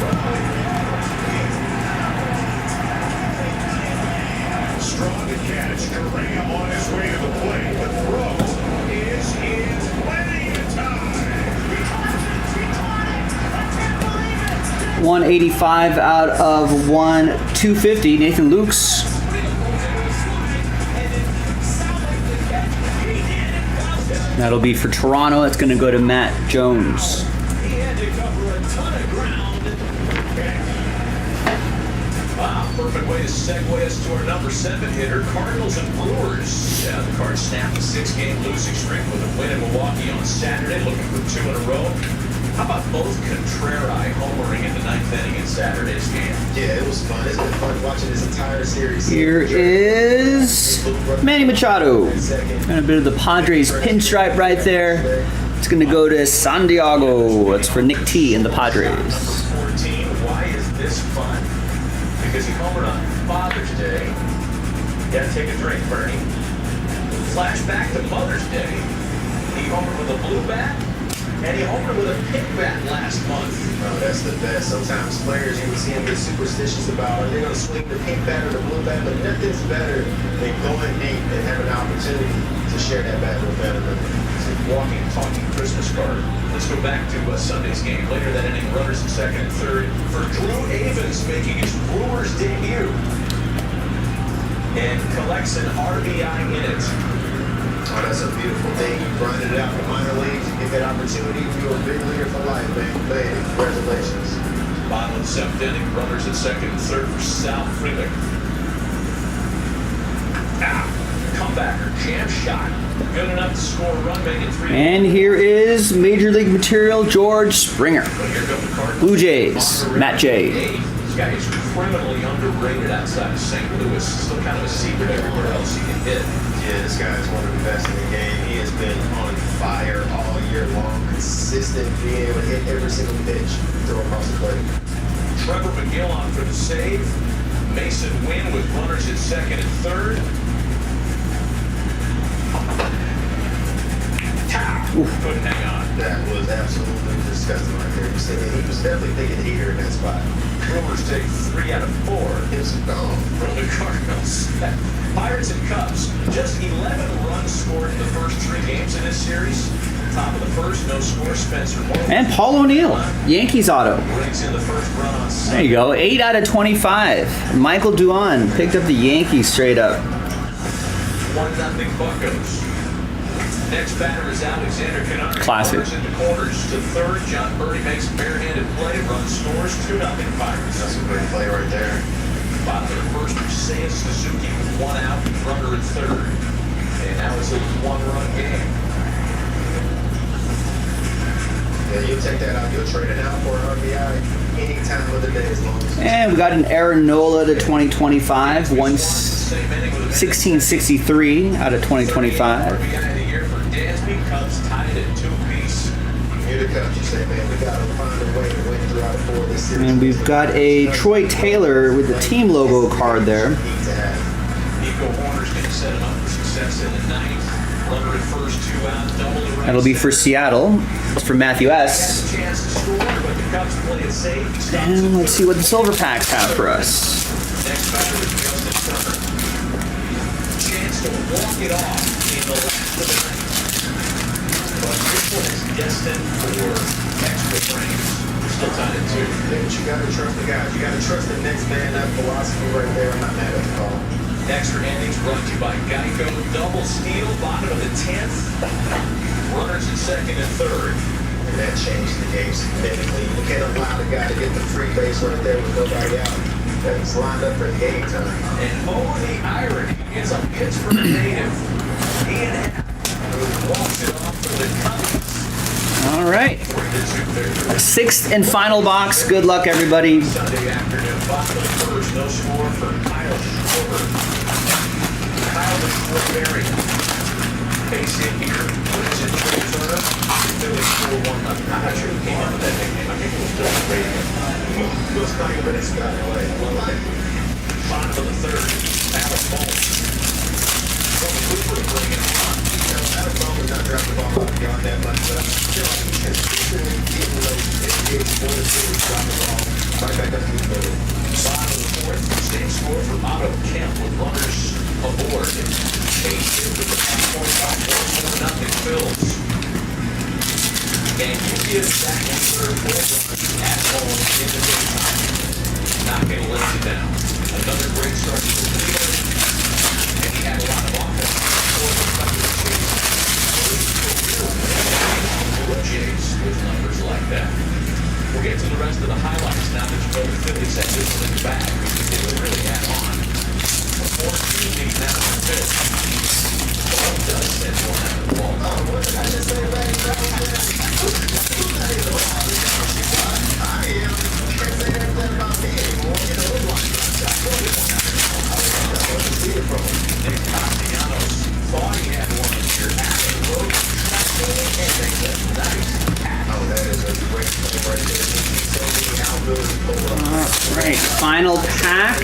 Strong to catch. Correa on his way to the plate. The throw is in plenty of time. 185 out of 250. Nathan Lukes. That'll be for Toronto. It's going to go to Matt Jones. He had to cover a ton of ground. Wow, perfect way to segue us to our number 7 hitter, Cardinals and Brewers. Yeah, the Cards snapped a 6-game losing streak with a win in Milwaukee on Saturday, looking for 2 in a row. How about both Contreras homering in the 9th inning in Saturday's game? Yeah, it was fun. It's been fun watching this entire series. Here is Manny Machado. And a bit of the Padres pinstripe right there. It's going to go to San Diego. It's for Nick T and the Padres. Number 14. Why is this fun? Because he homered on Father's Day. Gotta take a drink, Bernie. Flashback to Mother's Day. He homered with a blue bat, and he homered with a pink bat last month. Oh, that's the best. Sometimes players, you can see them get superstitious about, are they going to swing the pink bat or the blue bat? But nothing's better than going deep and having an opportunity to share that bat with better than Walking, talking Christmas card. Let's go back to Sunday's game. Later that inning, runners in second and third for Drew Avens making his Brewers debut. And collects an RBI in it. Oh, that's a beautiful thing. You grinded it out in the minor leagues, you get that opportunity, you're a big leaguer for life, man. Congratulations. Bottom of the seventh inning, runners at second and third for Sal Frelick. Comebacker, jam shot. Good enough to score a run, make it 3. And here is Major League Material George Springer. Blue Jays, Matt J. This guy is criminally underrated outside of St. Louis. Still kind of a secret everywhere else he can hit. Yeah, this guy is one of the best in the game. He has been on fire all year long, consistent, being able to hit every single pitch, throw across the plate. Trevor McGill on for the save. Mason Wynn with runners at second and third. Couldn't hang on. That was absolutely disgusting right there. He was definitely thinking heater in that spot. Brewers take 3 out of 4. It's gone from the Cardinals. Pirates and Cubs. Just 11 runs scored in the first 3 games in this series. Top of the first, no score. Spencer Morgan. And Paul O'Neill, Yankees auto. Brings in the first run on There you go, 8 out of 25. Michael Duan picked up the Yankees straight up. 1-0 Buccos. Next batter is Alexander Canary. Classic. In the corners to third. John Birdie makes a barehanded play. Run scores. 2-0 Pirates. That's a great play right there. Bottom of the first, Seiya Suzuki with 1 out. Runner at third. And now it's a 1-run game. Yeah, you'll take that out. You'll trade it out for an RBI any time of the day as long as. And we got an Aaron Nola to 2025, 1663 out of 2025. JASPY, Cubs tied at 2-piece. Here the Cubs, you say, man, we got to find a way to win 3 out of 4 this series. And we've got a Troy Taylor with the team logo card there. Nico Horner's going to set him up for success in the 9th. Runner at first, 2 out, double the right. That'll be for Seattle. It's for Matthew S. And let's see what the silver packs have for us. Next batter is Justin Turner. Chance to walk it off in the last of the 9th. But this one is destined for extra frames. We're still tied at 2. But you got to trust the guys. You got to trust the next man up philosophy right there. I'm not mad at the call. Extra innings brought to you by Geico. Double steal, bottom of the 10th. Runners at second and third. And that changed the game significantly. You can't allow the guy to get the free base right there with nobody out. That's lined up for game time. And oh, the irony is a Pittsburgh native. Ian Happ, who walks it off for the Cubs. All right. 6th and final box. Good luck, everybody. Sunday afternoon, bottom of the first, no score for Kyle Schwarber. Kyle the Strawberry. Base hit here. Brings in Trey Turner. Philly score 1-0. I'm not sure who came up with that nickname. I think it was Bill Brady. It was not even this guy. Bottom of the third. Alex Bowles. From Cooper to bring it on. Alex Bowles is not dropping the ball out beyond that much, but I feel like he's consistently getting those NBA 1 or 2 drop the ball right back up to the middle. Bottom of the fourth. Same score for Otto Kemp with runners aboard. Base hit with the 2.5 4-0 Phils. And you give that one third full at home in the daytime. Not going to let you down. Another great start to the year. And he had a lot of offense. Blue Jays with numbers like that. We'll get to the rest of the highlights now that you know the Phillies had this one in the bag. They were really add on. A 4-2 lead now in the fifth. Ball does send one out of the ball. Oh, what did I just say back in the Castellanos thought he had one here. Road tracking and they let Right, final pack,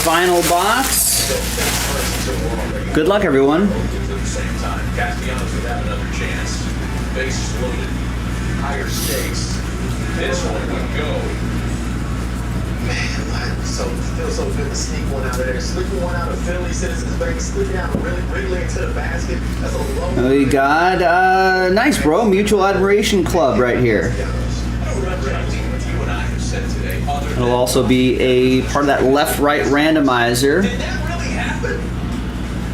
final box. Good luck, everyone. At the same time, Castellanos would have another chance. Bases loaded, higher stakes. This one would go. Man, feels so good to sneak one out of there. Slipping one out of Philly Citizens Bank, slipping out really Wrigley into the basket. That's a low. We got nice, bro. Mutual Admiration Club right here. I don't remember anything what you and I have said today. Other It'll also be a part of that left-right randomizer. Did that really happen?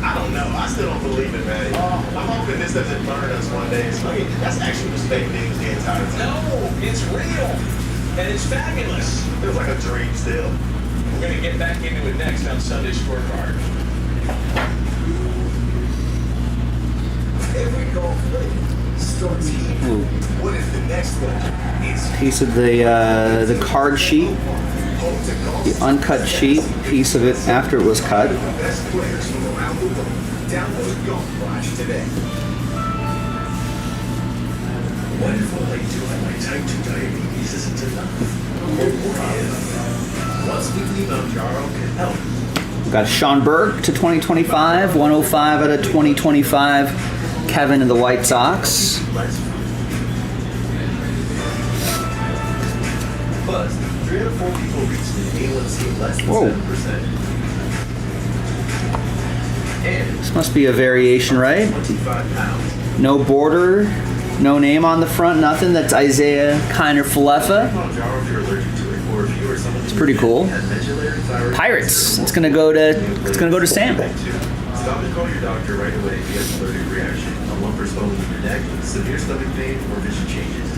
I don't know. I still don't believe it, man. I'm hoping this doesn't burn us one day. That's actually just fake news the entire time. No, it's real. And it's fabulous. Feels like a dream still. We're going to get back into it next on Sunday Scorecard. Every golf play starts here. What if the next one is Piece of the card sheet, the uncut sheet, piece of it after it was cut. best players from around the world? Download Golf Flash today. What if all I do on my type 2 diabetes isn't enough? Or what if once weekly Mounjaro can help? We got Sean Burke to 2025, 105 out of 2025. Kevin and the White Sox. But 3 out of 4 people reached an A1C less than Whoa. 7%. And This must be a variation, right? 25 pounds. No border, no name on the front, nothing. That's Isaiah Kiner-Falefa. Mounjaro if you're allergic to it, or if you or someone It's pretty cool. has medullary thyroid Pirates. It's gonna go to Sam. Stop and call your doctor right away if you have an allergic reaction, a lump or swelling in your neck, severe stomach pain, or vision changes.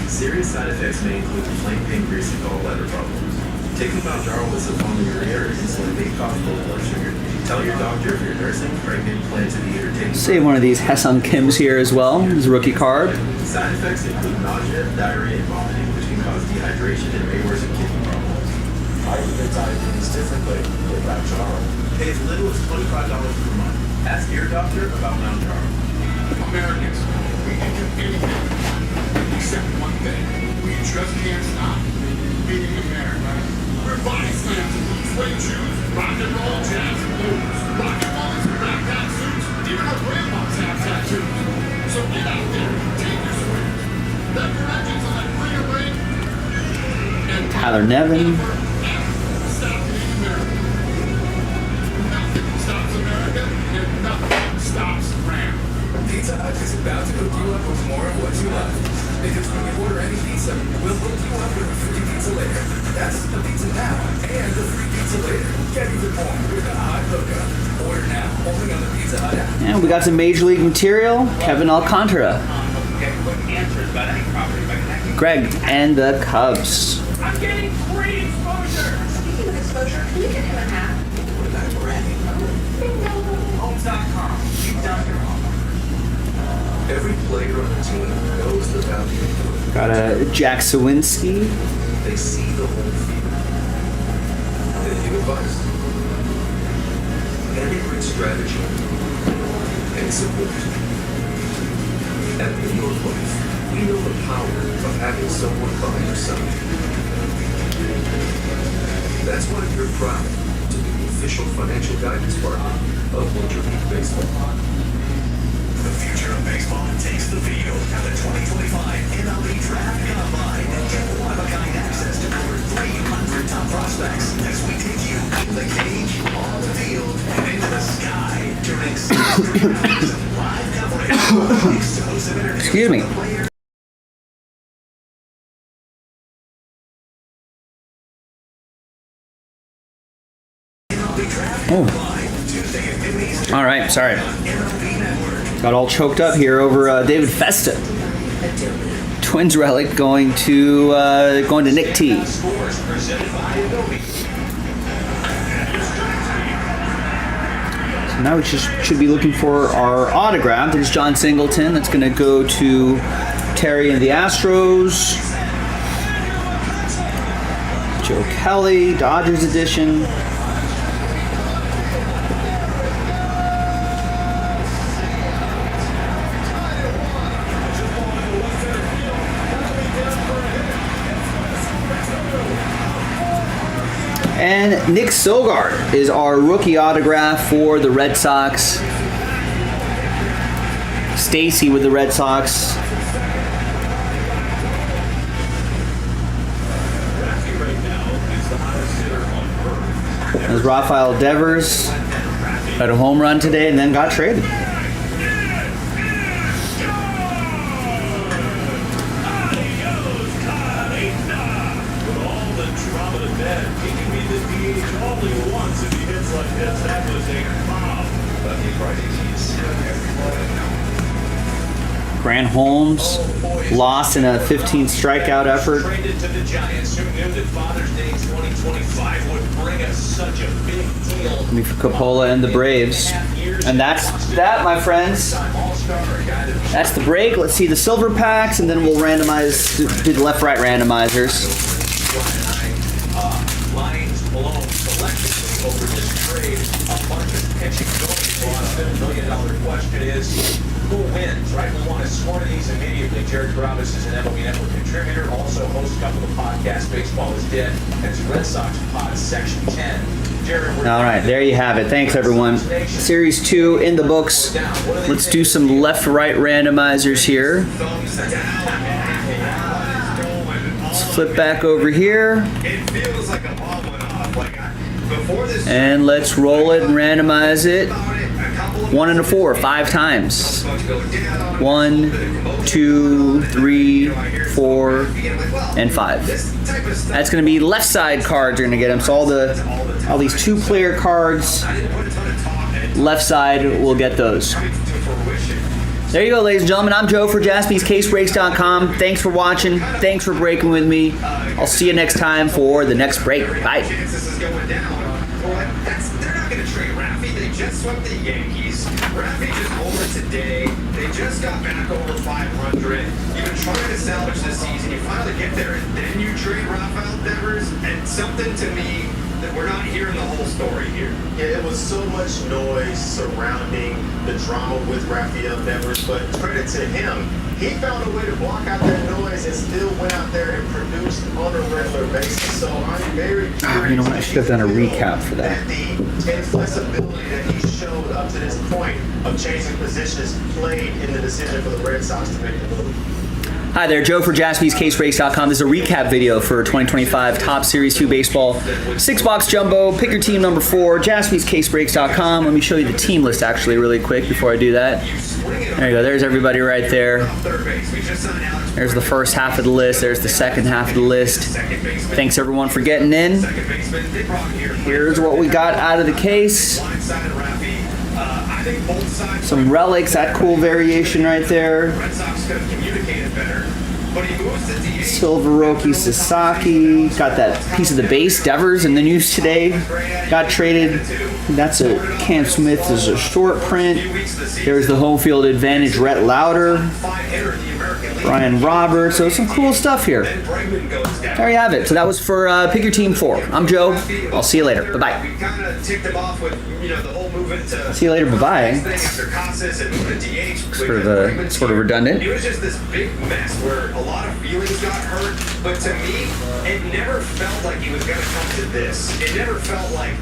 Serious side effects may include inflamed pancreas and gallbladder problems. Taking Mounjaro with sulfonylurea or insulin may cause low blood sugar. Tell your doctor if you're nursing, pregnant, plan to be, or taking. Save one of these Hesam Kims here as well. His rookie card. Side effects include nausea, diarrhea, and vomiting, which can cause dehydration and may worsen kidney problems. I would get diabetes differently with Mounjaro. Pay as little as $25 per month. Ask your doctor about Mounjaro. Americans, we can do anything except one thing. We just can't stop being America. We're body slams, suede shoes, rock and roll, jazz, and blues. Rock and roll is backpack suits. Even our grandmas have tattoos. So get out there, take your swings. Let your engines on that clear lane. And Tyler Nevin. stop being America. Nothing stops America, and nothing stops Ram. Pizza Hut is about to hook you up with more of what you love. Because when you order any pizza, we'll hook you up with a free pizza later. That's the pizza now and the free pizza later. Get even more with a hot hookup. Order now, only on the Pizza Hut app. And we got some Major League material. Kevin Alcantara. Get quick answers about any property by connecting. Greg and the Cubs. I'm getting great exposure. Speaking of exposure, can you get him a hat? What about Greg? Homes.com. You've done your homework. Every player on the team knows the value of doing it. Got a Jack Sawinski. They see the whole field. They give advice. And they bring strategy and support. At the New York Life, we know the power of having someone by your side. That's why we're proud to be the official financial guidance partner of Major League Baseball. The future of baseball takes the field at the 2025 MLB Draft Combine and get one-of-a-kind access to over 300 top prospects as we take you in the cage, on the field, and into the sky during 6 hours of live coverage. Exclusive interviews. Excuse me. with players. MLB Draft Combine, Tuesday at noon Eastern. All right, sorry. MLB Network. Got all choked up here over David Festa. Twins relic going to Nick T. Scores presented by Adobe. So now we should be looking for our autograph. There's John Singleton. That's going to go to Terry and the Astros. Joe Kelly, Dodgers edition. And Nick Sogard is our rookie autograph for the Red Sox. Stacy with the Red Sox. As Rafael Devers had a home run today and then got traded. Grant Holmes lost in a 15 strikeout effort. Traded to the Giants, who knew that Father's Day 2025 would bring us such a big deal. I mean, for Coppola and the Braves. And that's that, my friends. That's the break. Let's see the silver packs, and then we'll randomize, do the left-right randomizers. Lions blown selectively over this trade. A bunch of pitching going on. The $1 million question is, who wins, right? We want to score these immediately. Jared Gravis is an MLB Network contributor, also hosts a couple of podcasts, Baseball is Dead, and it's Red Sox Pod Section 10. Jared, all right, there you have it. Thanks, everyone. Series 2 in the books. Let's do some left-right randomizers here. Let's flip back over here. It feels like a bomb went off. Before this, and let's roll it and randomize it. 1 and a 4, 5 times. 1, 2, 3, 4, and 5. That's going to be left side cards. You're going to get them. So all these 2-player cards, left side, we'll get those. There you go, ladies and gentlemen. I'm Joe for JaspysCaseBreaks.com. Thanks for watching. Thanks for breaking with me. I'll see you next time for the next break. Bye. they're not going to trade Raffy. They just swept the Yankees. Raffy just over today. They just got back over 500. You've been trying to salvage this season. You finally get there, and then you trade Rafael Devers. And something to me that we're not hearing the whole story here. Yeah, it was so much noise surrounding the drama with Rafael Devers, but credit to him, he found a way to block out that noise and still went out there and produced on a regular basis. So I'm very curious. You know what? I should have done a recap for that. The inflexibility that he showed up to this point of changing positions played in the decision for the Red Sox to make the move. Hi there, Joe for JaspysCaseBreaks.com. This is a recap video for 2025 Top Series 2 Baseball 6-box jumbo. Pick your team number 4, JaspysCaseBreaks.com. Let me show you the team list actually really quick before I do that. There you go. There's everybody right there. There's the first half of the list. There's the second half of the list. Thanks everyone for getting in. Here's what we got out of the case. Some relics, that cool variation right there. Silveroki Sasaki. Got that piece of the base, Devers, in the news today. Got traded. That's a Cam Smith is a short print. There's the home field advantage, Rhett Lauder. Brian Roberts. So some cool stuff here. There you have it. So that was for Pick Your Team 4. I'm Joe. I'll see you later. Bye-bye. See you later. Bye-bye. Sort of redundant. It was just this big mess where a lot of feelings got hurt, but to me, it never felt like he was going to come to this. It never felt like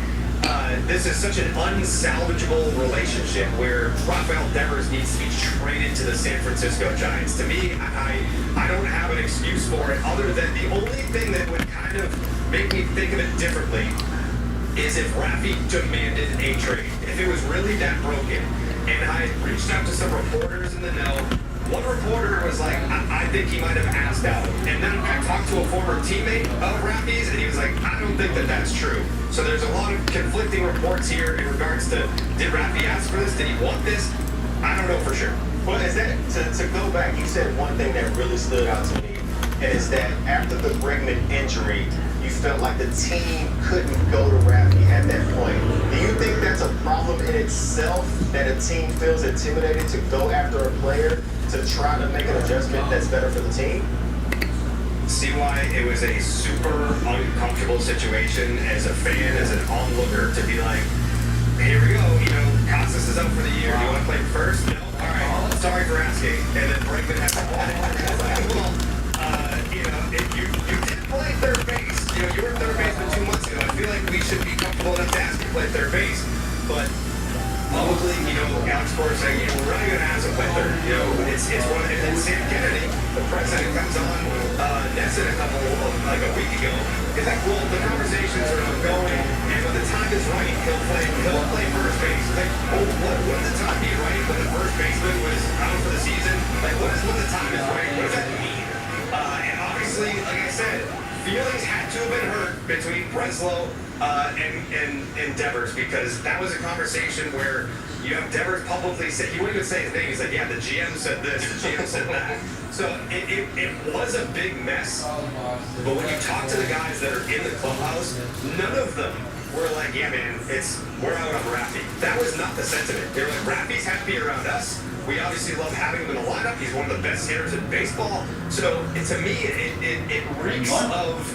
this is such an unsalvageable relationship where Rafael Devers needs to be traded to the San Francisco Giants. To me, I don't have an excuse for it other than the only thing that would kind of make me think of it differently is if Raffy demanded a trade. If it was really that broken. And I reached out to some reporters in the know. One reporter was like, I think he might have asked out. And then I talked to a former teammate of Raffy's, and he was like, I don't think that that's true. So there's a lot of conflicting reports here in regards to, did Raffy ask for this? Did he want this? I don't know for sure. Well, is that, to go back, you said one thing that really stood out to me, and it's that after the Bregman injury, you felt like the team couldn't go to Raffy at that point. Do you think that's a problem in itself, that a team feels intimidated to go after a player to try to make an adjustment that's better for the team? See why it was a super uncomfortable situation as a fan, as an onlooker, to be like, here we go, Casas is out for the year. Do you want to play first? No? All right, sorry for asking. And then Bregman has to play. Well, you did play third base. You were third baseman 2 months ago. I feel like we it's one. And then Sam Kennedy, the president, comes on Nesson like a week ago. He's like, well, the conversations are ongoing, and when the time is right, he'll play first base. Like, oh, what did the time be right when the first baseman was out for the season? Like, what is when the time is right? What does that mean? And obviously, like I said, feelings had to have been hurt between Breslow and Devers, because that was a conversation where you have Devers publicly say, he wouldn't even say his name, he's like, yeah, the GM said this, the GM said that. So it was a big mess, but when you talk to the guys that are in the clubhouse, none of them were like, yeah man, we're out on Raffy. That was not the sentiment. They were like, Raffy's happy around us. We obviously love having him in the lineup. He's one of the best hitters in baseball. So to me, it reeks of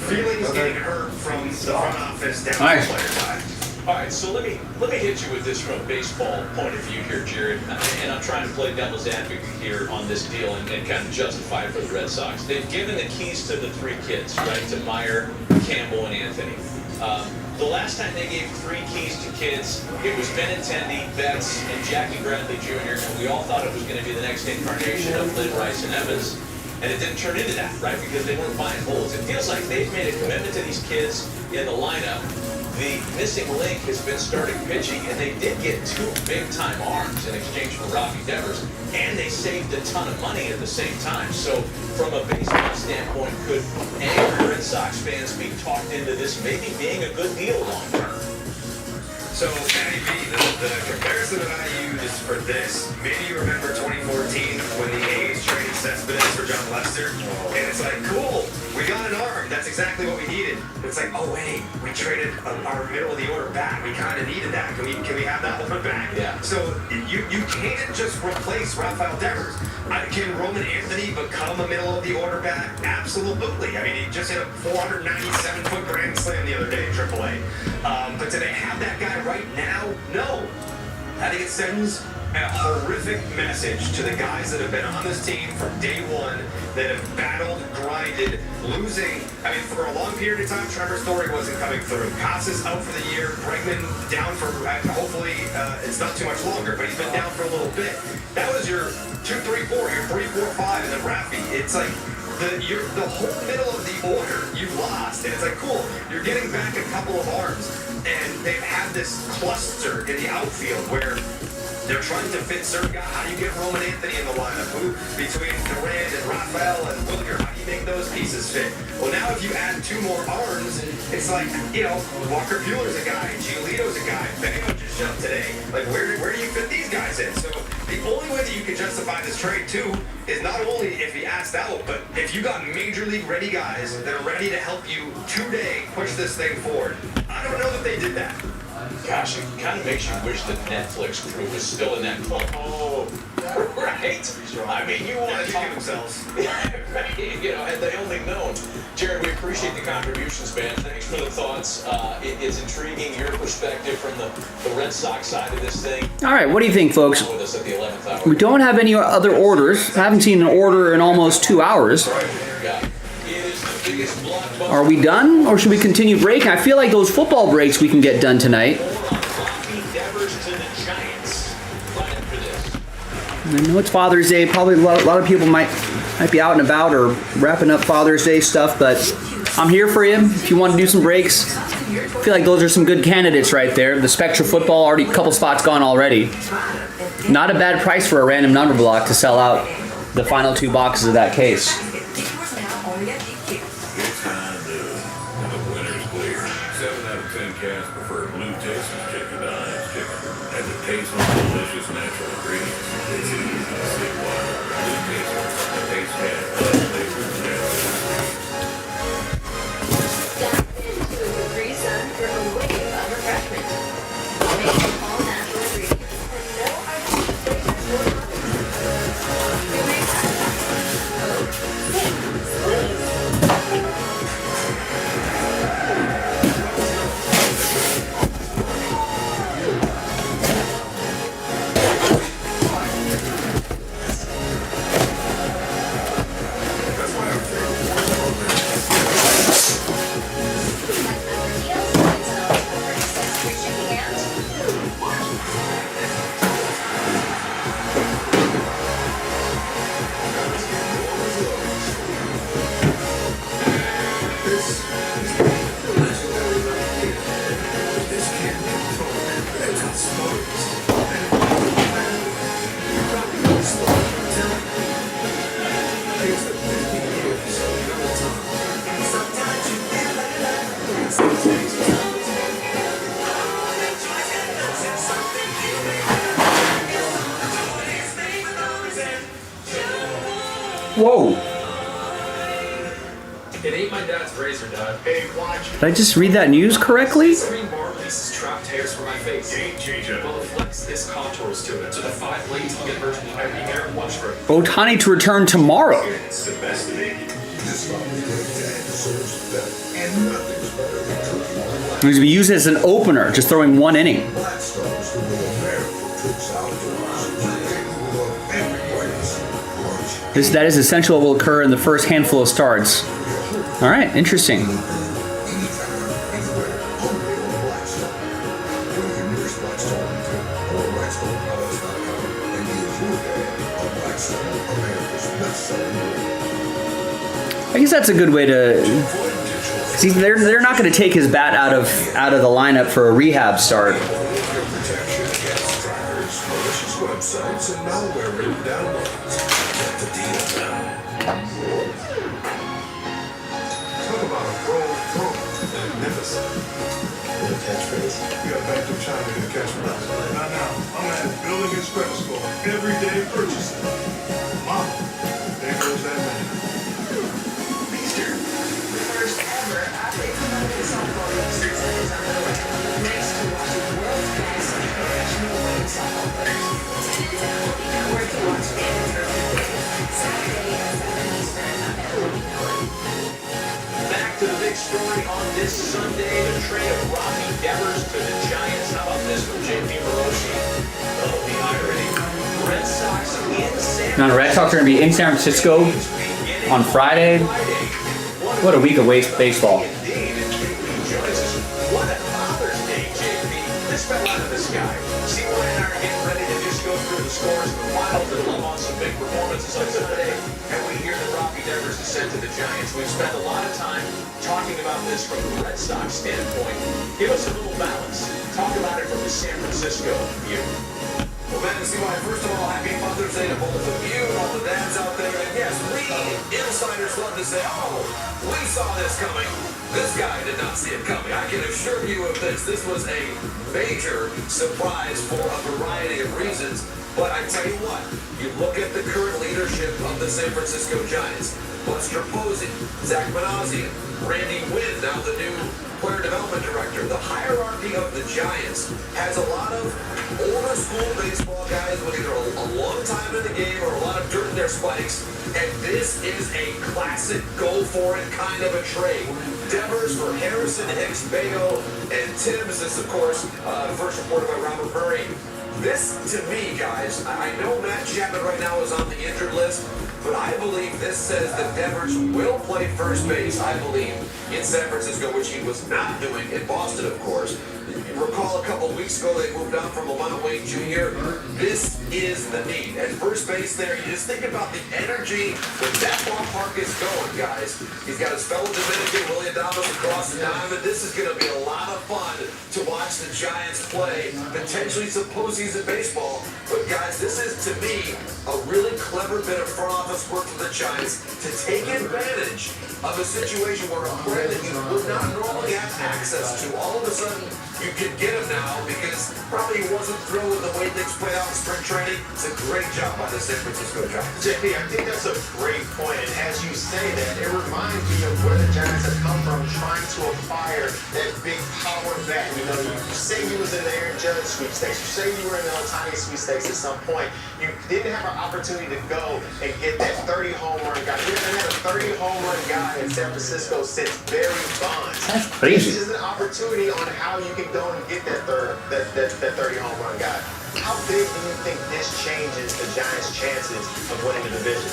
feelings getting hurt from the front office down to the player side. All right, so let me hit you with this from a baseball point of view here, Jared. And I'm trying to play devil's advocate here on this deal and kind of justify it for the Red Sox. They've given the keys to the three kids, right, to Meyer, Campbell, and Anthony. The last time they gave 3 keys to kids, it was Benintendi, Betts, and Jackie Bradley Jr., and we all thought it was going to be the next incarnation of Lynn Rice and Evans, and it didn't turn into that, right, because they weren't buying holes. It feels like they've made a commitment to these kids in the lineup. The missing link has been starting pitching, and they did get 2 big-time arms in exchange for Rafi Devers, and they saved a ton of money at the same time. So from a baseball standpoint, could angry Red Sox fans be talked into this maybe being a good deal long-term? So, Matty B, the comparison that I use for this, maybe you remember 2014 when the A's traded Cespedes for John Lester, and it's like, cool, we got an arm, that's exactly what we needed. It's like, oh wait, we traded our middle of the order back, we kind of needed that, can we have that one back? Yeah. So, you can't just replace Rafael Devers. Can Roman Anthony become a middle of the order back? Absolutely. I mean, he just hit a 497-foot grand slam the other day in AAA. But do they have that guy right now? No. I think it sends a horrific message to the guys that have been on this team from day one, that have battled, grinded, losing. I mean, for a long period of time, Trevor Story wasn't coming through. Casas out for the year. Bregman down for, hopefully, it's not too much longer, but he's been down for a little bit. That was your 2-3-4, your 3-4-5, and then Raffy. It's like the whole middle of the order you've lost, and it's like, cool, you're getting back a couple of arms, and they've had this cluster in the outfield where they're trying to fit certain guys. How do you get Roman Anthony in the lineup? Who, between Durant and Rafael and Wilker, how do you make those pieces fit? Well, now if you add 2 more arms, it's like, Walker Buehler's a guy, Giolito's a guy, Benio just jumped today. Like, where do you fit these guys in? So the only way that you can justify this trade, too, is not only if he asked out, but if you got major league ready guys that are ready to help you today push this thing forward. I don't know that they did that. Gosh, it kind of makes you wish the Netflix crew was still in that club. Oh, right? I mean, you want to talk themselves. Right? Had they only known. Jared, we appreciate the contributions, man. Thanks for the thoughts. It's intriguing, your perspective from the Red Sox side of this thing. All right, what do you think, folks? With us at the 11th hour. We don't have any other orders. I haven't seen an order in almost 2 hours. Are we done, or should we continue breaking? I feel like those football breaks we can get done tonight. I know it's Father's Day. Probably a lot of people might be out and about or wrapping up Father's Day stuff, but I'm here for you if you want to do some breaks. I feel like those are some good candidates right there. The Spectra football, already a couple spots gone already. Not a bad price for a random number block to sell out the final 2 boxes of that case. Cats prefer blue Texas chicken to Heinz chicken. As it tastes with delicious natural ingredients, it's easy to see why. Blue tastes cat flavors natural. Step into a Capri Sun for a wave of refreshment. Made with all natural ingredients and no artificial flavors or condiments. We make that Whoa. It ain't my dad's razor, Dad. Hey, watch. Did I just read that news correctly? This green bar releases trapped hairs from my face. Game changer. Well, it flex its contours to it, so the 5 blades can get version of every hair in one stroke. Otani to return tomorrow. It's the best thing. This Bobby Green dad deserves better. And nothing's better than cooking. He's going to be used as an opener, just throwing 1 inning. Black Stars, the way America cooks outdoors. You love everybody's lunch. That is essential will occur in the first handful of starts. All right, interesting. I guess that's a good way to. See, they're not going to take his bat out of the lineup for a rehab start. Websites and malware written downloads. Get the deal now. Talk about a pro. Magnificent. The catchphrase. You got back to China to catch me. Not now. I'm at Building Express Store. Everyday purchasing. Mom, there goes that man. First ever athlete focus on bowling season is underway. Thanks to watching world's best professional women's softball players. Where to watch Saturday at 7 Eastern on MLB Network. Back to the big story on this Sunday, the trade of Robbie Devers to the Giants. How about this from JP Morosi? Oh, the irony. Red Sox in San Now the Red Sox are going to be in San Francisco on Friday. What a week of baseball. Indeed, and JP joins us. What a Father's Day, JP. This fell out of the sky. See, Ryan and I are getting ready to just go through the scores of the Wild and love on some big performances on Sunday. And we hear that Robbie Devers is sent to the Giants. We've spent a lot of time talking about this from the Red Sox standpoint. Give us a little balance. Talk about it from the San Francisco view. Well, man, first of all, happy Mother's Day to both of you, all the dads out there. And yes, we insiders love to say, oh, we saw this coming. This guy did not see it coming. I can assure you of this. This was a major surprise for a variety of reasons. But I tell you what, you look at the current leadership of the San Francisco Giants. Buster Posey, Zach Manassian, Randy Wynn, now the new player development director. The hierarchy of the Giants has a lot of older school baseball guys with either a long time in the game or a lot of dirt in their spikes. And this is a classic go for it kind of a trade. Devers for Harrison, Hicks, Bayo, and Tibbs. This, of course, first reported by Robert Murray. This, to me, guys, I know Matt Chapman right now is on the injured list, but I believe this says that Devers will play first base, I believe, in San Francisco, which he was not doing in Boston, of course. You recall a couple weeks ago they moved on from Lamont Wade Jr. This is the need. At first base there, you just think about the energy when that ballpark is going, guys. He's got his fellow Dominican, Willie Adames, across the diamond. This is going to be a lot of fun to watch the Giants play, potentially some postseason baseball. But, guys, this is, to me, a really clever bit of front office work for the Giants to take advantage of a situation where a player that you would not normally have access to, all of a sudden, you can get him now because probably he wasn't thrilled with the way things played out in spring training. It's a great job by the San Francisco Giants. JP, I think that's a great point, and as you say that, it reminds me of where the Giants have come from trying to acquire that big power bat. You know, you say you was in the Aaron Judge sweepstakes, you say you were in the Otani sweepstakes at some point. You didn't have an opportunity to go and get that 30 home run guy. You haven't had a 30 home run guy in San Francisco since Barry Bonds. That's crazy. This is an opportunity on how you can go and get that 30 home run guy. How big do you think this changes the Giants' chances of winning the division?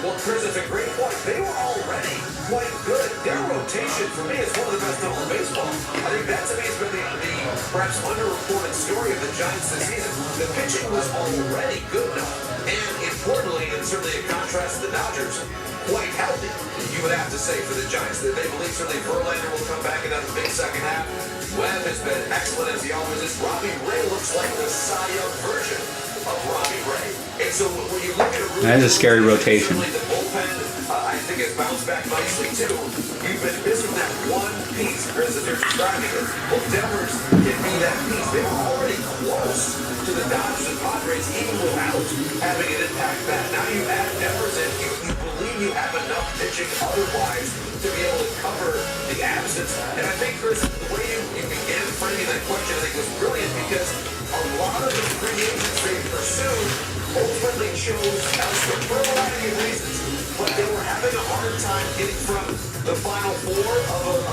Well, Chris, it's a great point. They were already quite good. Their rotation, for me, is one of the best in all of baseball. I think that, to me, has been the perhaps underreported story of the Giants this season. The pitching was already good enough. And importantly, and certainly in contrast to the Dodgers, quite healthy, you would have to say, for the Giants. They believe certainly Verlander will come back in that big second half. Webb has been excellent as he always is. Robbie Ray looks like the Cy Young version of Robbie Ray. And so when you look at a That is a scary rotation. the bullpen, I think has bounced back nicely too. You've been missing that one piece, Chris, as you're describing it. Well, Devers can be that piece. They were already close to the Dodgers and Padres even without having an impact bat. Now you add Devers in, you believe you have enough pitching otherwise to be able to cover the absence. And I think, Chris, the way you began framing that question, I think was brilliant because a lot of the free agents they pursued ultimately chose elsewhere for a variety of reasons. But they were having a hard time getting from the final four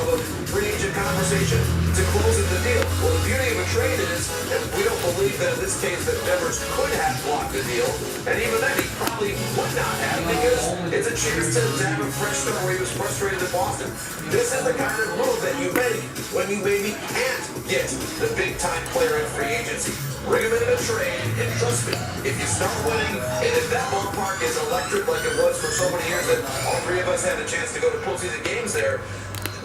of a free agent conversation to closing the deal. Well, the beauty of a trade is that we don't believe that in this case that Devers could have blocked the deal. And even then, he probably would not have because it's a chance to have a fresh start where he was frustrated in Boston. This is the kind of move that you make when you maybe can't get the big-time player in free agency. Bring him in a trade, and trust me, if you start winning, and if that ballpark is electric like it was for so many years that all three of us had a chance to go to postseason games there,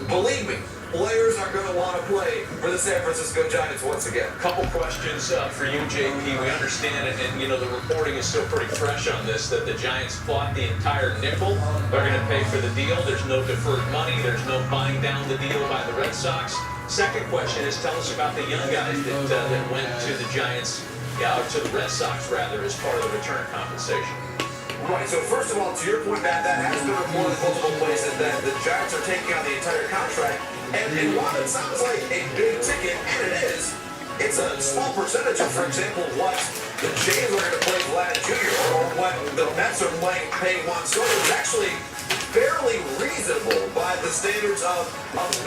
believe me, players are going to want to play for the San Francisco Giants once again. Couple questions for you, JP. We understand it, and you know the reporting is still pretty fresh on this, that the Giants bought the entire nickel. They're going to pay for the deal. There's no deferred money. There's no buying down the deal by the Red Sox. Second question is, tell us about the young guys that went to the Giants, or to the Red Sox rather, as part of the return compensation. Right, so first of all, to your point, that has been reported in multiple places that the Giants are taking on the entire contract. And while it sounds like a big ticket, and it is, it's a small percentage of, for example, what the Jays are going to play Vlad Jr. or what the Mets are paying Juan Soto is actually fairly reasonable by the standards of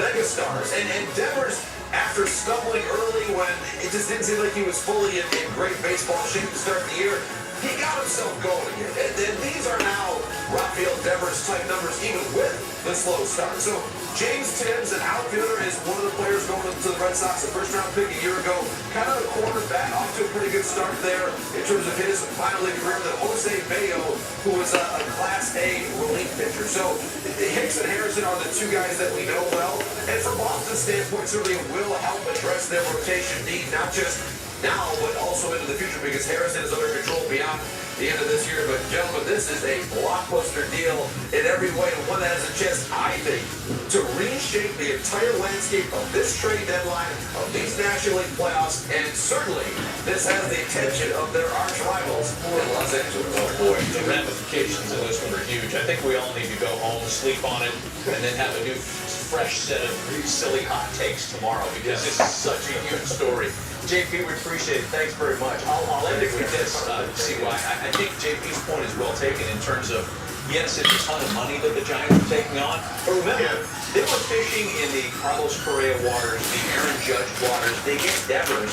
megastars. And Devers, after stumbling early when it just didn't seem like he was fully in great baseball shape to start the year, he got himself going again. And these are now Rafael Devers type numbers even with the slow start. So James Tibbs, an outfielder, is one of the players going to the Red Sox, the first round pick a year ago. Kind of a quarterback, off to a pretty good start there in terms of his minor league career. The Jose Bello, who was a Class A relief pitcher. So Hicks and Harrison are the two guys that we know well. And from Boston's standpoint, certainly will help address their rotation need, not just now, but also into the future, because Harrison is under control beyond the end of this year. But gentlemen, this is a blockbuster deal in every way, and one that has a chance, I think, to reshape the entire landscape of this trade deadline, of these National League playoffs, and certainly this has the attention of their arch rivals in Los Angeles. Oh boy, the ramifications of this one are huge. I think we all need to go home, sleep on it, and then have a new fresh set of silly hot takes tomorrow, because this is such a huge story. JP, we appreciate it. Thanks very much. I'll end it with this, CY. I think JP's point is well taken in terms of, yes, it's a ton of money that the Giants are taking on, but remember, they were fishing in the Carlos Correa waters, the Aaron Judge waters. They get Devers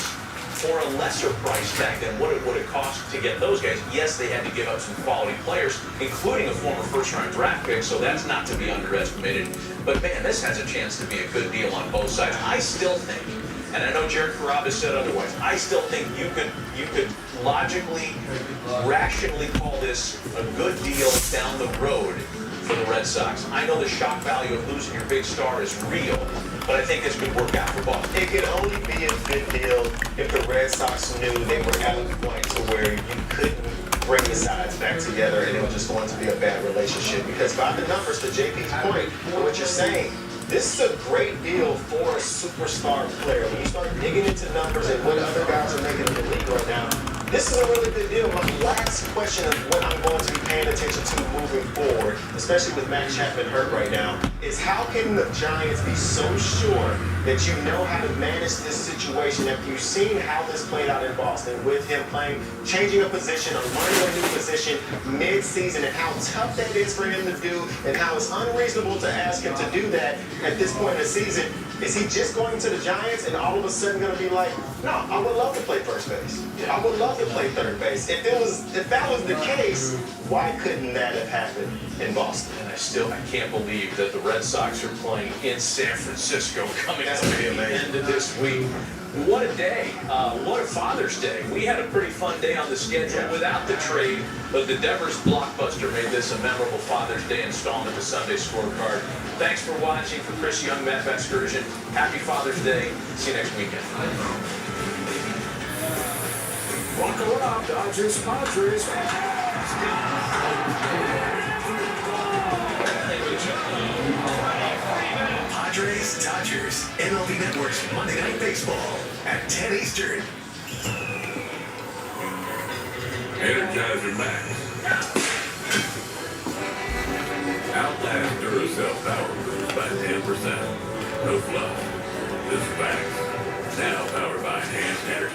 for a lesser price tag than what it would have cost to get those guys. Yes, they had to give up some quality players, including a former first-round draft pick, so that's not to be underestimated. But man, this has a chance to be a good deal on both sides. I still think, and I know Jared Carrabba said otherwise, I still think you could logically, rationally call this a good deal down the road for the Red Sox. I know the shock value of losing your big star is real, but I think this could work out for Boston. It could only be a good deal if the Red Sox knew they were at a point to where you couldn't bring the sides back together and it was just going to be a bad relationship. Because by the numbers, to JP's point, what you're saying, this is a great deal for a superstar player. When you start digging into numbers and what other guys are making in the league right now, this is a really good deal. My last question of what I'm going to be paying attention to moving forward, especially with Matt Chapman hurt right now, is how can the Giants be so sure that you know how to manage this situation after you've seen how this played out in Boston with him playing, changing a position, or learning a new position mid-season, and how tough that is for him to do, and how it's unreasonable to ask him to do that at this point in the season. Is he just going to the Giants and all of a sudden going to be like, no, I would love to play first base. I would love to play third base. If that was the case, why couldn't that have happened in Boston? And I can't believe that the Red Sox are playing in San Francisco coming up at the end of this week. What a day. What a Father's Day. We had a pretty fun day on the schedule without the trade, but the Devers blockbuster made this a memorable Father's Day installment of the Sunday Scorecard. Thanks for watching. For Chris Young, Matt Vasgersian, happy Father's Day. See you next weekend. Buckle up, Dodgers, Padres. Padres, Dodgers, MLB Network's Monday Night Baseball at 10 Eastern. Energizer Max. No fluff. This is back. Now powered by enhanced energy.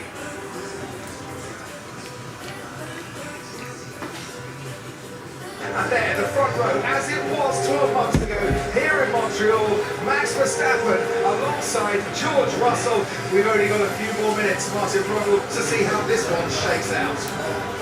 And there, the front row, as it was 12 months ago, here in Montreal, Max Verstappen alongside George Russell. We've only got a few more minutes, Martin Brundle, to see how this one shakes out.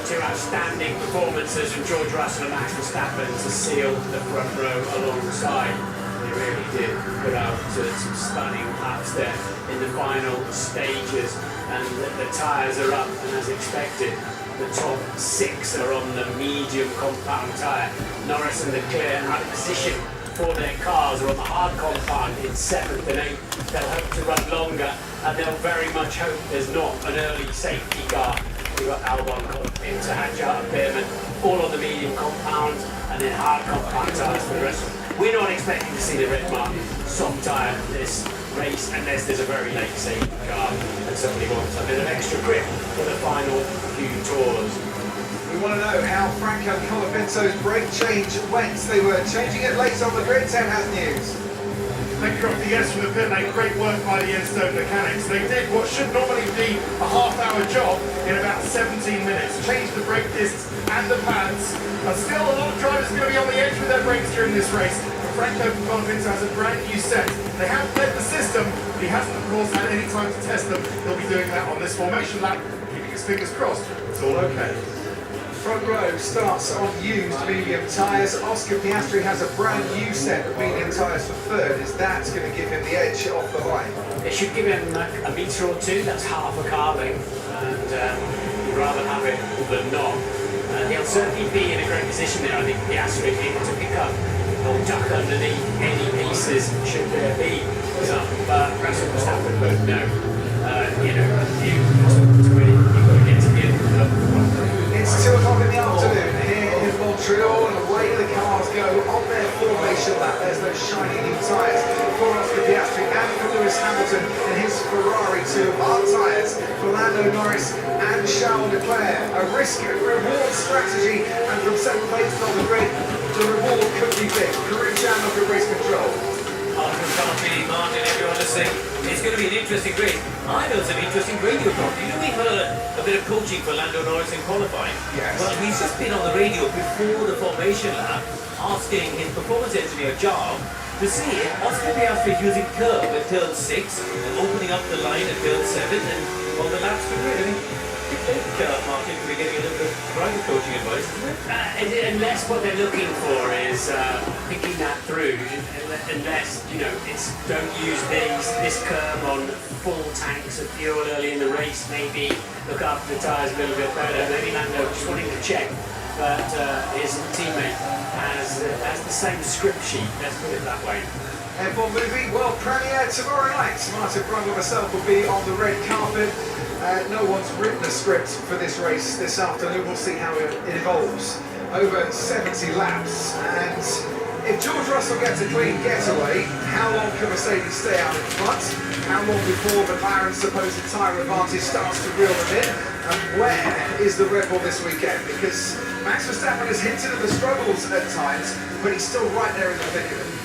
Two outstanding performances from George Russell and Max Verstappen to seal the front row alongside. They really did put out some stunning laps there in the final stages, and the tyres are up, and as expected, the top 6 are on the medium compound tyre. Norris and Leclerc out of position for their cars are on the hard compound in 7th and 8th. They'll hope to run longer, and they'll very much hope there's not an early safety car. We've got Albon into Hadjar and Behrman, all on the medium compound, and then hard compound tyres for the rest. We're not expecting to see the red mark soft tyre this race unless there's a very late safety car and somebody wants a bit of extra grip for the final few tours. We want to know how Franco Colapinto's brake change went. They were changing it late on the grid. 10 has news. Thank you, Rocky. Yes, from the pit lane. Great work by the Enstone mechanics. They did what should normally be a half-hour job in about 17 minutes. Changed the brake discs and the pads. And still a lot of drivers are going to be on the edge with their brakes during this race. Franco Colapinto has a brand new set. They have led the system, but he hasn't, of course, had any time to test them. He'll be doing that on this formation lap, keeping his fingers crossed. It's all okay. Front row starts on used medium tyres. Oscar Piastri has a brand new set of medium tyres for third. Is that going to give him the edge off the line? It should give him a metre or two, that's half a car length, and you'd rather have it than not. He'll certainly be in a great position there. I think Piastri will be able to pick up or duck underneath any pieces should there be some. But Russell Verstappen both know, you've got to get to the end of the front. It's 2 o'clock in the afternoon here in Montreal, and away the cars go on their formation lap. There's those shiny new tyres for Oscar Piastri and for Lewis Hamilton in his Ferrari 2. Hard tyres for Lando Norris and Charles Leclerc. A risk-reward strategy, and from 7th place on the grid, the reward could be big. Karim Jan look at race control. Martin, everyone listening. It's going to be an interesting race. I know some interesting radio talk. You know, we've heard a bit of coaching for Lando Norris in qualifying. Yes. Well, he's just been on the radio before the formation lap asking his performance engineer, Job, to see if Oscar Piastri is using curve at turn 6, opening up the line at turn 7, and on the laps to grid. I think Martin could be getting a little bit of driver coaching advice, isn't it? Unless what they're looking for is picking that through, unless, don't use this curve on full tanks of fuel early in the race, maybe look after the tyres a little bit better. Maybe Lando just wanting to check that his teammate has the same script sheet, let's put it that way. F1 movie world premiere tomorrow night. Martin Brundle myself will be on the red carpet. No one's written a script for this race this afternoon. We'll see how it evolves. Over 70 laps, and if George Russell gets a clean getaway, how long can Mercedes stay out in front? How long before McLaren's supposed tyre advantage starts to reel them in? And where is the Red Bull this weekend? Because Max Verstappen has hinted at the struggles at times, but he's still right there in the thick of it.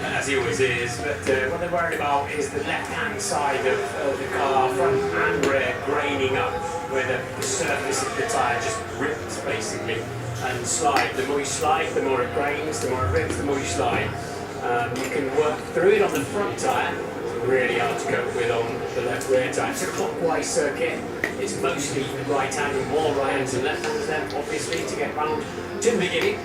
As he always is, but what they're worried about is the left-hand side of the car, front and rear, graining up, where the surface of the tyre just rips, basically, and slide. The more you slide, the more it grains, the more it rips, the more you slide. You can work through it on the front tyre, really hard to cope with on the left rear tyre. It's a clockwise circuit, it's mostly right-handed, more right-handers than left-handers there, obviously, to get round to the beginning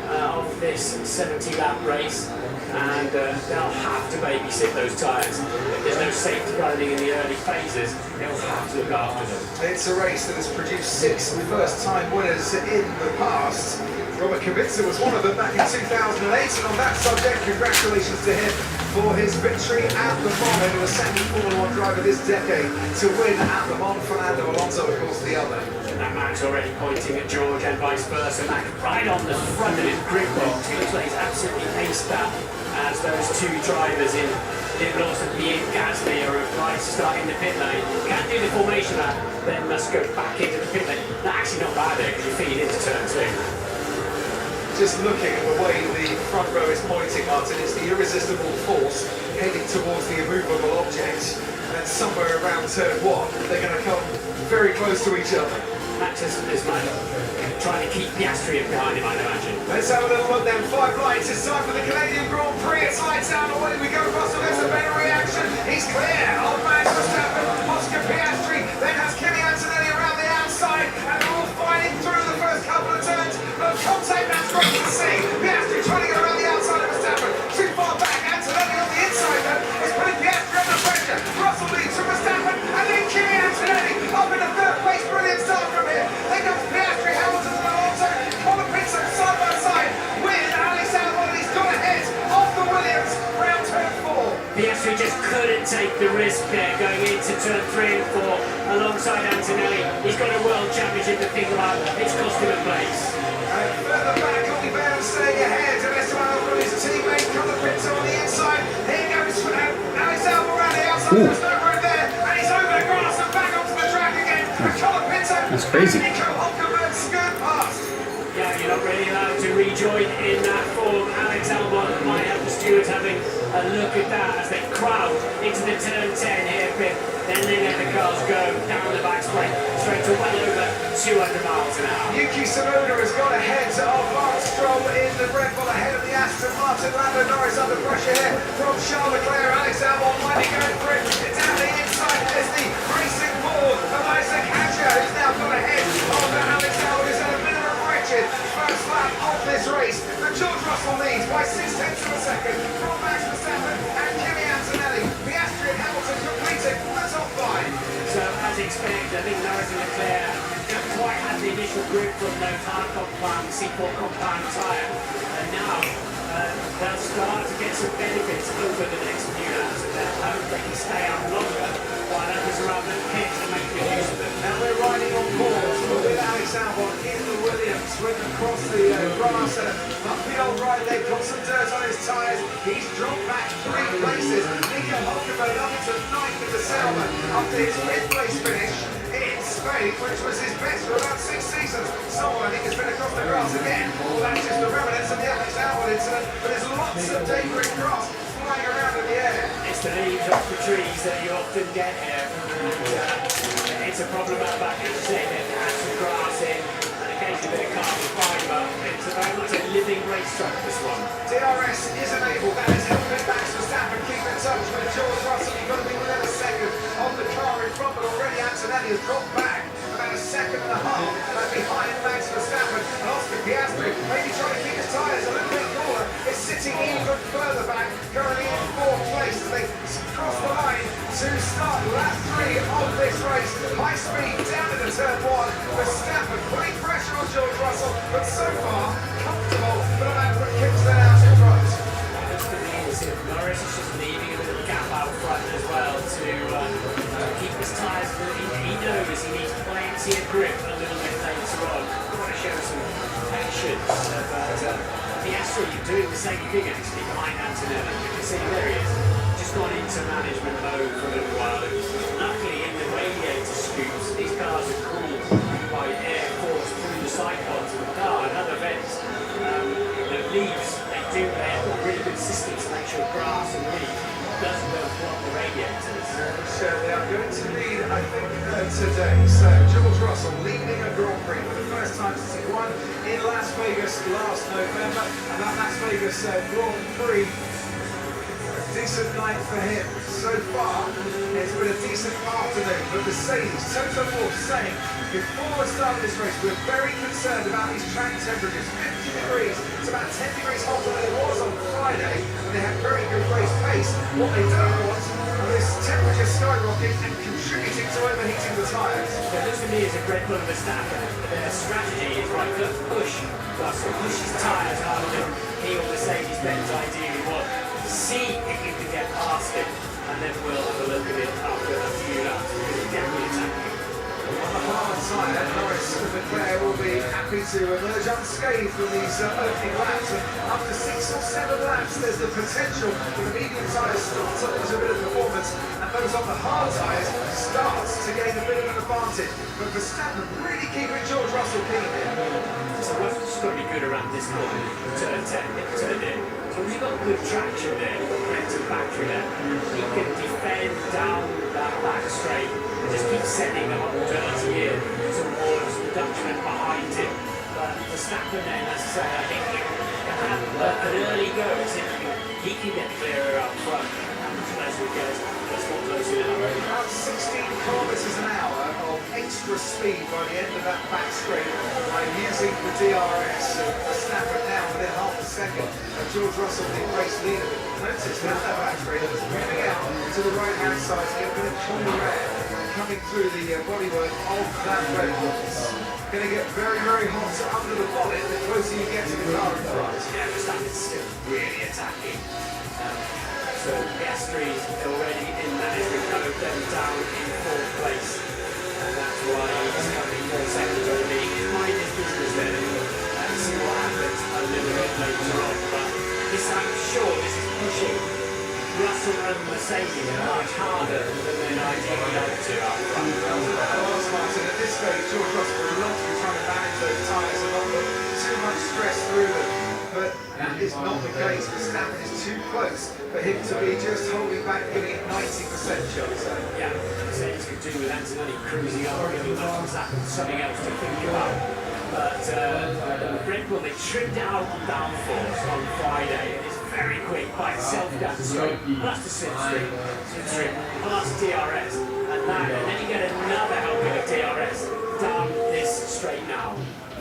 of this 70-lap race. And they'll have to babysit those tyres. If there's no safety running in the early phases, they'll have to look after them. It's a race that has produced 6 first-time winners in the past. Robert Kubica was one of them back in 2008, and on that subject, congratulations to him for his victory at Le Mans. He was the second Formula 1 driver this decade to win at Le Mans. Fernando Alonso, of course, the other. And that Max already pointing at George and vice versa. Max right on the front of his grid box. He looks like he's absolutely aced that, as those two drivers in it will also be in Gasly are obliged to start in the pit lane. Can't do the formation lap, then must go back into the pit lane. That's actually not bad there because you're feeding into turn 2. Just looking at the way the front row is pointing Martin. It's the irresistible force heading towards the immovable object. And somewhere around turn 1, they're going to come very close to each other. Max is trying to keep Piastri behind him, I'd imagine. Let's have a little look then. 5 lights. It's time for the Canadian Grand Prix. It's lights out. Away we go. Russell gets a better reaction. He's clear. Old Max Verstappen. Oscar Piastri. Then has Kimi Antonelli around the outside. And they're all fighting through the first couple of turns. No contact. That's great to see. Piastri trying to get around the outside of Verstappen. Too far back. Antonelli on the inside though. It's putting Piastri under pressure. Russell leads from Verstappen. And then Kimi Antonelli up in the third place. Brilliant start from here. Then comes Piastri, Hamilton and Alonso. Colin Pitson side by side with Alex Albon. He's got ahead of the Williams round turn 4. Piastri just couldn't take the risk there going into turn 3 and 4 alongside Antonelli. He's got a world championship to think about. It's cost him a place. And further back, Oliveira staying ahead. And Esteban Ocon, his teammate, Colin Pitson on the inside. Here goes Alex Albon around the outside. There's no room there. And he's over the grass and back onto the track again. And Colin Pitson. That's crazy. Nico Hulkenberg skirt past. Yeah, you're not really allowed to rejoin in that form. Alex Albon might have the stewards having a look at that as they crowd into the turn 10 hairpin. Then they let the cars go down the back straight to well over 200 miles an hour. Yuki Tsunoda has got ahead of Lance Stroll in the Red Bull ahead of the Aston Martin. Lando Norris under pressure here from Charles Leclerc. Alex Albon might be going for it. It's down the inside. There's the racing ball of Isaac Hatcher, who's now got ahead of Alex Albon, who's had a bit of a wretched first lap of this race. But George Russell leads by 6/10 of a second from Max Verstappen and Kimi Antonelli. Piastri and Hamilton completing the top 5. So as expected, I think Norris and Leclerc don't quite have the initial grip from those hard compound, C4 compound tyre. And now they'll start to get some benefits over the next few laps. And they'll hope they can stay on longer while others around the pit and make good use of it. Now we're riding on course with Alex Albon in the Williams, went across the grass and up the old right leg, got some dirt on his tyres. He's dropped back 3 places. Nico Hulkenberg up into 9th in the Sauber after his 5th place finish in Spain, which was his best for about 6 seasons. Someone I think has been across the grass again. Well, that's just the remnants of the Alex Albon incident, but there's lots of debris and grass flying around in the air. It's the leaves off the trees that you often get here. And, it's a problem out back, as you say, they've had some grass in and occasionally a bit of carbon fibre. It's very much a living racetrack, this one. DRS is enabled. That is helping Max Verstappen keep in touch with George Russell. You've got to be within a second of the car in front, but already Antonelli has dropped back about a second and a half behind Max Verstappen. And Oscar Piastri, maybe trying to keep his tyres a little bit cooler, is sitting even further back, currently in 4th place as they cross the line to start lap 3 of this race. High speed down into turn 1. Verstappen putting pressure on George Russell, but so far comfortable, but about to kick that out in front. Norris is just leaving a little gap out front as well to keep his tyres moving. He knows he needs plenty of grip a little bit later on. I want to show some patience. Piastri doing the same thing actually behind Antonelli. You can see there he is. Just gone into management mode for a little while. Luckily in the radiator scoops, these cars are cooled by air force through the side pods of the car and other vents. The leaves, they've got really good systems to make sure grass and leaf doesn't go block the radiators. So they are going to lead, I think, today. So George Russell leading a Grand Prix for the first time since he won in Las Vegas last November. And that Las Vegas Grand Prix, decent night for him. So far, it's been a decent afternoon. But Mercedes, Toto Wolff saying, before the start of this race, we're very concerned about these track temperatures. 50 degrees. It's about 10 degrees hotter than it was on Friday, and they had very good race pace. What they don't want is temperature skyrocketing and contributing to overheating the tyres. It looks to me as a Red Bull Verstappen. Their strategy is right, let's push Russell, push his tyres harder than he or Mercedes-Benz ideally want. See if you can get past it, and then we'll have a look at it after a few laps, because it can be attacking. On the hard tyre, Norris and Leclerc will be happy to emerge unscathed from these opening laps. And after 6 or 7 laps, there's the potential for the medium tyres start to lose a bit of performance, and those on the hard tyres starts to gain a bit of an advantage. But Verstappen really keeping George Russell keen here. So Russell's got to be good around this corner, turn 10, turn in. So we've got good traction there, with the plenty battery there. He can defend down that back straight and just keep sending them up dirty in towards the Dutchman behind him. But Verstappen then, as I say, I think you can have an early go as if he can get clearer up front. How much closer it goes, that's more closer now. About 16 kilometers an hour of extra speed by the end of that back straight by using the DRS. Verstappen now within half a second. George Russell, the race leader. Notice that back straight is moving out to the right hand side to get a bit of corner air coming through the bodywork of that Red Bull. Going to get very, very hot under the bonnet the closer you get to the car in front. Yeah, Verstappen's still really attacking. So Piastri's already managed to close them down in fourth place. And that's why he's coming 4 seconds early. He's mind his business then. And see what happens a little bit later on. But this, I'm sure this is pushing Russell and Mercedes much harder than they'd ideally like to up front. Well, Martin, at this stage, George Russell will not be trying to manage those tyres and not put too much stress through them. But that is not the case. Verstappen is too close for him to be just holding back, giving it 90%, shall we say. Yeah, Mercedes could do with Antonelli cruising up, giving Verstappen something else to think about. But Red Bull, they trimmed out on downforce on Friday. It's very quick by itself down the straight, plus the slipstream, plus DRS, and then you get another helping of DRS down this straight now.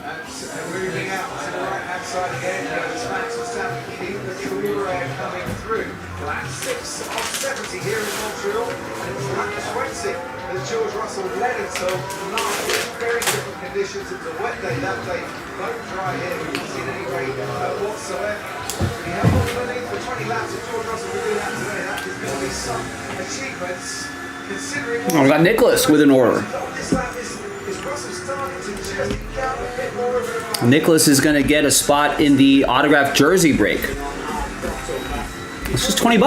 And moving out to the right hand side again, goes Max Verstappen, keep the cooler air coming through. Lap 6 of 70 here in Montreal, and it's lap 20 that George Russell led until last year. Very different conditions. It was a wet day that day, bone dry here. We haven't seen any rain whatsoever. We have all underneath for 20 laps if George Russell will do that today. That is going to be some achievements considering what We got Nicholas with an order. this lap is Russell starting to just eke out a bit more of a Nicholas is going to get a spot in the autographed jersey break. It's just $20.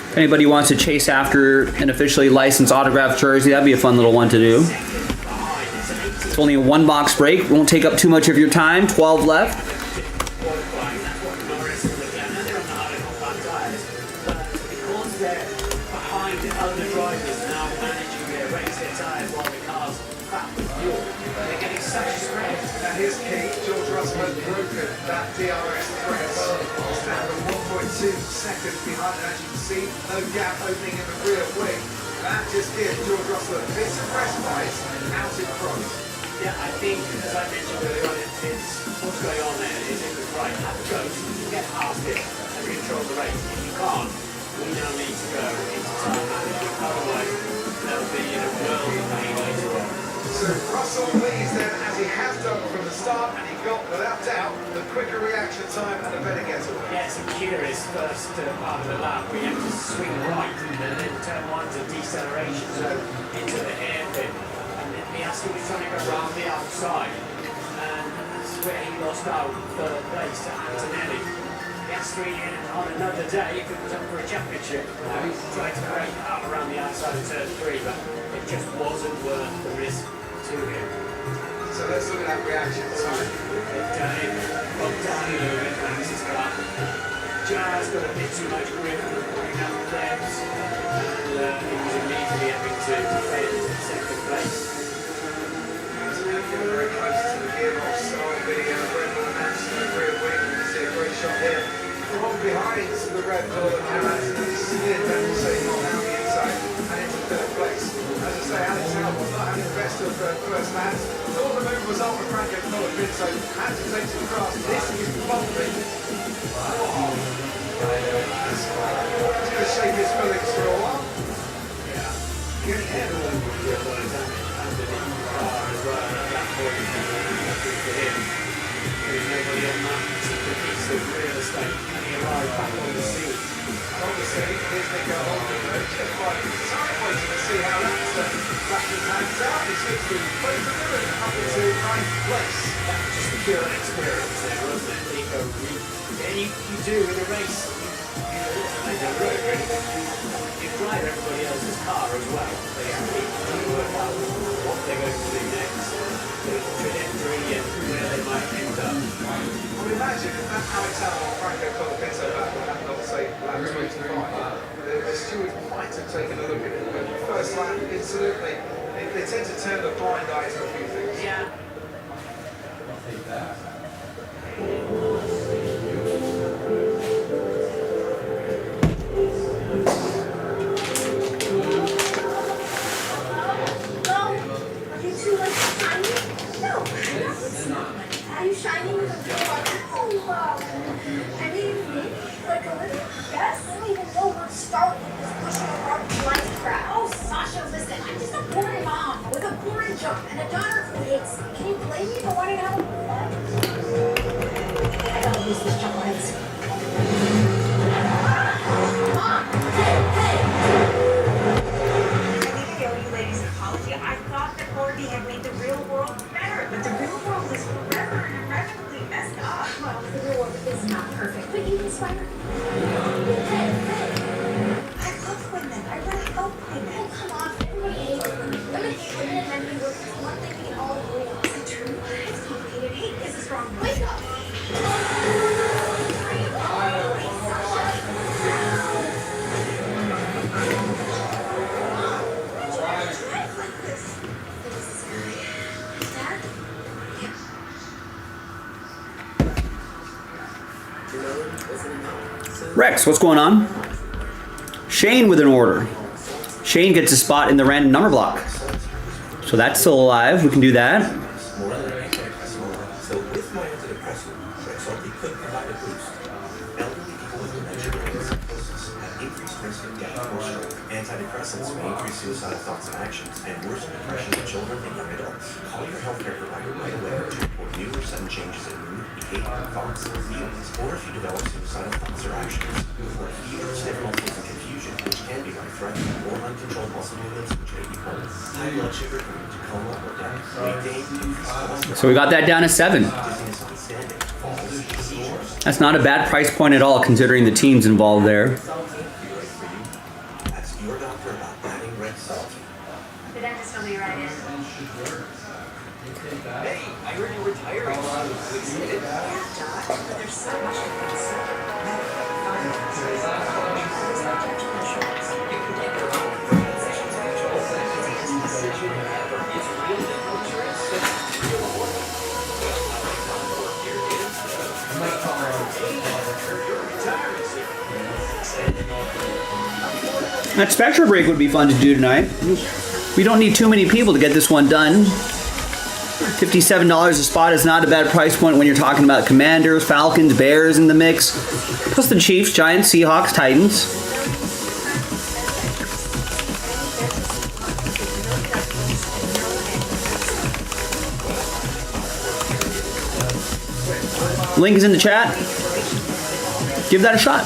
If anybody wants to chase after an officially licensed autographed jersey, that'd be a fun little one to do. It's only a 1-box break. It won't take up too much of your time. 12 left. Here's key, George Russell has broken that DRS press. Verstappen 1.2 seconds behind, as you can see, no gap opening in the rear wing. That just gives George Russell a bit of respite out in front. Yeah, I think, as I mentioned earlier on, what's going on there is it was right, have a coach, get past it and control the race. If you can't, we now need to go into time management, otherwise there'll be a world of pain later on. So Russell leads then as he has done from the start, and he got, without doubt, the quicker reaction time and a better getaway. Yeah, it's a curious first part of the lap. We have to swing right, and then turn 1's a deceleration zone into the hairpin. And then Piastri was trying to go around the outside, and that's where he lost out third place to Antonelli. Piastri on another day, if it was up for a championship, he tried to break out around the outside of turn 3, but it just wasn't worth the risk to him. So let's look at that reaction time. It bumped down a little bit, Max's car. Jazz got a bit too much grip putting up the revs, and he was immediately having to defend second place. Very close to the gearbox of the Red Bull National rear wing. You see a great shot here from behind the Red Bull and how actually slid that Mercedes down the inside and into third place. As I say, Alex Albon not having the best of first laps. All the move was on for Franco Colopin, so had to take some cross. This is bumping. Oh. It's going to shake his feelings for a while. Yeah. Good head all over the underneath the car as well. At that point, good for him. There's nobody on that piece of real estate, and he arrived back on the scene. Obviously, here's Nico Hulkenberg, just like sideways to see how that's his hands out. He seems to be close to the limit up into ninth place. That was just a pure experience there, wasn't it, Nico? And you do in a race, you drive everybody else's car as well. They have to work out what they're going to do next, the trajectory and where they might end up. I would imagine that Alex Albon, Franco taking a look at it. But first lap, absolutely, they tend to turn a blind eye to a few things. Yeah. Are you too like shiny? No, are you shiny with a oh wow. I mean, maybe like a little. Yes, I don't even know where to start with this pushing a hard life crap. Oh, Sasha, listen, I'm just a boring mom with a boring job and a daughter who hates me. Can you blame me for wanting to have a fun? I gotta use these chocolates. Mom! Hey! I thought that Gordy had made the real world better, but the real world is forever and irreparably messed up. Well, the real world is not perfect, but you inspire me. Hey! I love women. I want to help women. Oh, come on. Everybody hates women. Women hate women and men hate women. It's one thing we can all agree on. Is it true? It's complicated. Hate is a strong word. Wake up! Rex, what's going on? Shane with an order. Shane gets a spot in the random number block. So that's still alive. We can do that. More than so with my antidepressant, Rexulti could provide a boost. Elderly people with dementia and psychosis have increased risk of death or stroke. Antidepressants may increase suicidal thoughts and actions and worsen depression in children and young adults. Call your healthcare provider right away to report new or sudden changes in mood, behavior, thoughts, and feelings, or if you develop suicidal thoughts or actions. Or fever, stiff muscles, and confusion, which can be life-threatening, or uncontrolled muscle movements, which may be cold. High blood sugar can lead to coma or death. Weight gain, increased cholesterol. So we got that down to 7. Dizziness on standing, falls, seizures. That's not a bad price point at all considering the teams involved there. Ask your doctor about adding Rexulti. The dentist will be right in. Hey, I heard you're retiring. Excited? Yeah, Doc, but there's so much to consider. That Spectra break would be fun to do tonight. We don't need too many people to get this one done. $57 a spot is not a bad price point when you're talking about Commanders, Falcons, Bears in the mix. Plus the Chiefs, Giants, Seahawks, Titans. Link is in the chat. Give that a shot.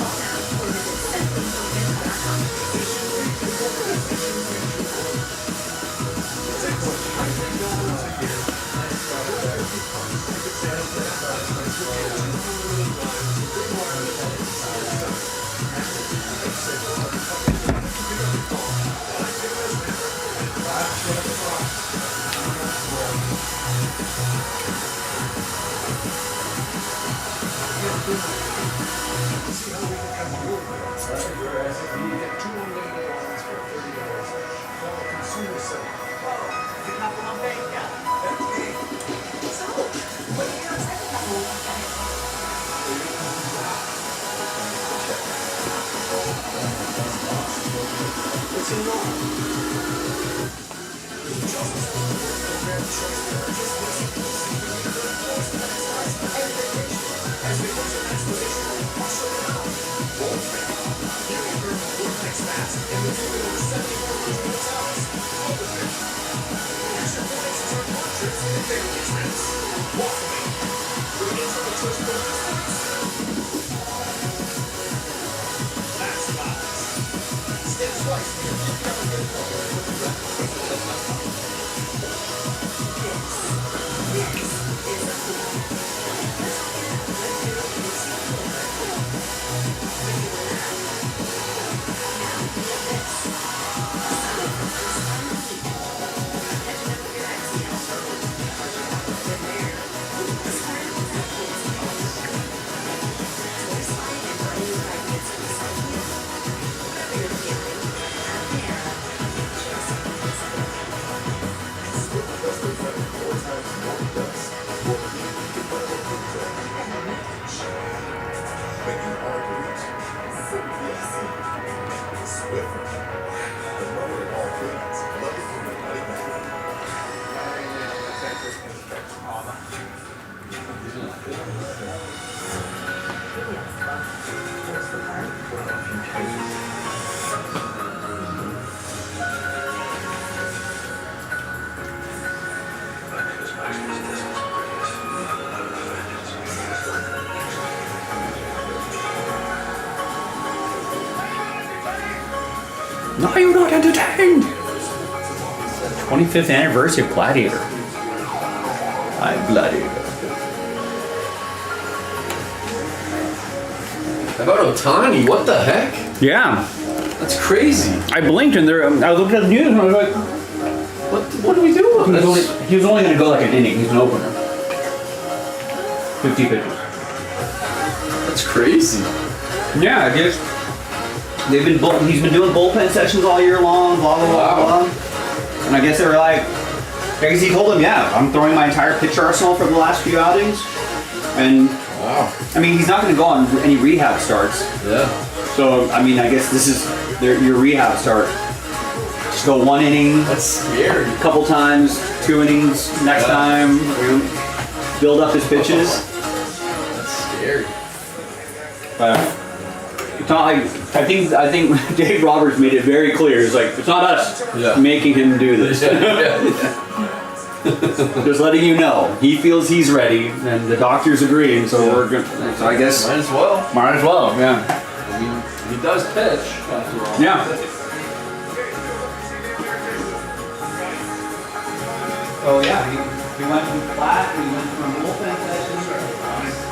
making arguments swifter. The lower all fleets, love it from the money maker. Now you're not entertained. 25th anniversary of Gladiator. I'm Gladiator. How about Otani? What the heck? Yeah. That's crazy. I blinked and there. I looked at the news and I was like, What do we do? he was only going to go like an inning. He's an opener. 50 pitches. That's crazy. Yeah, I guess he's been doing bullpen sessions all year long, blah blah blah blah. And I guess they were like, I guess he told him, yeah, I'm throwing my entire pitch arsenal for the last few outings. And I mean, he's not going to go on any rehab starts. Yeah. So I mean, I guess this is your rehab start. Just go one inning. That's scary. A couple times, 2 innings next time. Build up his pitches. That's scary. But I think Dave Roberts made it very clear. It's like, it's not us making him do this. Just letting you know, he feels he's ready, and the doctors agree, and so we're good. So I guess might as well. Might as well, yeah. I mean, he does pitch after all. Yeah. Oh yeah, he went from flat, he went from bullpen sessions,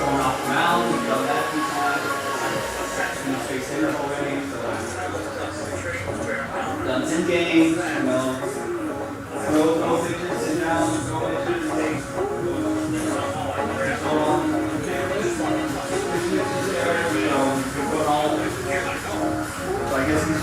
going off the mound, he's done that 2 times. He's faced hitters already, so done 10 games, you know, throw pitches, sit down, throw pitches, so I guess he's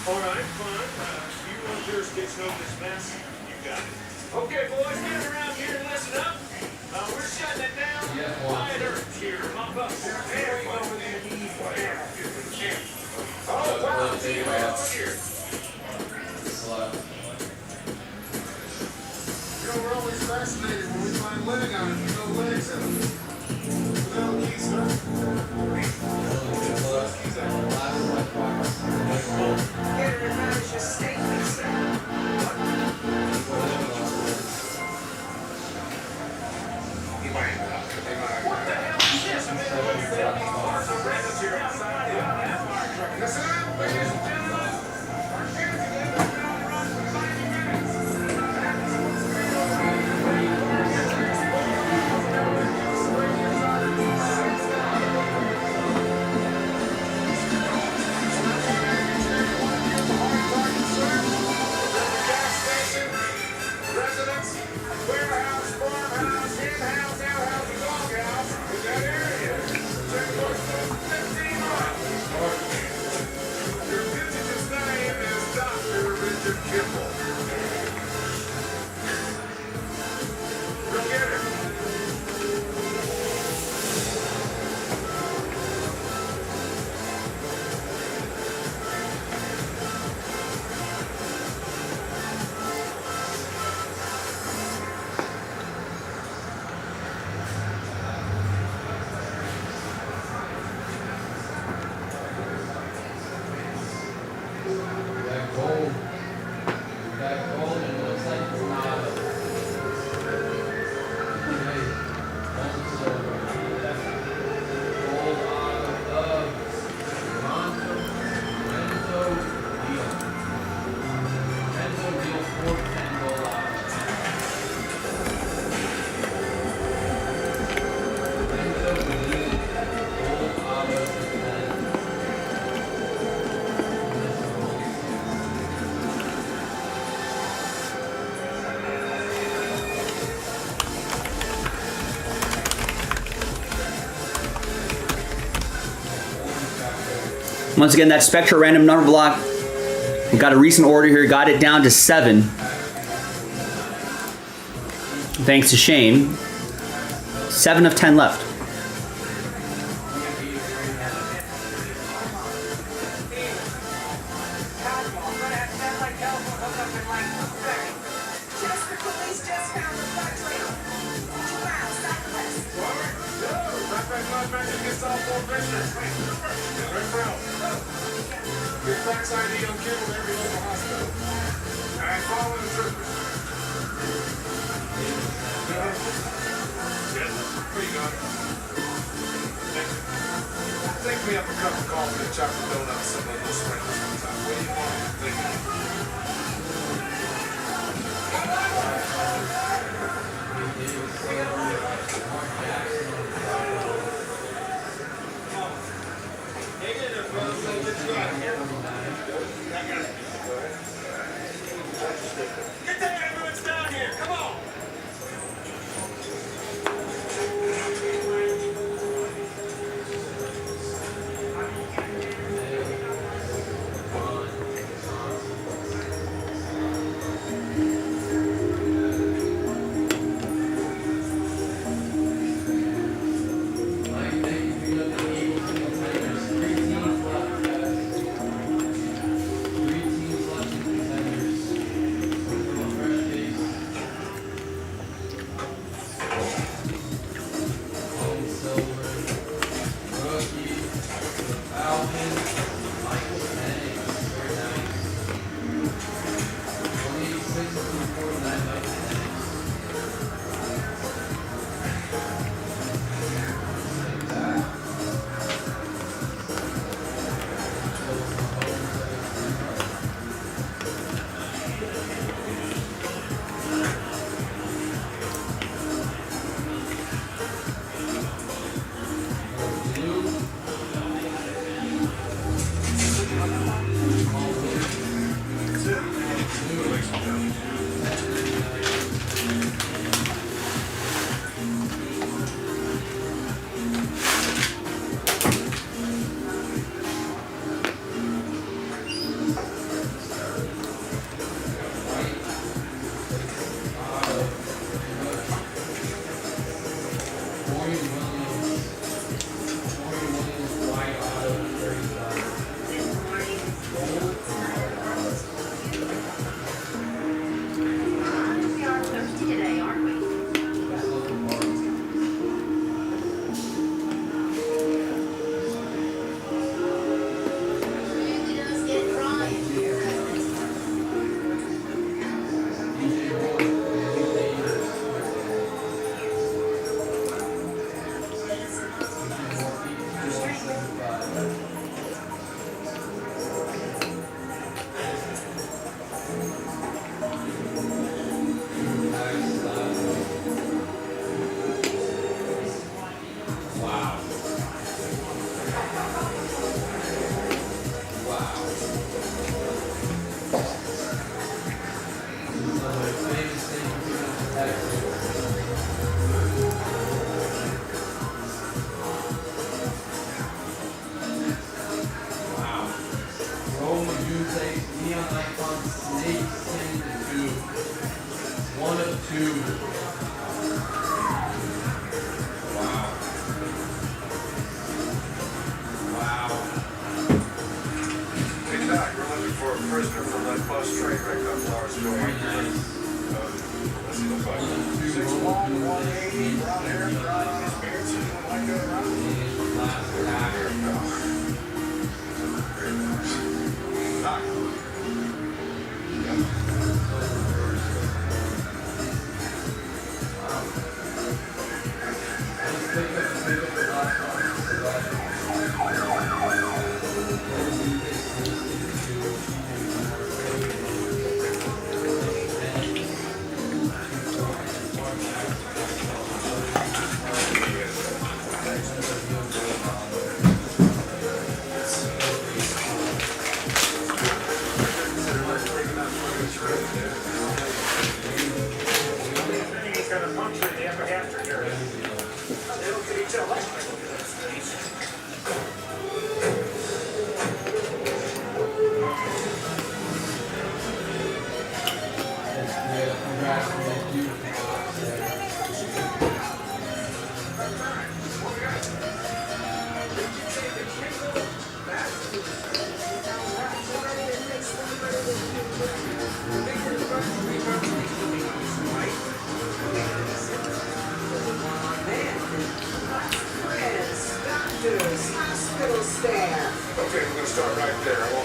Alright, fine. You want jurisdiction over this mess? You got it. Okay, boys, get around here and listen up. We're shutting it down. Quiet Earth here. Mop up. There we go over there. Oh, wow. See you out here. You know, we're always fascinated when we find leg on it. No legs in them. Without keys, sir. Once again, that Spectra random number block. We got a recent order here, got it down to 7. Thanks to Shane. 7 of 10 left. Get fax ID on cable to every local hospital. And follow the troopers. Yes, where you going? Take me up a cup of coffee and chocolate donuts, some of those sprinkles on top. What do you want? Thank Get that ambulance down here. Come on.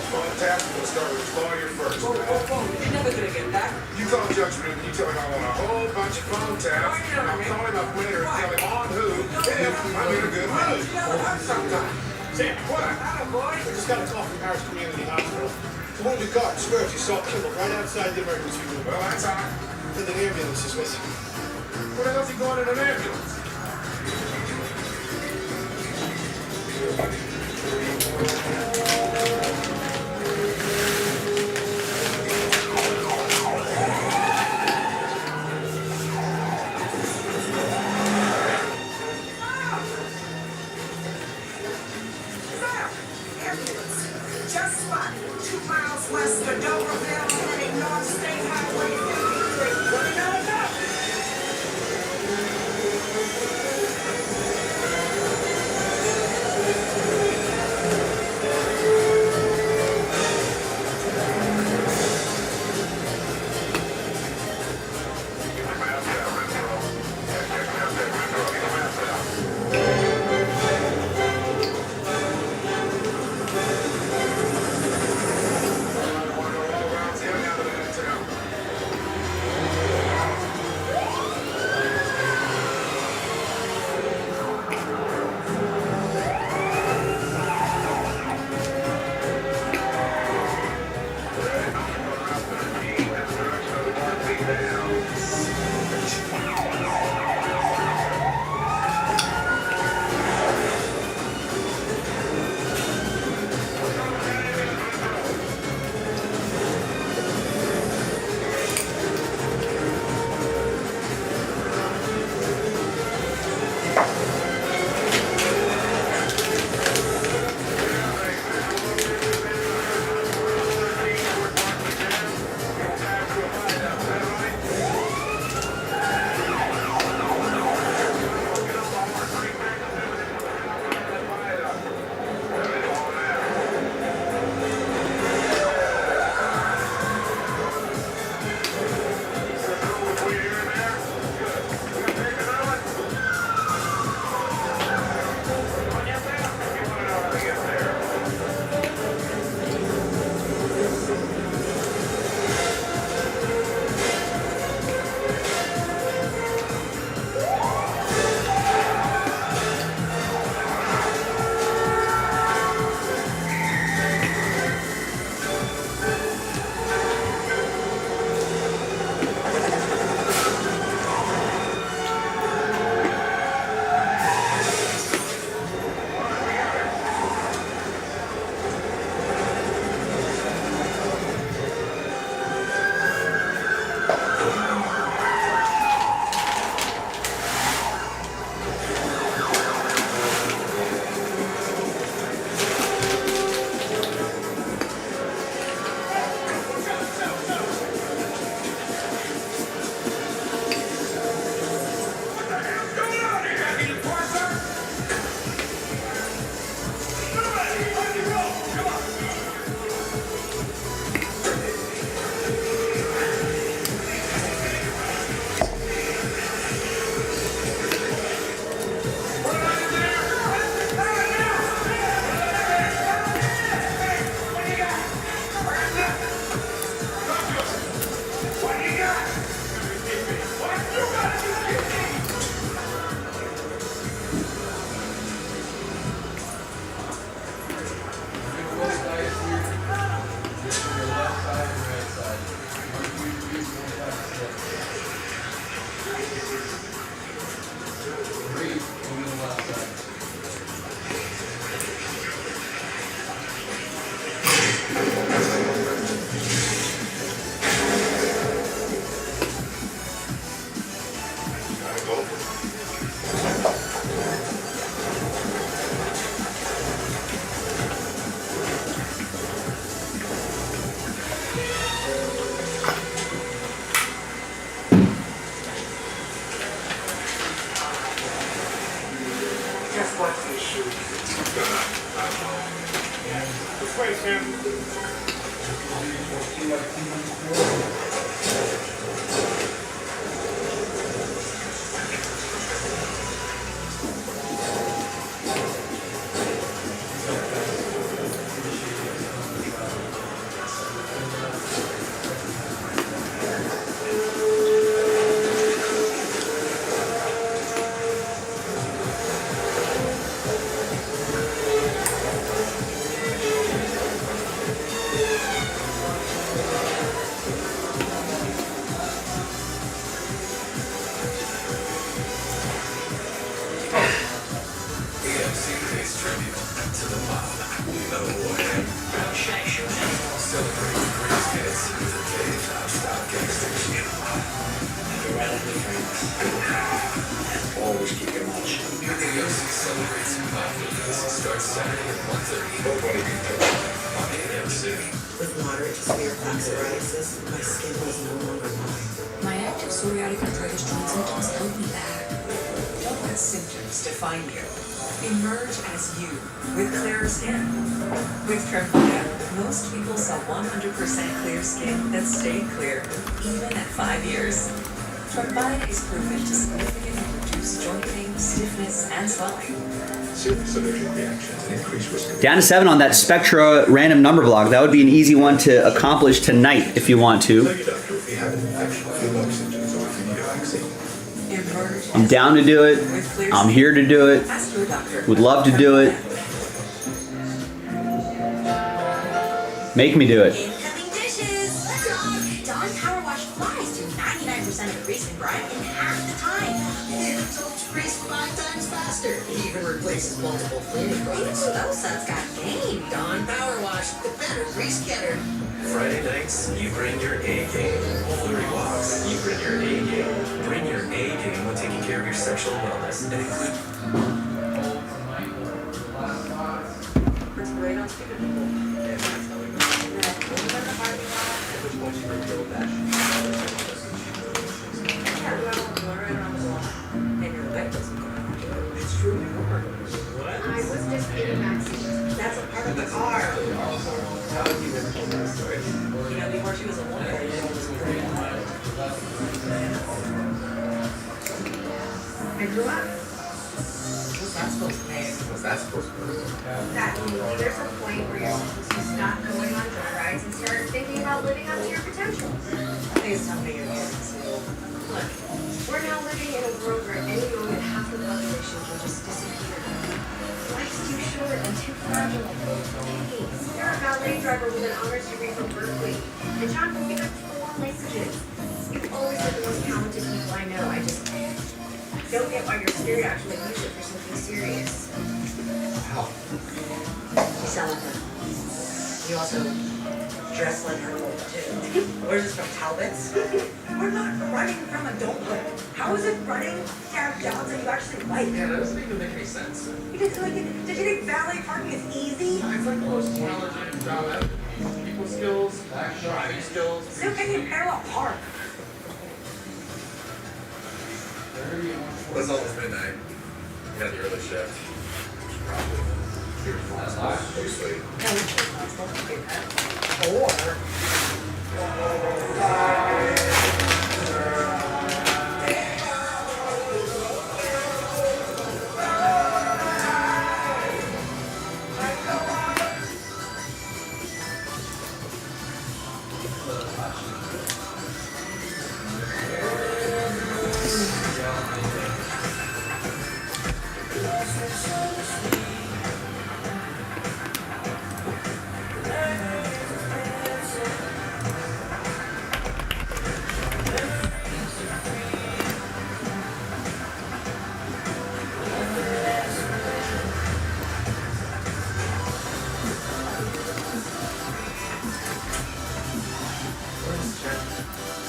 phone taps, we're gonna start with Lawyer first. Whoa, you're never gonna get that. You call Judge Ruben, you tell him I want a whole bunch of phone taps, and I'll call him up later and tell him on who, if I'm in a good mood. You never have sometimes. Sam, what? Boy. We just got a call from Harris Community Hospital. Wounded guard, swears he saw Kimball right outside the emergency room. Well, that's hot. And the ambulance is missing. Where the hell's he going in an ambulance? Just spotted 2 miles west of Doverville, heading North State Highway 53. What do you know about it? Nobody can touch me. I'm sick. With moderate to severe plaque psoriasis, my skin was no longer mine. My active psoriatic arthritis joint symptoms held me back. Don't let symptoms define you. Emerge as you, with clearer skin. With Tremfya, most people saw 100% clear skin that stayed clear, even at 5 years. Tremfya is proven to significantly reduce joint pain, stiffness, and swelling. Serious allergic reactions and increased risk of Down to 7 on that Spectra random number block. That would be an easy one to accomplish tonight if you want to. Tell your doctor if you have an infection, flu-like symptoms, or if you need a vaccine. I'm down to do it. I'm here to do it. Ask your doctor. Would love to do it. Make me do it. Incoming dishes! Let's go! Dawn Power Wash flies through 99% of grease and grime in half the time. It absorbs grease 5 times faster. It even replaces multiple cleaning products. Ooh, those sons got game. Dawn Power Wash, the better grease getter. Friday nights, you bring your A game. Flurry walks, you bring your A game. Bring your A game when taking care of your sexual wellness and include. It's great on speaker people. It's true. I was just in the backseat. That's a part of the car. You know, before she was a woman, she was pretty wild. I grew up. What's that supposed to mean? What's that supposed to be? That means there's a point where you're supposed to stop going on joy rides and start thinking about living up to your potential. Please tell me you're getting too. Look, we're now living in a world where at any moment half the population can just disappear. Life's too short and too fragile. Hey, you're a ballet driver with an honors degree from Berkeley. And John can pick up 4 languages. You've always been the most talented people I know. I just don't get why you're scared to actually use it for something serious. Wow. You sound like her. You also dress like her too. Where's this from, Talbot's? We're not running from adulthood. How is it running to have jobs that you actually like? Yeah, that doesn't even make any sense. You did you think valet parking is easy? It's like the most challenging job ever. People skills, driving skills. Still can you parallel park? Well, it's almost midnight. You got the early shift. That's obviously.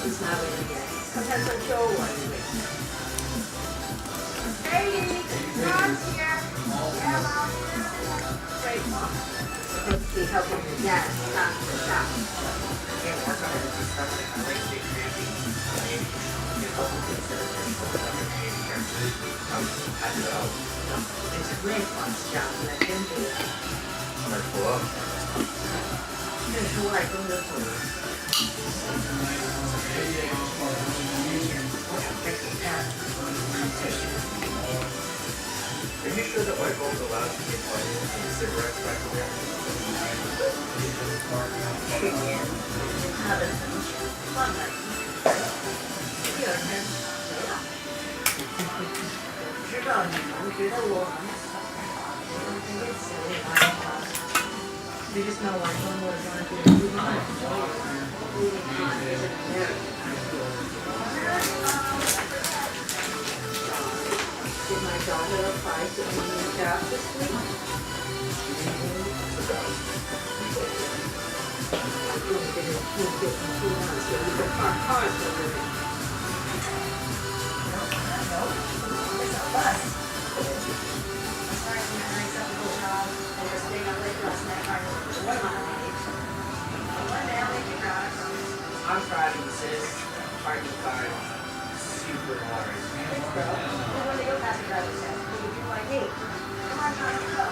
It's not really good. Sometimes I show one. Hey, Mom's here. Yeah, Mom. Great, Mom. Supposed to be helping your dad stop the shop. Can't work on it. It's not like I like to get crazy. It's a great boss job, let him do it. Might pull up. It's like on the phone. Are you sure that light bulbs allowed to get money and cigarettes back there? You just know like one more going to move on. Did my daughter apply to any new job this week? Sorry, I'm not an acceptable job. I'm just staying up late for I'm proud of you, sis. Parking car super hard. Thanks, bro. We're going to go past the driver's test. You can do like me. Come on, John, let's go.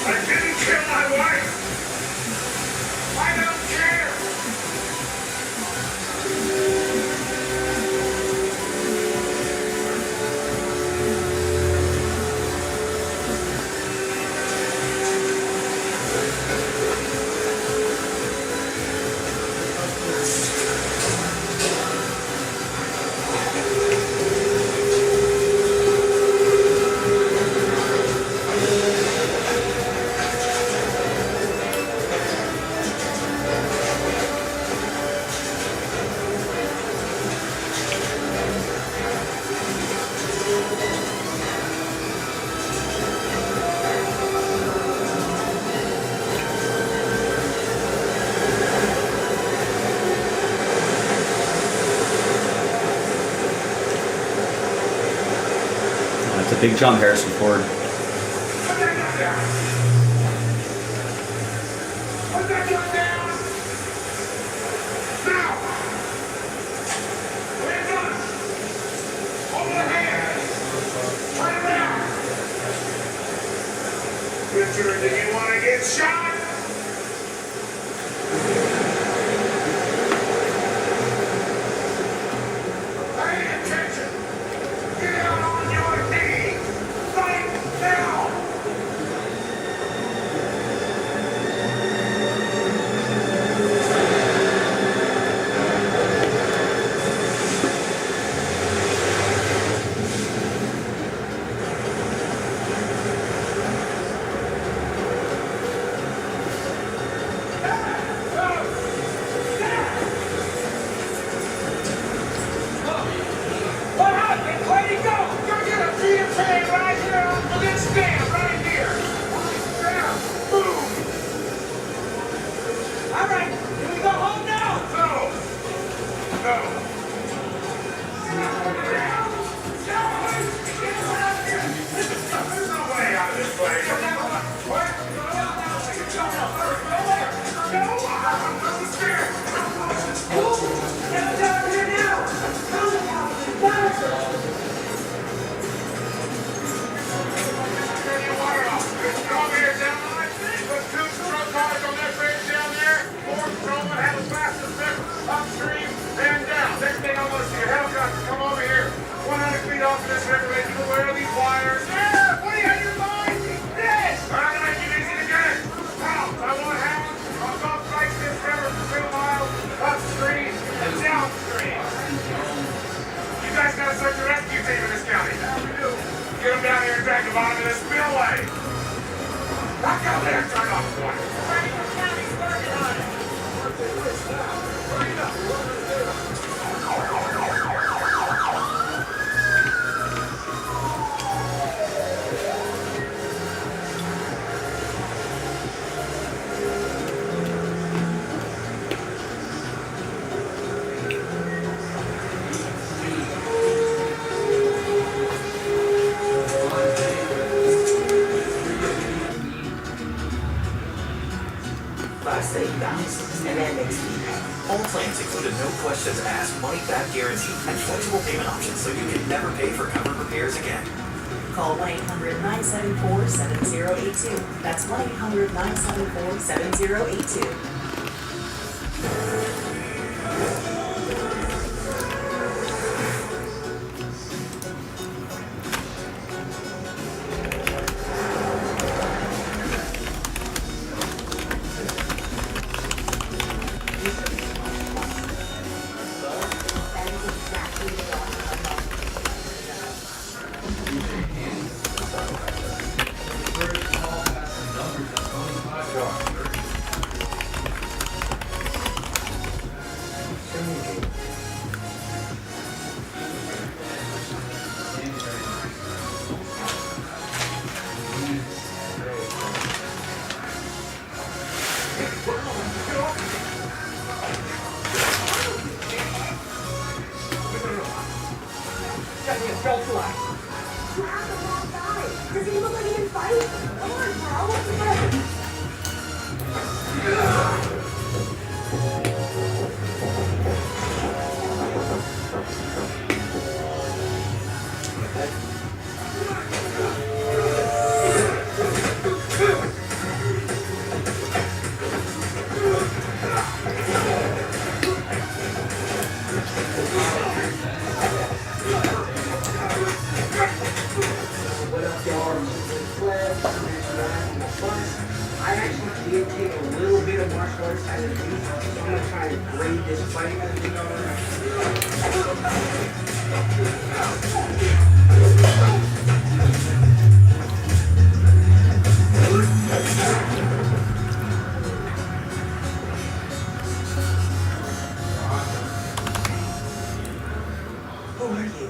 I didn't kill my wife. I don't care. That's a big jump, Harrison Ford. Put that gun down. Now. Put it down. Hold your hand. Turn around. Richard, do you want to get shot? Pay attention. Get out on your knees. Right now. What happened? Where'd he go? Go get a PMC right here on this stand right here. Yeah, boom. All right, can we go home now? No. No. There's no way out of this place. What? No, I'm scared. Get down here now. Come on, down. Upstream and down. Next thing I want to see a helicopter come over here. 100 feet off of this river. Make you aware of these wires. Yeah, what do you have in your mind? This. I'm going to make it easy to get it. Now, I want to have on both sides of this river for 2 miles upstream and downstream. You guys got to search a rescue team in this county. We do. Get them down here and drag the bottom of this spillway. Back out there and turn off the water. Franklin County's working on it. First say bounce, and then makes me happy. All plans include a no questions asked, money back guarantee, and flexible payment options so you can never pay for covered repairs again. Call 1-800-974-7082. That's 1-800-974-7082. That is exactly the You have the wrong guy. Does he look like he can fight? Come on, bro. What's the matter? I actually did take a little bit of martial arts as a youth, so I'm gonna try and grade this fight as we go. Who are you?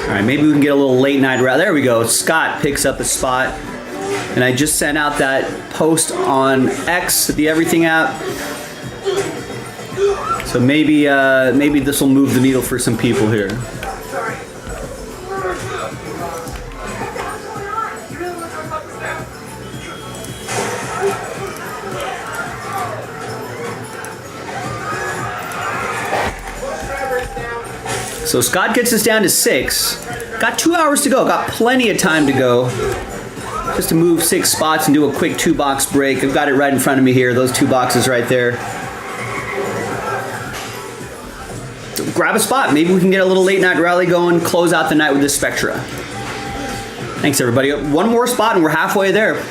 All right, maybe we can get a little late night route. There we go. Scott picks up a spot. And I just sent out that post on X, the Everything app. So maybe maybe this will move the needle for some people here. So Scott gets us down to 6. Got 2 hours to go. Got plenty of time to go. Just to move 6 spots and do a quick 2-box break. I've got it right in front of me here. Those 2 boxes right there. So grab a spot. Maybe we can get a little late night rally going. Close out the night with this Spectra. Thanks everybody. One more spot and we're halfway there.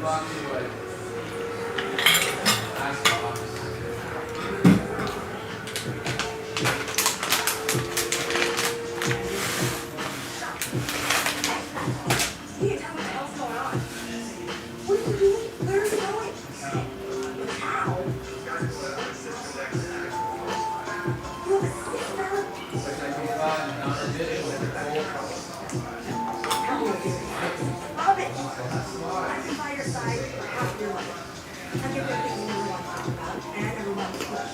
You tell me what the hell's going on. What are you doing? Where are you going? How? You have a Robin, I've been by your side for half your life. I get everything you never want to talk about, and I never want to push.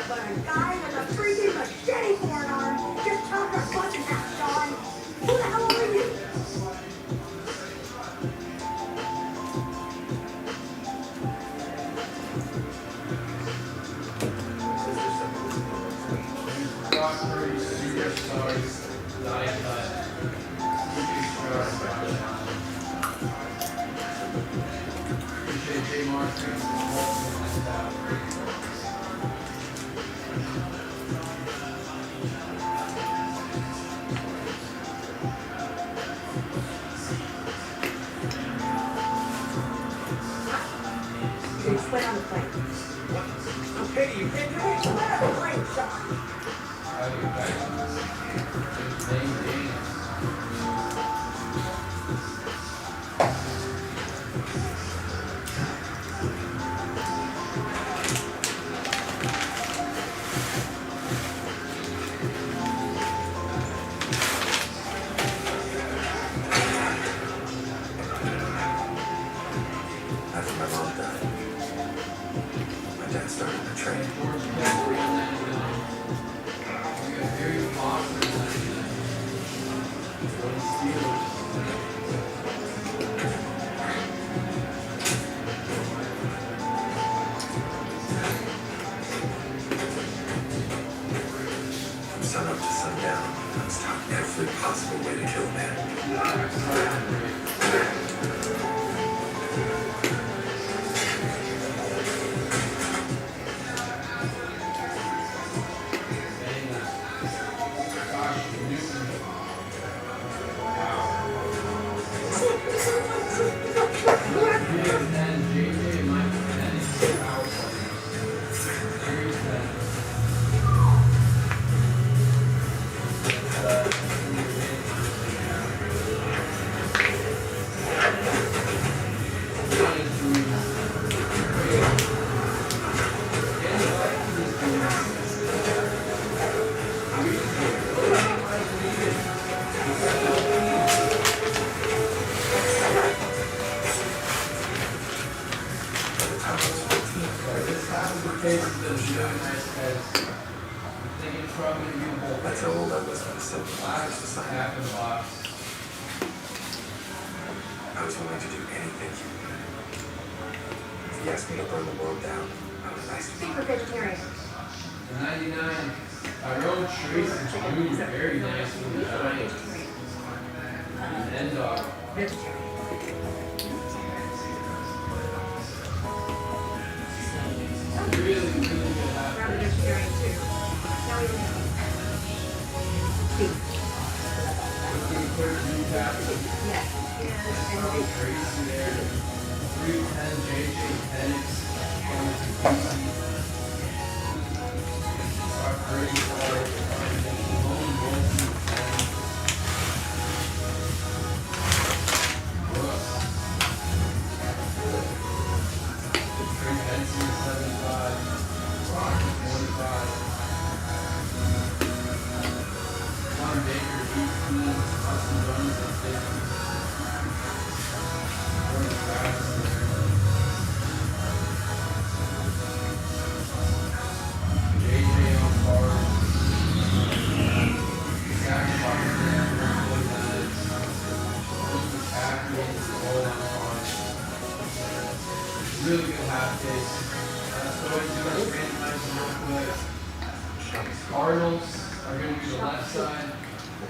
But a guy with a freaking machete for an arm just chopped our fucking ass, Sean. Who the hell are you? You split on the plane. Okay, you can do it. Split on the plane, Sean. After my mom died, my dad started the train. From sunup to sundown, I was taught every possible way to kill a man. I told I was going to send the last assignment. I was willing to do anything he wanted. If he asked me to burn the world down, I was nice to be. Super vegetarian. In 99, I rode Tracy Jr. very nicely in the Giants. And dog. Vegetarian. Really, really good half. I'm vegetarian too. Now we know. Yes. And Tracy there. 310 JJ Penix. Our Brady Clark. Lone Wilson 10. Brooks. Trey Benson 75. Rock 45. John Baker 18. Austin Jones at 50. Jordan Travis there. JJ on card. Zach Parker there for 49. Luke McCaffrey goal on card. Really good half case. So let's do our randomize them real quick. Cardinals are going to be the left side.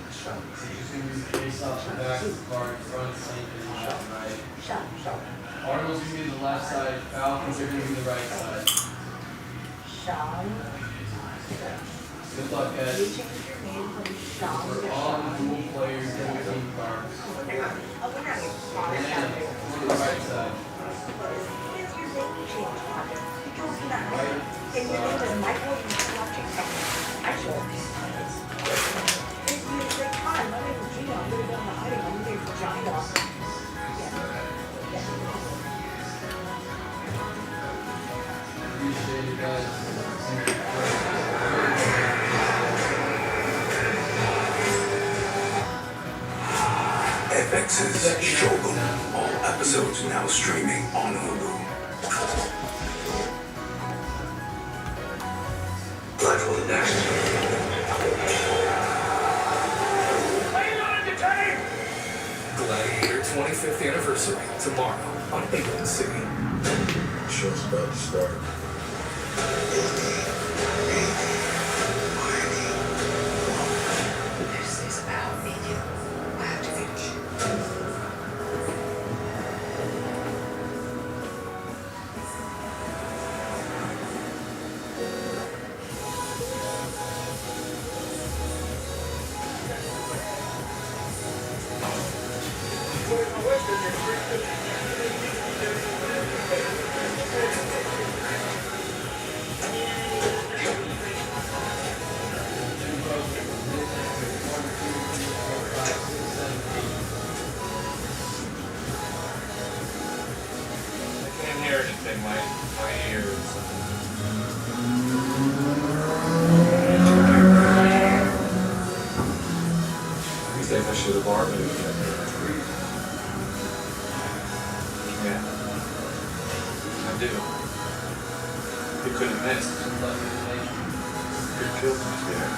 It's just going to be the face off the back of the card, front, center, and left, right. Cardinals are going to be the left side. Falcons are going to be the right side. Good luck, guys. For all the dual players and team cards. Banana, to the right side. FX's Shogun. All episodes now streaming on Hulu. Life will next. Gladiator 25th anniversary tomorrow on ABC. Show's about to start. This is about me. I have to finish. I can't hear anything. My ears. These days I should have bar moved. Yeah. I do. You couldn't miss. It killed me here.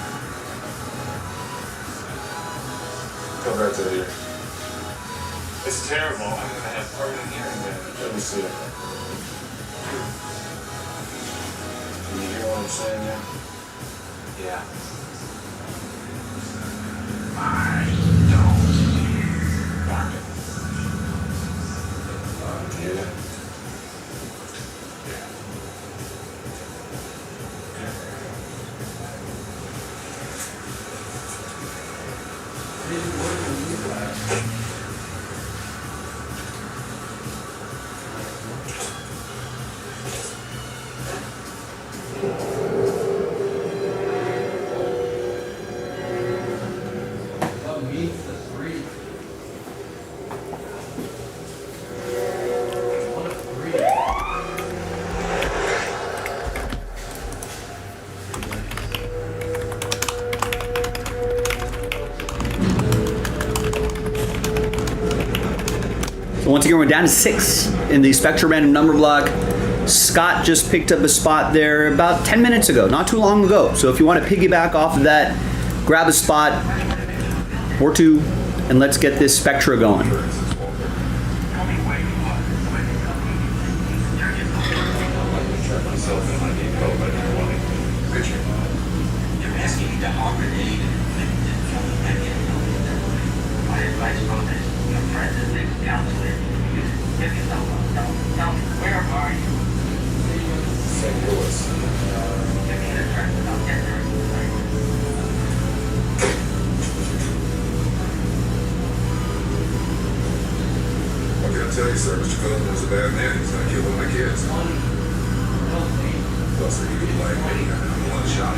Come back to here. It's terrible. I'm gonna have permanent hearing damage. Let me see it. Can you hear what I'm saying now? Yeah. I don't hear it. What means the three? One of three. So once again, we're down to 6 in the Spectra random number block. Scott just picked up a spot there about 10 minutes ago, not too long ago. So if you want to piggyback off of that, grab a spot or two, and let's get this Spectra going. You're asking to offer aid. My advice on this, your friend is a counselor. Give yourself up. Tell me, where are you? St. Louis. Give me the address and I'll get there. What can I tell you, sir? Mr. Coleman was a bad man. He's gonna kill one of my kids. Plus, if you like me, I'm one shot.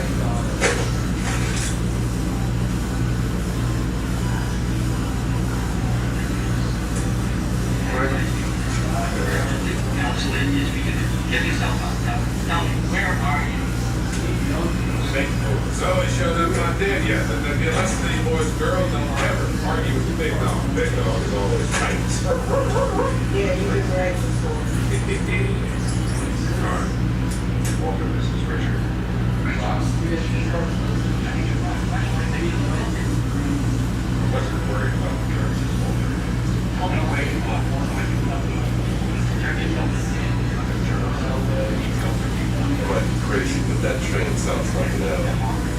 Counselor, give yourself up. Tell me, where are you? So it showed up not dead yet. The lesson to these boys and girls, don't ever argue with the big dog. The big dog is always right. Yeah, you were right before. All right. Welcome, Mrs. Richard. I wasn't worried about the church. Tell me where you are. Turn yourself in. Quite crazy, but that train sounds like an L.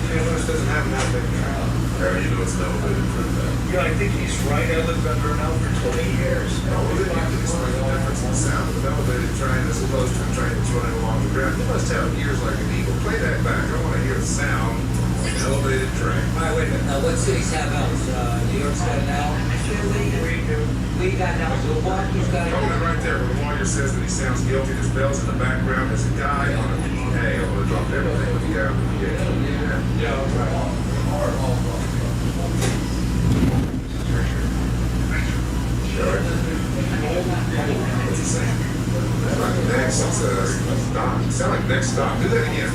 St. Louis doesn't have an elevated train. How you know it's an elevated train? Yeah, I think he's right. I lived under an L for 20 years. No, we didn't have to explain the difference in the sound of an elevated train as opposed to a train that's running along the ground. You must have ears like an eagle. Play that back. I want to hear the sound of an elevated train. All right, wait a minute. Now, what cities have L's? New York's got an L. We got L's. Milwaukee's got an Hold it L. right there. When the lawyer says that he sounds guilty, there's bells in the background. There's a guy on a PA. I'm going to drop everything with the guy on the PA. Yeah, right. Sure. What's he saying? Next stop. Sound like next stop. Do that again.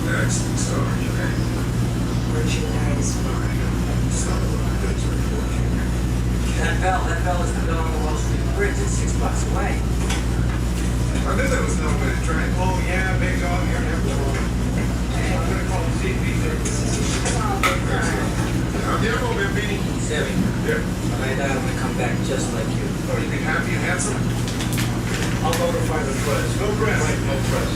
Next stop. Merchandise bar. fellas put on the Wall Street Bridge at 6 blocks away. I knew there was no way to train. Oh, yeah, big dog, you're never wrong. I'm gonna call the CP services. I'm here for a meeting. Seven. Yeah. I thought I'm gonna come back just like you. Oh, you think happy and handsome? I'll notify the press. No press. Right, no press.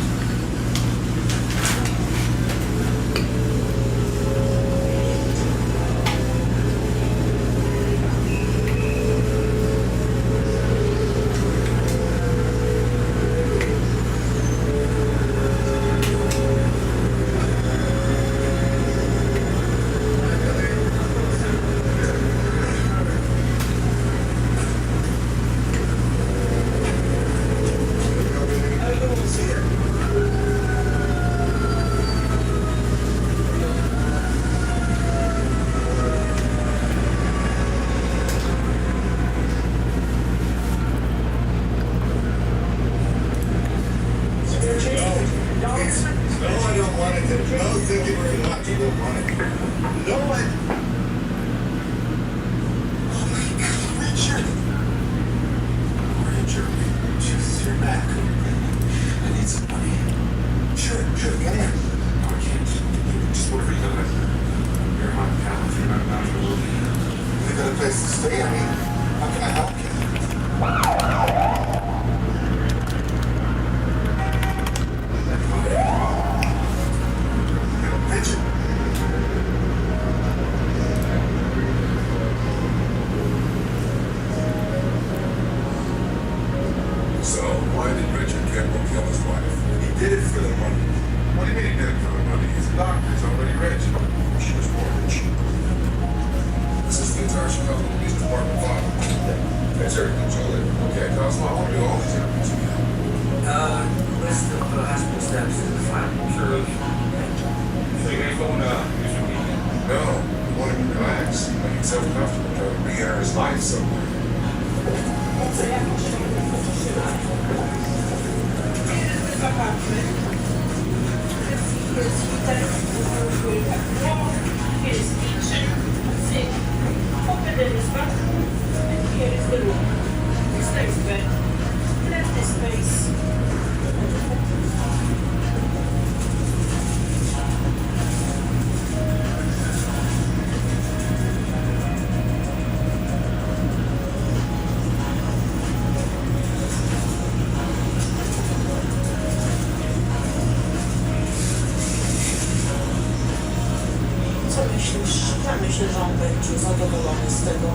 Myślę, że on będzie zadowolony z tego.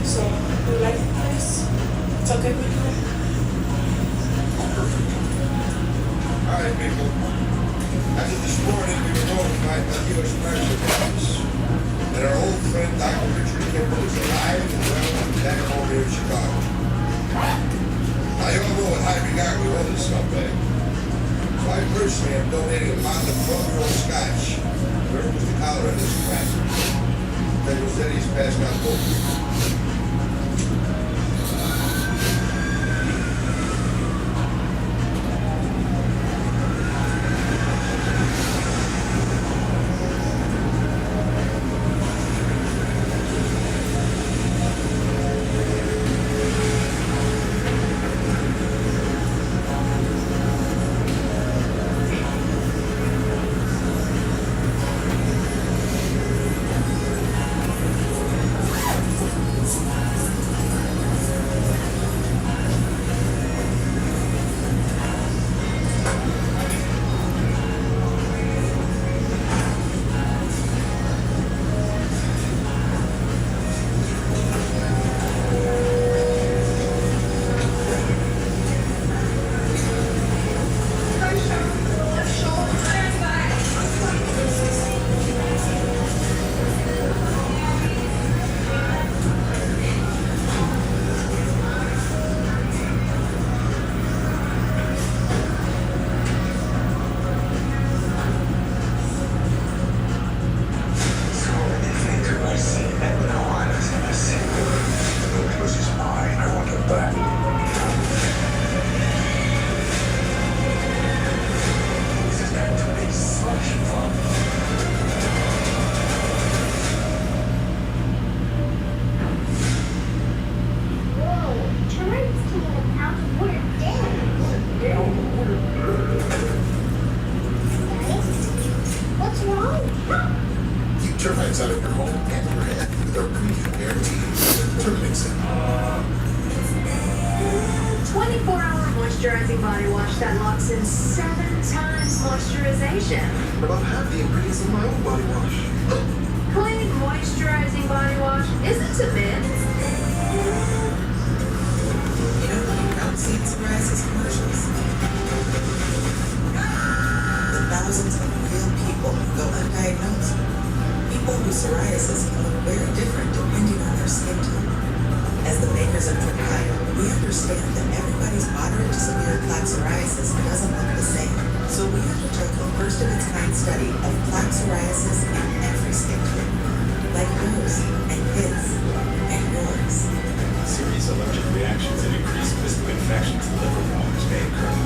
So, you like the place? It's okay with you? All right, people. As of this morning, we were notified by the U.S. Marshal Service that our old friend Dr. Richard Kimball is alive and well and back home here in Chicago. Now, you all know what high regard we hold this scumbag. So I personally am donating a bottle of 12-year-old scotch. Where was the collar on this crap? That was Eddie's passed out both. termites out of your home and your head with our premium guarantee. Terminix it. 24-hour moisturizing body wash that locks in 7 times moisturization. About half the ingredients in my own body wash. Clean moisturizing body wash isn't a myth. You know when you've seen psoriasis commercials? The thousands of real people who go undiagnosed. People whose psoriasis can look very different depending on their skin tone. As the makers of Prix, we understand that everybody's moderate to severe plaque psoriasis doesn't look the same. So we undertook a first-of-its-kind study of plaque psoriasis in every skin tone, like yours and his and yours. Serious allergic reactions and increased risk of infections and liver problems may occur.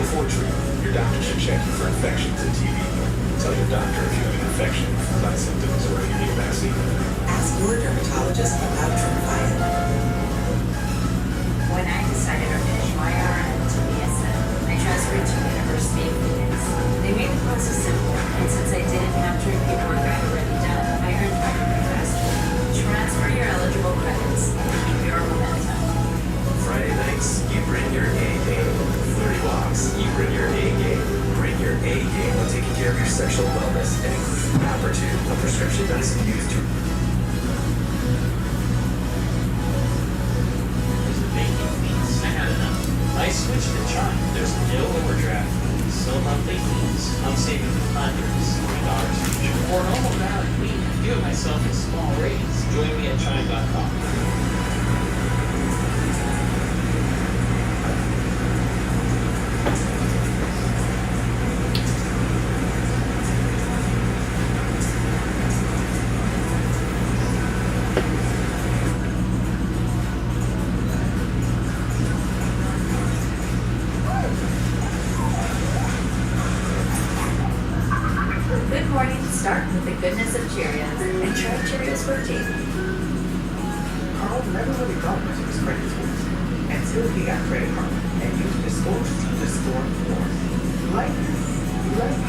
Before treatment, your doctor should check you for infections and TB. Tell your doctor if you have an infection, flat symptoms, or if you need a vaccine. Ask your dermatologist about Tremfya. When I decided to finish my RN to BSN, I transferred to University of Phoenix. They made the process simple, and since I didn't have to repeat work I had already done, I earned my degree faster. Transfer your eligible credits and keep your momentum. Friday nights, you bring your A game. Flirty walks, you bring your A game. Bring your A game when taking care of your sexual wellness and include Apertune, a prescription medicine used to I switched to Chime. There's no overdraft fees, so monthly fees. I'm saving hundreds of dollars each. For a normal valid week, I'm doing myself a small raise. Join me at chime.com. Good morning. Start with the goodness of Cheerios and try Cheerios protein. Carl never really thought much of his credit scores until he got Credit Karma and used his scores to score more. Like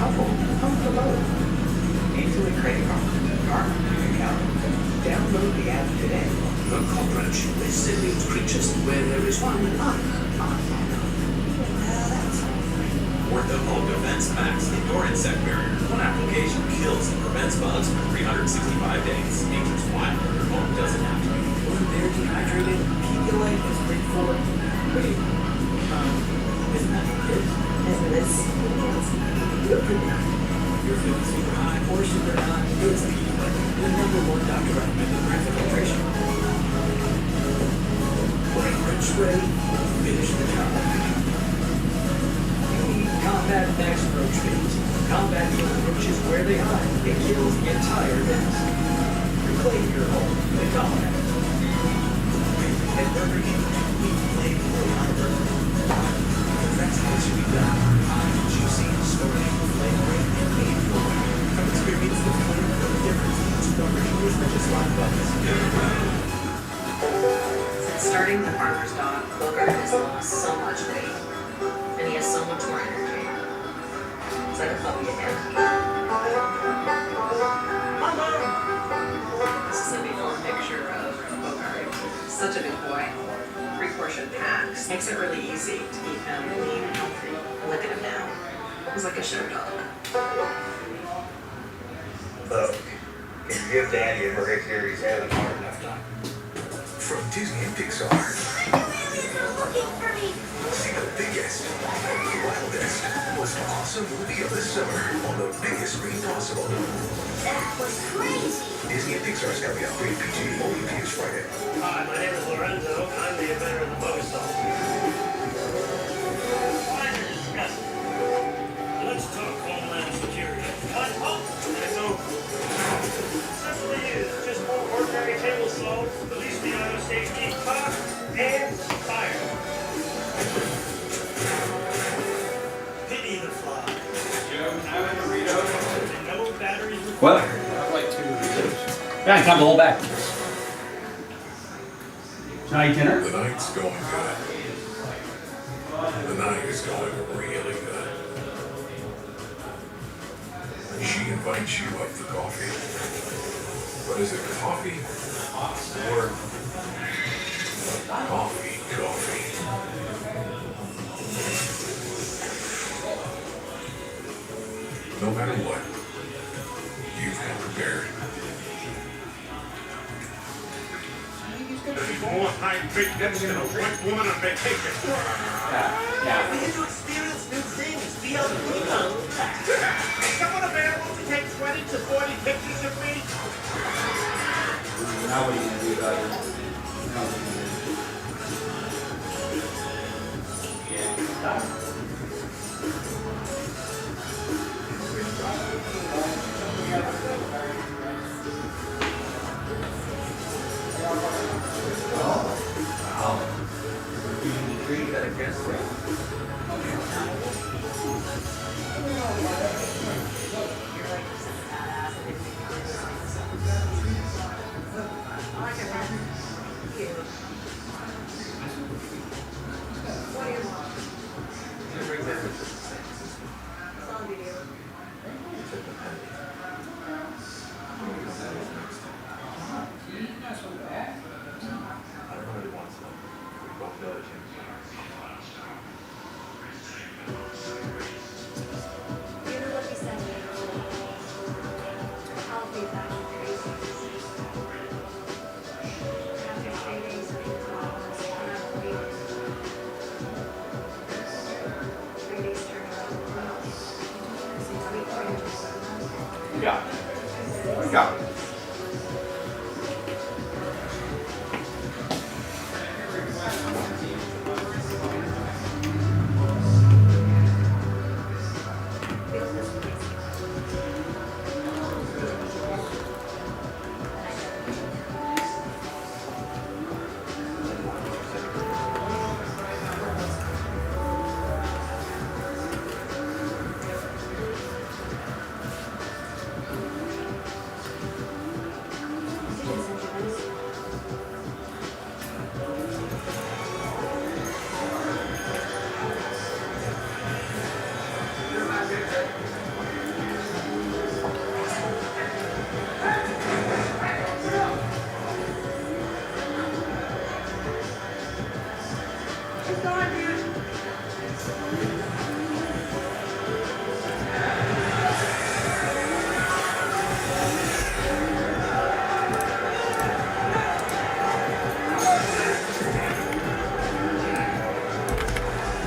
how comfortable. Intuit Credit Karma. Karma, you can count on. Download the app today. The cockroach. They still means creatures where there is one. Worth the Home Defense Max Indoor Insect Barrier. One application kills and prevents bugs for 365 days. Nature's wild. Your home doesn't have to be. When they're dehydrated, Pedialyte is great for it. Wait, isn't that good? Isn't this good for you? Your food is super high or super high. It's Pedialyte, the #1 doctor recommended brand for filtration. Brain rich ready. Finish the job. Combat Max Roach Baits. Combat kills roaches where they hide. It kills the entire nest. Reclaim your home with Combat. At Burger King, we play on a burger. That's how it should be done. Hot, juicy, smoky, flavoring, and made for. Come experience the flavor of the difference in each Burger King as much as live bugs. Since starting the farmer's dog, Booger has lost so much weight, and he has so much more energy. It's like a puppy again. This is a before picture of Booger. Such a big boy. 3-portion packs. Makes it really easy to keep him lean and healthy. Look at him now. He's like a show dog. Look, can you give Daddy a break here? He's having a hard enough time. From Disney and Pixar. See the biggest, wildest, most awesome movie of the summer on the biggest screen possible. That was crazy. Disney and Pixar's coming out. Rated PG. Only this Friday. Hi, my name is Lorenzo, and I'm the inventor of the Bogus Doll. Let's talk Homeland Security. Cut up and over. Simply used, just 4 ordinary table salt, release the auto safety, cock, and fire. Pity the fly. Joe, can I have a burrito? And no batteries required. What? I'd like 2 burritos. Yeah, I can have the whole bag. Can I eat dinner? The night's going good. The night is going really good. She invites you up for coffee. is it coffee or coffee? No matter what, you've come prepared. More high-pitched than a white woman on vacation. We get to experience new things. Be able to Is someone available to take 20 to 40 pictures of me? Now what are you gonna do about it? Now what are you Yeah.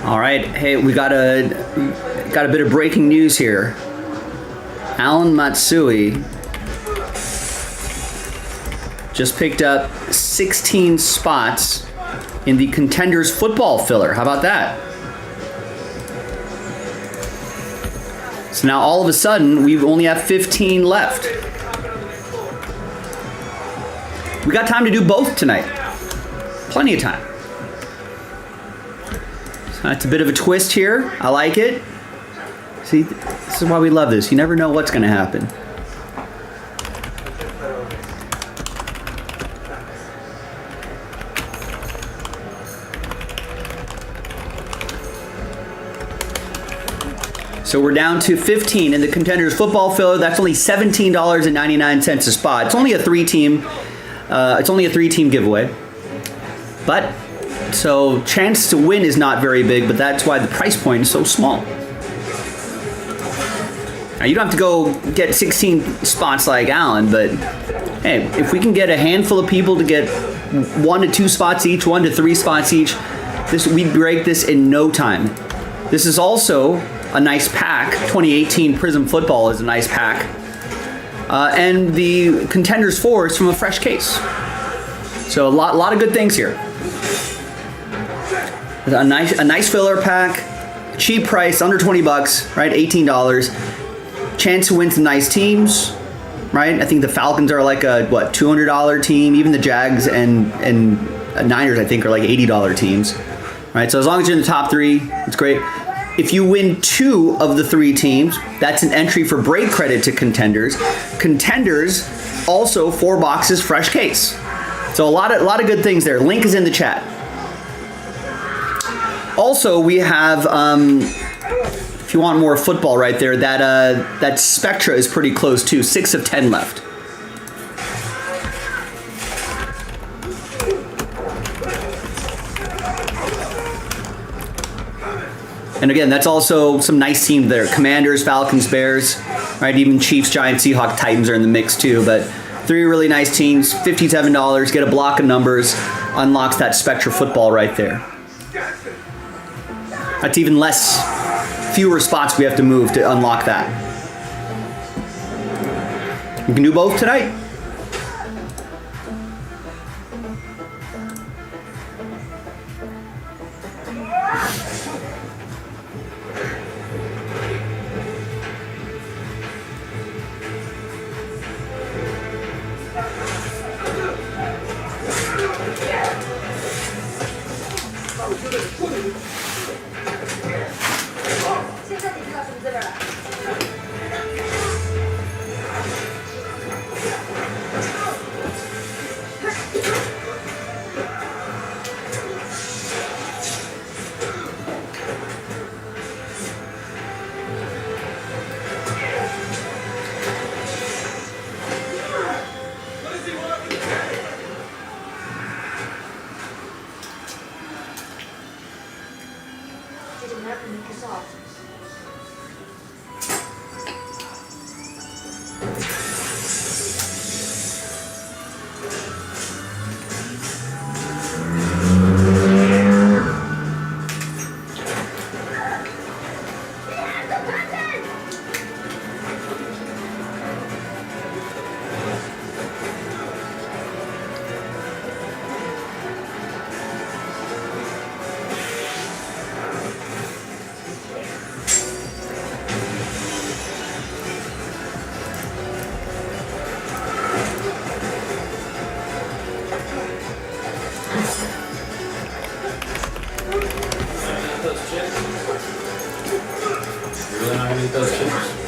All right, hey, we got a bit of breaking news here. Alan Matsui just picked up 16 spots in the Contenders football filler. How about that? So now all of a sudden, we only have 15 left. We got time to do both tonight. Plenty of time. So that's a bit of a twist here. I like it. See, this is why we love this. You never know what's going to happen. So we're down to 15 in the Contenders football filler. That's only $17.99 a spot. It's only a three-team. It's only a three-team giveaway. But so chance to win is not very big, but that's why the price point is so small. Now you don't have to go get 16 spots like Alan, but hey, if we can get a handful of people to get 1 to 2 spots each, 1 to 3 spots each, we break this in no time. This is also a nice pack. 2018 Prism Football is a nice pack. And the Contenders 4 is from a fresh case. So a lot of good things here. A nice filler pack, cheap price, under 20 bucks, right? $18. Chance to win some nice teams, right? I think the Falcons are like a $200 team. Even the Jags and Niners, I think, are like $80 teams, right? So as long as you're in the top 3, it's great. If you win 2 of the 3 teams, that's an entry for break credit to Contenders. Contenders also 4 boxes fresh case. So a lot of good things there. Link is in the chat. Also, we have, if you want more football right there, that Spectra is pretty close too. 6 of 10 left. And again, that's also some nice teams there. Commanders, Falcons, Bears, right? Even Chiefs, Giants, Seahawks, Titans are in the mix too. But 3 really nice teams, $57. Get a block of numbers, unlocks that Spectra football right there. That's even fewer spots we have to move to unlock that. You can do both tonight.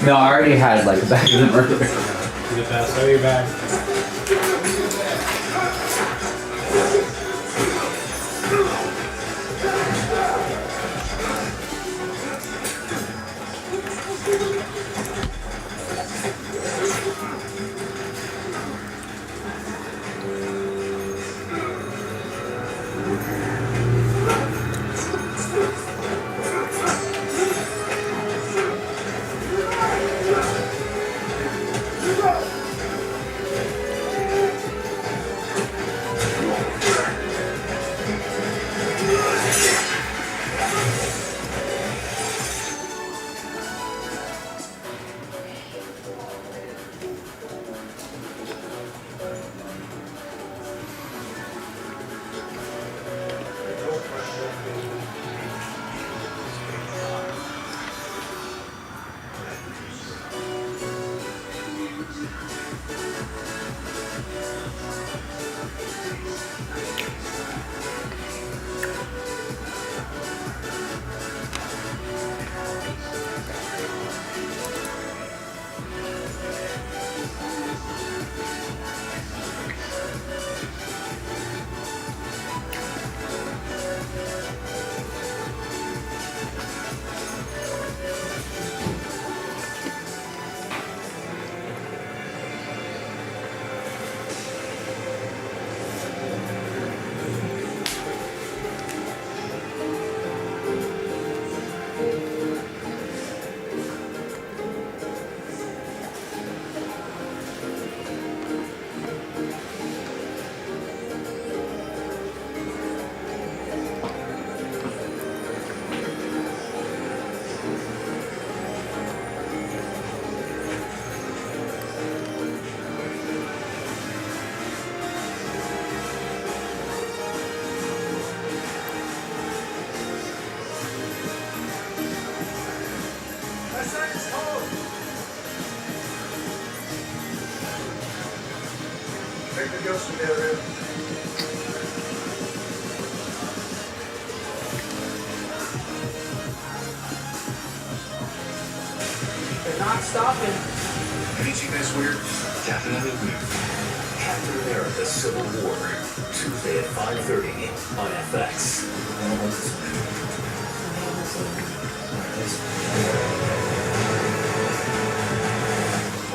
No, I already had like a bag of them earlier. The best. Are you back? They're not stopping. Anything that's weird? Definitely weird. Captain America Civil War. Tuesday at 5:30 on FX.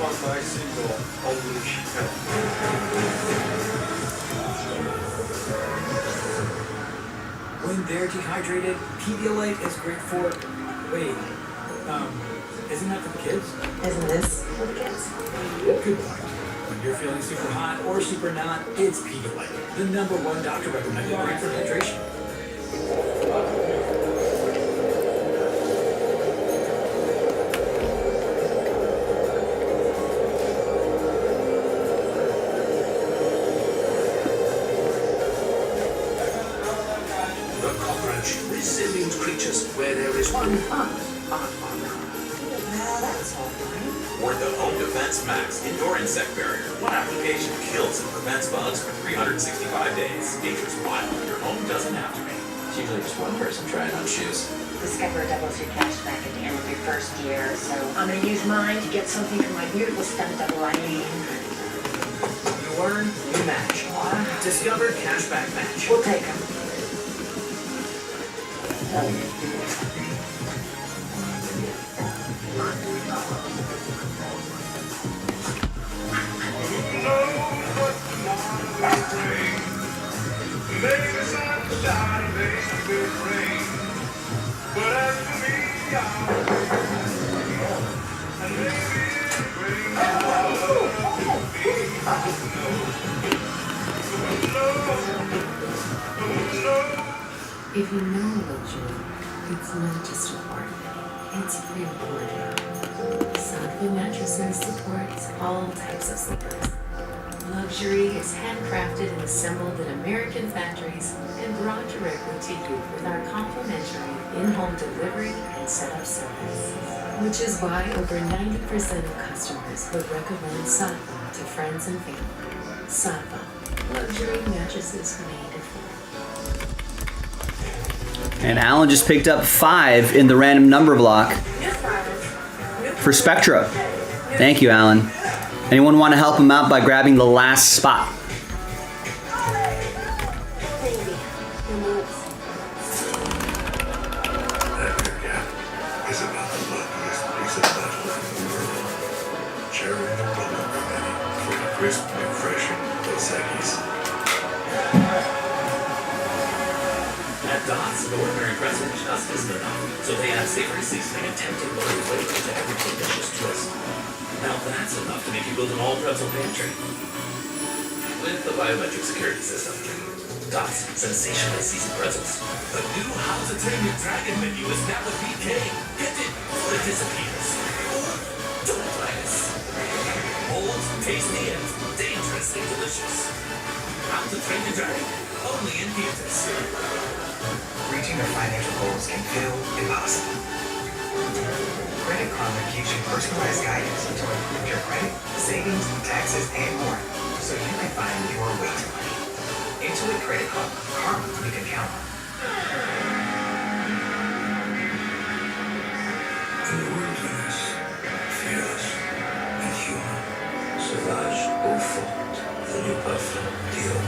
On my single, unleash hell. When they're dehydrated, Pedialyte is great for Wait, isn't that for the kids? Isn't this for the kids? Good point. When you're feeling super hot or super not, it's Pedialyte, the #1 doctor recommended brand for hydration. The cockroach, resilient creatures where there is one heart. Now that's all right. Or the Home Defense Max indoor insect barrier. One application kills and prevents bugs for 365 days. Nature's wild. Your home doesn't have to be. It's usually just one person trying on shoes. Discover doubles your cash back at the end of your first year, so I'm gonna use mine to get something for my beautiful stunt double Eileen. You earn, you match. Discover Cashback Match. We'll take them. If you know luxury, it's not just a part, it's pre-recorded. Softwood mattresses supports all types of sleepers. Luxury is handcrafted and assembled in American factories and brought directly to you with our complimentary in-home delivery and setup service. Which is why over 90% of customers would recommend Softwood to friends and family. Softwood, luxury mattresses made of wood. And Alan just picked up 5 in the random number block for Spectra. Thank you, Alan. Anyone want to help him out by grabbing the last spot? That beer gap is about the luckiest piece of metal in the world. Cherry and bubblegum ready for the crisp, refreshing Dos Equis. At Dots, the ordinary pretzel just isn't enough, so they add savory seasoning and tempting butter flavor to every delicious twist. Now that's enough to make you build an all-pretzel pantry. With the biometric security system. Dots, sensationally seasoned pretzels. The new How to Train Your Dragon menu is now with BK. Get it before it disappears. Don't glass. Bold, tasty, and dangerously delicious. How to Train Your Dragon. Only in theaters. Reaching your financial goals can feel impossible. Credit Karma gives you personalized guidance to improve your credit, savings, taxes, and more, so you can find your way to money. Intuit Credit Karma, karma you can count on. In the wilderness, fearless and human. Sauvage au fond, the new parfum, Dior.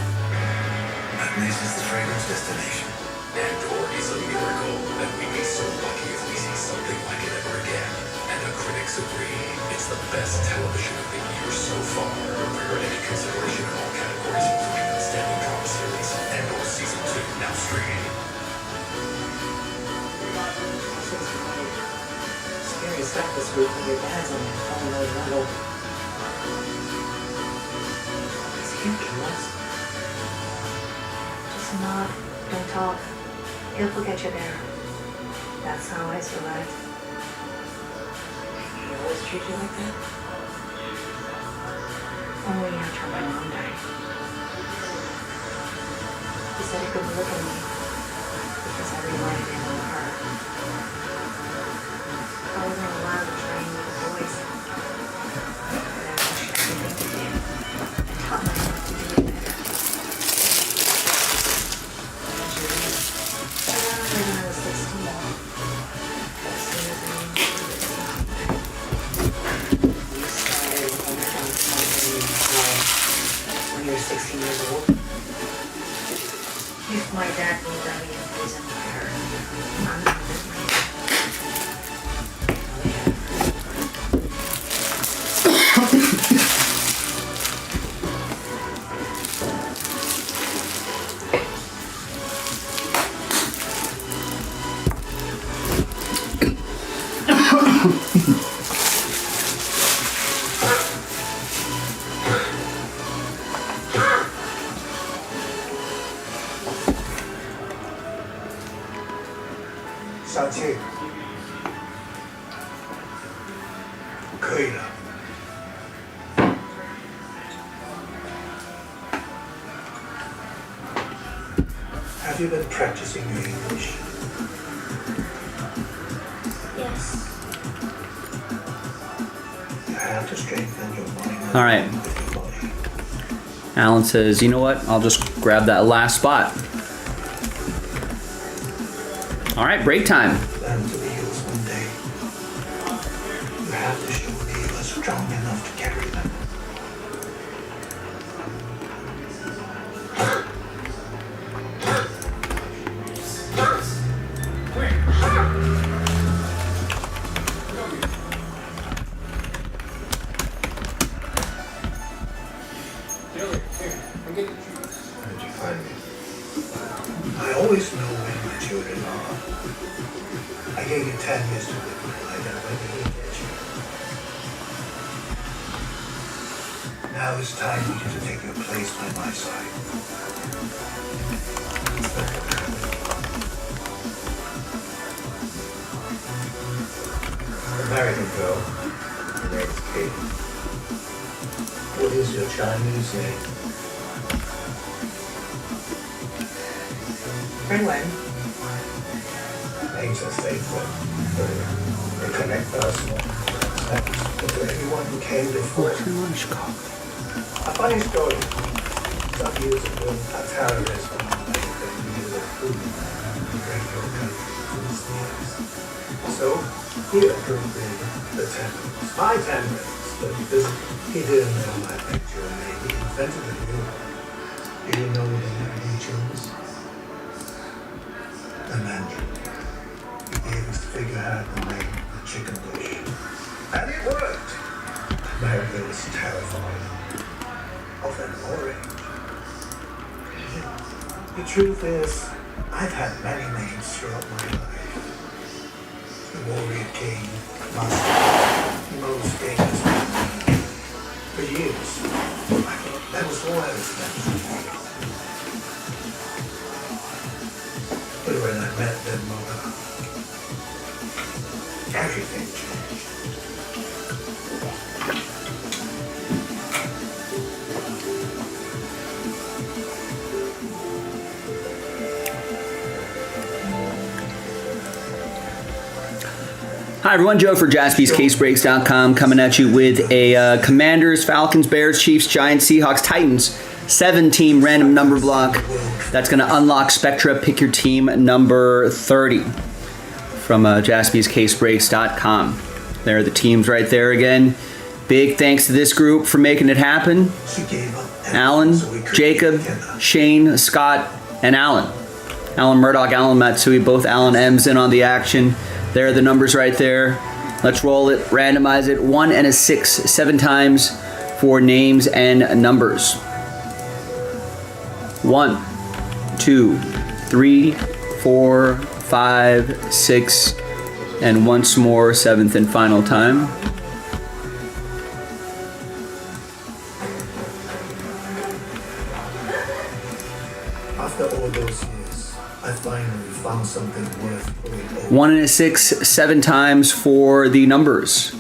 That makes us the fragrance destination. Andor is a miracle, and we'd be so lucky if we see something like it ever again. And the critics agree it's the best television of the year so far. For any consideration in all categories, including outstanding drama series. Andor Season 2, now streaming. Scary stuff this week when your dad's on that phone level. Is he gonna kill us? Just nod, don't talk. He'll forget you there. That's how I survived. He always treat you like that? Only after my mom died. He said he couldn't look at me because I reminded him of her. I wasn't allowed to train with the boys. But I watched everything he did and taught myself to do it better. When I was 16, as soon as I knew You started when you were 16 years old. if my dad moved out in prison by her, I'm not with my dad. 小七，可以了。Have you been practicing your English? Yes. You have to strengthen your mind. All right. Alan says, you know what? I'll just grab that last spot. All right, break time. Them to be used one day. You have to show me you are strong enough to carry them. Did you find me? I always know when my children are. I gave you 10 years to live my life, and when did he get you? Now it's time for you to take your place by my side. American girl, her name is Kate. What is your Chinese name? Wen. Names are sacred. They connect us more. But to everyone who came before. A funny story. Some years ago, a terrorist found that needed a food to bring your country to its knees. So he appropriated the 10 minutes. My 10 minutes. But because he didn't know my picture name, he invented a new one. Do you know the name he chose? The Mandarin. He gave his figurehead the name the Chicken Dish. And it worked! America was terrified of an orange. The truth is, I've had many names throughout my life. The Warrior King, Master, most famous. For years, I thought that was all I was meant to be. But when I met their mother, everything changed. Hi everyone, Joe for JaspysCaseBreaks.com coming at you with a Commanders, Falcons, Bears, Chiefs, Giants, Seahawks, Titans 7-team random number block that's going to unlock Spectra. Pick your team number 30 from JaspysCaseBreaks.com. There are the teams right there again. Big thanks to this group for making it happen. Alan, Jacob, Shane, Scott, and Alan. Alan Murdoch, Alan Matsui, both Alan M's in on the action. There are the numbers right there. Let's roll it, randomize it. 1 and a 6, 7 times for names and numbers. 1, 2, 3, 4, 5, 6, and once more, 7th and final time. After all those years, I finally found something worth pulling over. 1 and a 6, 7 times for the numbers.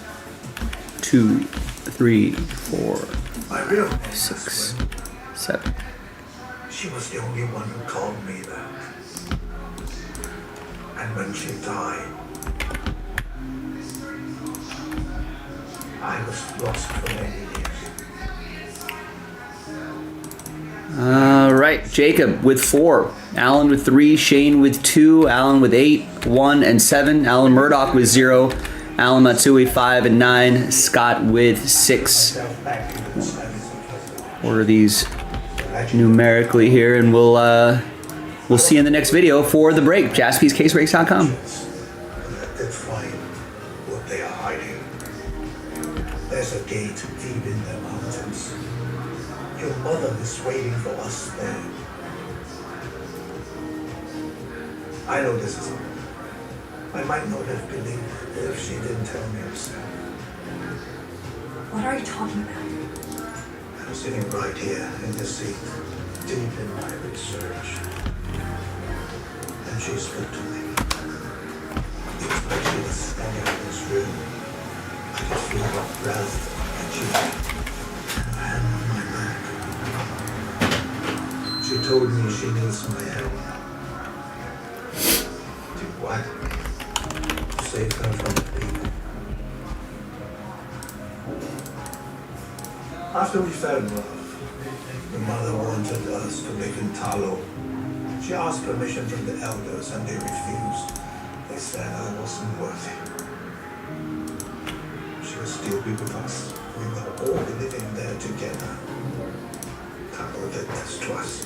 2, 3, 4, My real name 6, 7. She was the only one who called me that. And when she died, I was lost for many years. All right, Jacob with 4, Alan with 3, Shane with 2, Alan with 8, 1 and 7, Alan Murdoch with 0, Alan Matsui 5 and 9, Scott with 6. Order these numerically here, and we'll see you in the next video for the break. JaspysCaseBreaks.com. Let them find what they are hiding. There's a gate deep in the mountains. Your mother is waiting for us there. I know this is. I might not have believed it if she didn't tell me herself. What are you talking about? I'm sitting right here in the seat, deep in my research. And she spoke to me. when she was standing in this room, I could feel her breath and she had her hand on my back. She told me she needs my help. Do what? Save her from the people. After we fell in love, the mother wanted us to live in Talo. She asked permission from the elders and they refused. They said I wasn't worthy. She would still be with us. We will all be living there together. Talo did this to us.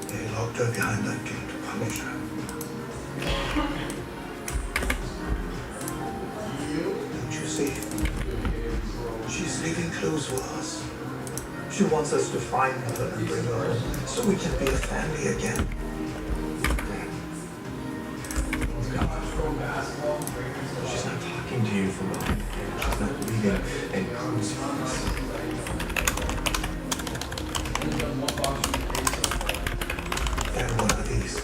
They locked her behind that gate to punish her. Don't you see? She's living close with us. She wants us to find her and bring her home so we can be a family again. She's not talking to you for long. She's not leaving any clues for us. And what are these?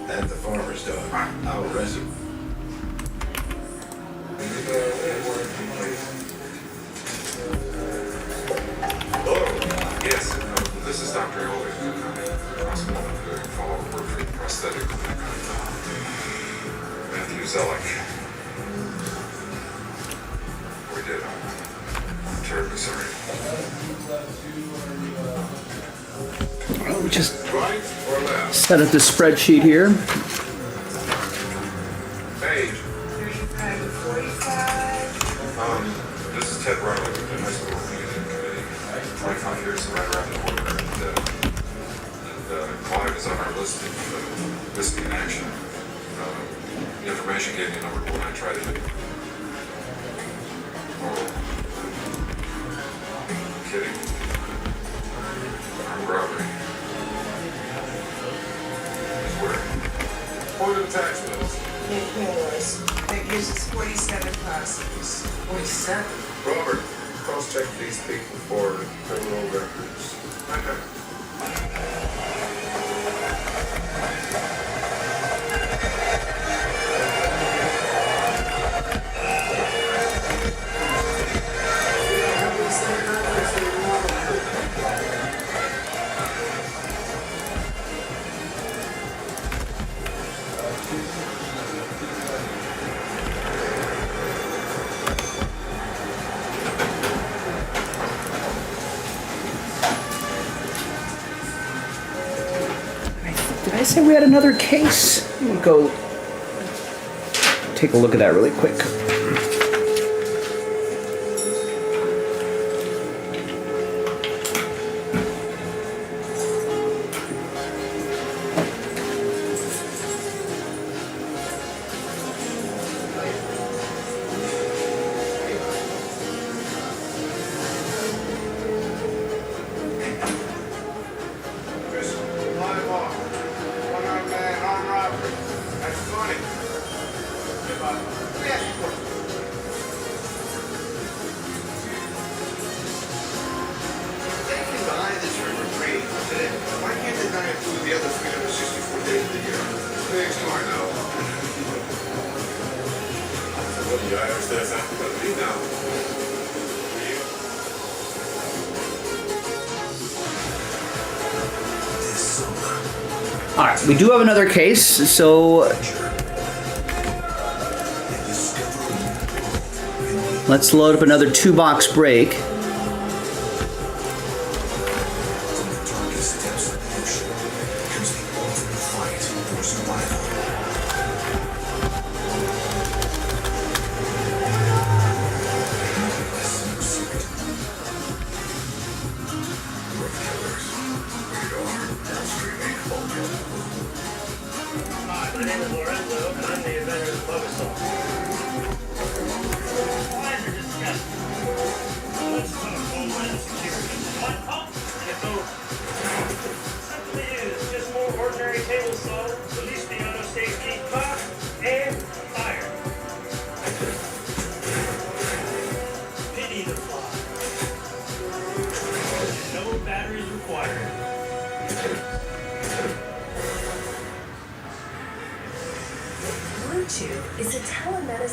That's the farmer's dog. I'll arrest him. Yes, this is Dr. Elder. Possible to follow work for prosthetic clinic. Matthew Zellick. We did. I'm terribly sorry. Well, we just Right or left? set up the spreadsheet here. Hey. This is Ted Riley with the high school reunion committee. 25 years right around the corner, and Clive is on our list of whiskey in action. The information gave me number one. I tried it. Oh, I'm kidding. Armed robbery. Where? Point of tax bills. Nick Miller's. That gives us 47 parcels. 47? Robert, cross-check these people for criminal records. Okay. Did I say we had another case? We'll go take a look at that really quick. All right, we do have another case, so let's load up another 2-box break. My name is Lorenzo, and I'm the inventor of the bug assault. Why are disgusting? Let's talk homeland security. What? Oh, get over. Simply is just more ordinary table saw, release the auto-safety cock, and fire. Pity the fly. No batteries required.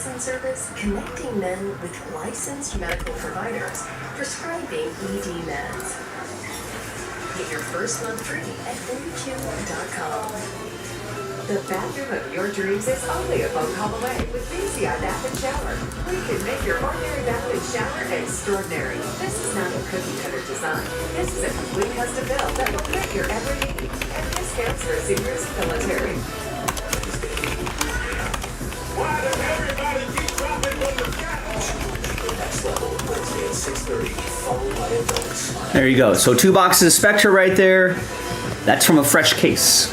telemedicine service connecting men with licensed medical providers prescribing ED meds. Get your first month free at 42.com. The bathroom of your dreams is only a phone call away with BCI Bath and Shower. We can make your ordinary bath and shower extraordinary. This is not a cookie cutter design. This is a complete custom build that will fit your every need. And discounts for seniors and military. Why does everybody keep dropping from the sky? Next level, Wednesday at 6:30, followed by adults. There you go. So 2 boxes of Spectra right there. That's from a fresh case.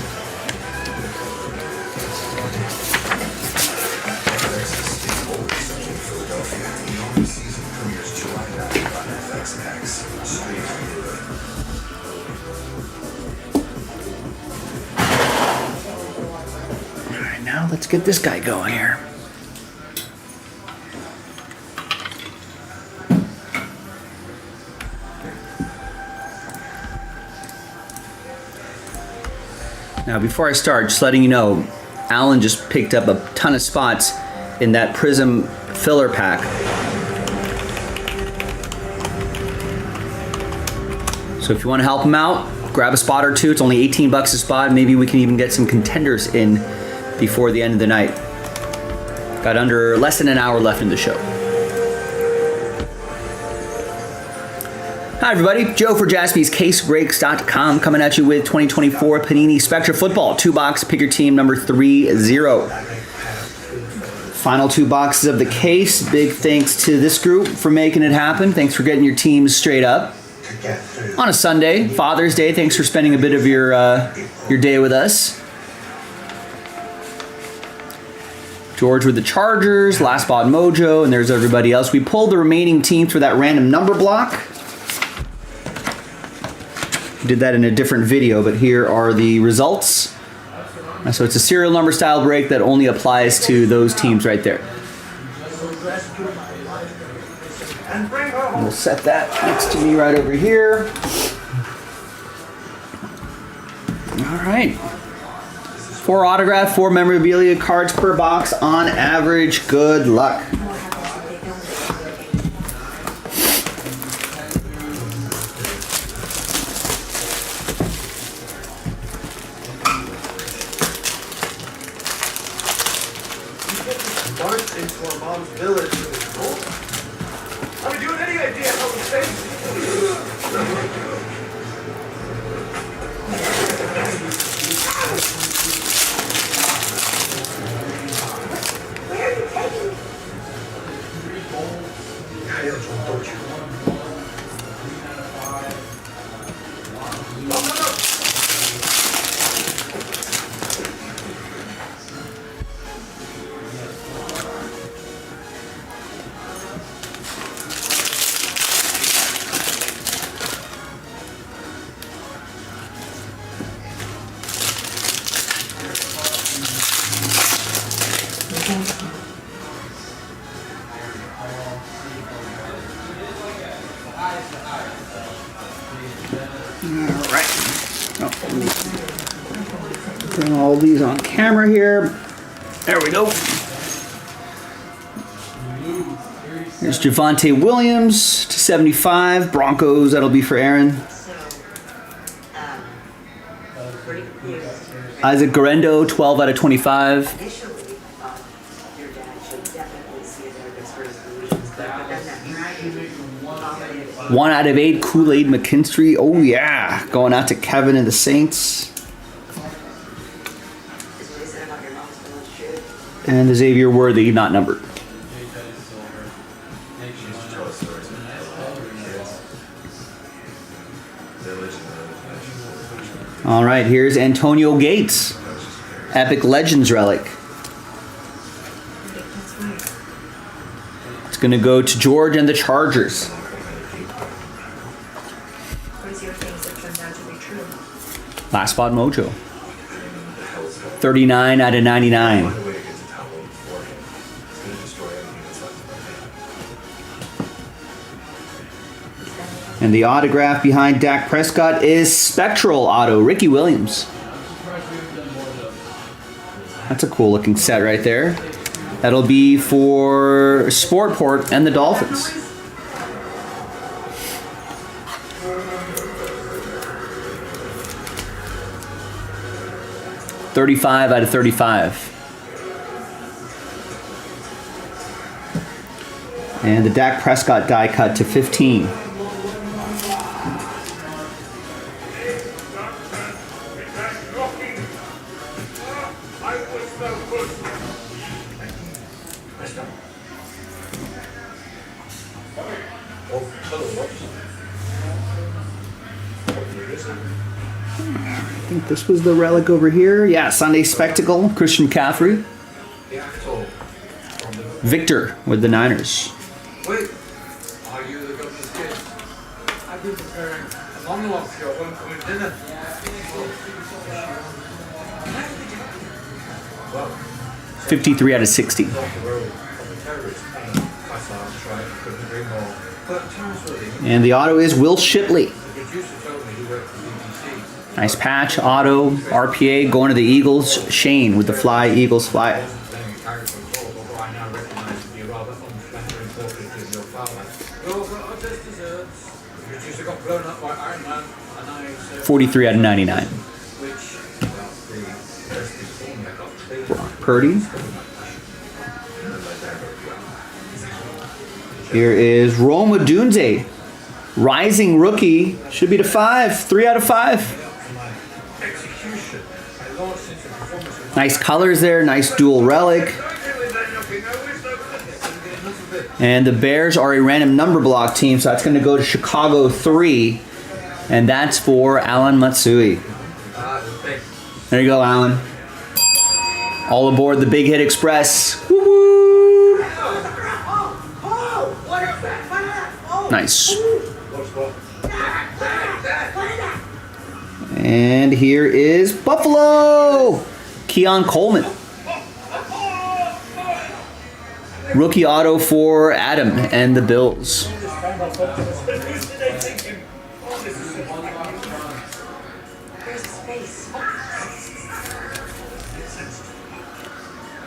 Now let's get this guy going here. Now before I start, just letting you know, Alan just picked up a ton of spots in that Prism filler pack. So if you want to help him out, grab a spot or two. It's only 18 bucks a spot. Maybe we can even get some contenders in before the end of the night. Got under less than an hour left in the show. Hi everybody, Joe for JASPY's CaseBreaks.com coming at you with 2024 Panini Spectra Football. 2 box, pick your team number 30. Final 2 boxes of the case. Big thanks to this group for making it happen. Thanks for getting your teams straight up. On a Sunday, Father's Day, thanks for spending a bit of your day with us. George with the Chargers, Last Spot Mojo, and there's everybody else. We pulled the remaining teams for that random number block. We did that in a different video, but here are the results. So it's a serial number style break that only applies to those teams right there. We'll set that next to me right over here. All right. 4 autograph, 4 memorabilia cards per box on average. Good luck. March into our mom's village. I mean, do you have any idea how we face? Where are you taking me? Bring all these on camera here. There we go. There's Javonte Williams to 75. Broncos, that'll be for Aaron. Isaac Garendo, 12 out of 25. 1 out of 8, Kool-Aid McKinstry. Oh yeah, going out to Kevin and the Saints. And the Xavier Worthy, not numbered. All right, here's Antonio Gates. Epic Legends relic. It's going to go to George and the Chargers. Last Spot Mojo. 39 out of 99. And the autograph behind Dak Prescott is Spectral Auto, Ricky Williams. That's a cool looking set right there. That'll be for Sportport and the Dolphins. $35 out of $35. And the Dak Prescott die cut to 15. I think this was the relic over here. Yeah, Sunday Spectacle, Christian McCaffrey. Victor with the Niners. Wait, are you the governor's kid? I've been preparing a monologue for your homecoming dinner. Well, 53 out of 60. And the auto is Will Shipley. Nice patch, auto, RPA, going to the Eagles. Shane with the fly, Eagles fly. $43 out of 99. Purdy. Here is Rome Odunze. Rising rookie. Should be to 5. 3 out of 5. Nice colors there. Nice dual relic. And the Bears are a random number block team, so that's going to go to Chicago 3. And that's for Alan Matsui. There you go, Alan. All aboard the Big Hit Express. Woo-woo! Nice. And here is Buffalo. Keon Coleman. Rookie auto for Adam and the Bills.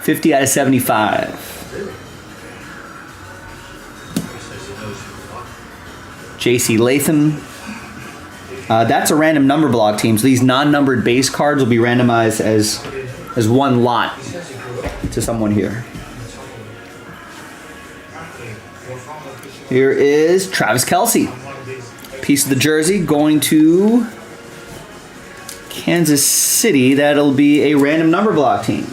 $50 out of 75. JC Latham. That's a random number block team. So these non-numbered base cards will be randomized as one lot to someone here. Here is Travis Kelce. Piece of the jersey going to Kansas City. That'll be a random number block team.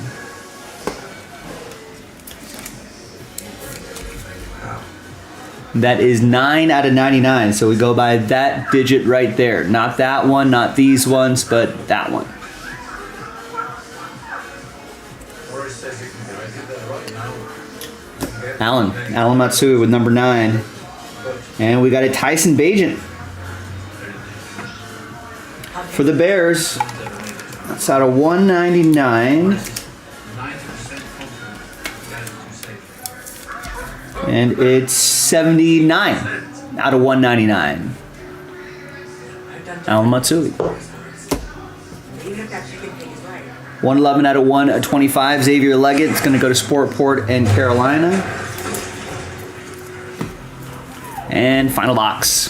That is 9 out of 99. So we go by that digit right there. Not that one, not these ones, but that one. Alan Matsui with number 9. And we got a Tyson Bagent for the Bears. That's out of 199. And it's 79 out of 199. Alan Matsui. 111 out of 125. Xavier Leggett. It's going to go to Sportport and Carolina. And final box.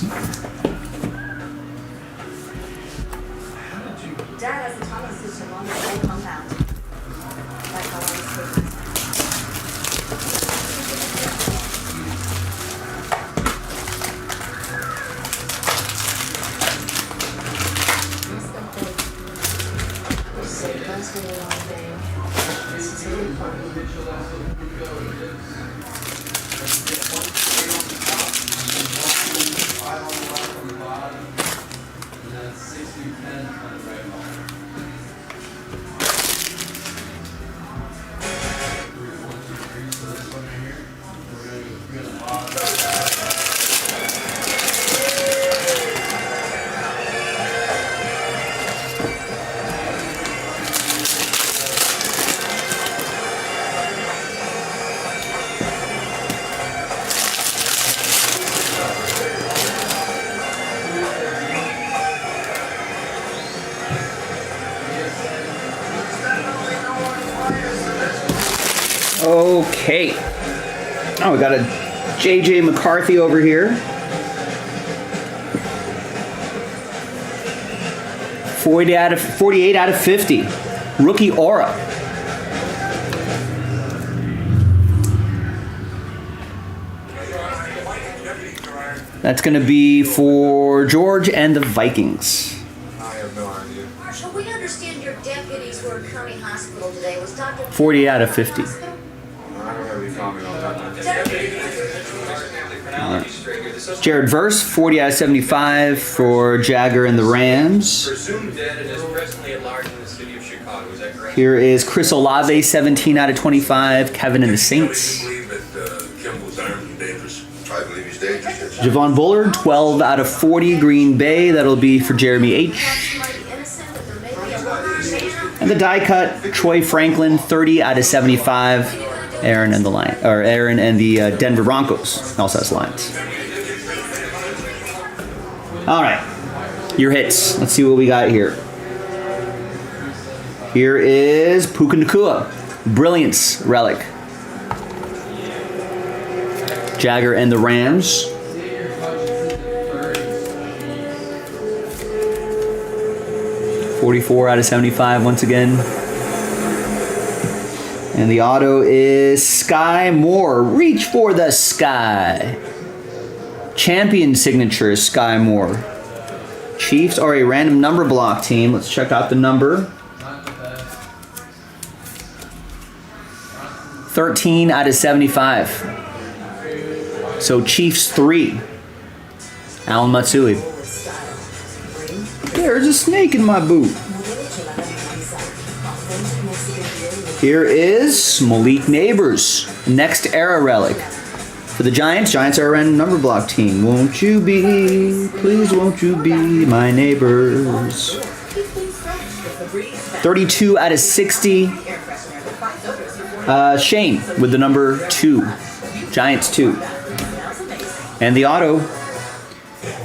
Dad has a tunnel system on the whole compound. Like always. Okay. Oh, we got a JJ McCarthy over here. 48 out of 50. Rookie aura. That's going to be for George and the Vikings. I have no idea. Marshall, we understand your deputies were at County Hospital today. Was Dr. 48 out of 50. I don't have any comment on that. Jared Verse, 40 out of 75 for Jagger and the Rams. Presumed dead and is presently at large in the city of Chicago. Is that correct? Here is Chris Olave, 17 out of 25. Kevin and the Saints. I believe he's dangerous. Javon Bullard, 12 out of 40. Green Bay. That'll be for Jeremy H. And the die cut, Troy Franklin, 30 out of 75. Aaron and the Denver Broncos also has Lions. All right, your hits. Let's see what we got here. Here is Puka Nacua, Brilliance Relic. Jagger and the Rams. .44 out of 75 once again. And the auto is Sky Moore. Reach for the sky. Champion signature is Sky Moore. Chiefs are a random number block team. Let's check out the number. 13 out of 75. So Chiefs 3. Alan Matsui. There's a snake in my boot. Here is Malik Neighbors, Next Era Relic. For the Giants, Giants are a random number block team. Won't you be, please won't you be my neighbors? 32 out of 60. Shane with the number 2. Giants 2. And the auto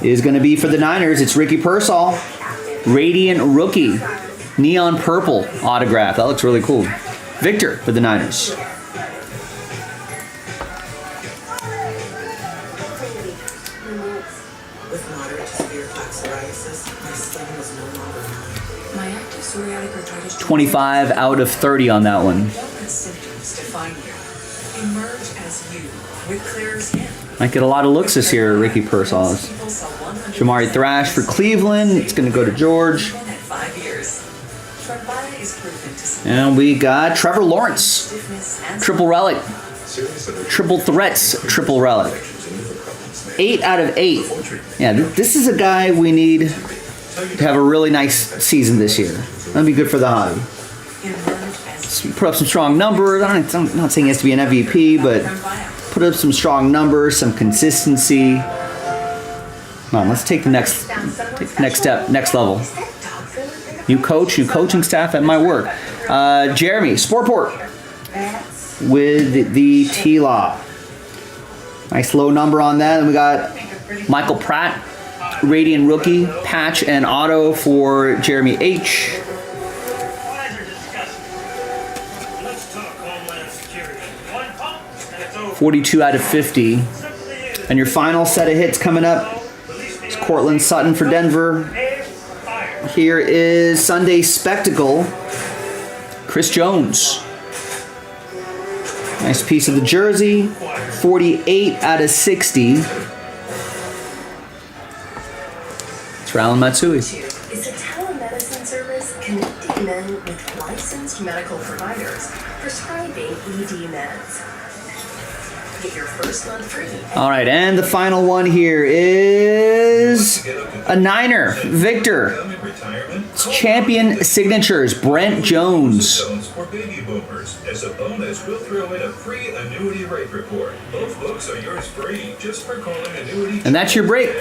is going to be for the Niners. It's Ricky Pearsall, Radiant Rookie, Neon Purple autograph. That looks really cool. Victor for the Niners. With moderate to severe plaque psoriasis, my skin was no longer mine. My active psoriatic arthritis. 25 out of 30 on that one. Don't let symptoms define you. Emerge as you with clear skin. Might get a lot of looks this year, Ricky Pearsall. Jamari Thrash for Cleveland. It's going to go to George. And we got Trevor Lawrence. Triple Relic. Triple Threats. Triple Relic. 8 out of 8. Yeah, this is a guy we need to have a really nice season this year. That'll be good for the hobby. Put up some strong numbers. I'm not saying he has to be an MVP, but put up some strong numbers, some consistency. Come on, let's take the next step, next level. New coach, new coaching staff at my work. Jeremy Sportport with the T-Law. Nice low number on that. And we got Michael Pratt, Radiant Rookie, patch and auto for Jeremy H. 42 out of 50. And your final set of hits coming up is Cortland Sutton for Denver. Here is Sunday Spectacle, Chris Jones. Nice piece of the jersey. 48 out of 60. It's Alan Matsui. Is a telemedicine service connecting men with licensed medical providers prescribing ED meds. Get your first month free. All right, and the final one here is a Niner, Victor. It's Champion Signatures, Brent Jones. For baby boomers. As a bonus, we'll throw in a free annuity rate report. Both books are yours free just for calling annuity. And that's your break.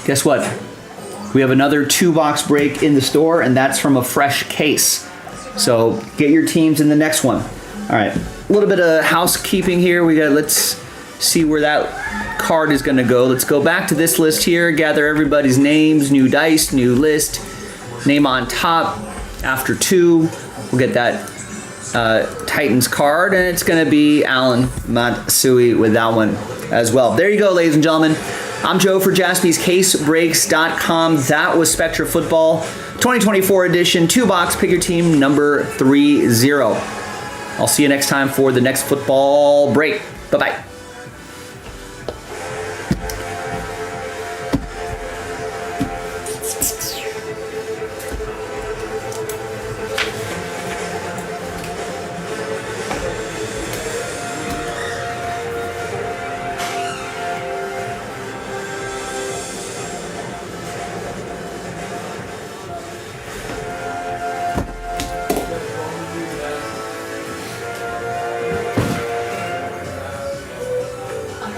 Guess what? We have another 2-box break in the store, and that's from a fresh case. So get your teams in the next one. All right, a little bit of housekeeping here. Let's see where that card is going to go. Let's go back to this list here, gather everybody's names, new dice, new list, name on top. After 2, we'll get that Titans card, and it's going to be Alan Matsui with that one as well. There you go, ladies and gentlemen. I'm Joe for JASPY's CaseBreaks.com. That was Spectra Football 2024 edition, 2-box, pick your team, number 30. I'll see you next time for the next football break. Bye-bye.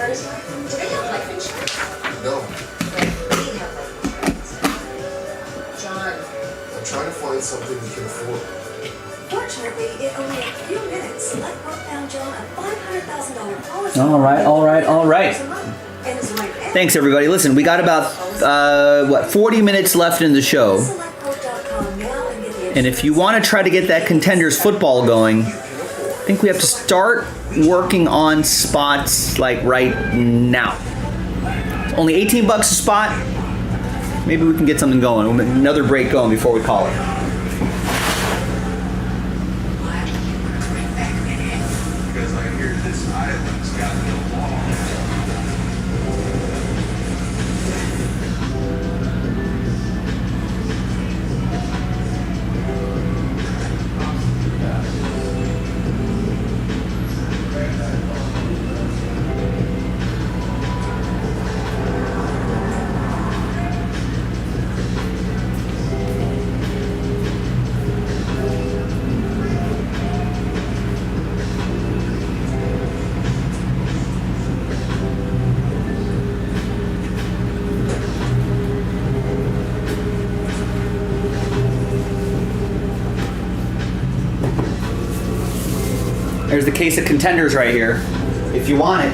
Do they have life insurance? No, We have life insurance. John, I'm trying to find something we can afford. fortunately, in only a few minutes, Let Brook found John a $500,000 policy. All right. And his wife Anne. Thanks, everybody. Listen, we got about 40 minutes left in the show. SelectBrook.com now and get the And if you want to try to get that Contenders football going, I think we have to start working on spots like right now. It's only 18 bucks a spot. Maybe we can get something going. We'll make another break going before we call it. Because I hear this island's got no law. There's the case of Contenders right here, if you want it.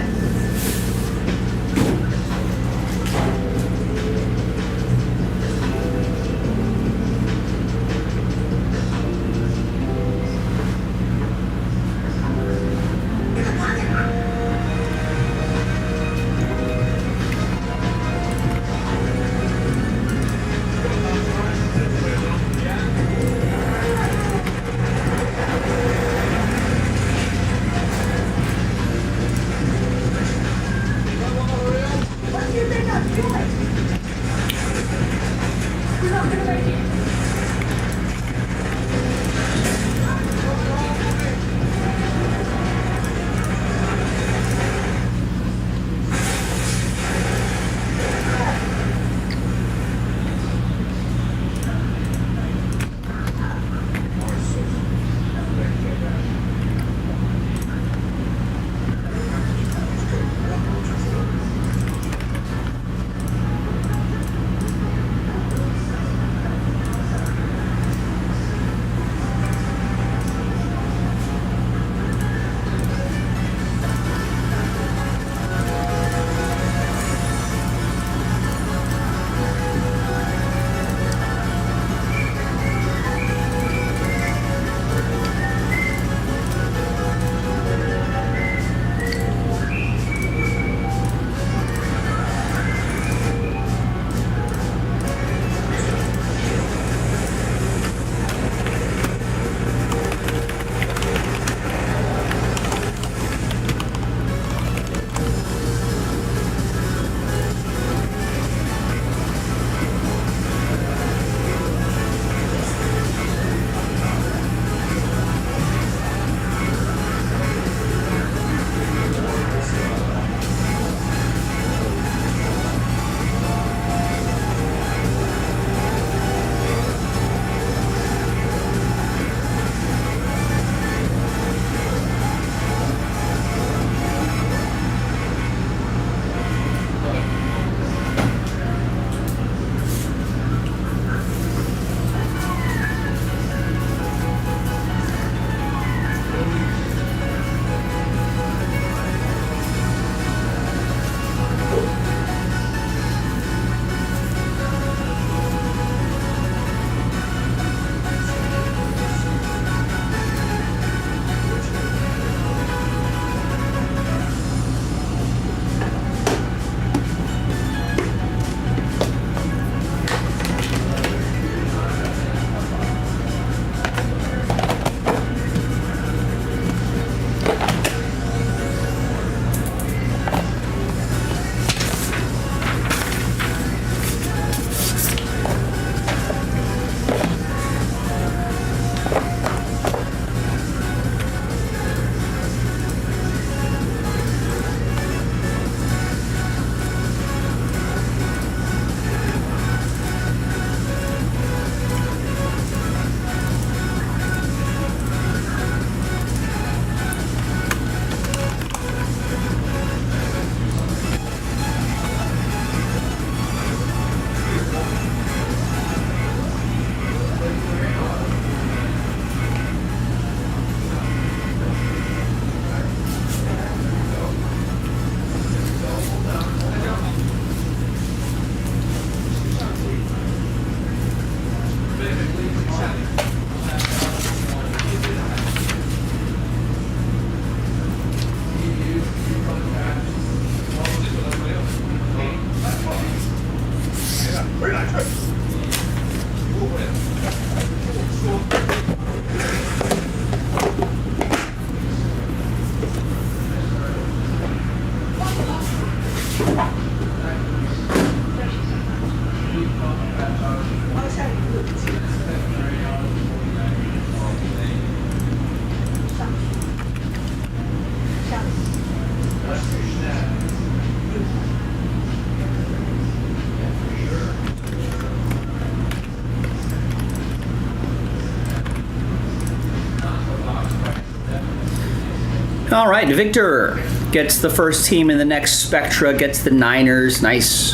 All right, Victor gets the first team in the next Spectra, gets the Niners. Nice.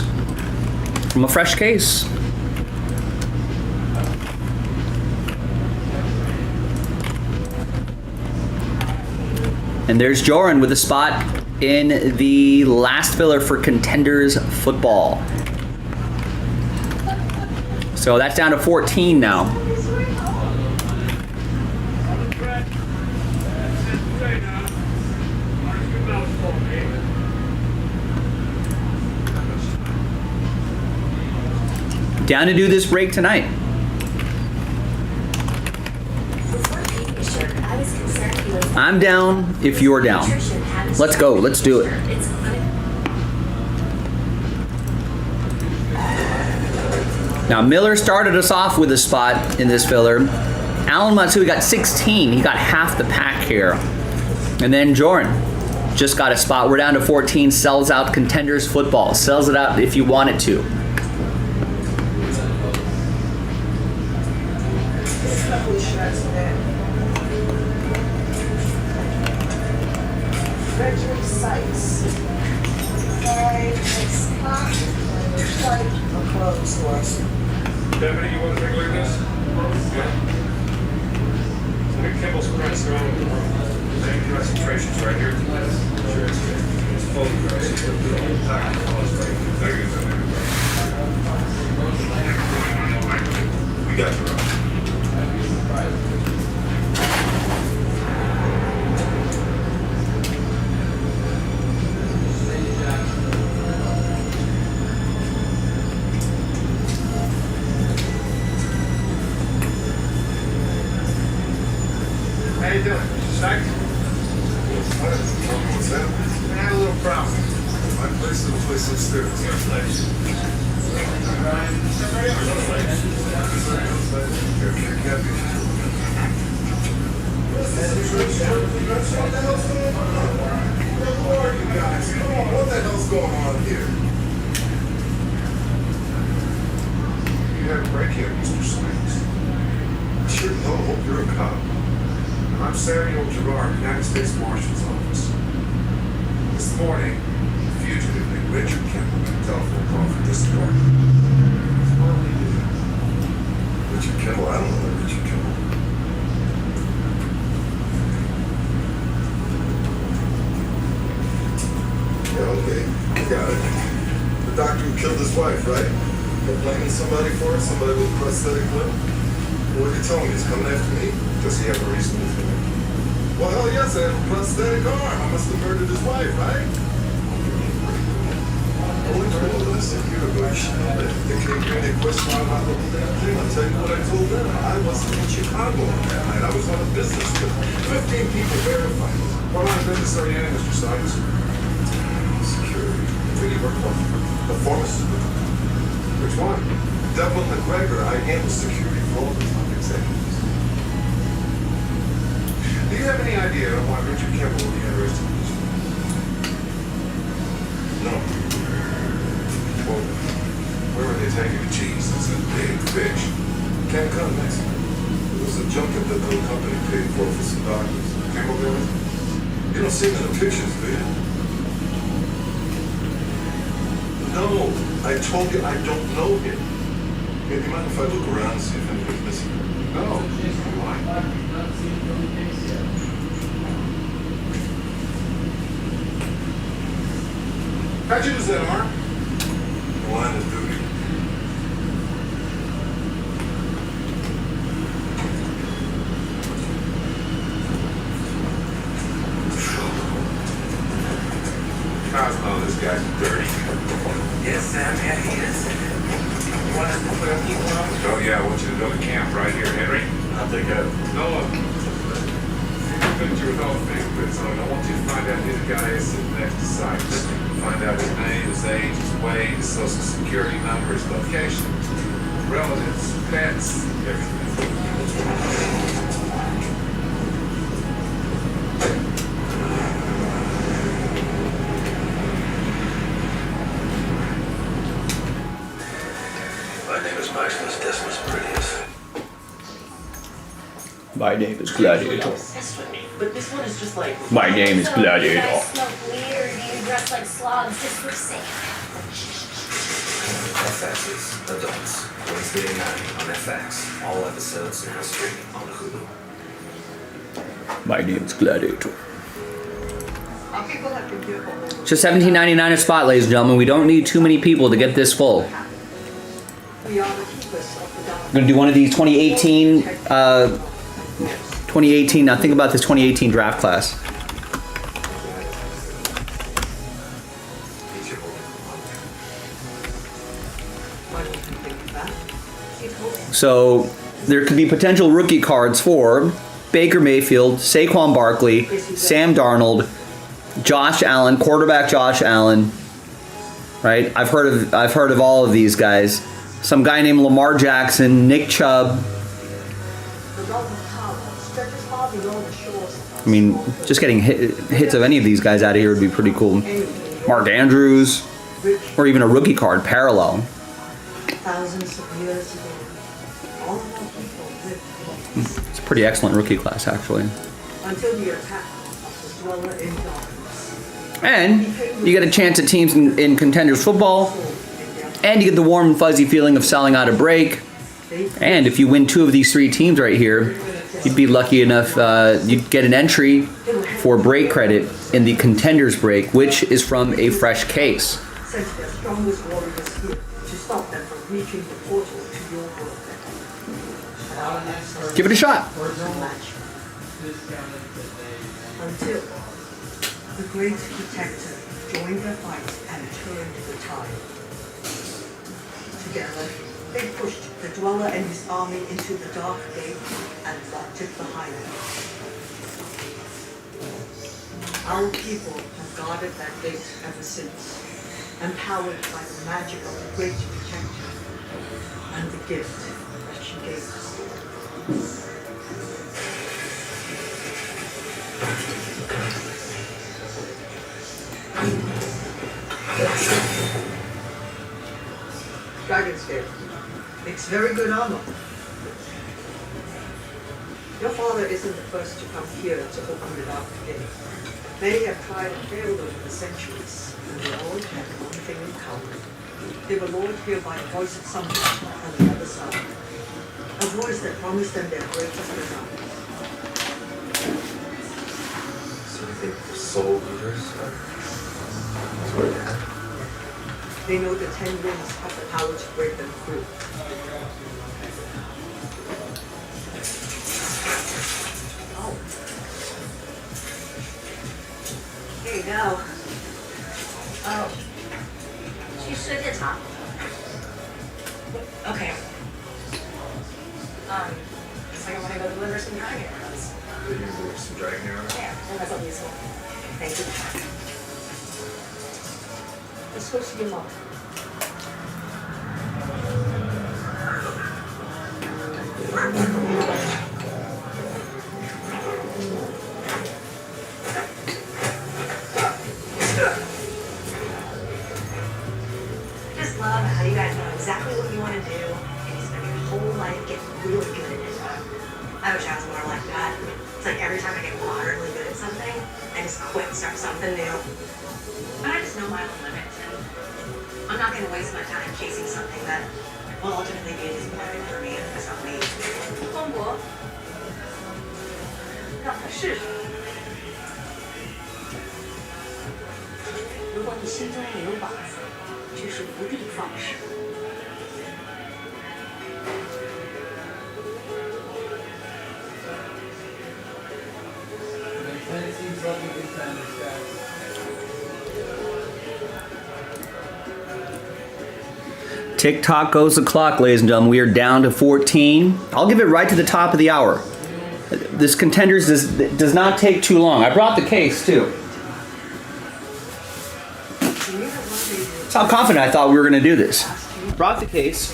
From a fresh case. And there's Joran with a spot in the last filler for Contenders football. So that's down to 14 now. Down to do this break tonight. I'm down if you're down. Let's go. Let's do it. Now, Miller started us off with a spot in this filler. Alan Matsui got 16. He got half the pack here. And then Joran just got a spot. We're down to 14. Sells out Contenders football. Sells it out if you want it to. Frederick Sykes. Quite a close to us. Deputy, you want to take a look at this? Yeah. Look at Kimball's prints. They're all over the room. Same concentrations right here. Sure, it's photographs. We got you, Rob. How you doing? Psych? What's that? I had a little problem. My place is a place upstairs. What the hell's going on here? You had a break here, Mr. Sykes. Sure, no, hope you're a cop. I'm Samuel Gerard, United States Marshal's Office. This morning, a fugitive named Richard Kimball got a telephone call from this department. Richard Kimball? I don't know that Richard Kimball. Yeah, okay. Got it. The doctor who killed his wife, right? You're blaming somebody for it? Somebody with a prosthetic limb? What are you telling me? He's coming after me? Does he have a reason to think? Well, hell yes, I have a prosthetic arm. I must have murdered his wife, right? Only told them this a year ago. They came here and they questioned me about the whole damn thing. I'll tell you what I told them. I wasn't in Chicago on that night. I was on a business trip. 15 people verified it. What line of business are you in, Mr. Sykes? Security. Where do you work for? The pharmaceutical. Which one? Devlin McGregor. I handle security for all the top executives. Do you have any idea why Richard Kimball will be interested in this? No. Well, where were they taking the cheese? It's a big fish. Cancun, Mexico. It was a junket that the company paid for some doctors. Kimball did it? You don't see him in the pictures, do you? No, I told you I don't know him. Hey, do you mind if I look around and see if anybody's missing? No. Why? How'd you lose that arm? The line of duty. Cosmo, this guy's dirty. Yes, Sam, yeah, he is. You want us to put our people on? Oh yeah, I want you to build a camp right here, Henry. I'll take it. Noah, you've been through all fingerprints on it. I want you to find out who the guy is sitting next to Sykes. Find out his name, his age, his weight, his social security number, his location, relatives, pets, everything. My name is Gladiator. Obsessed with me, but this one is just like. My name is So, do you Gladiator. guys smoke weed or do you dress like slobs just for safe? FX's Adults. Wednesday night on FX. All episodes now streaming on Hulu. My name is Gladiator. Our people have been here for over. It's just $17.99 a spot, ladies and gentlemen. We don't need too many people to get this full. We are the keepers of the dark. I'm gonna do one of these 2018. Now think about this 2018 draft class. So there could be potential rookie cards for Baker Mayfield, Saquon Barkley, Sam Darnold, Josh Allen, quarterback Josh Allen. Right? I've heard of all of these guys. Some guy named Lamar Jackson, Nick Chubb. I mean, just getting hits of any of these guys out of here would be pretty cool. Mark Andrews, or even a rookie card, parallel. Thousands of years ago, all of our people lived It's a pretty excellent rookie class, actually. until the attack of the dweller in darkness. And you get a chance at teams in contenders football, and you get the warm and fuzzy feeling of selling out a break. And if you win 2 of these 3 teams right here, you'd be lucky enough, you'd get an entry for break credit in the contenders break, which is from a fresh case. Sent their strongest warriors here to stop them from reaching the portal to your world. Give it a shot. No match. Until the great protector joined the fight and turned the tide. Together, they pushed the dweller and his army into the dark gate and locked it behind them. Our people have guarded that gate ever since, empowered by the magic of the great protector and the gift that she gave us. Dragon's Scale makes very good armor. Your father isn't the first to come here to open the dark gate. Many have tried and failed over the centuries, and they all had one thing in common. They were lured here by a voice of someone on the other side. A voice that promised them their greatest desire. So you think we're soul eaters? That's what it had. They know the 10 rings have the power to break them through. Oh. Hey, now. Oh. She should get top. Okay. So I want to go deliver some dragon arrows. Did you deliver some dragon arrows? Yeah, well, that's not useful. Thank you. Let's go see your mom. Just love how you guys know exactly what you want to do, and you spend your whole life getting really good at it. I wish I was more like that. It's like every time I get moderately good at something, I just quit and start something new. But I just know my own limits, and I'm not going to waste my time chasing something that will ultimately be a disappointment for me if it's not me. 风伯，让他试试。如果你心中也有靶子，就是无的放矢。It seems like a good time to start. Tick-tock goes the clock, ladies and gentlemen. We are down to 14. I'll give it right to the top of the hour. This Contenders does not take too long. I brought the case, too. That's how confident I thought we were going to do this. Brought the case.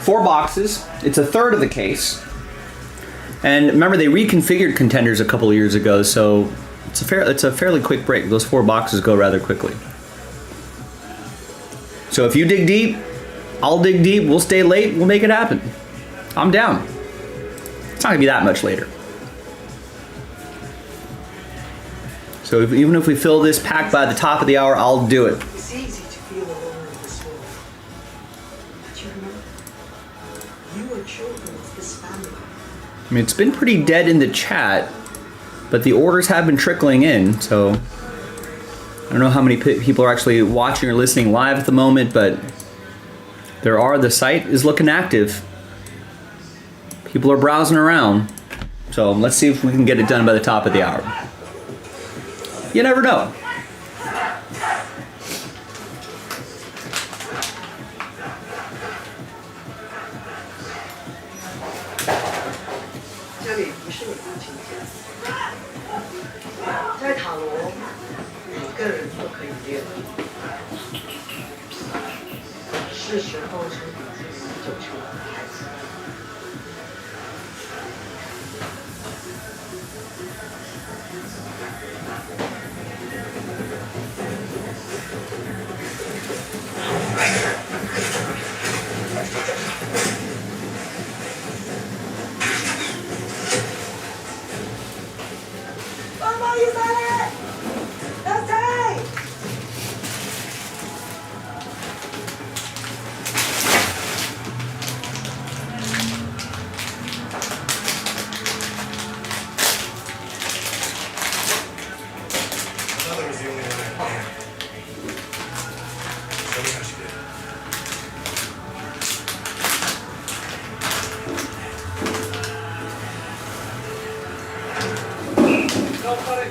4 boxes. It's a third of the case. And remember, they reconfigured Contenders a couple of years ago, so it's a fairly quick break. Those 4 boxes go rather quickly. So if you dig deep, I'll dig deep. We'll stay late. We'll make it happen. I'm down. It's not going to be that much later. So even if we fill this pack by the top of the hour, I'll do it. It's easy to feel alone in this world. But you remember, you are children of this family. I mean, it's been pretty dead in the chat, but the orders have been trickling in, so I don't know how many people are actually watching or listening live at the moment, but there are. The site is looking active. People are browsing around. So let's see if we can get it done by the top of the hour. You never know. Jenny, 不是我父亲家，在塔罗，每个人都可以练。是时候从底层走出来，孩子。妈妈，一三零，老蔡。Mother was the only one I had. Show me how she did it. No, cut it.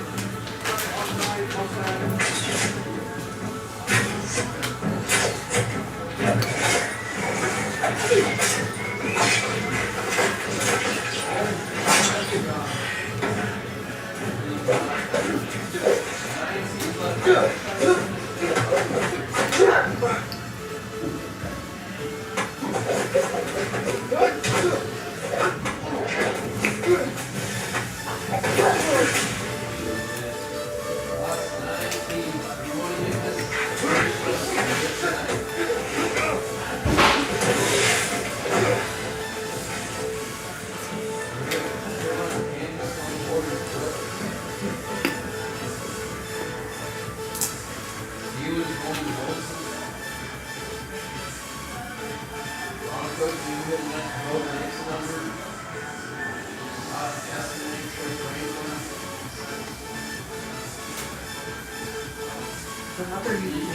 Another unique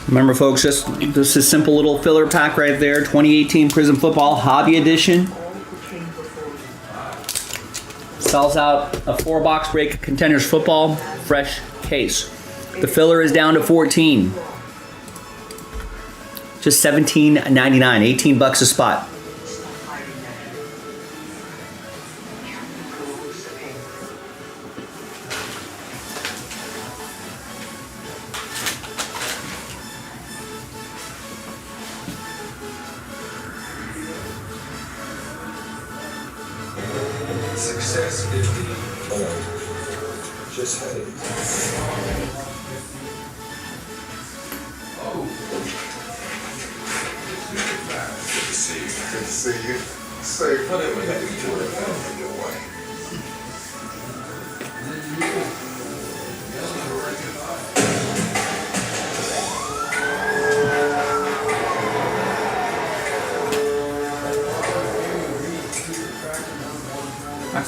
Remember, folks, just this is simple little filler pack right there. 2018 Prism Football Hobby Edition. Sells out a 4-box break Contenders Football fresh case. The filler is down to 14. Just $17.99, 18 bucks a spot. Success is the just had it. Good to see you. Good to see you. Say, put it with that in your way.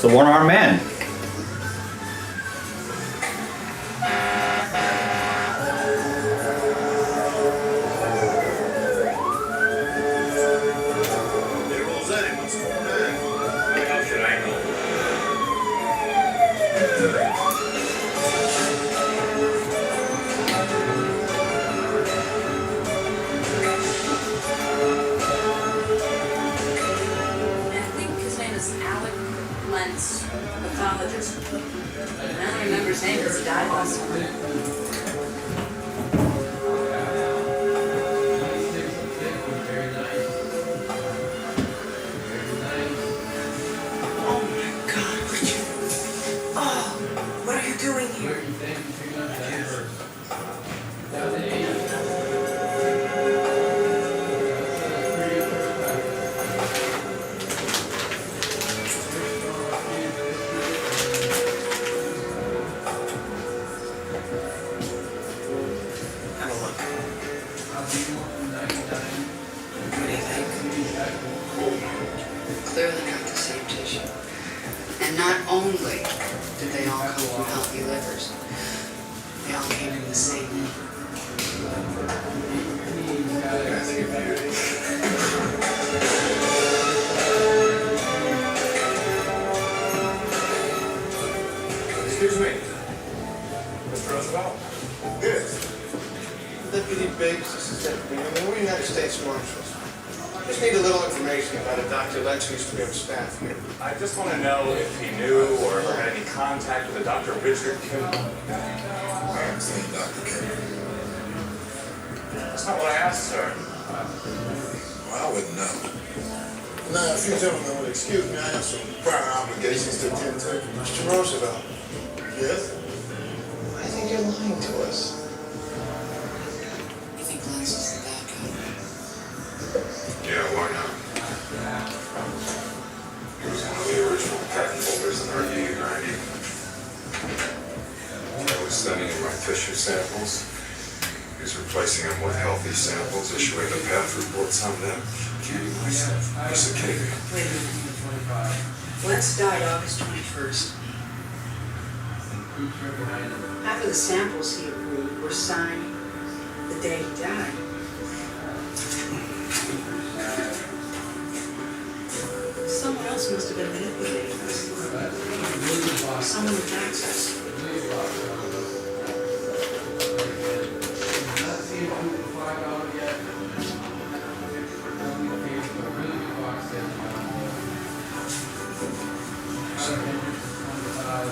It's the one-armed man. Hey, Rosetti, what's going on? How should I know? I think his name is Alec Lentz, pathologist. I don't remember his name because he died last summer. Oh my God, Richard. Oh, what are you doing here? Have a look. What do you think? Clearly got the same tissue. And not only did they all come from healthy livers, they all came from the same liver. Excuse me. Mr. Roosevelt? Yes. Deputy Biggs, this is Deputy Newman. We're United States Marshals. Just need a little information about a Dr. Lentz who used to be on staff here. I just want to know if he knew or ever had any contact with a Dr. Richard Kimball. I haven't seen Dr. Kimball. That's not what I asked, sir. Well, I wouldn't know. Now, if you gentlemen would excuse me, I have some prior obligations to attend to. Mr. Roosevelt, Yes? I think you're lying to us. You think Lentz is the bad guy? Yeah, why not? He was one of the original patent holders in our EU90. I was sending him my tissue samples. He was replacing them with healthy samples, issuing the path reports on them. Keeping myself. He's a cave. Wait a minute. Lentz died August 21st. Half of the samples he approved were signed the day he died. Someone else must have been manipulating us. Someone with access.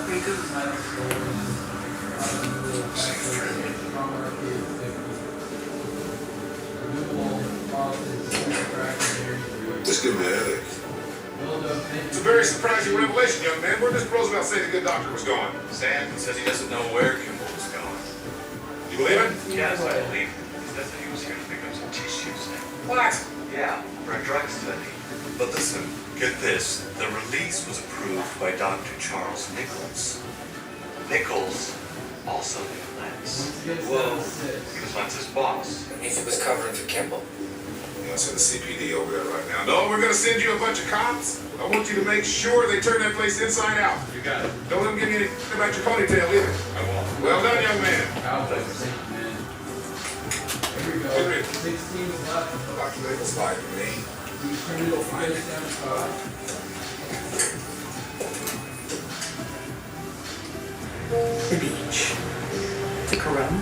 Very good. Just give me a headache. It's a very surprising revelation, young man. Where does Roosevelt say the good doctor was going? Sam says he doesn't know where Kimball was going. You believe it? Yes, I believe it. He says that he was here to pick up some tissues. What? Yeah, for a drug study. But listen, get this. The release was approved by Dr. Charles Nichols. Nichols also knew Lentz. Whoa. He was Lentz's boss. If it was covering for Kimball. I'll send the CPD over there right now. No, we're gonna send you a bunch of cops. I want you to make sure they turn that place inside out. You got it. Don't let them give you anything about your ponytail either. I won't. Well done, young man. Here we go. Henry. 16 left. Dr. Nichols lied to me. Go find it. The beach. The Corona.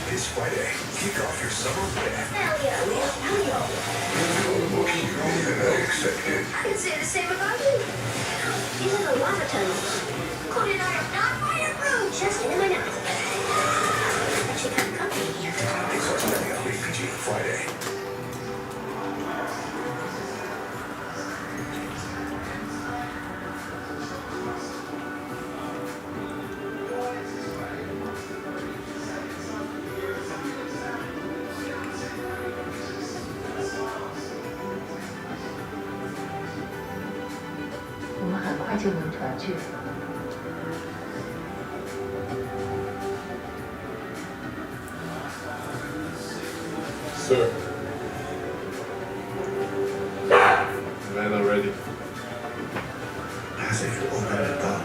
This Friday, kick off your summer with accepted. I can say the same about you. These are the lava tunnels. Cody and I are not fireproof. Just in my nose. But you come company here. It's our spending on PG Friday. Sir. negative. I said you open the door.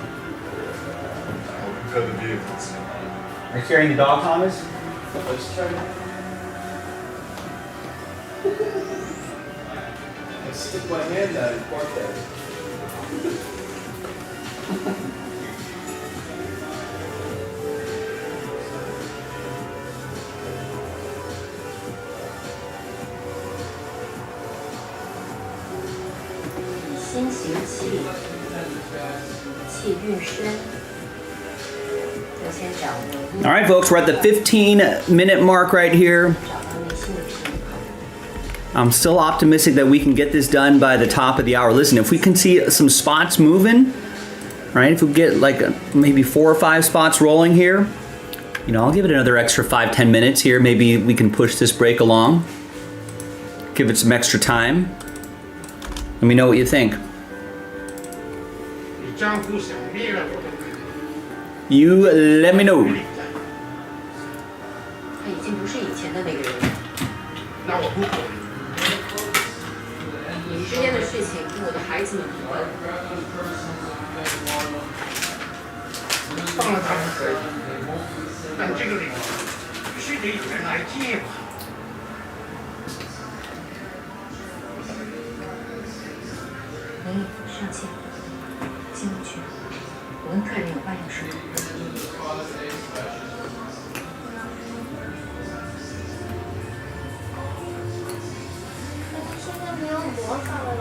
I'll compare the vehicles. Are you carrying the dog, Thomas? Let's try it. I stick my hand out and park that.先行气，气运生。要先掌握。 All right, folks, we're at the 15-minute mark right here. I'm still optimistic that we can get this done by the top of the hour. Listen, if we can see some spots moving, right? If we get like maybe 4 or 5 spots rolling here, you know, I'll give it another extra 5-10 minutes here. Maybe we can push this break along. Give it some extra time. Let me know what you think. 你丈夫想灭了我。 You let me know. 他已经不是以前的那个人了。那我不考虑。你们之间的事情跟我的孩子们无关。当然他们可以，但这个礼物必须得有人来接吧。你上线，进不去。我跟客人有话要说。 现在没有魔法了呀。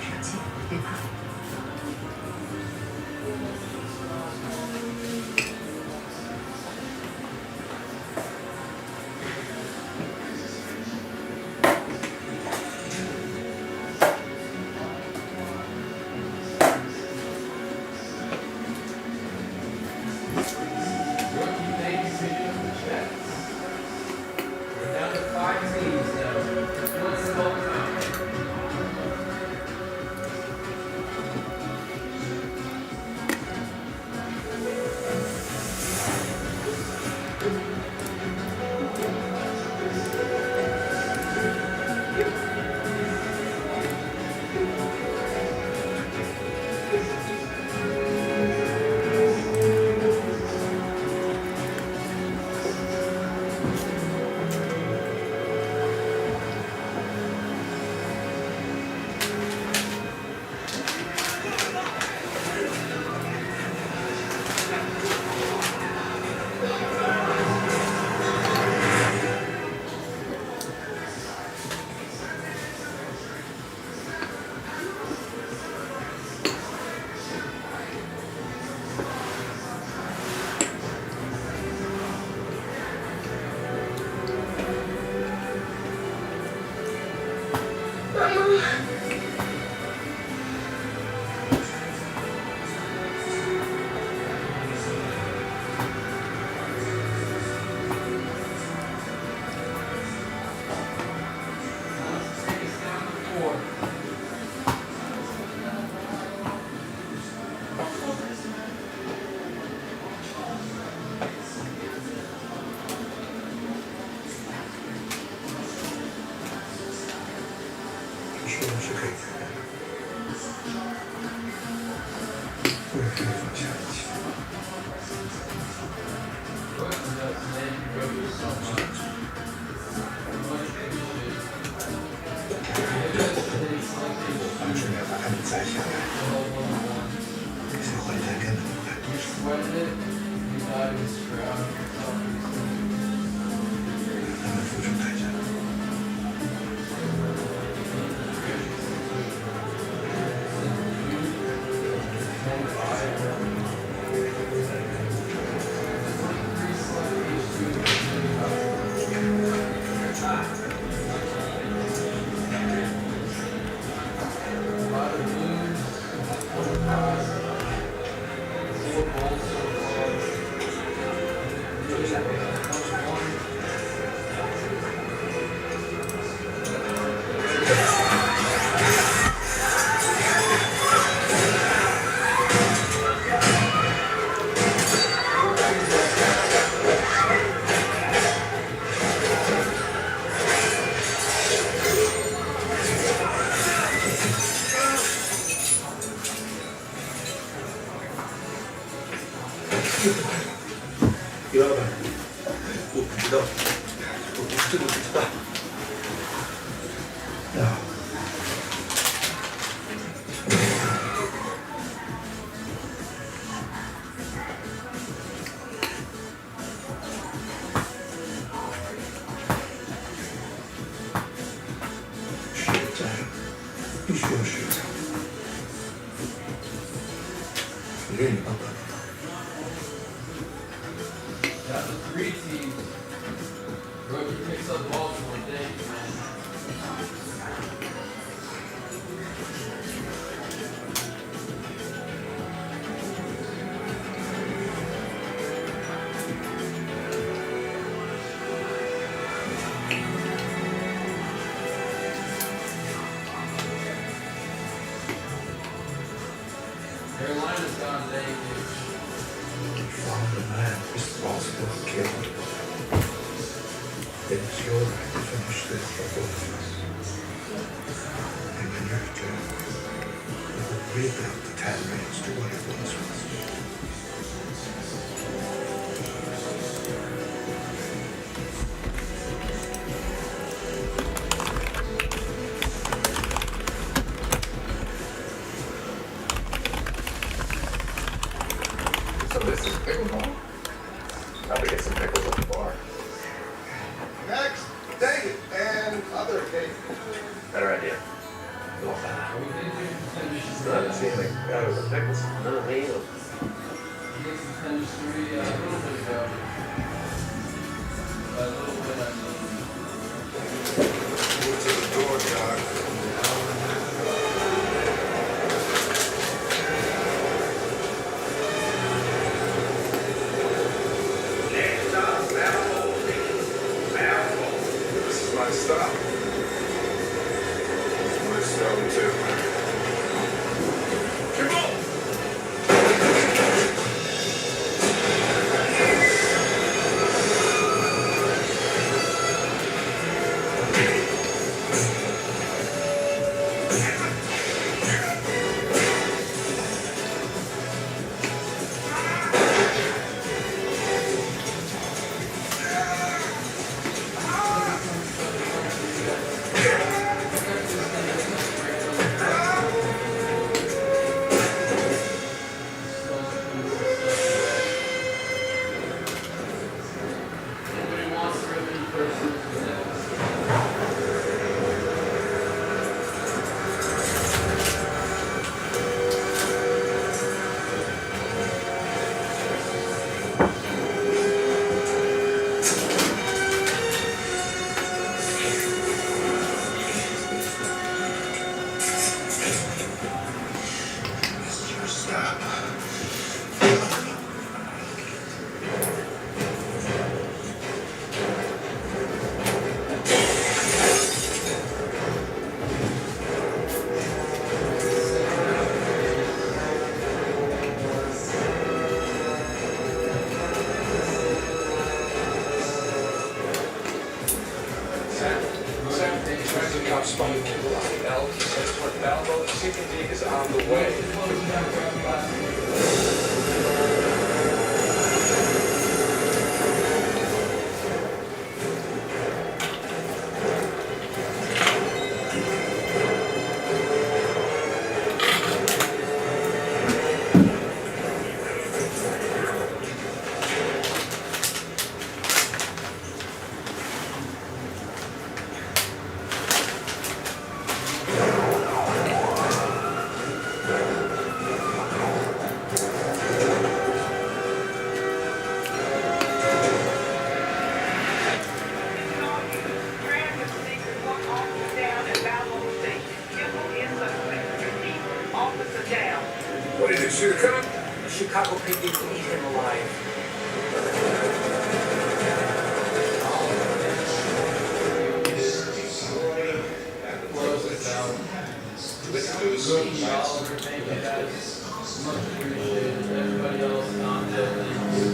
上线，别怕。 说的是可以改变的，我也可以放下一切。我们准备把他们摘下来，谁会再跟他们来多少？他们付出代价。 我 Showtime. It's your showtime. Really, Papa. Got the 3 teams. Rookie picks up Baltimore. Thank you, man. Carolina's gone today, dude. Found the man responsible for killing us. It is your right to finish this for both of us. And when you return, we will rebuild the Talmans to what it once was. So this is pickleball? I'll get some pickles at the bar. Next, David and other David. Better idea. Still haven't seen the guy with the pickles. No, me either. Get some chemistry a little bit ago. A little bit, I mean. Move to the door, Doc. This is my style. My style too. Come on! Nobody wants to rip any personal specifics. Stop. Sam, transit cop spotted Kindle on the L. He says toward Balbo. CPD is on the way. What did you shoot a cop? Chicago PD to eat him alive. Close this out. Rookie Oliver, thank you guys. Much appreciated. Everybody else, Dante, thank you.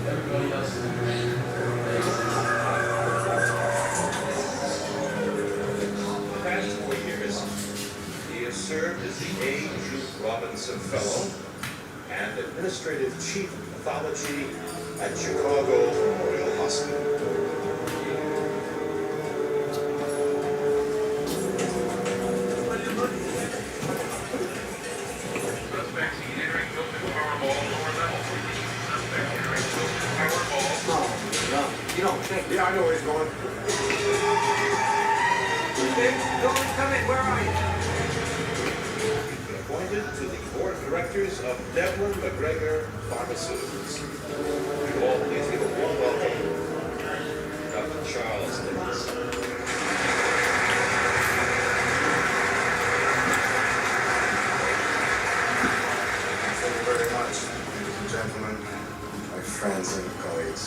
Everybody else in the green. The past 4 years, he has served as the A. Judith Robinson Fellow and Administrative Chief of Pathology at Chicago Memorial Hospital. directors of Devlin McGregor Pharmaceuticals. You all please give a warm welcome to Dr. Charles Nichols. Thank you very much, ladies and gentlemen, my friends and colleagues.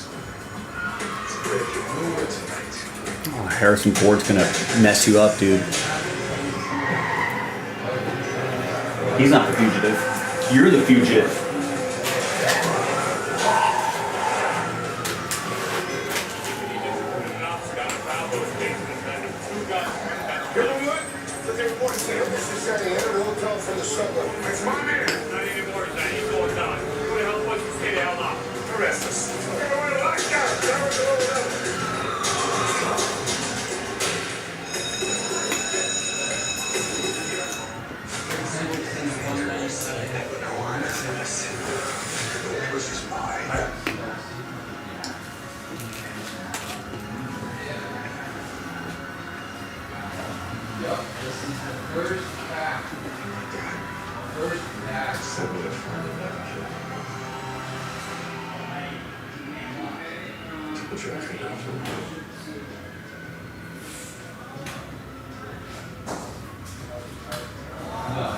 It's a great to be here tonight. Oh, Harrison Ford's gonna mess you up, dude. He's not the fugitive. You're the fugitive. Everyone, look at report. This is Sandy Enter the hotel from the subway. It's my man. Not anymore, Johnny. He's going down. Who the hell wants to stay the hell out? Arrest us. We're going to lock down. Never go without. This is mine. Yep, this is the first pack. First pack. No.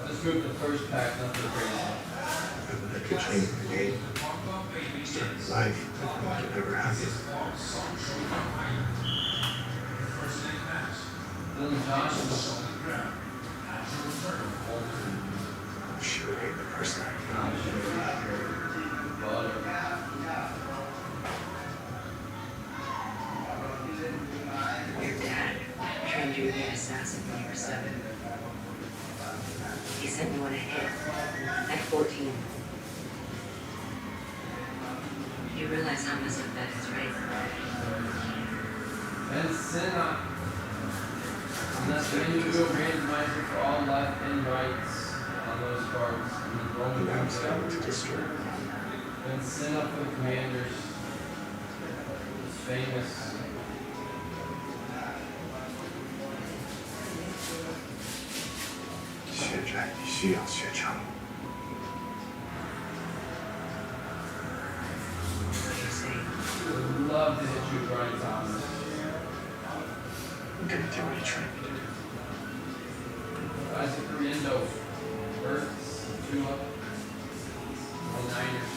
Let's move the first pack, nothing crazy. That could change the game. Start life. Never happened. Dylan Johnson. I'm sure I hate the person Your dad trained you to be an assassin when you were 7. He sent you on a hit at 14. You realize how messed up that is, right? And Senna. Unless the individual randomizer for all left and rights on those cards. Now it's time to destroy. And Senna for the Commanders. Famous. 血债需要血偿。 Would love to hit you, Brian Thomas. I'm gonna do what you trained me to do. Isaac Riendo. Burks. Tua. The Niners.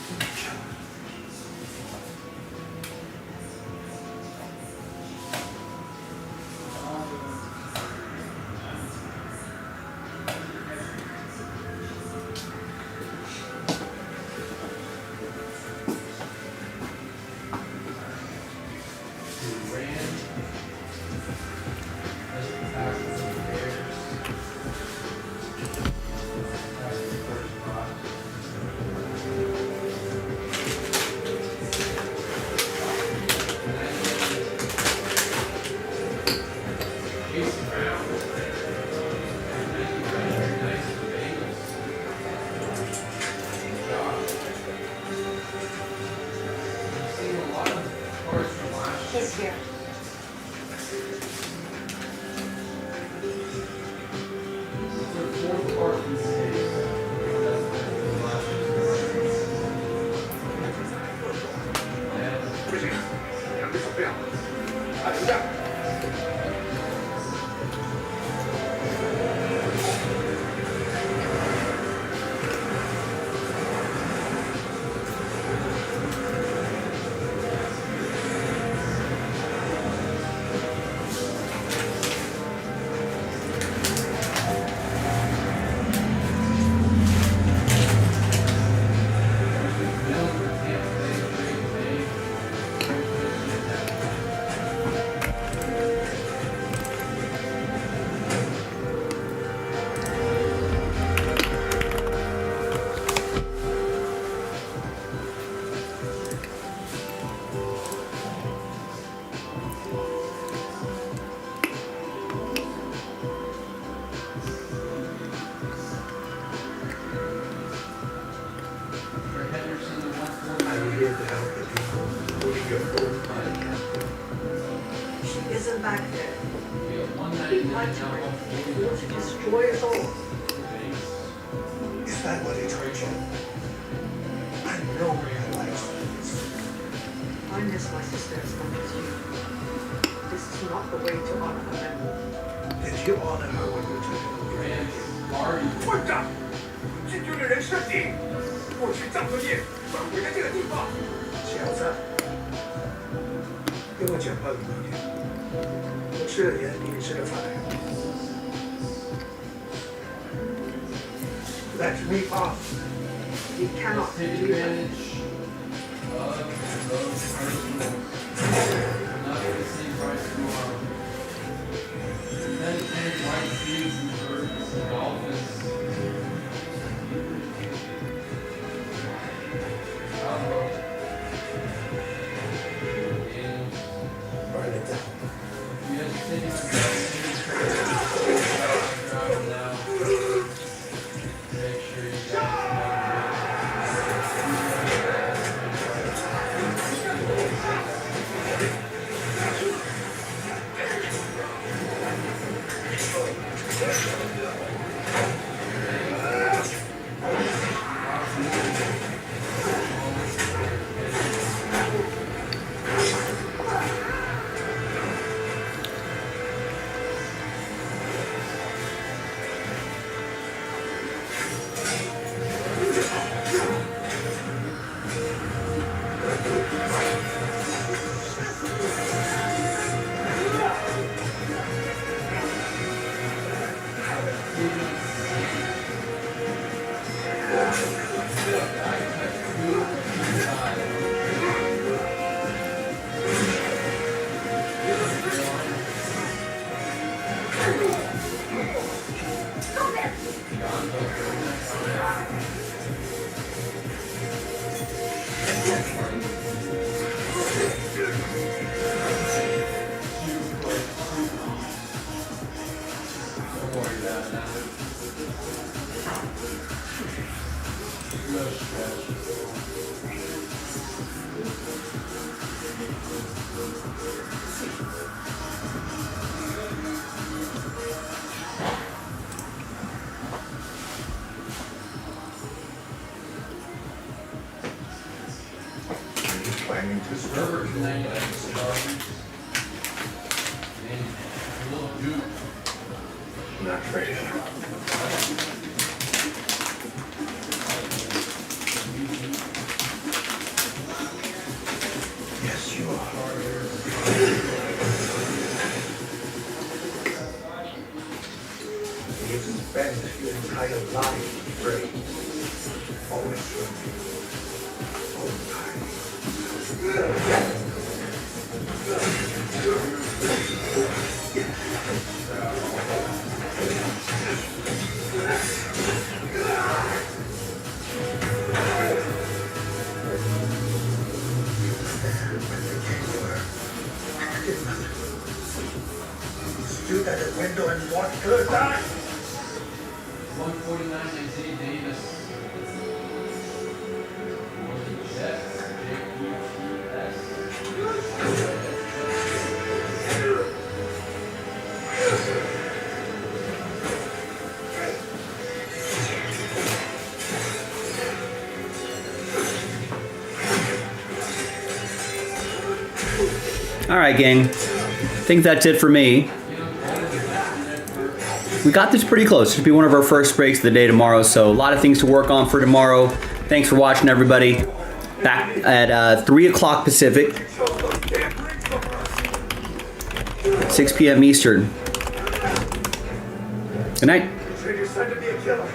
He's here. She isn't back there. My time, you want to destroy us all. Is that what he told you? I know he likes this. I miss my sister as much as you. This is not the way to honor her memory. Did you honor her when you took her? 混账！进军的人是你，过去造作业，返回了这个地方。小子，跟我讲话有一点，我吃了盐，你也吃了饭。Let me off. You cannot Take do that. advantage of those personal. Not at the same price tomorrow. Then white seeds and birds and dolphins. Burn it down. You have to take driving now. Make sure you Planning to start. Not ready. Yes, you are. You've spent your entire life praying. Always from me. All the time. Stood at the window and watched her die. 149 Isaiah Davis. All right, gang. I think that's it for me. We got this pretty close. This should be one of our first breaks of the day tomorrow, so a lot of things to work on for tomorrow. Thanks for watching, everybody. Back at 3 o'clock Pacific, 6 p.m. Eastern. Good night. You said your son to be a killer.